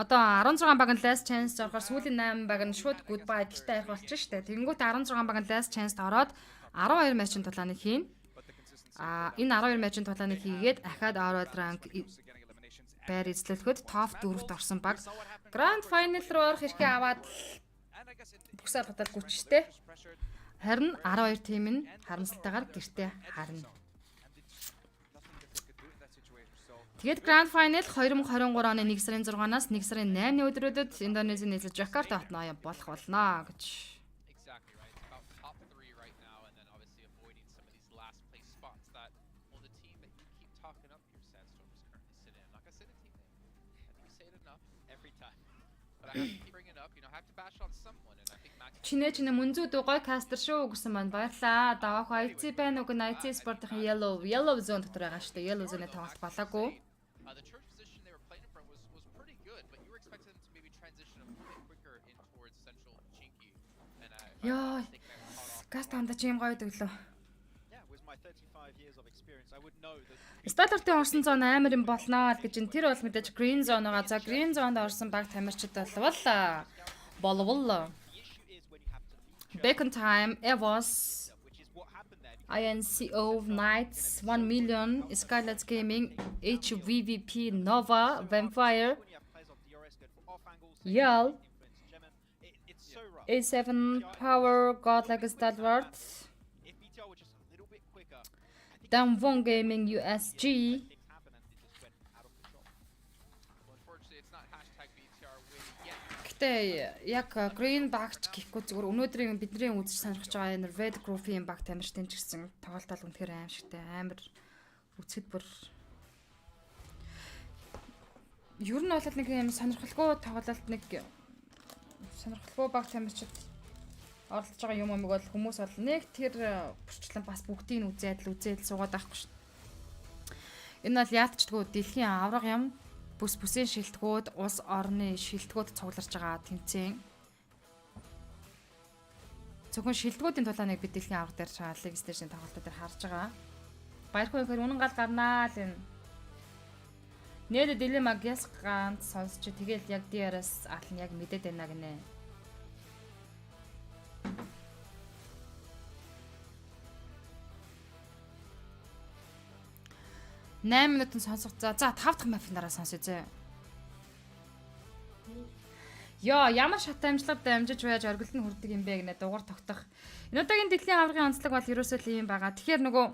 одоо 16 баг нь last chance зорохоор сүүлийн 8 баг нь шууд goodbye гэртээ ярих болчих штэ. Тэгэнгүүт 16 баг нь last chance-д ороод 12 матчын тулааныг хийн. Энэ 12 матчын тулааныг хийгээд дахиад overall rank байр эзлэлэхэд топ 4-т орсон баг Grand Final руу орох хэрэг аваад бүсээр хатал гүчтэй. Харин 12 тим нь харамсалтайгаар гэртээ харна. Тэгээд Grand Final 2023 оны 1 сарын 6-наас 1 сарын 8-ны өдрүүдэд Индонезийн нийслэл Жакарта хотод ноён болох болно гэж. Чинэ мөнзүүд гой кастер шүү гэсэн маань баярлаа. Даваах IC байна уу гэн IC спортын yellow zone дотор байгаа шүү дээ. Yellow zone-ы тоглолт болоогүй. Яа. Каст хандаа чи юм гоё төглөө. Стартертын орсон зон амар юм болноо гэж ин тэр бол мэдээж green zone байгаа. За green zone-д орсон баг тамирчид болвол Bacon time EVOS INCO Knights 1 million Skylights Gaming HVVP Nova Vampire Yell A7 Power Godlike Stalwart Damwon Gaming USG Гэтэ яг Green багч гэхгүй зүгээр өнөөдрийн бидний үзэж сонирхож байгаа энэ Red Group-ийн баг тамирчдын ч гэсэн тоглолтол үнэхээр аимшигтай амар үзэхэд бүр ер нь бол нэг юм сонирхолтой тоглолт нэг сонирхолтой баг тамирчид оролцож байгаа юм амиг бол хүмүүс бол нэг тэр бүрчлэн бас бүгдийг үзээд суугаад байхгүй шүү. Энэ бол яалтчдгүй дэлхийн авраг юм. Бүсийн шилтгүүд, улс орны шилтгүүд цугларч байгаа тэмцээн. Зөвхөн шилтгүүдийн тулааныг бид дэлхийн авраг дээр Лиг Стейшн тоглолтууд дээр харж байгаа. Баярхан ихэр үнэн гал гарнаа л энэ. Нээд дилемаг яс ганц сонсч тэгэл яг DRS ална яг мэдээд байна гинэ. 8 минутын сонсох. За 5 дахь мафийн дараа сонсъё зэ. Яа, ямар шат амжилтад амжиж байж оргилд нь хүрдэг юм бэ гэнэ дугаар тогтох. Энэ удаагийн дэлхийн аваргын онцлог бол ерөөсөө л юм байгаа. Тэгэхээр нөгөө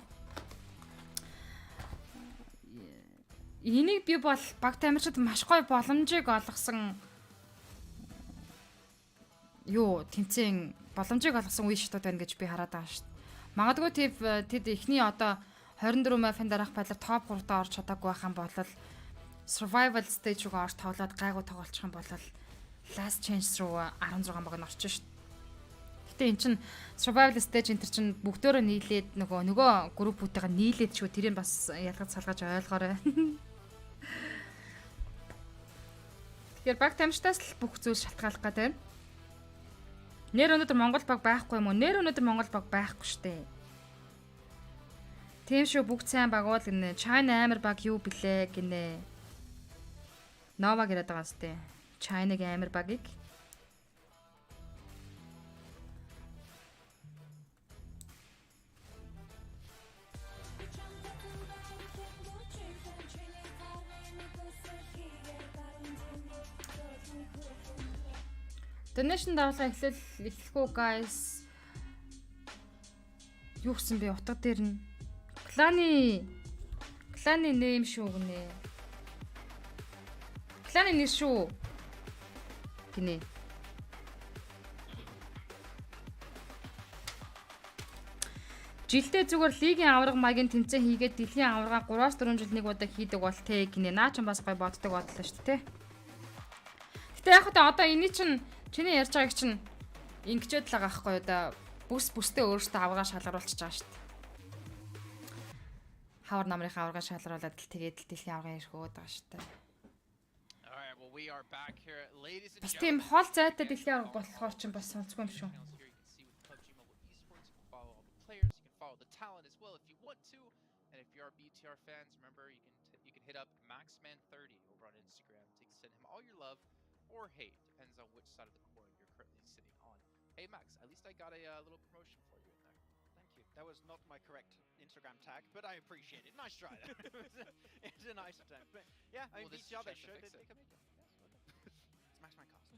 энийг би бол баг тамирчид маш гоё боломжийг олгосон тэмцээн боломжийг олгосон үе шатууд байна гэж би хараад байгаа шүү дээ. Магадгүй тэд эхний одоо 24 мафийн дараах байлаар топ 3-т орж чадаагүй байх юм бол survival stage руу орж тоглоод гайгүй тоглолцох юм бол last chance руу 16 баг нь орчих шүү дээ. Гэтэ эн чин survival stage энэ төр чин бүгдөө нийлээд нөгөө группүүдтэйгээ нийлээд шүү тэрийг бас ялгаж салгаж ойлгоорой. Тэгэхээр баг тамирчдаас л бүх зүйл шалтгаалах гэдэг. Нэр өнөөдөр Монгол баг байхгүй юм уу? Нэр өнөөдөр Монгол баг байхгүй штэ. Тийм шүү бүгд сайн багуул гинэ. China амар баг юу блэ гинэ. Nova гэдэг байгаа сте. China-гийн амар багийг. Donation давлага эхлэхгүй guys. Юу гэсэн бэ? Утга дээр нь. Кланы нэм шүү гинэ. Кланы нэр шүү. Гинэ. Жилдээ зүгээр лигийн авраг маягийн тэмцээн хийгээд дэлхийн аврагаа 3-4 жил нэг удаа хийдэг бол тэ гинэ. Наа ч бас гой боддог бодлоо шүү дээ. Гэтэ яг хаа одоо эний чинь чиний ярьж байгааг чинь ингэчээд л байгаа байхгүй юу да. Бүстэй өөрөөсөө аврагаа шалгаруулчихж байгаа шүү дээ. Хавар намрын аврагаа шалгаруулад л тэгээд л дэлхийн аврагаа ирэх өгöd байгаа шүү дээ. Бас тийм хол зайтай дэлхийн авраг болохоор ч бас сонцгүй юм шүү. And if you are BTR fans, remember you can hit up Maxman30 over on Instagram to send him all your love or hate, depends on which side of the coin you're currently sitting on. Hey Max, at least I got a little promotion for you in there. Thank you. That was not my correct Instagram tag, but I appreciate it. Nice try. It's a nice attempt. But yeah, I mean, BTR they showed that they can make it. It's Maxmancast.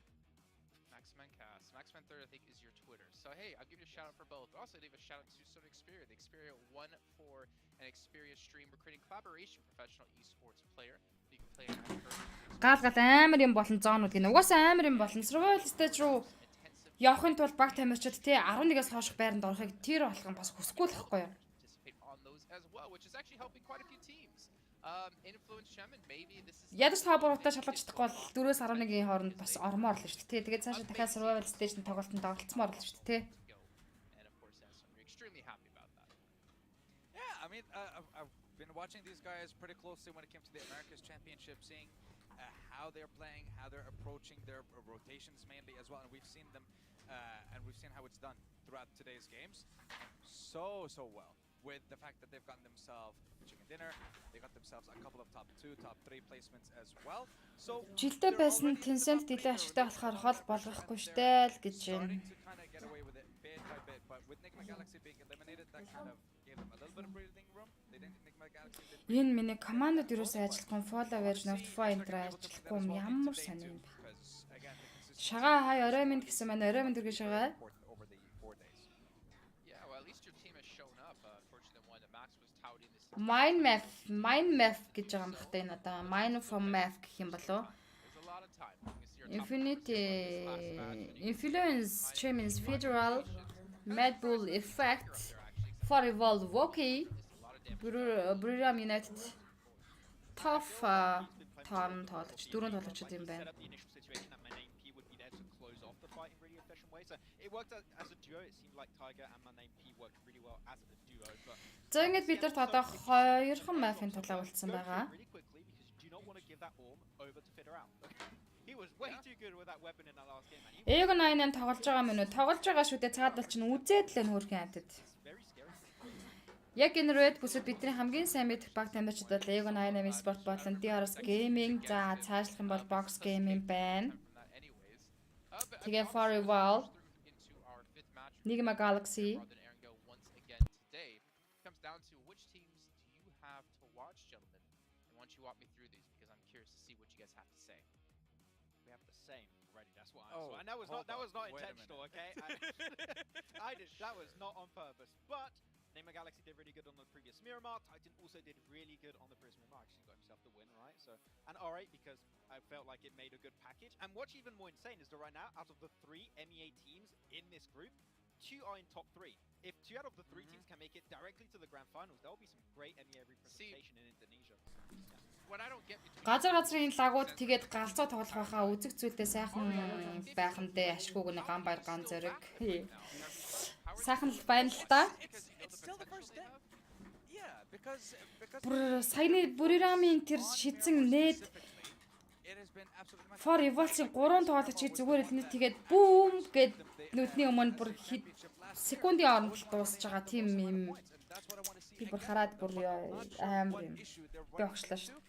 Maxmancast. Maxman30 I think is your Twitter. So hey, I'll give you a shout out for both. But also leave a shout out to Sony Xperia. The Xperia 1-4 and Xperia stream. We're creating collaboration professional esports player. You can play Гал амар юм болон зоонууд гинэ. Угаасаа амар юм болон survival stage руу явахын тулд баг тамирчид те 11-ээс хойш байранд орохыг тэр болгон бас хүсэхгүй л хэвгүй юу? Ядаж та буруутай шалгаж чадахгүй бол 4-өөс 11-ийн хооронд бас ормоор л шүү дээ. Тэгээд цаашаа дахиад survival stage-ийн тоглолтод тоглолцмоор л шүү дээ. Yeah, I mean, I've been watching these guys pretty closely when it came to the Americas Championship, seeing how they're playing, how they're approaching their rotations mainly as well, and we've seen them, and we've seen how it's done throughout today's games, so well. With the fact that they've gotten themselves chicken dinner, they got themselves a couple of top 2, top 3 placements as well. So жилдээ байсан Tencent дийлэн ашигтай болохоор хол болгохгүй штэ л гэж байна. Энэ миний командод юусаа ажиллахгүй follower notify энтраа ажиллахгүй юм ямар сони юм бэ? Шагаа хай орой минь гэсэн маань орой минь дэргээ шагаа. Mind map гэж байгаа юм бахтай энэ одоо mine from map гэх юм болов. Infinity influence champions federal Mad Bull effect for evolve okay. Buriram United tough том тоглож дөрөв тоглогчд юм байна. It worked as a duo. It seemed like Tiger and my name P worked really well as a duo. But за ингэж бид нар одоо хоёрхан мафийн талаа болцсон байгаа. Эго 98 тоглож байгаа мөн үү? Тоглож байгаа шүү дээ. Цаадал чинь үзээд л нүүрхэн амтд. Яг энэ red бүсэд бидний хамгийн сайн мэдэх баг тамирчид бол Эго 98 спорт болон DRS gaming за цаашлах юм бол box gaming байна. Тэгээ Farival Nigma Galaxy down to which teams do you have to watch, gentlemen? And why don't you walk me through these because I'm curious to see what you guys have to say. We have the same already. That's what I'm saying. And that was not intentional, okay? I did. That was not on purpose. But Nigma Galaxy did really good on the previous Miramar. Titan also did really good on the previous Miramar. Actually got himself the win, right? So and R8 because I felt like it made a good package. And what's even more insane is that right now, out of the 3 MEA teams in this group, 2 are in top 3. If 2 out of the 3 teams can make it directly to the grand finals, that will be some great MEA representation in Indonesia. What I don't get between Газрын лагууд тэгээд галзуу тоглох байхаа үзэг зүйлдээ сайхан байх нь дээ ашгүйг нь ган баяр ган зэрэг. Сайхан л байна л та. Бүр саяны Бурирамын тэр шидсэн нээд For Evolve-ийн 3 тоглолт чи зүгээр л нэг тэгээд бүүм гэд нүдний өмнө бүр секундын оронд дуусж байгаа тийм юм. Би бүр хараад бүр амар юм. Би огшлаа шүү.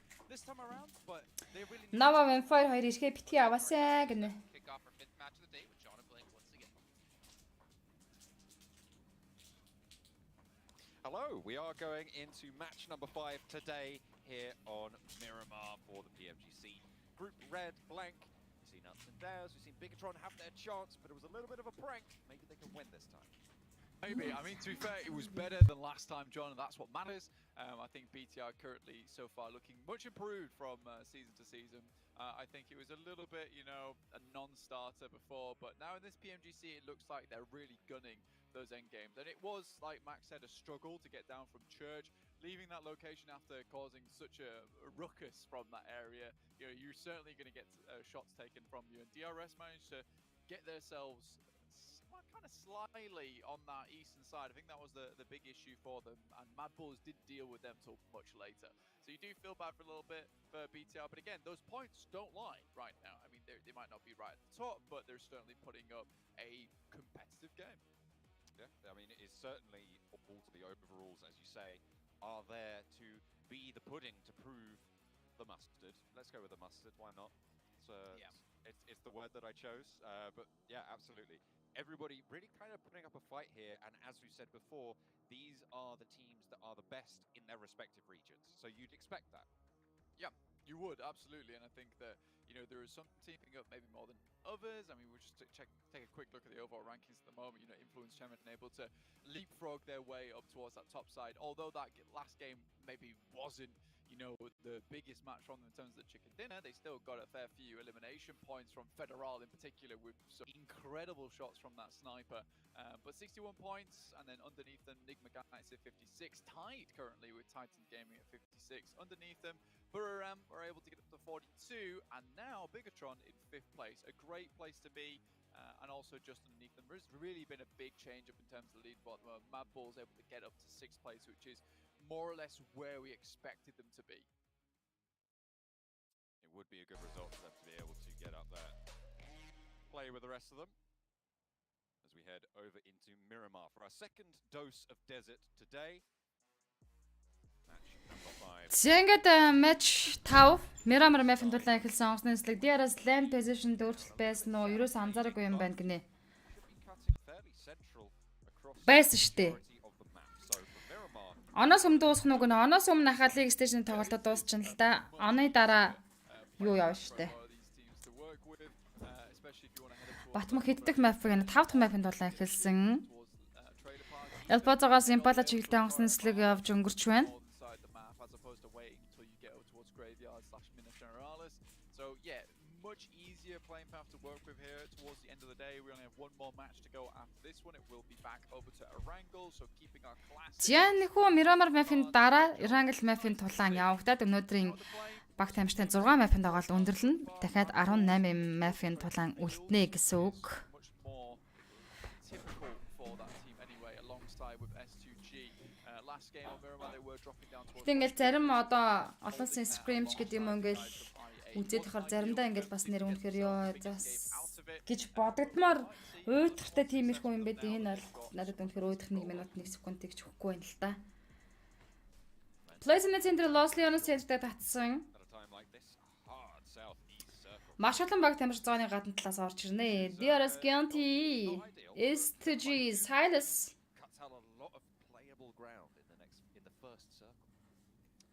Нава Венфайр хоёр ирэхээ битгий аваасаа гэнэ. Hello, we are going into match number 5 today here on Miramar for the PMGC. Group red, blank. We've seen ups and downs, we've seen Bigatron have their chance, but it was a little bit of a prank. Maybe they can win this time. Maybe. I mean, to be fair, it was better than last time, John, and that's what matters. I think BTR currently, so far, looking much improved from season to season. I think it was a little bit, you know, a non-starter before, but now in this PMGC, it looks like they're really gunning those end games. And it was, like Max said, a struggle to get down from Church, leaving that location after causing such a ruckus from that area. You know, you're certainly going to get shots taken from you. And DRS managed to get themselves kind of slyly on that eastern side. I think that was the big issue for them, and Mad Bulls didn't deal with them till much later. So you do feel bad for a little bit for BTR, but again, those points don't lie right now. I mean, they might not be right at the top, but they're certainly putting up a competitive game. Yeah, I mean, it's certainly all to the overalls, as you say, are there to be the pudding to prove the mustard. Let's go with the mustard, why not? It's the word that I chose, but yeah, absolutely. Everybody really kind of putting up a fight here, and as we said before, these are the teams that are the best in their respective regions, so you'd expect that. Yeah, you would, absolutely, and I think that, you know, there is some teaming up maybe more than others. I mean, we'll just take a quick look at the overall rankings at the moment. You know, Influence Chairman able to leapfrog their way up towards that top side, although that last game maybe wasn't, you know, the biggest match from them in terms of the chicken dinner. They still got a fair few elimination points from Federal in particular, with some incredible shots from that sniper. But 61 points, and then underneath them, Nigma Guys at 56, tied currently with Titan Gaming at 56. Underneath them, Buriram were able to get up to 42, and now Bigatron in 5th place. A great place to be. And also just underneath them, there's really been a big change up in terms of the leaderboard. Mad Bull's able to get up to 6th place, which is more or less where we expected them to be. It would be a good result for them to be able to get up there. Play with the rest of them as we head over into Miramar for our second dose of desert today. Match number 5. За ингээд матч 5 Miramar Map-ын тулаан эхэлсэн онгоцны DRS land position өөрчлөлт байсан уу? Ерөөс анзаараагүй юм байна гинэ. Байсан шүү дээ. Оноос өмнө дуусах нүг нэ оноос өмнө хахаа лиг стейшн тоглолтод дуусчихна л да. Оны дараа юу явна штэ. Батмах хэддэх map-ыг 5 дахь map-ын тулаан эхэлсэн. Элбозоогоос Impala чиглэлтэй онгоцны нислэг явж өнгөрч байна. So yeah, much easier playing path to work with here towards the end of the day. We only have one more match to go after this one. It will be back over to Erangel, so keeping our class. Жианхүү Miramar Map-ын дараа Erangel Map-ын тулаан явагдаад өнөөдрийн баг тамирчтай 6 map-ын тоглолт өндөрлөн. Дахиад 18 map-ын тулаан үлднэ гэсэн үг. Гэтэ ингээл зарим одоо олон улсын scrimch гэдэг юм ингээл үзээд ихэр заримдаа ингээл бас нэр үнэхээр ёо гэж бодогдмоор уйдахтай тиймэрхүү юм бэ. Энэ бол надад үнэхээр уйдах 1 минут 1 секундыг ч өгөхгүй байна л та. Placement Center Lost Leon Center-тэй татсан. Маш олон баг тамирч зооны гадна талаас орж ирнэ. DRS Gianti S2G Silas.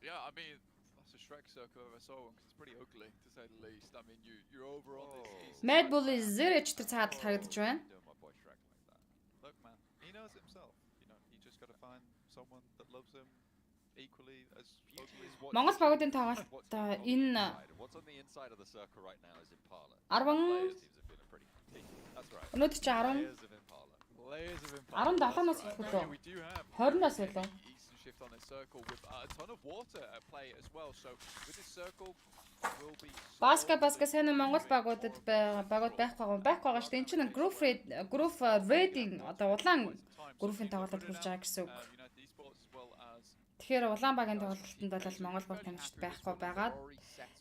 Yeah, I mean, that's a Shrek circle I saw one because it's pretty ugly to say the least. I mean, you're over on this. Mad Bull is 0-4 цаадалд харагдаж байна. Look, man, he knows himself. You know, you just got to find someone that loves him equally as ugly as what. Монгол багуудын тоглолт энэ What's on the inside of the circle right now is Impala. 10 өнөөдөр чи 10 Layers of impact. 17-наас That's их right. үлээ. We do have 20-наас heavy үлээ. Eastern shift on this circle with a ton of water at play as well. So with this circle, will be Баска сайн Монгол багуудад багууд байх байгаа шүү дээ. Энд чинь group rating одоо улаан группийн тоглолт болж байгаа гэсэн үг. Тэгэхээр улаан багийн тоглолтод бол Монгол баг тамирчид байхгүй байгаад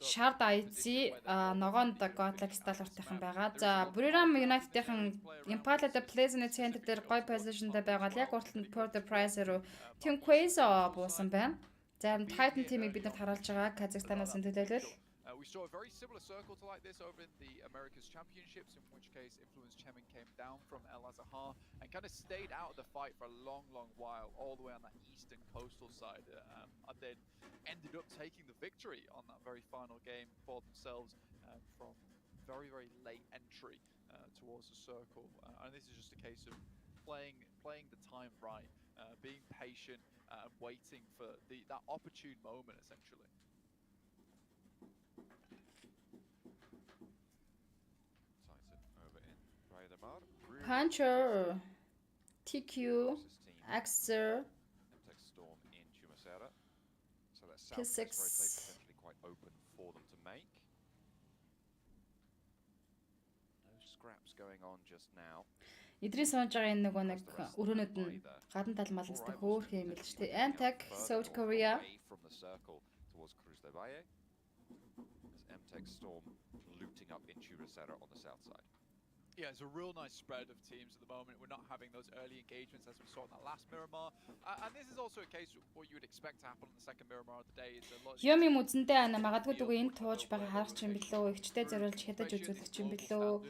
Shard IC ногоонд Godlike Stalwart-ийн байгаа. За Buriram United-ийн Impala the Pleasant Center дээр гой позишнд байгаа. Яг уртанд Port the Prize руу Team Quazo буусан байна. За Titan team-ийг бид нар харуулж байгаа. Казахстанаас төлөөлөл. We saw a very similar circle to like this over in the Americas Championships, in which case Influence Chemin came down from El Azahar and kind of stayed out of the fight for a long while, all the way on that eastern coastal side, and then ended up taking the victory on that very final game for themselves from very late entry towards the circle. And this is just a case of playing the time right, being patient and waiting for that opportune moment, essentially. Puncher, TQ, Axer, P6. Quite open for them to make. No scraps going on just now. Эдрийн сонж байгаа энэ нөгөө нэг өрөөнүүд нь гадна тал малнастай хөөх юм л шүү дээ. Antec, South Korea. From the circle towards Cruz de Valle. As MTech Storm looting up in Churrasera on the south side. Yeah, it's a real nice spread of teams at the moment. We're not having those early engagements as we saw in that last Miramar. And this is also a case of what you would expect to happen on the second Miramar of the day. Is a lot of Юм үзэндээ магадгүй дгүй энэ тууж байгаа харах юм билүү, ихчтэй зориулж хядаж үзүүлэх юм билүү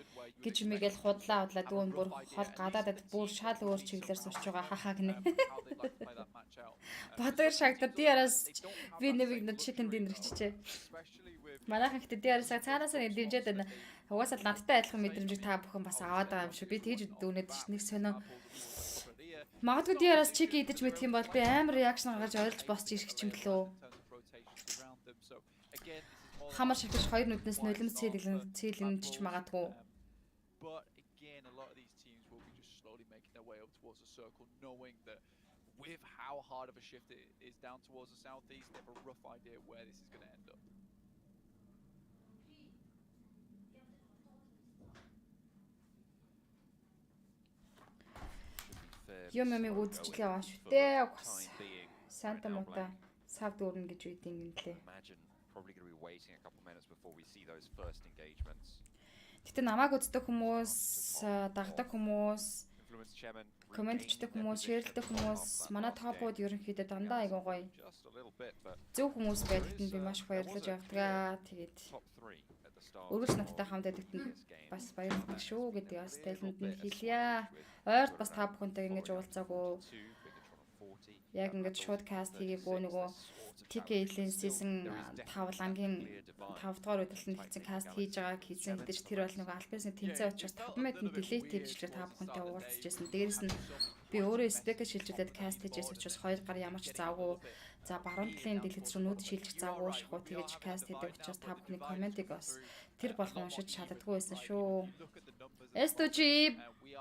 гэж мэгэл худлаа дүүн бүр хол гадаадад бүр шал өөр чиглэлээр сурч байгаа хахаа гинэ. Батар шагдаад диараас би нэг чикен динэрчжээ. Манайхан ихтэй диараас цаанаас нь дэмжээд байна. Угаасаа надтай адилхан мэдрэмжийг та бүхэн бас аваад байгаа юм шиг. Би тэгж дүүнээд ш нэг сонио. Магадгүй диараас чик идэж мэдэх юм бол би амар реакшн гаргаж ойрлж босч ирэх юм лөө. Хамар шигтэж хоёр нүднээс нулимс цэглэнчиж магадгүй. But again, a lot of these teams will be just slowly making their way up towards the circle, knowing that with how hard of a shift it is down towards the southeast, they have a rough idea where this is going to end up. Юм үзчихлээ яваа шүү дээ. Санта Мота сав дүүрнэ гэж үйдэн гинлээ. Гэтэ намайг үздэг хүмүүс, дагдаг хүмүүс, комментчдэг хүмүүс, шеэрлдэг хүмүүс, манай топууд ерөнхийдөө дандаа айгуу гоё. Зөв хүмүүс байдагт нь би маш их баярлаж явдгаа. Тэгээд өргөж надтай хамт байдагт нь бас баярлалаа шүү гэдэг бас тайлбарт нь хэлье. Ойрт бас та бүхэнтэй ингэж уулзаагүй. Яг ингэж шууд каст хийгээгүй нөгөө TK-ийн season 5 лангийн 5 дугаар өдрөлтөнд хийсэн каст хийж байгааг хийсэн хэдэж тэр бол нөгөө альбиасны тэмцээн учраас 5 минут delete хийвчлээ та бүхэнтэй уулзж байсан. Дээрээс нь би өөрөө спекер шилжүүлээд каст хийжээс учраас 2 гар ямар ч завгүй. За баруун талын дэлгэц рүү нүд шилжих завгүй шахуу тэгэж каст хийдэг учраас та бүхний комментиг бас тэр болгон уншиж чаддаггүй байсан шүү. S2G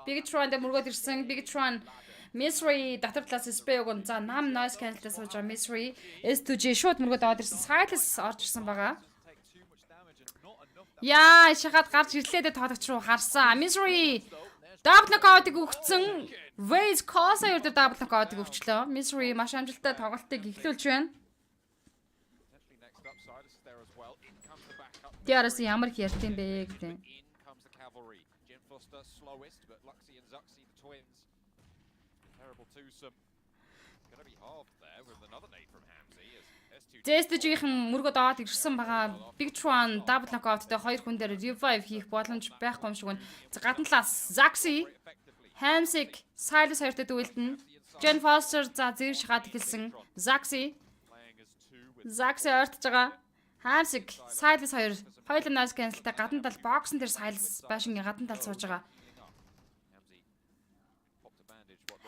Bigtron дээр мөргөд ирсэн. Bigtron Misery дотор талаас спэйг он за нам noise cancel-тэй сууж байгаа Misery S2G шууд мөргөд аваад ирсэн. Silence орж ирсэн байгаа. Яа, шахаад гарч ирлээ тоодогч руу харсан. Misery double knockout-ыг өгцөн. Raise Cosa юу дээр double knockout-ыг өгчлөө. Misery маш амжилттай тоглолтыг эхлүүлж байна. Диараас ямар хэрт юм бэ гэдэг. Zestg-ийн мөргөд аваад ирсэн байгаа. Bigtron double knockout-тэй 2 хүн дээр revive хийх боломж байхгүй юм шиг байна. Гадна талаас Zaxi, Hamsik, Silas хоёртой дүүлдэн. Jen Foster за зэрэг шахаад эхэлсэн. Zaxi ойртож байгаа. Hamsik, Silas хоёр хоёулаа nice cancel-тай гадна тал боксон дээр Silas байшингийн гадна тал сууж байгаа.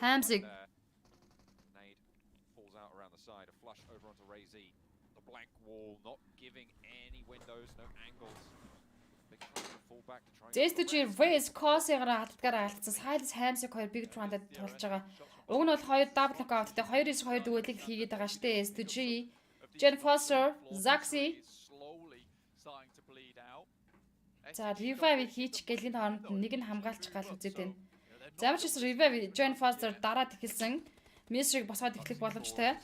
Hamsik Z2G Race Cause-аар алдсан. Silas Hams-ыг 2 Big Tron-д тулж байгаа. Уг нь бол 2 double knockout-тэй 2-2 дүүлийг хийгээд байгаа штэ. Z2G, Jen Foster, Zaxi. За, revive хийчих гээл энэ хооронд нэг нь хамгаалчих гал үзээд байна. За ямар ч гэсэн revive Jen Foster дараад эхэлсэн. Mystery-г босгоод эхлэх боломжтой.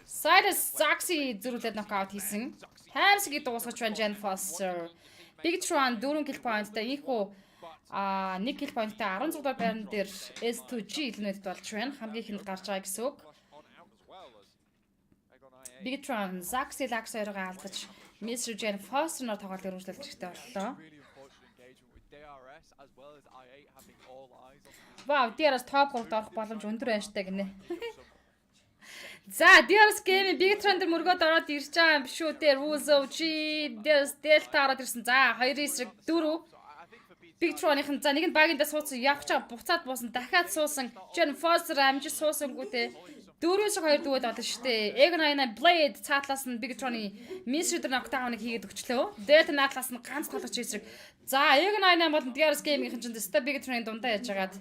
Silas Zaxi зөрүүлээд knockout хийсэн. Hams-ыг дуусгаж байна Jen Foster. Big Tron 4 kill point-тай ийхүү 1 kill point-тай 16 дугаар байран дээр S2G илнэд болж байна. Хамгийн ихэнд гарч байгаа гэсэн үг. Big Tron Zaxi Lax 2-ыг алдаж Mr. Jen Foster-ноор тоглолт өргөжлүүлж хэрэгтэй боллоо. Вау, DRS топ 3-д орох боломж өндөр байна штэ гинэ. За, DRS game Big Tron дээр мөргөөд ороод ирж байгаа юм биш үү те. Ruzo G DRS Delta ороод ирсэн. За, 2-4 Big Tron-ийн за нэг нь багиндаа суудсан явж байгаа буцаад буусан дахиад суусан Jen Foster амжиж суусангүй те. 4-2 дүүэд болно штэ. Egg99 Blade цаатлаас нь Big Tron-ы Mystery дээр knockdown-ыг хийгээд өгчлөө. Delta наатлаас нь ганц тоглож эсрэг. За, Egg99 бол DRS game-ийн чинь дэстэ Big Tron-ын дундаа яж хагаад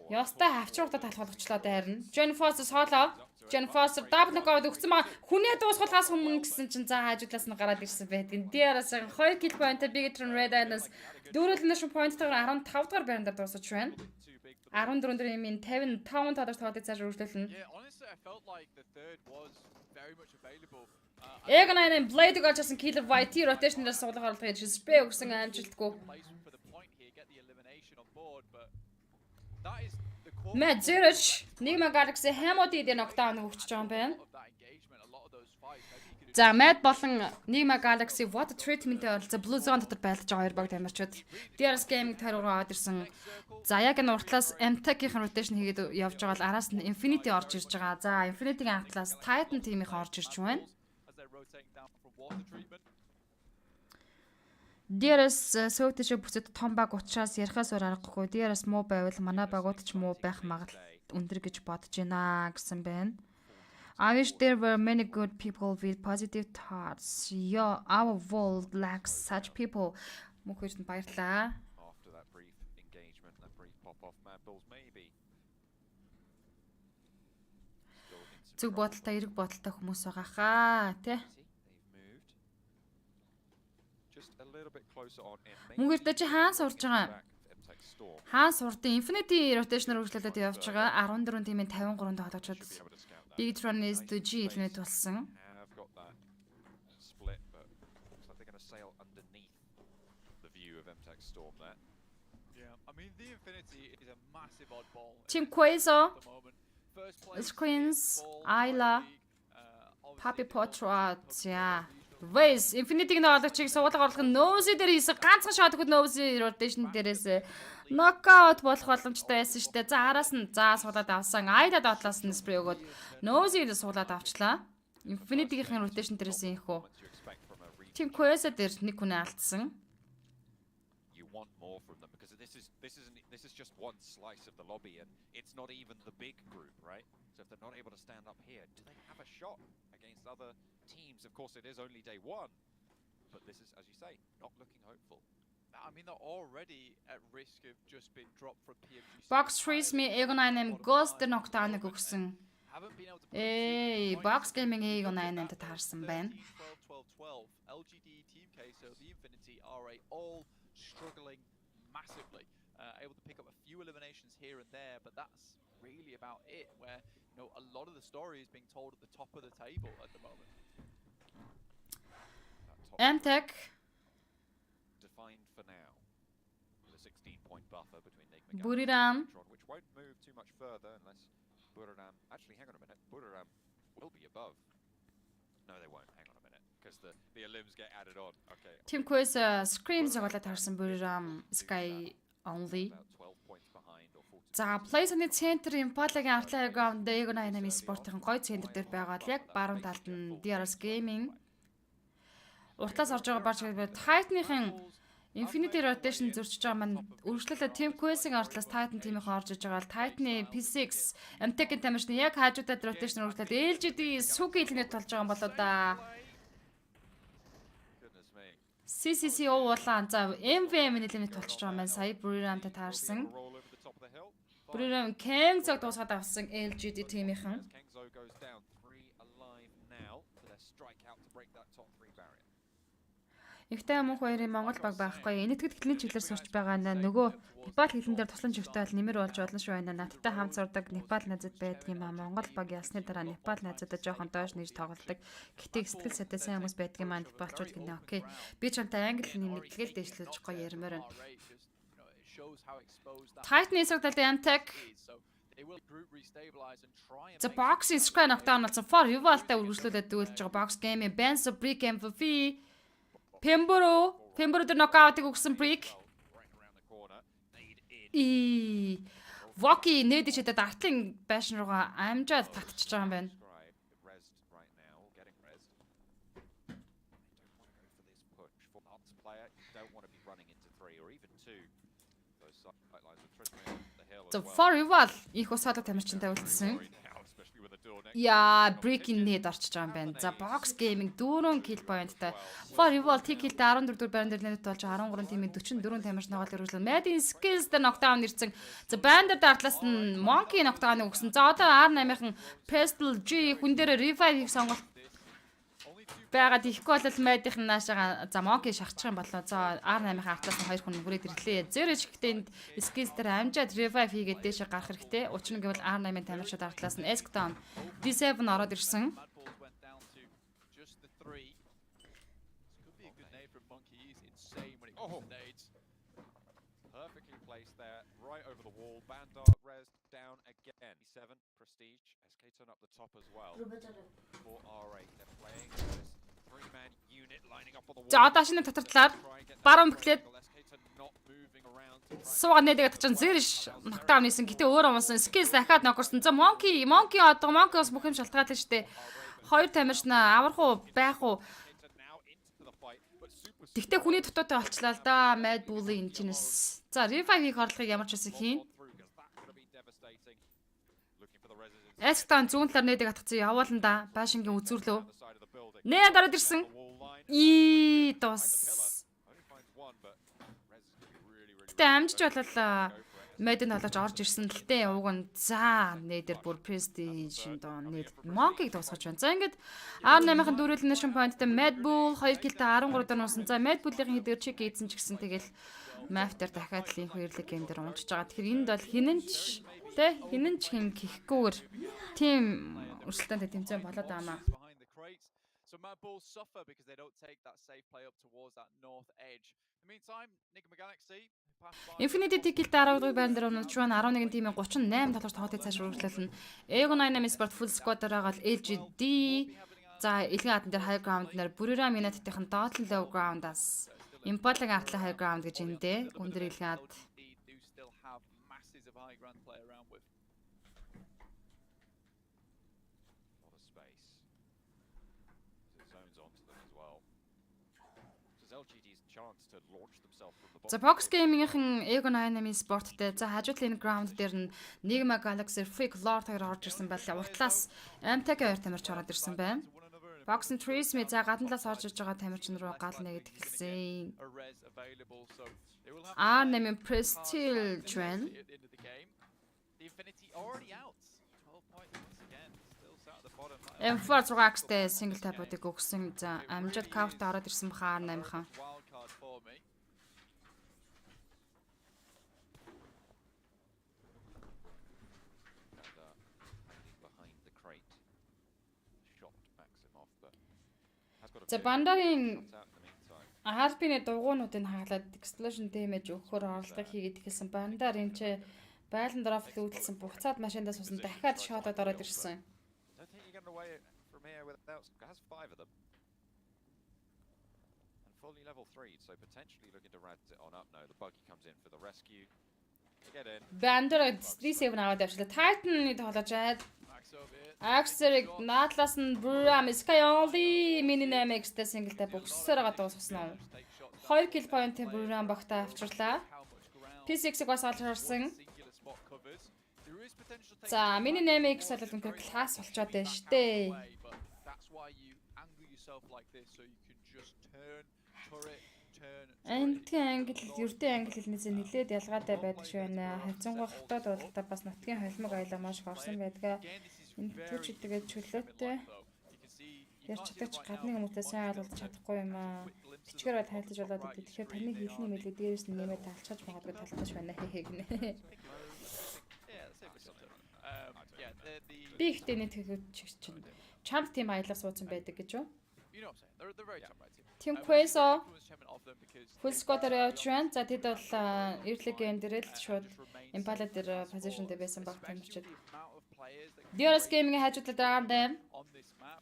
ёстой хавчруудад талхуулгачлаа дайрна. Jen Foster соло. Jen Foster double knockout өгсөн маа хүнээ дуусгуулахаас өмнө гэсэн чинь за хаажуулаас нь гараад ирсэн байдаг. DRS-ын 2 kill point Big Tron Red Islands дөрөвлөнөш point-тойгоор 15 дугаар байранд дуусаж байна. 14 дээр юм 55 тодорхой тоглолтыг цааш үргэлжлүүлнэ. Egg99 Blade-г олжсэн Killer YT rotation-аас суулгах орлого хийж спрей өгсөн амжилтгүй. Matt Zerich Nigma Galaxy Hamodi дээр knockdown өгч байгаа юм байна. За, Matt болон Nigma Galaxy Water Treatment-ийн оролцоо Blue Zone дотор байлдаж байгаа хоёр баг тамирчид. DRS Gaming тариугаа аваад ирсэн. За, яг энэ уртлаас MTech-ийн rotation хийгээд явж байгаа бол араас нь Infinity орж ирж байгаа. За, Infinity-ийн анхлаас Titan team-ийн орж ирж байна. DRS сөөтөж бүцэд том баг учраас ярихаас өөр аргагүй. DRS муу байвал манай багууд ч муу байх магадлал өндөр гэж бодож байна гэсэн байна. I wish there were many good people with positive thoughts. Yeah, our world lacks such people. Мөхөөрт баярлаа. Зүг бодолтой, эрг бодолтой хүмүүс байгаа хаа, тий? Мөнгөрдөө чи хаан сурж байгаа. Хаан сурдын Infinity rotation-аар үргэлжлүүлээд явж байгаа. 14 тимийн 53 тоглогчид Big Tron S2G илнэд болсон. Team Quazo, Screens, Ayla, Papi Potra, за Race Infinity-гийн тоглогчийг суулга орлох нь Nosy дээр хийсэн ганцхан шот өгөхөд Nosy rotation дээрээс knockout болох боломжтой байсан шүү дээ. За араас нь суулаад авсан. Ayla дотлоос нь спрей өгөөд Nosy-г суулаад авчлаа. Infinity-гийн rotation дээрээс ийхүү. Team Quest дээр нэг хүн алдсан. This is just one slice of the lobby, and it's not even the big group, right? So if they're not able to stand up here, do they have a shot against other teams? Of course, it is only day one, but this is, as you say, not looking hopeful. I mean, they're already at risk of just being dropped from Pmgc. Box Freeze Me Egg99 Ghost knockdown өгсөн. Box Gaming Egg99-д таарсан байна. 12-12-12. LGD, Team Queso, the Infinity are all struggling massively. Able to pick up a few eliminations here and there, but that's really about it, where a lot of the story is being told at the top of the table at the moment. MTech defined for now. The 16-point buffer between Nigma Buriram, which won't move too much further unless Buriram... Actually, hang on a minute. Buriram will be above. No, they won't. Hang on a minute, because the elims get added on. Okay. Team Quest Screens тоглоод таарсан Buriram Sky only. За, Place-ны центр Impala-гийн артлаг авд Egg99 спортын гой центр дээр байгаа л яг баруун талд нь DRS Gaming. Уртлаас орж байгаа барж Titan-ийн Infinity rotation зөрчиж байгаа маань үргэлжлүүлээ Team Quest-ийн артлаас Titan team-ийн орж иж байгаа л Titan-ы P6 MTech-ийн тамирчны яг хаажуудад rotation үргэлжлээд LGD Sugi илнэд толж байгаа юм болоо да. CCCO уулаа. За MVM нэлээд тулчж байгаа маань сая Buriramтай таарсан. Buriram Kengzog дуусгаад авсан LGD тимийнхэн. Kengzo goes down 3 alive now for their strike out to break that top 3 barrier. Ихтэй мөнх хоёрын Монгол баг байхгүй. Энэтгэд хэлний чиглэлээр сурч байгаа нөгөө Непал хэлэн дээр туслан живтэй бол нэмэр болж болно шүү байна. Надтай хамт сурдаг Непал найзууд байдгийн маа. Монгол баг ялсны дараа Непал найзуудаа жоохон доош нэрж тоглодог. Гэтэ сэтгэл сайтай сайн хүмүүс байдгийн маа Непалчууд гинэ. Окей. Би ч хамтаа англи хэлний мэдлэгээл дэвшлүүлж гоё ярмаар байна. Titan эсрэг талд Amtech The box is screen knockdown болсон. For Rivalтай үргэлжлүүлээд дүүлж байгаа box game Benzo Brick MVP Pembro дээр нокаутыг өгсөн Brick. Воки нээдэж хэдэд артлын байшин руугаа амжаад татчихж байгаа юм байна. So for Rival их усаалга тамирчинтай үлдсэн. Яа, breaking need орчиж байгаа юм байна. За box gaming 4 kill point-тай. For Rival kill-тэй 14 дэх байран дээр нэлээд болж 13 тимийн 44 тамирч ногоол өргөжлөө. Madin skills дээр knockdown ирсэн. За Bander дартлаас нь Monkey knockdown өгсөн. За одоо R8-ын Pestle G хүн дээр revive хийх сонголт байгаад ихгүй бол Madin наашаага за Monkey шахчих юм болоо. За R8-ын артлаас нь 2 хүн хүрээд ирлээ. Zero ч-гэхдээ энд skills дээр амжаад revive хийгээд дээшээ гарах хэрэгтэй. Учир нь гэвэл R8-ын тамирчид артлаас нь Escdown D7 ороод ирсэн. Perfectly placed there, right over the wall. Bandar res down again. 7 prestige. SK turn up the top as well. For R8, they're playing this 3-man unit lining up on the wall. За одоо шинэ татварлаар баруун бэхлээд суугаад нэдэг тачин зэрш knockdown хийсэн. Гэтэ өөрөө унсан skills дахиад ногорсон. За Monkey бас бүх юм шалтгаалсан шүү дээ. Хоёр тамирч на аврах уу байх уу? Тэгтээ хүний дутуутай олчлаа л да. Mad Bull Engineers. За revive хийх орлогыг ямар ч байсан хийн. Эстан зүүн талаар нэдэг атгацсан яваалан да. Баашингийн үзүрлөө. Нээ дараад ирсэн. Тус. Гэтэ амжиж болол Madin болооч орж ирсэн л дээ. Уг нь за нээдэр бүр prestige доо нээд Monkey-г дуусгаж байна. За ингээд R8-ын дөрвөлнэ шин point-тай Mad Bull 2 килтэй 13 дор нуусан. За Mad Bull-ийн хэдээр чек хийсэн ч гэсэн тэгэл map дээр дахиад линк хоёрлог гейм дээр унжиж байгаа. Тэгэхээр энд бол хинэн ч хин хийхгүйгээр team өрсөлдөөнтэй тэмцээн болоод байгаамаа. So Mad Bull suffer because they don't take that safe play up towards that north edge. In the meantime, Pmgc Infinity Ticket 10 дугаар байран дээр унаж байна. 11 тимийн 38 талбарт тоотыг цааш үргэлжлүүлнэ. Ego 9 Sport full squad-аар байгаа л LGD. За элгийн хатан дээр high ground нэр Buriram United-ийн dootlon low ground-аас Impala-гийн артлын high ground гэж эндээ өндөр элгийн хат. За box gaming-ийн Ego 9 Sport-тэй за хажууд лин ground дээр нь Nigma Galaxy Freak Lord 2 орж ирсэн байлаа. Уртлаас Amtech 2 тамирч ороод ирсэн байна. Box and Trees ми за гадна талаас орж иж байгаа тамирчин руу гал нэгэд эхэлсэн. R8 Prestige Trend. M4 6X-тэй single tap-уудыг өгсөн. За амжид counter ороод ирсэн баха R8-хан. За Bandar-ийн RP-ний дугуйнуудыг хаглаад explosion damage өгөхөөр оролдох хийгээд эхэлсэн. Bandar энэ ч байлан дроп лүүдэлсэн буцаад машиндаа суусан дахиад шотод ороод ирсэн. Bandar D7 аваад явчлаа. Titan-ы тоглож Axeric наадлаас нь Buriram Sky Only Mini 8X-тэй single-тай бөксөөр байгаа дуусгасан. 2 kill point Buriram багтаа авчирлаа. P6-ийг бас олж харсан. За Mini 8X бол үнэхээр класс болчоод байна штэ. Энтгийн англи, ердийн англи хэлнээс нэлээд ялгаатай байдаг шүү байна. Хайцангуй хатад бодлоо бас нутгийн холимог аялал маш их орсон байдаг. Энэ төч тэгээд чөлөөтэй ярьж чаддаг ч гадны хүмүүстэй сайн ойлголцож чадахгүй юм аа. Бичгээр тайлж болоод идэв. Тэгэхээр таны хэлний мэлэг дээрээс нь нэмээд талчгаж магадгүй талтаж байна хээ гинэ. Би ихтэй нэг тэгвэл чамд тийм аялал суудсан байдаг гэж юу? Team Queso full squad-аар явж байна. За тэд бол early game дээр л шууд Impala дээр position дээр байсан баг тамирчид. DRS Gaming-ийн хажуудлаад Arnhem.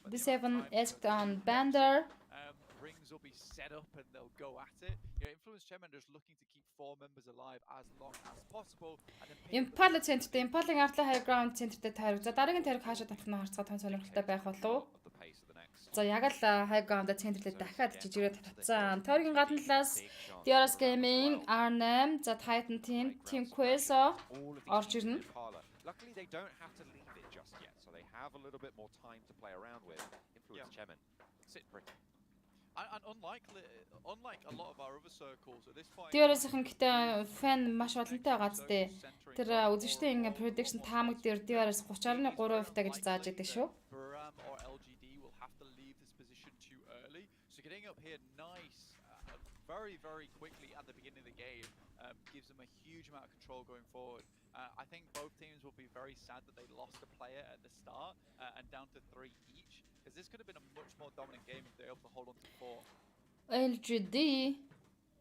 D7 asked on Bander. Rings will be set up and they'll go at it. Influence Chairman is looking to keep 4 members alive as long as possible. Impala центртэй, Impala-гийн ардлын high ground центртэй тайраг. За дараагийн тайраг хаашаа татах нь харцгаа тань сонирхолтой байх болов. За яг л high ground центртэй дахиад жижигрээ татсан. Тойргийн гадна талаас DRS Gaming, Arnhem, за Titan Team Queso орж ирнэ. Luckily they don't have to leave it just yet, so they have a little bit more time to play around with. Influence Chairman sit pretty. And unlike a lot of our other circles at this point. DRS-ийн гэтээ фэн маш олонтой байгаа зү. Тэр үзэгчдийн prediction таамаг дээр DRS 30.3% та гэж зааж байдаг шүү. Or LGD will have to leave this position too early. So getting up here nice, very quickly at the beginning of the game gives them a huge amount of control going forward. I think both teams will be very sad that they lost a player at the start and down to 3 each. Because this could have been a much more dominant game if they're able to hold on to 4. LGD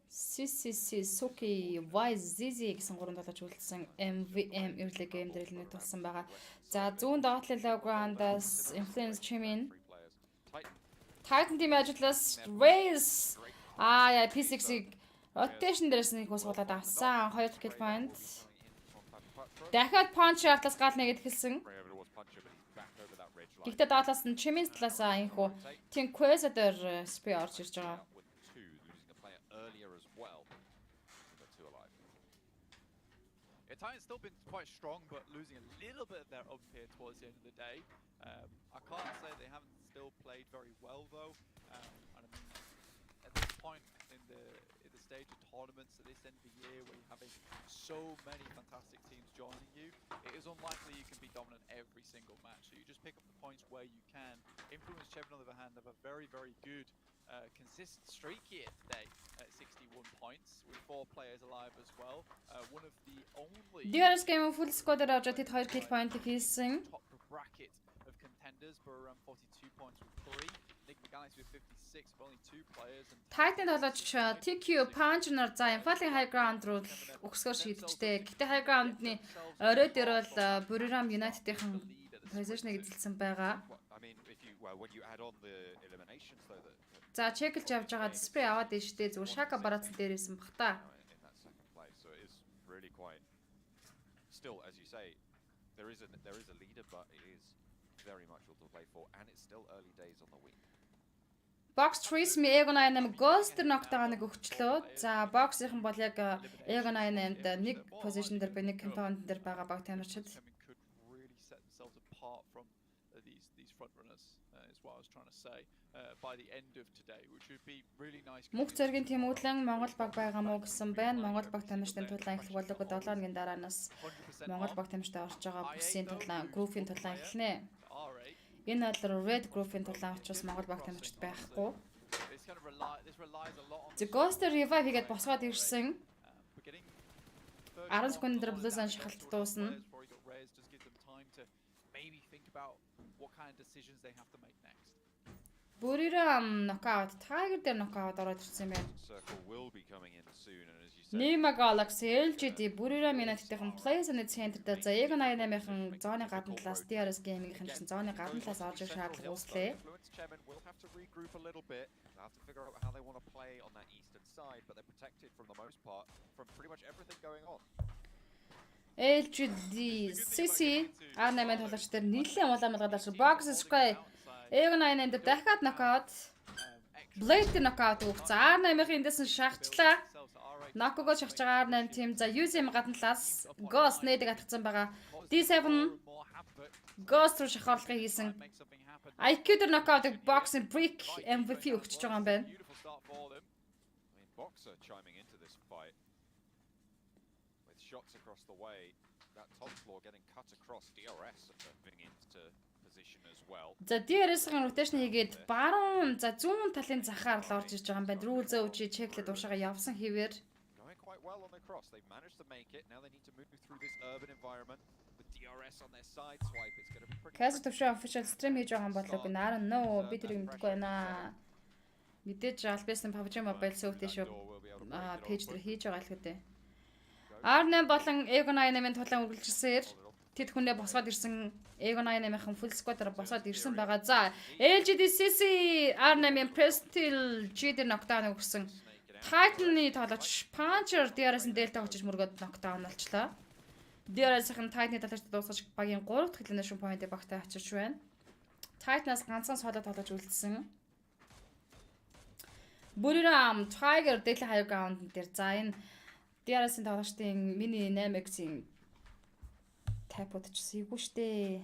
CCC Suki YZZ гэсэн гурван тоглож үлдсэн MVM early game дээр л нэтэлсэн байгаа. За зүүн доотлол ground-аас Influence Chairman Titan team ажиглаас Race P6-ийг rotation дээрээс нэг усгуулад авсан. 2 kill point. Дахиад punch атлаас гал нэгэд хэлсэн. Гэхдээ доотлоос нь Chairman талаас инхүү Team Queso дээр spray орж ирж байгаа. Titan's still been quite strong, but losing a little bit of their up here towards the end of the day. I can't say they haven't still played very well though. And I mean, at this point in the stage of tournaments at this end of the year, where you're having so many fantastic teams joining you, it is unlikely you can be dominant every single match. So you just pick up the points where you can. Influence Chevron, on the other hand, have a very good consistent streak here today at 61 points with 4 players alive as well. One of the only DRS game full squad-аар авч тэд 2 kill point хийсэн. top bracket of contenders, but around 42 points with 3. Nick Galaxy with 56, but only 2 players. And Titan тоглож TQ Punch-нар за Impala high ground руу өгсгөр шийдчихтэй. Гэхдээ high ground-ны орой дээр бол Buriram United-ийн position-ыг эзэлсэн байгаа. I mean, when you add on the eliminations though that За чеклж явж байгаа display аваад дэжтэй зүгээр Shaka барац дээрээсэн бах та. in that second place, so it is really quite. Still, as you say, there is a leader, but it is very much all to play for, and it's still early days on the week. Box Trees me Egon 98 Ghost ногтойгоо нэг өгчлөө. За box-ийн бол яг Egon 98-д нэг position дээр нэг compound дээр байгаа баг тамирчид. could really set themselves apart from these front runners is what I was trying to say by the end of today, which would be really nice. Мөнх зэргийн тэмүүлэн Монгол баг байгаа мó гэсэн байна. Монгол баг тамирчдын тулаан эхлэх болог 7 хоногийн дараанаас Монгол баг тамирчтай орж байгаа бүсийн тулаан, group-ийн тулаан эхэлнэ. Энэ бол Red Group-ийн тулаан учраас Монгол баг тамирчд байхгүй. The Ghost revive хийгээд босгоод ирсэн. 10 секунд дээр Blues-ан шахалт дуусна. Maybe think about what kind of decisions they have to make next. Buriram knockout, Tiger дээр knockout ороод ирсэн байна. Circle will be coming in soon, and as you said, Nima Galaxy LGD Buriram United-ийн Plays-ын центрт за Egon 98-ын зооны гадна талаас DRS Gaming-ийн зооны гадна талаас орж ирэх шаардлага үүслээ. Influence Chairman will have to regroup a little bit. They'll have to figure out how they want to play on that eastern side, but they're protected from the most part from pretty much everything going on. LGD CC R8-ын тоглогч дээр нийлэн улаан гадарч Box Sky Egon 98 дээр дахиад knockout Blade knockout өгсөн. R8-ын эндээс нь шахачлаа. Knock-го шахаж байгаа R8 team за USM гадна талаас Ghost нээдэг атгсан байгаа. D7 Ghost руу шахарлага хийсэн. IQ дээр knockout-ыг boxing brick MVP өгч байгаа юм байна. Boxer chiming into this fight with shots across the way. That top floor getting cut across. DRS moving into position as well. За DRS-ийн rotation хийгээд баруун за зүүн талын захаар л орж ирж байгаа юм байна. Рүүзээ үжи чеклээд уушаага явсан хэвээр. Going quite well on the cross. They've managed to make it. Now they need to move through this urban environment with DRS on their side swipe. It's going to be pretty. Кайзер төвшөө official stream хийж байгаа юм болоо би наараа нөө би тэрийг мэдгүй байна. Мэдээж Albion PUBG Mobile сүүтэй шүү. Пэйж дээр хийж байгаа л гэдэг. R8 болон Egon 88-ын тулаан үргэлжилсээр тэд хүнээ босгоод ирсэн Egon 88-ын full squad-аар босоод ирсэн байгаа. За LGDCC R8-ын Prestil G-дээр knockdown өгсөн. Titan-ы тоглогч Puncher DRS-ын дээлтэй очиж мөргөд knockdown болчлоо. DRS-ын Titan-ы талаарч дуусгаж багийн 3 дахь elimination point-ийг багтаа авчирч байна. Titan-аас ганцхан соло тоглож үлдсэн. Buriram Tiger дээлтэй high ground дээр за энэ DRS-ын тоглогчдын mini Pmgc тайп удчихсан юу штэ.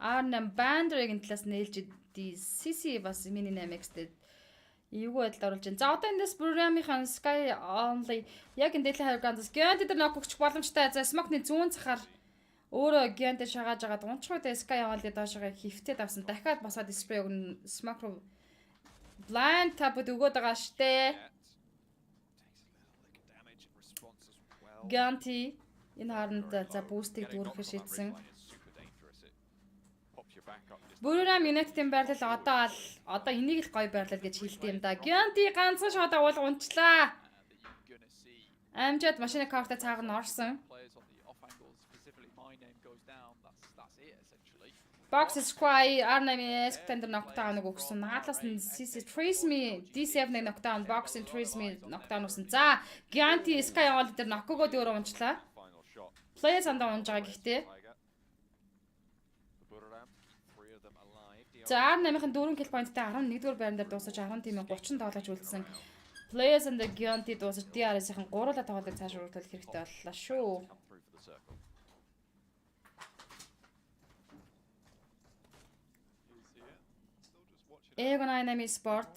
R8 Bandrig-ийн талаас нээлж CC бас mini Pmgc-тэй эвгүй байдалд оруулж байна. За одоо эндээс Buriram-ийн Sky Only яг энэ дээлтэй high ground-аас Giant дээр нок өгчих боломжтой. За Smoke-ны зүүн цахаар өөрөө Giant шагааж байгаа дунчхууд Sky Only доошоо хифтэд авсан. Дахиад босоод spray өгнө. Smoke руу blind tap өгөөд байгаа штэ. Giant энэ харинд за boost-ийг дүүргэх шийдсэн. Buriram United-ийн байрлал одоо энийг л гоё байрлал гэж хэлдэг юм да. Giant ганцхан шот авал унчлаа. Амжаад машины картаа цааг нь орсон. Box Squad R9-ээс тендер knockdown өгсөн. Наглаас нь CC Trace Me D7 knockdown Box and Trace Me knockdown өгсөн. За Giant Sky Only дээр knock өгөөд өөрөө унчлаа. Play сандаа унж байгаа гэхдээ. За R8-ын 4 kill point-тай 11-р байран дээр дуусаж 10 тимийн 30 тоглож үлдсэн. Players and the Giant дуусаж DRS-ийн 3-ла тоглолтыг цааш өргөдөх хэрэгтэй боллоо шүү. Egon 88 Sport.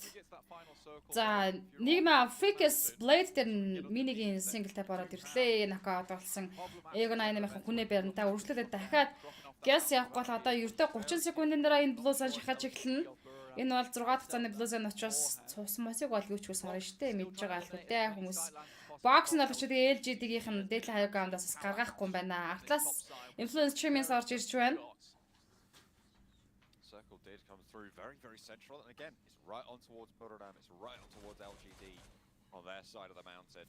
За нэгмэ Fix Blade дээр минигийн single tap ороод ирлээ. Knockout болсон. Egon 88-ын хүнээ баримтаа өргөжлөлөд дахиад gas явах гол одоо ердөө 30 секундын дараа энэ блузаа шахаж эхэлнэ. Энэ бол 6 дахь цааны блузаа нь очроос цус мосыг бол юу ч үс харна штэ мэдж байгаа л хөтэй хүмүүс. Box нь болгоч LGD-гийнх нь дээд хаяг гамдаас гаргахгүй юм байна. Атлас influence streaming-с орж ирж байна. Circle did come through very central, and again it's right on towards Buriram, it's right on towards LGD on their side of the mountain.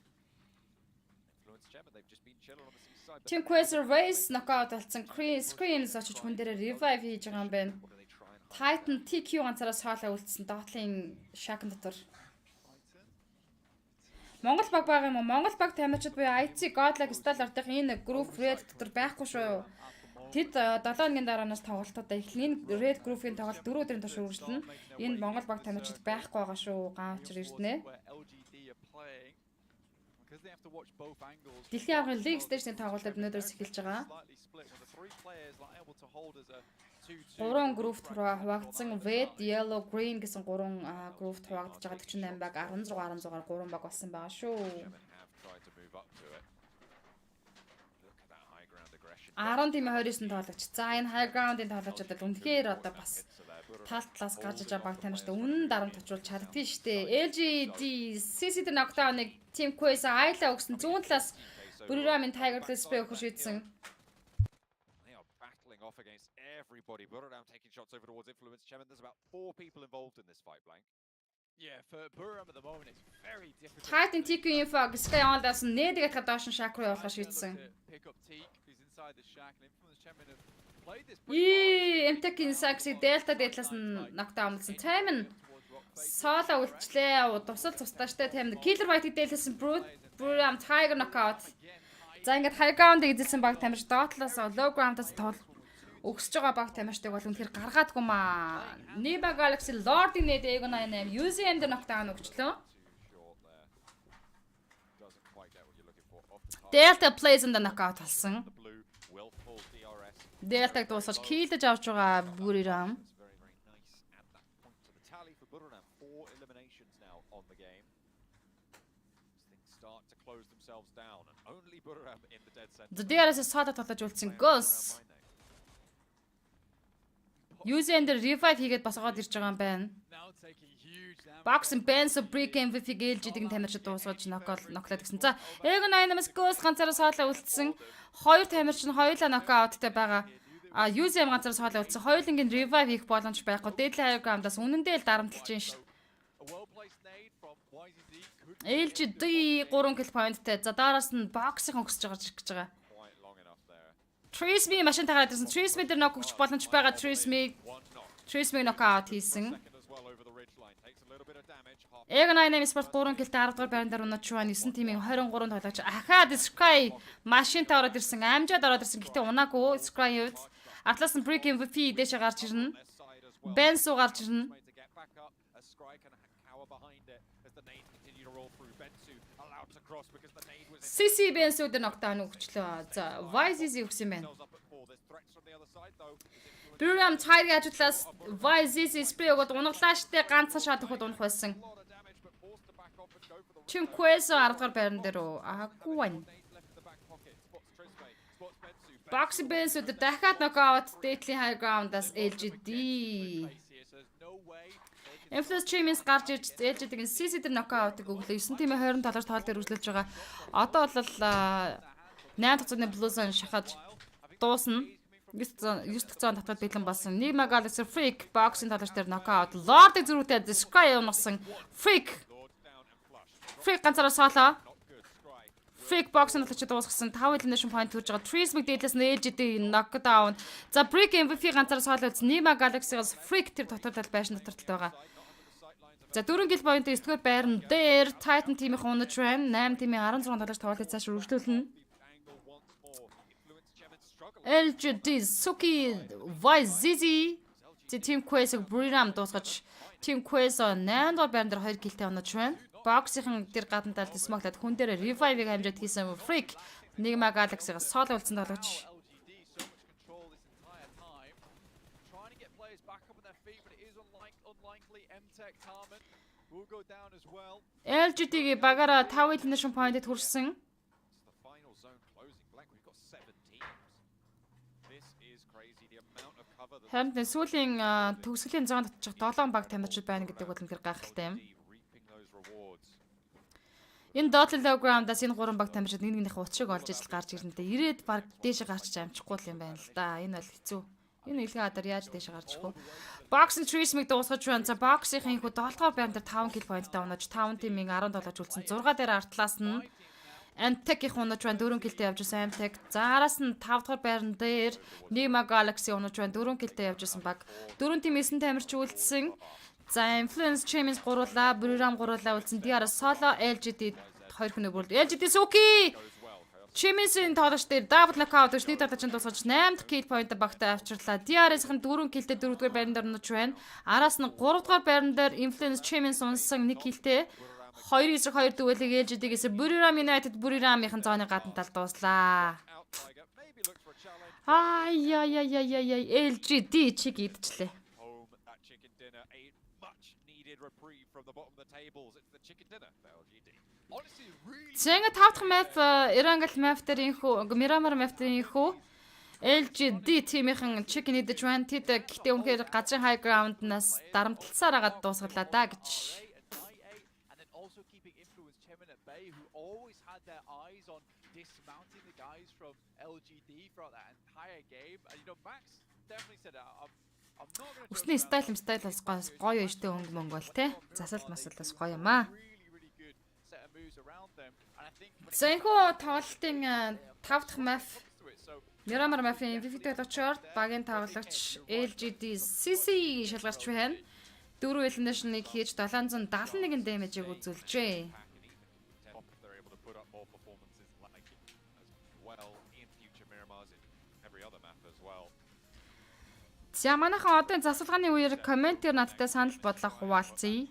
Influence Gemma, they've just been chilling on the seaside. Team Quasar Race knockout болсон. Screams очиж хүн дээр revive хийж байгаа юм байна. Titan TQ ганцараас хаалаа үлдсэн доотлын шагн дотор. Монгол баг байгаа юм уу? Монгол баг тамирчид буюу IC Godlike Style ортох энэ group red дотор байхгүй шүү. Тэд 7 өдрийн дараанаас тоглолтуудаа эхлэн энэ red group-ийн тоглолт 4 өдрийн турш үргэлжлэнэ. Энэ Монгол баг тамирчид байхгүй байгаа шүү. Гаавчир ирднэ. Дэлхийн аврагын League Stage-ийн тоглолтод өнөөдрөөс эхэлж байгаа. 3 групп хуваагдсан Red, Yellow, Green гэсэн 3 группт хуваагдж байгаа 48 баг 16-16-аар 3 баг болсон байгаа шүү. 10 тимээ 29 тоглогч. За энэ high ground-ийн тоглогчдод үнэхээр одоо бас тал талаас гарч иж байгаа баг тамирчтай үнэн дарамт очруулж чаддгийг штэ. LGD CC дээр knockdown-ыг Team Quest Ayla өгсөн. Зүүн талаас Buriram-ын Tiger Display өгөх шийдсэн. Off against everybody. Buriram taking shots over towards Influence Chemin. There's about 4 people involved in this fight, Blank. Yeah, for Buriram at the moment it's very difficult. Titan TQ info Sky Only-аас нээдэг хатаа доош шак руу явуулах шийдсэн. MTech-ийн Saxi Delta дээдлээс нь knockdown болсон. Тайм нь соло үлчлээ. Тусал цустааштай тайм Killer White дээдлээс нь Buriram Tiger knockout. За ингээд high ground-ыг эзэлсэн баг тамирч доотлоос low ground-аас өгсөж байгаа баг тамирчдыг бол үнэхээр гаргаадгүй маа. Niba Galaxy Lord-ийн нээд Egon 88 UZM дээр knockdown өгчлөө. Delta plays in the knockout болсон. Дээлтаг дуусгаж килдэж авч байгаа Buriram. Very, very nice. Add that point to the tally for Bururam. 4 eliminations now on the game. As things start to close themselves down, and only Bururam in the dead center. DRS саада тоглож үлдсэн Ghost. User дээр revive хийгээд босгоод ирж байгаа юм байна. Box and Benz break MVP гэлжидэг тамирчид дуусгаж ноклоод гисэн. За, Ego 8-аас Ghost ганцаараа соолоо үлдсэн. Хоёр тамирч нь хоёулаа нокауттай байгаа. User ганцаараа соолоо үлдсэн. Хоёулангийн revive хийх боломж байхгүй. Deadly High Ground-аас үнэндээ л дарамтлж байна шүү. LGD 3 kill point-тэй. За, daarаас нь Box-ийн өсөж байгаа. Trisme машин тагаад ирсэн. Trisme дээр нок өгч боломж байгаа. Trisme нокаут хийсэн. Ego 8 Sport 3 килтэй 10 дугаар байран дээр унаж байна. 9 тимийн 23 тоглогч. Ахаад Sky машинтай ороод ирсэн. Амжаад ороод ирсэн. Гэхдээ унаагүй. Sky юуд. Атлас нь Break MVP дэше гарч ирнэ. Bensu гарч ирнэ. CC Bensu дээр нокдаун өгчлөө. За, YZZ өгсөн байна. Buriram цайрын ажиглаас YZZ спрей өгөөд унаглаа штэ ганцхан шат өгөхөд унах байсан. Chimqueso 10 дугаар байран дээр аагүй байна. Box Bensu дээр дахиад нокаут Deadly High Ground-аас LGD. Influence Champions гарч ирж LGD-ийн CC дээр нокаутыг өглөө 9 тимээ 27 тоол дээр үргэлжлүүлж байгаа. Одоо бол 8 тацны Blues-ын шахаж дуусна. 9 тацны татвар бэлэн болсон. Nima Galaxy Freak Box-ын тоглогч дээр нокаут. Lord-ыг зөрүүтэй Sky унагсан. Freak ганцаараа соолоо. Freak Box-ын тоглогч дуусгасан. 5 elimination point хүрж байгаа. Trisme дээдлээс нь LGD knockdown. За, Break MVP ганцаараа соолоо үзсэн. Nima Galaxy-гаас Freak тэр дотор байшин дотор байгаа. За, 4 kill point 9-р байран дээр Titan team-ийн унаж байна. 8 team-ийн 16 тоглогч тоглолтыг цааш үргэлжлүүлнэ. LGD Suki YZZ Team Quest Buriram дуусгаж Team Quest 8 дугаар байран дээр 2 киллтэй унаж байна. Box-ийн дээр гадна талд смоглаад хүн дээр revive-ыг хамжаад хийсэн Freak Nigma Galaxy-гаас соолоо үлдсэн тоглогч. LGD-гийн багаараа 5 elimination point-д хүрсэн. Харин сүүлийн төгсгөлийн зоонд татчих 7 баг тамирчид байна гэдэг бол үнэхээр гайхалтай юм. Энэ Dottle Low Ground-аас энэ 3 баг тамирчид нэг-нэгнийхээ уцшиг олж ижил гарч ирнэтэй. Ирээд баг дээш гарч амжихгүй юм байна л да. Энэ бол хэцүү. Энэ илгээ адар яаж дээш гарч ихгүй. Box and Trisme дуусгаж байна. За, Box-ийн хүү 7 дугаар байран дээр 5 kill point-тай унаж 5 тимийн 17 үлдсэн. 6 дээр артлаас нь Antec-ийн унаж байна 4 киллтэй явж байсан Antec. За, араас нь 5 дугаар байран дээр Nima Galaxy унаж байна 4 киллтэй явж байсан баг. 4 тим 9 тамирч үлдсэн. За, Influence Champions гуруулаа, Buriram гуруулаа үлдсэн. DR Solo LGD 2 хүн бүрд. LGD Suki Champions-ийн тоглогч дээр double knockout гэж нэг талд чинь дуусгаж 8 kill point багтаа авчирлаа. DR-ийн 4 киллтэй 4 дугаар байран дээр унаж байна. Араас нь 3 дугаар байран дээр Influence Champions унсан 1 киллтэй 2-2 дүүлэг LGD-гээс Buriram United Buriram-ийн зооны гадна талд дууслаа. LGD чиг идчихлээ. Зэнгэ 5 дахь map Erangel map дээр инхүү Miramar map дээр инхүү LGD team-ийн chicken идэж байна. Тэд гэхдээ үнэхээр газрын high ground-наас дарамтлсаар агаад дуусгалаа да гэж. Үсний стайл бас гоё өштэй өнгө Монгол те. Засал масалаас гоё юм аа. За энэхүү тоглолтын 5 дахь map Miramar map-ийн MVP тоглогчоор багийн тоглогч LGD CC шалгарч байна. 4 elimination-ыг хийж 771 damage-ийг үзүүлжээ. За, манайхан одоо засалгааны үеэр комментээр надтай санал бодлоо хуваалцъя.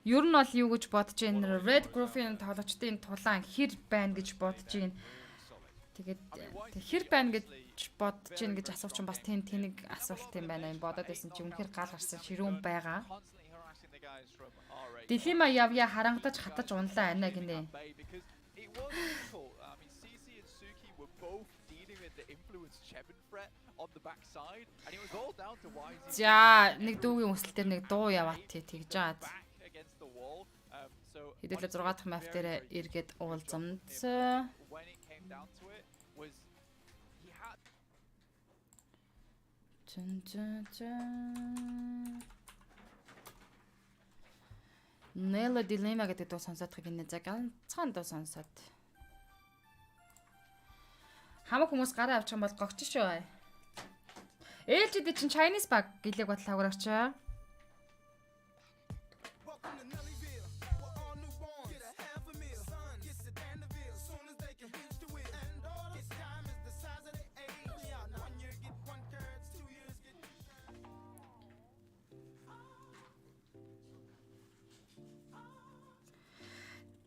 Ер нь бол юу гэж бодож байна? Red Griffin тоглогчдын тулаан хэр байна гэж бодож байна. Тэгээд хэр байна гэж бодож гин гэж асууч чинь бас тэнийг асуулт юм байна юм бодоод байсан чи үнэхээр гал гарсан ширүүн байгаа. Дилима явья харангадаж хатаж унлаа ана гинэ. За нэг дүүгийн өсөл дээр нэг дуу яваад тэгж жаад. Хэдүүлээ 6 дахь map дээр эргээд уулзамц. Нэло дилема гэдэг дуу сонсоод гинэ за ганцхан дуу сонсоод. Хамаг хүмүүс гараа авчих юм бол гогч шүү. Ээлжид чинь Chinese баг гэлэг бодлоо агаарч.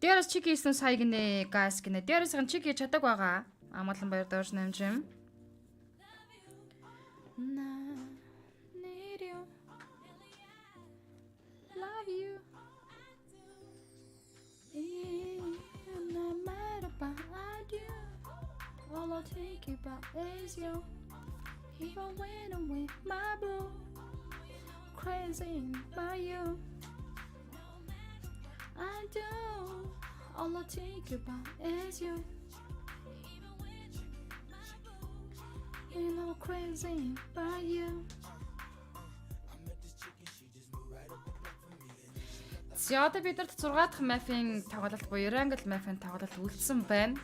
Дээрээс чиг хийсэн сая гинэ газ гинэ. Дээрээс гэн чиг хийж чадаг байгаа. Амгалан баяр доош намжим. Need you. Love you. No matter about you. All I'll take about is you. Even when I'm with my boo. Crazy by you. I do. All I think about is you. You know crazy by you. За одоо бид нарт 6 дахь map-ийн тоглолт буюу Irangel map-ийн тоглолт үлдсэн байна.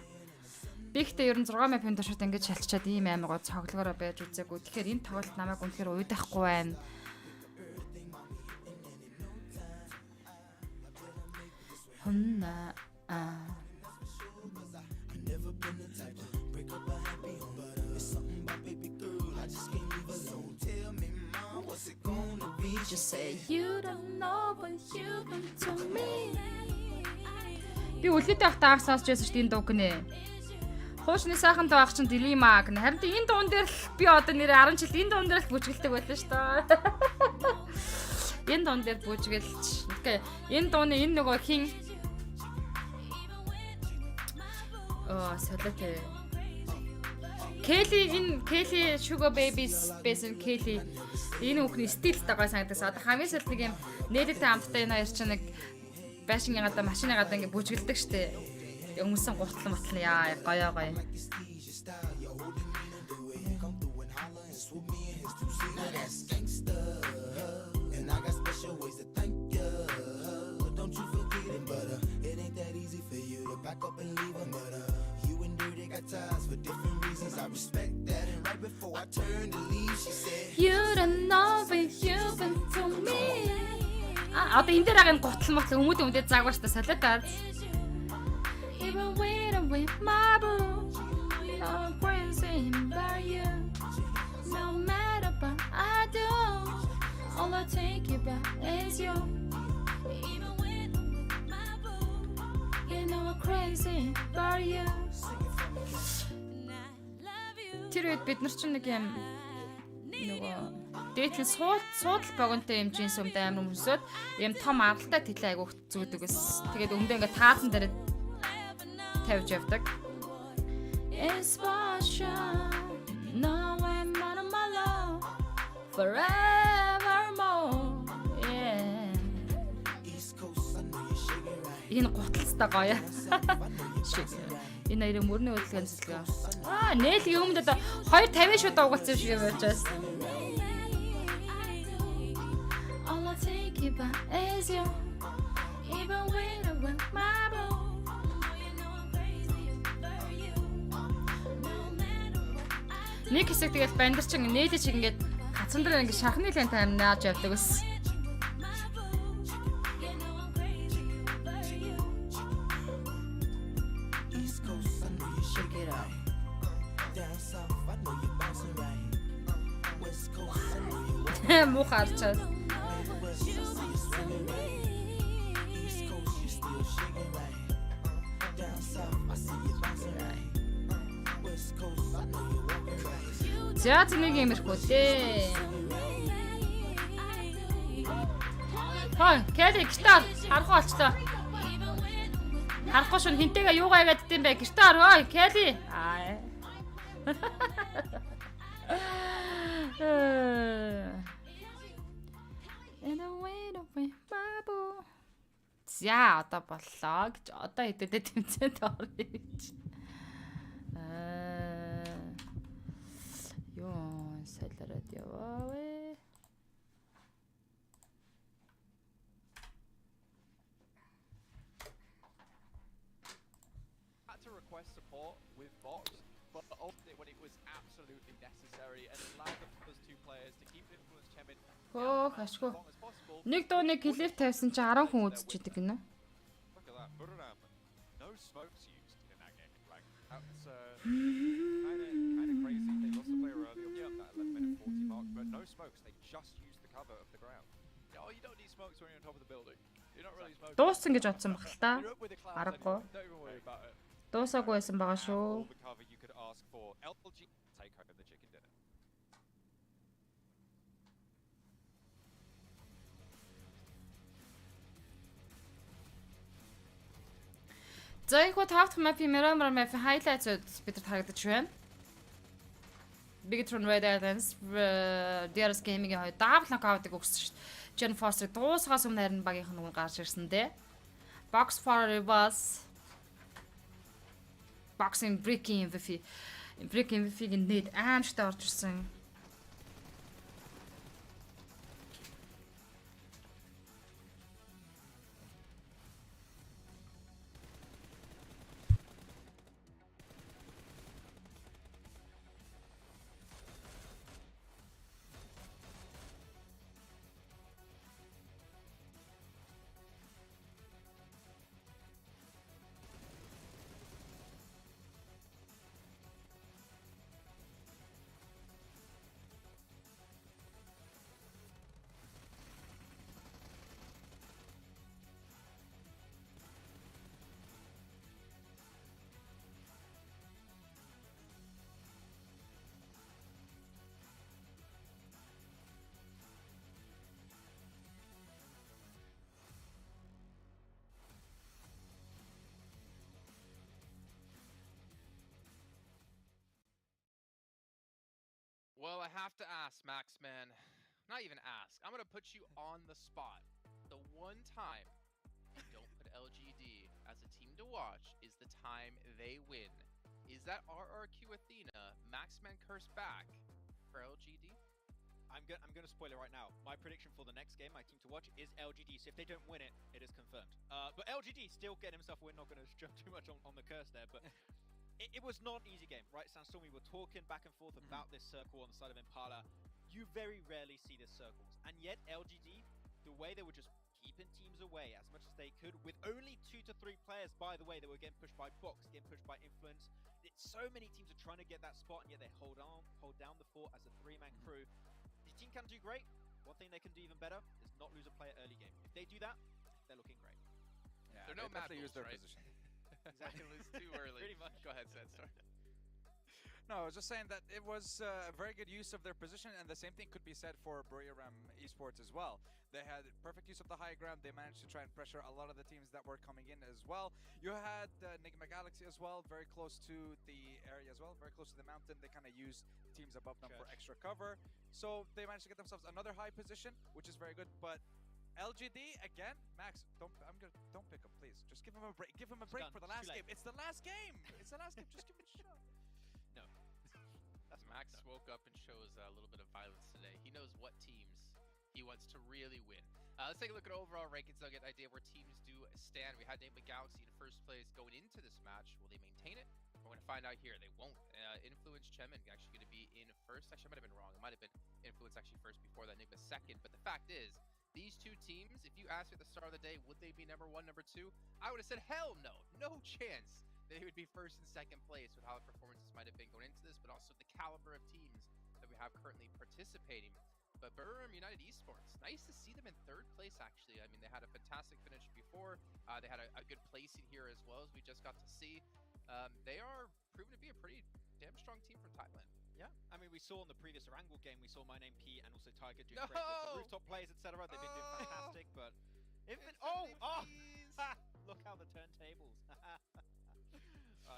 Би ихтэй ер нь 6 map-ийн туршид ингэж шалччаад ийм аймаг цоглогоороо байж үзээгүй. Тэгэхээр энэ тоглолт намайг үнэхээр уйдахгүй байна. Just say you don't know but you come to me. Би үлдээтэй ахтаа агсаасч байсан шүү дээ энэ дуу гинэ. Хуучны сайхан дуу ах чинь Дилима гэнэ. Харин энэ дуун дээр л би одоо нэр 10 жил энэ дуун дээр л бүжгэлдэг байлаа шүү дээ. Энэ дуун дээр бүжгэлж. Окей. Энэ дууны энэ нөгөө хин солиотой. Kelly Sugar Babies байсан Kelly энэ хүүхний стил тагаа санагдсан. Одоо хамгийн сүүлд нэг юм нээлттэй амттай энэ хоёр чинь нэг байшингийн гадаа машины гадаа ингэ бүжгэлдэг штэ. Өмсөн гутлан матлан яа гоё гоё. You don't know but you've been to me. Одоо энэ дээр агийн гутал мотлон өмөд заагвар та солиотаа. Even when I'm with my boo, I'm crazy by you. No matter what I do, all I think about is you. Even when I'm with my boo, you know I'm crazy by you. Тэр үед бид нар ч нэг юм нөгөө дээдл суудал богонтой юм джинс өмд амар өмсөд юм том аралтай тэлээ айгуух зүүдэг ус. Тэгээд өмдөө ингээ таасан дээр тавьж явдаг. It's for sure. No I'm not on my love forevermore. Yeah. Энэ гуталцтай гоё. Энэ нэрийн мөрний хөдөлгөөн зөвлөгөө. Нээлгийн өмнөд одоо 250 шууд угалцсан шиг байж байна. All I think about is you. Even when I'm with my boo. Нэг хэсэг тэгэл бандар чин нээлээ чиг ингээд хацсан дээр ингээд шахны лент амнааж явдаг ус. Муу харчаад. За нэг иймэрхүү дээ. Хой, Келли гитар харах болчлоо. Харахгүй шин хинтэйгээ юугаа яагаад дим бэ? Гитар хой, Келли. Аа. За одоо боллоо гэж одоо хэдүүдэд тэмцээнд орё гэж. Ёо, сэлэрэд яваа. Had to request support with Vox, but ultimately when it was absolutely necessary and allowed those two players to keep influence Chemin Хөөх ашгүй. Нэг дуу нэг клип тавьсан чи 10 хүн үзчихдэг гинэ. Look at that. Bururam. No smokes used in that game. Like, that's kind of crazy. They lost the player early on that 11-minute 40 mark, but no smokes. They just used the cover of the ground. Oh, you don't need smokes when you're on top of the building. You're not really smoking. Дууссан гэж бодсон баг л та. You're up with the clouds Аргагүй. anyway. Don't even worry about it. Дуусаагүй байсан байгаа All шүү. the cover you could ask for. LG take home the chicken dinner. За их хот хавт map-ийн Miramar map-ийн highlights бидэрт харагдаж байна. Bigetron Red Islands DRS Gaming-ийн хоёр double knockout-ыг өгсөн шүү дээ. Gen Force-ыг дуусгаас өмнө харин багийнх нь гарч ирсэн дээ. Box for Reverse Boxing Breaking MVP. Breaking MVP-ийн нэт аимшигтай орж ирсэн. Well, I have to ask, Max, man. Not even ask. I'm going to put you on the spot. The one time you don't put LGD as a team to watch is the time they win. Is that RRQ Athena, Maxman curse back for LGD? I'm gonna spoil it right now. My prediction for the next game, my team to watch, is LGD. So if they don't win it, it is confirmed. But LGD still getting himself. We're not gonna jump too much on the curse there, but it was not an easy game, right? Sandstorm, we were talking back and forth about this circle on the side of Impala. You very rarely see this circles, and yet LGD, the way they were just keeping teams away as much as they could, with only 2 to 3 players, by the way, they were getting pushed by Box, getting pushed by Influence. So many teams are trying to get that spot, and yet they hold down the fort as a 3-man crew. This team can do great. One thing they can do even better is not lose a player early game. If they do that, they're looking great. Yeah, They're no they definitely Mad use their Bulls, right? position. Exactly. It was too early. Pretty much. Go ahead, Sandstorm. No, I was just saying that it was a very good use of their position, and the same thing could be said for Buriram Esports as well. They had perfect use of the high ground. They managed to try and pressure a lot of the teams that were coming in as well. You had Nigma Galaxy as well, very close to the area as well, very close to the mountain. They kind of used teams above them for extra cover. So they managed to get themselves another high position, which is very good. But LGD again, Max, don't pick him, please. Just give him a break. Give him a break for the last game. It's the last game. It's the last game. Just give him a shot. No. Max woke up and shows a little bit of violence today. He knows what teams he wants to really win. Let's take a look at overall rankings. I'll get an idea where teams do stand. We had Nigma Galaxy in first place going into this match. Will they maintain it? We're going to find out here. They won't. Influence Chemin actually going to be in first. Actually, I might have been wrong. It might have been Influence actually first before that. Nigma second. But the fact is, these two teams, if you asked me at the start of the day, would they be number 1, number 2? I would have said, hell no. No chance. They would be first and second place with how the performances might have been going into this, but also the caliber of teams that we have currently participating. But Buriram United Esports, nice to see them in third place, actually. I mean, they had a fantastic finish before. They had a good placing here as well, as we just got to see. They are proven to be a pretty damn strong team from Thailand. Yeah, I mean, we saw in the previous Erangel game, we saw My Name P and also Tiger doing No! great with the rooftop plays, etc. They've been doing fantastic, but look how the turntables.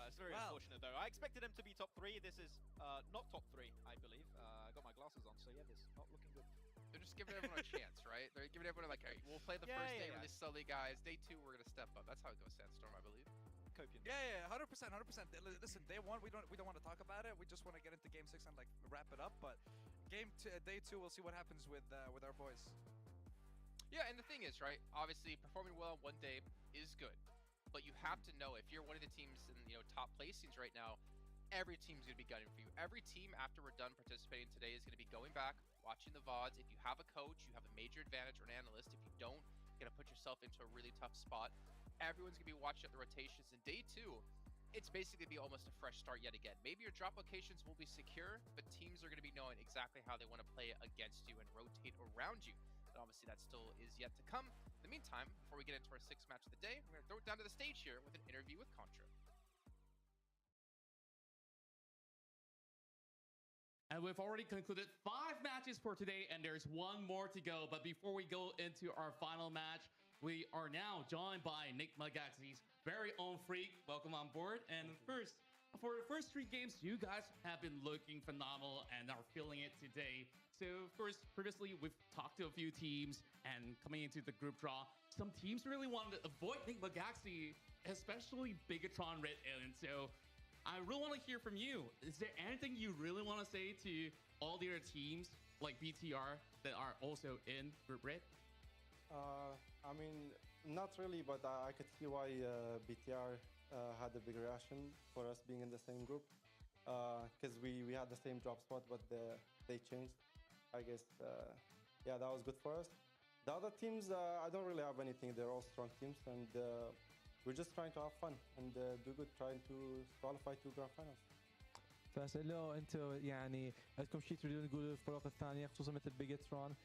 It's very unfortunate though. I expected them to be top 3. This is not top 3, I believe. I got my glasses on, so yeah, this is not looking good. They're just giving everyone a chance, right? They're giving everyone like, hey, we'll play the first day really slowly, guys. Day 2, we're gonna step up. That's how it goes, Sandstorm, I believe. Copian. Yeah, 100%, 100%. Listen, day 1, we don't want to talk about it. We just want to get into game 6 and like wrap it up. But day 2, we'll see what happens with our boys. Yeah, and the thing is, right? Obviously, performing well on one day is good, but you have to know if you're one of the teams in top placings right now, every team's gonna be gunning for you. Every team after we're done participating today is gonna be going back, watching the VODs. If you have a coach, you have a major advantage, or an analyst. If you don't, you're gonna put yourself into a really tough spot. Everyone's gonna be watching at the rotations. In day 2, it's basically gonna be almost a fresh start yet again. Maybe your drop locations will be secure, but teams are gonna be knowing exactly how they want to play against you and rotate around you. And obviously that still is yet to come. In the meantime, before we get into our 6th match of the day, we're gonna throw it down to the stage here with an interview with Contra. And we've already concluded 5 matches for today, and there's 1 more to go. But before we go into our final match, we are now joined by Nick Magaxi's very own Freak. Welcome on board. And first, for the first 3 games, you guys have been looking phenomenal and are feeling it today. So, of course, previously we've talked to a few teams, and coming into the group draw, some teams really wanted to avoid Nick Magaxi, especially Bigatron Red Alien. So, I really want to hear from you. Is there anything you really want to say to all the other teams like BTR that are also in Group Red? I mean, not really, but I could see why BTR had a big reaction for us being in the same group, because we had the same drop spot, but they changed. I guess, yeah, that was good for us. The other teams, I don't really have anything. They're all strong teams, and we're just trying to have fun and do good, trying to qualify to grand finals. فاسأله انتوا يعني عندكم شيء تريدون تقولوا الفرق الثانيه خصوصا مثل بيجترون؟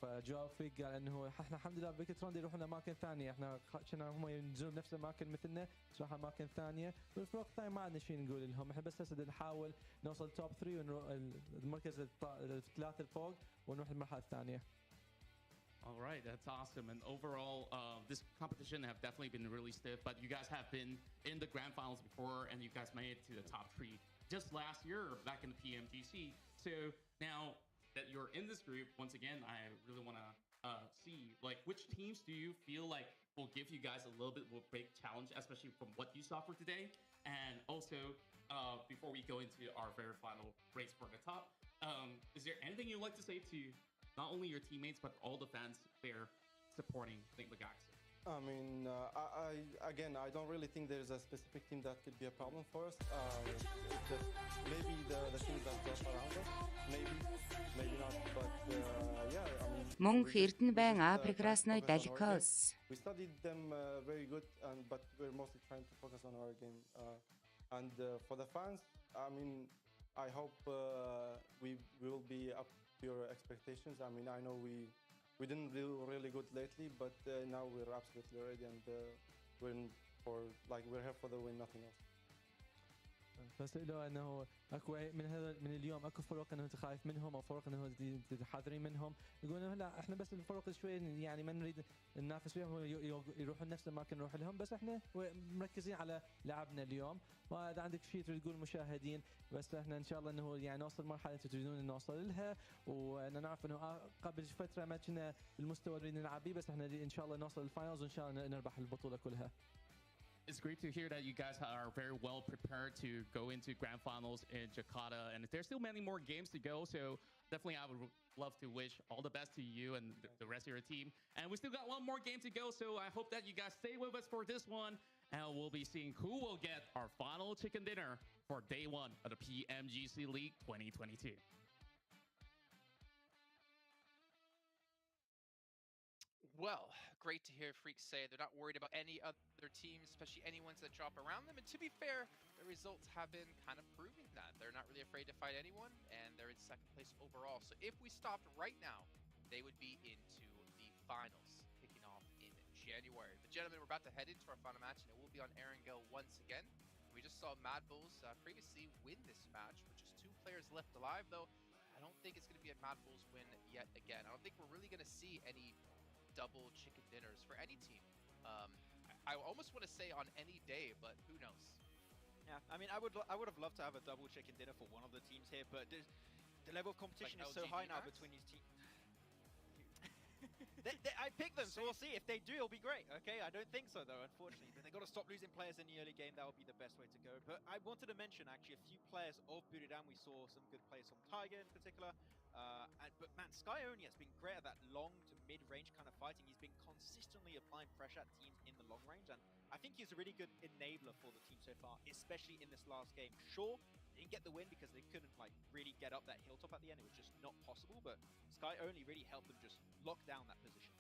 فجواب فيك قال انه احنا الحمد لله بيجترون دي يروحون اماكن ثانيه، احنا كنا هم ينزلون بنفس الاماكن مثلنا راح اماكن ثانيه، والفرق الثانيه ما عندنا شيء نقول لهم، احنا بس هسه نحاول نوصل توب 3 ونروح المركز الثلاثه الفوق ونروح المرحله الثانيه. All right, that's awesome. And overall, this competition have definitely been really stiff, but you guys have been in the grand finals before, and you guys made it to the top 3 just last year back in the Pmgc. So now that you're in this group, once again, I really want to see, like, which teams do you feel like will give you guys a little bit of a big challenge, especially from what you saw for today? And also, before we go into our very final race for the top, is there anything you'd like to say to not only your teammates, but all the fans there supporting Nick Magaxi? I mean, I don't really think there's a specific team that could be a problem for us. It's just maybe the teams that drop around us, maybe not, but yeah, I mean. Мөнх Эрдэнэбайн А прекрасной далекос. We studied them very good, but we're mostly trying to focus on our game. And for the fans, I mean, I hope we will be up to your expectations. I mean, I know we didn't do really good lately, but now we're absolutely ready, and we're here for the win, nothing else. فاسأله انه اكو من اليوم اكو فرق انه انت خايف منهم او فرق انه حذرين منهم، يقول انه لا احنا بس الفرق شوي يعني ما نريد ننافس وياهم يروحون نفس المكان نروح لهم، بس احنا مركزين على لعبنا اليوم. واذا عندك شيء تريد تقول المشاهدين، بس احنا ان شاء الله انه يعني نوصل مرحله انتم تريدون نوصل لها، وانا نعرف انه قبل فتره ما كنا بالمستوى اللي نلعب به، بس احنا ان شاء الله نوصل للفاينلز وان شاء الله نربح البطوله كلها. It's great to hear that you guys are very well prepared to go into grand finals in Jakarta, and there's still many more games to go, so definitely I would love to wish all the best to you and the rest of your team. And we still got 1 more game to go, so I hope that you guys stay with us for this one, and we'll be seeing who will get our final chicken dinner for day 1 of the Pmgc League 2022. Well, great to hear Freaks say they're not worried about any other teams, especially any ones that drop around them. And to be fair, the results have been kind of proving that. They're not really afraid to fight anyone, and they're in 2nd place overall. So if we stopped right now, they would be into the finals, kicking off in January. But gentlemen, we're about to head into our final match, and it will be on Air and Go once again. We just saw Mad Bulls previously win this match, which is 2 players left alive, though. I don't think it's going to be a Mad Bulls win yet again. I don't think we're really going to see any double chicken dinners for any team. I almost want to say on any day, but who knows? Yeah, I mean, I would have loved to have a double chicken dinner for one of the teams here, but the level of competition is so high now between these teams. I picked them, so we'll see. If they do, it'll be great. Okay, I don't think so though, unfortunately. But they got to stop losing players in the early game. That will be the best way to go. But I wanted to mention actually a few players of Buriram. We saw some good players from Tiger in particular. But man, Sky Only has been great at that long to mid-range kind of fighting. He's been consistently applying pressure at teams in the long range, and I think he's a really good enabler for the team so far, especially in this last game. Sure, didn't get the win because they couldn't like really get up that hilltop at the end. It was just not possible, but Sky Only really helped them just lock down that position.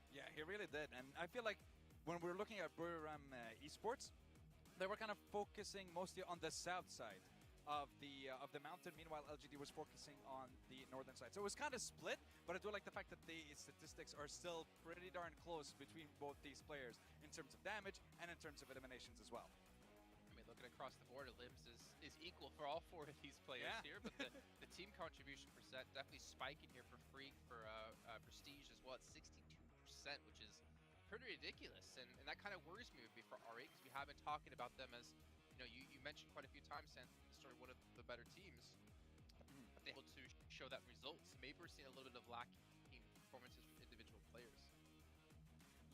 Yeah, he really did. And I feel like when we were looking at Buriram esports, they were kind of focusing mostly on the south side of the mountain. Meanwhile, LGD was focusing on the northern side. So it was kind of split, but I do like the fact that the statistics are still pretty darn close between both these players in terms of damage and in terms of eliminations as well. Looking across the board, Limbs is equal for all four of these players here, but the team contribution percent definitely spiking here for Freak, for Prestige as well at 62%, which is pretty ridiculous, and that kind of worries me for R8 because we have been talking about them as, you mentioned quite a few times, Sandstorm, one of the better teams, but they're able to show that results. Maybe we're seeing a little bit of lacking performances from individual players.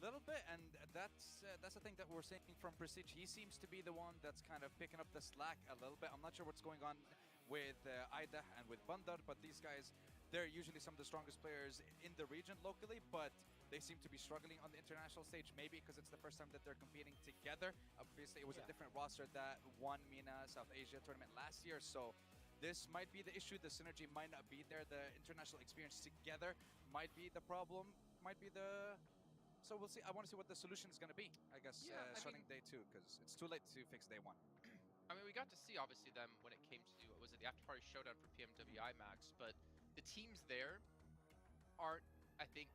Little bit, and that's the thing that we're seeing from Prestige. He seems to be the one that's kind of picking up the slack a little bit. I'm not sure what's going on with Aida and with Bandar, but these guys, they're usually some of the strongest players in the region locally, but they seem to be struggling on the international stage, maybe because it's the first time that they're competing together. Obviously, it was a different roster that won MENA South Asia tournament last year, so this might be the issue. The synergy might not be there. The international experience together might be the problem, might be the... So we'll see. I want to see what the solution is going to be, I guess, starting day 2, because it's too late to fix day 1. I mean, we got to see, obviously, them when it came to, what was it, the after-party showdown for PMWI Max, but the teams there aren't, I think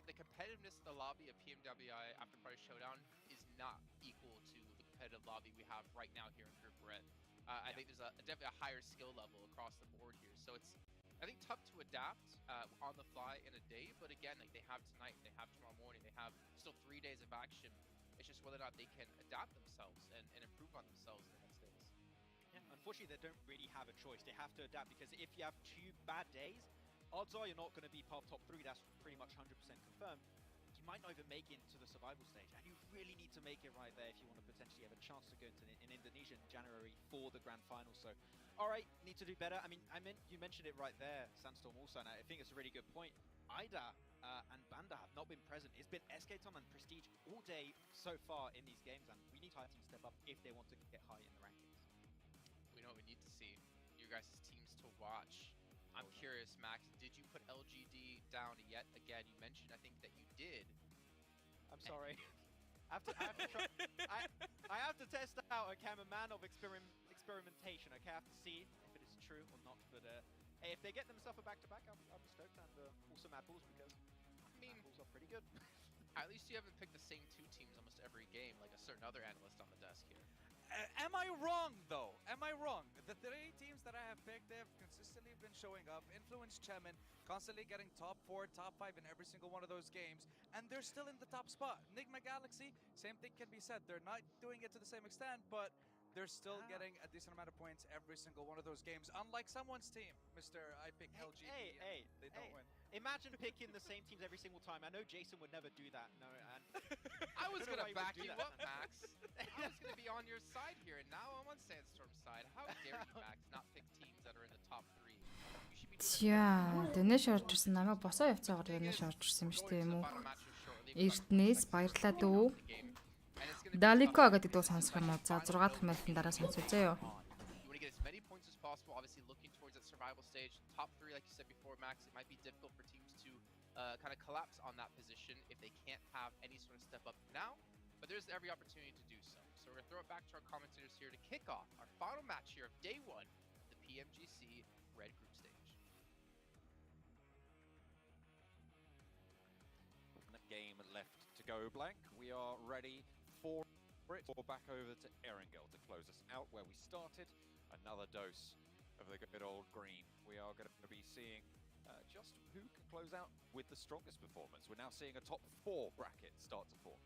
the competitiveness of the lobby of PMWI after-party showdown is not equal to the competitive lobby we have right now here in Group Red. I think there's definitely a higher skill level across the board here, so it's, I think, tough to adapt on the fly in a day, but again, like, they have tonight, they have tomorrow morning, they have still 3 days of action. It's just whether or not they can adapt themselves and improve on themselves in the next days. Yeah, unfortunately, they don't really have a choice. They have to adapt, because if you have 2 bad days, odds are you're not going to be part of top 3. That's pretty much 100% confirmed. You might not even make it into the survival stage, and you really need to make it right there if you want to potentially have a chance to go into in Indonesia in January for the grand final. So, all right, need to do better. I mean, you mentioned it right there, Sandstorm also, and I think it's a really good point. Aida and Banda have not been present. It's been Escaton and Prestige all day so far in these games, and we need Titan to step up if they want to get high in the rankings. We know we need to see your guys' teams to watch. I'm curious, Max, did you put LGD down yet again? You mentioned, I think, that you did. I'm sorry. I have to test out. Okay, I'm a man of experimentation. Okay, I have to see if it is true or not. But hey, if they get themselves a back-to-back, I'll be stoked. And also Mad Bulls, because Mad Bulls are pretty good. At least you haven't picked the same 2 teams almost every game, like a certain other analyst on the desk here. Am I wrong, though? Am I wrong? The 3 teams that I have picked, they have consistently been showing up. Influence Chemin, constantly getting top 4, top 5 in every single one of those games, and they're still in the top spot. Nigma Galaxy, same thing can be said. They're not doing it to the same extent, but they're still getting a decent amount of points every single one of those games. Unlike someone's team, Mr. I pick LGD, they don't win. Imagine picking the same teams every single time. I know Jason would never do that. No, and I was going to back you up, Max. I was going to be on your side here, and now I'm on Sandstorm's side. How dare you, Max, not pick teams that are in the top 3? Тя дэнэш орж ирсэн намайг босоо явцаагаар дэнэш орж ирсэн юм шүү дээ юм уу? Эрдэнэс баярлалаа дүү. Далико гэдэг дуу сонсох юм уу? За 6 дахь мэлтэн дараа сонсч үзье юу? You want to get as many points as possible, obviously looking towards that survival stage. Top 3, like you said before, Max, it might be difficult for teams to kind of collapse on that position if they can't have any sort of step up now, but there's every opportunity to do so. So we're going to throw it back to our commentators here to kick off our final match here of day 1, the PMGC Red Group stage. Game left to go, Blank. We are ready for it. Or back over to Erangel to close us out where we started. Another dose of the good old green. We are going to be seeing just who can close out with the strongest performance. We're now seeing a top 4 bracket start to form.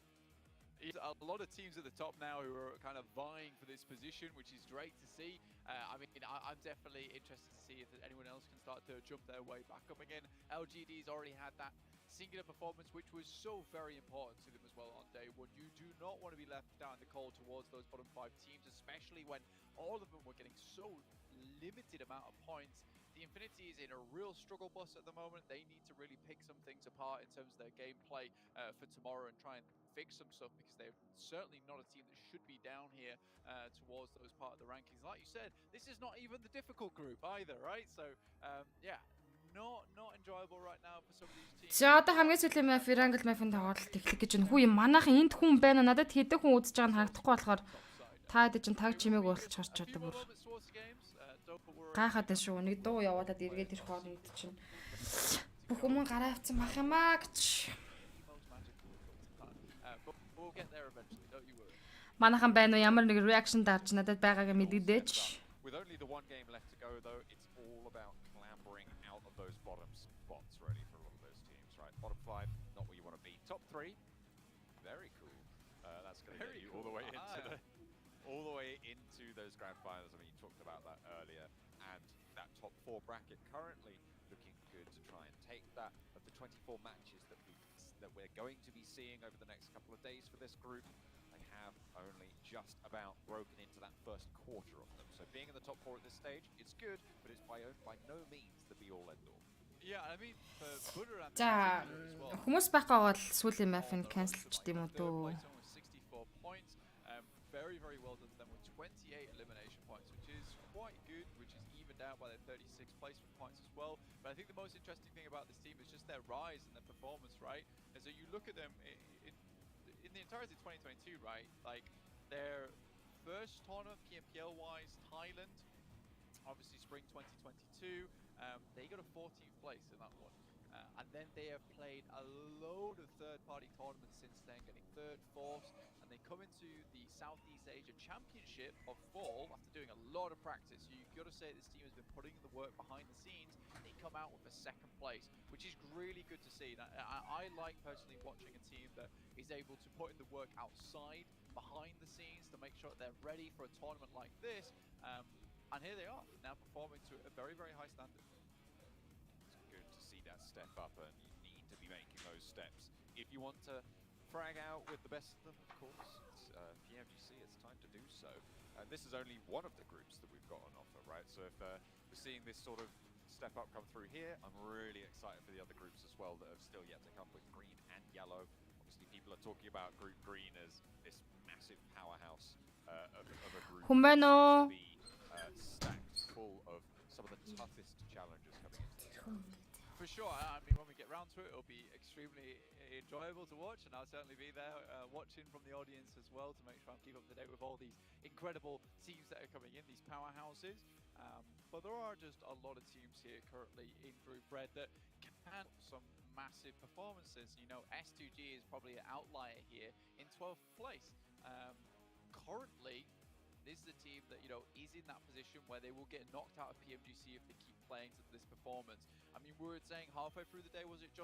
A lot of teams at the top now who are kind of vying for this position, which is great to see. I mean, I'm definitely interested to see if anyone else can start to jump their way back up again. LGD's already had that singular performance, which was so very important to them as well on day one. You do not want to be left down the cold towards those bottom 5 teams, especially when all of them were getting so limited amount of points. The Infinity is in a real struggle bus at the moment. They need to really pick some things apart in terms of their gameplay for tomorrow and try and fix some stuff, because they're certainly not a team that should be down here towards those part of the rankings. Like you said, this is not even the difficult group either, right? So yeah, not enjoyable right now for some of these teams. За одоо хамгийн сүүлийн map Wrangle map-ын тоглолт эхлэх гэж байна. Хүү юм манайхан энд хүн байна. Надад хэдэн хүн үзэж байгаа нь харагдахгүй болохоор та хэд чинь таг чимээг болчихор ч одоо бүр гайхаад байна шүү. Нэг дуу яваадад эргээд ирэх хооронд чинь бүх хүмүүс гараа авцсан бах юмаа гэж. Манайхан байна уу? Ямар нэг reaction дарж надад байгаагаа мэдэгдээч. With only the one game left to go, though, it's all about clambering out of those bottom spots, really, for a lot of those teams, right? Bottom 5, not where you want to be. Top 3, very cool. That's going to get you all the way into those grand finals. I mean, you talked about that earlier, and that top 4 bracket currently looking good to try and take that. Of the 24 matches that we're going to be seeing over the next couple of days for this group, they have only just about broken into that first quarter of them. So being in the top 4 at this stage, it's good, but it's by no means the be-all end-all. Yeah, I mean, for Buddha and За хүмүүс байхгүй бол сүүлийн map-ын cancelчд юм уу дөө. 64 points. Very, very well done to them with 28 elimination points, which is quite good, which is evened out by their 36 placement points as well. But I think the most interesting thing about this team is just their rise and their performance, right? And so you look at them in the entirety of 2022, right? Like their first tournament, PMPL-wise, Thailand, obviously spring 2022, they got a 14th place in that one. And then they have played a load of third-party tournaments since then, getting 3rd, 4th, and they come into the Southeast Asia Championship of fall after doing a lot of practice. So you've got to say this team has been putting in the work behind the scenes. They come out with a 2nd place, which is really good to see. I like personally watching a team that is able to put in the work outside, behind the scenes, to make sure that they're ready for a tournament like this. And here they are, now performing to a very, very high standard. That step up, and you need to be making those steps if you want to frag out with the best of them. Of course, it's Pmgc, it's time to do so, and this is only one of the groups that we've got on offer, right? So if we're seeing this sort of step up come through here, I'm really excited for the other groups as well that have still yet to come, with green and yellow. Obviously people are talking about group green as this massive powerhouse of a group to be stacked full of some of the toughest challenges coming into the tournament. For sure. I mean, when we get round to it, it'll be extremely enjoyable to watch, and I'll certainly be there watching from the audience as well to make sure I'm keeping up to date with all these incredible teams that are coming in, these powerhouses. But there are just a lot of teams here currently in Group Red that can some massive performances. You know, S2G is probably an outlier here in 12th place. Currently, this is a team that, you know, is in that position where they will get knocked out of PMGC if they keep playing to this performance. I mean, we were saying halfway through the day, was it, John?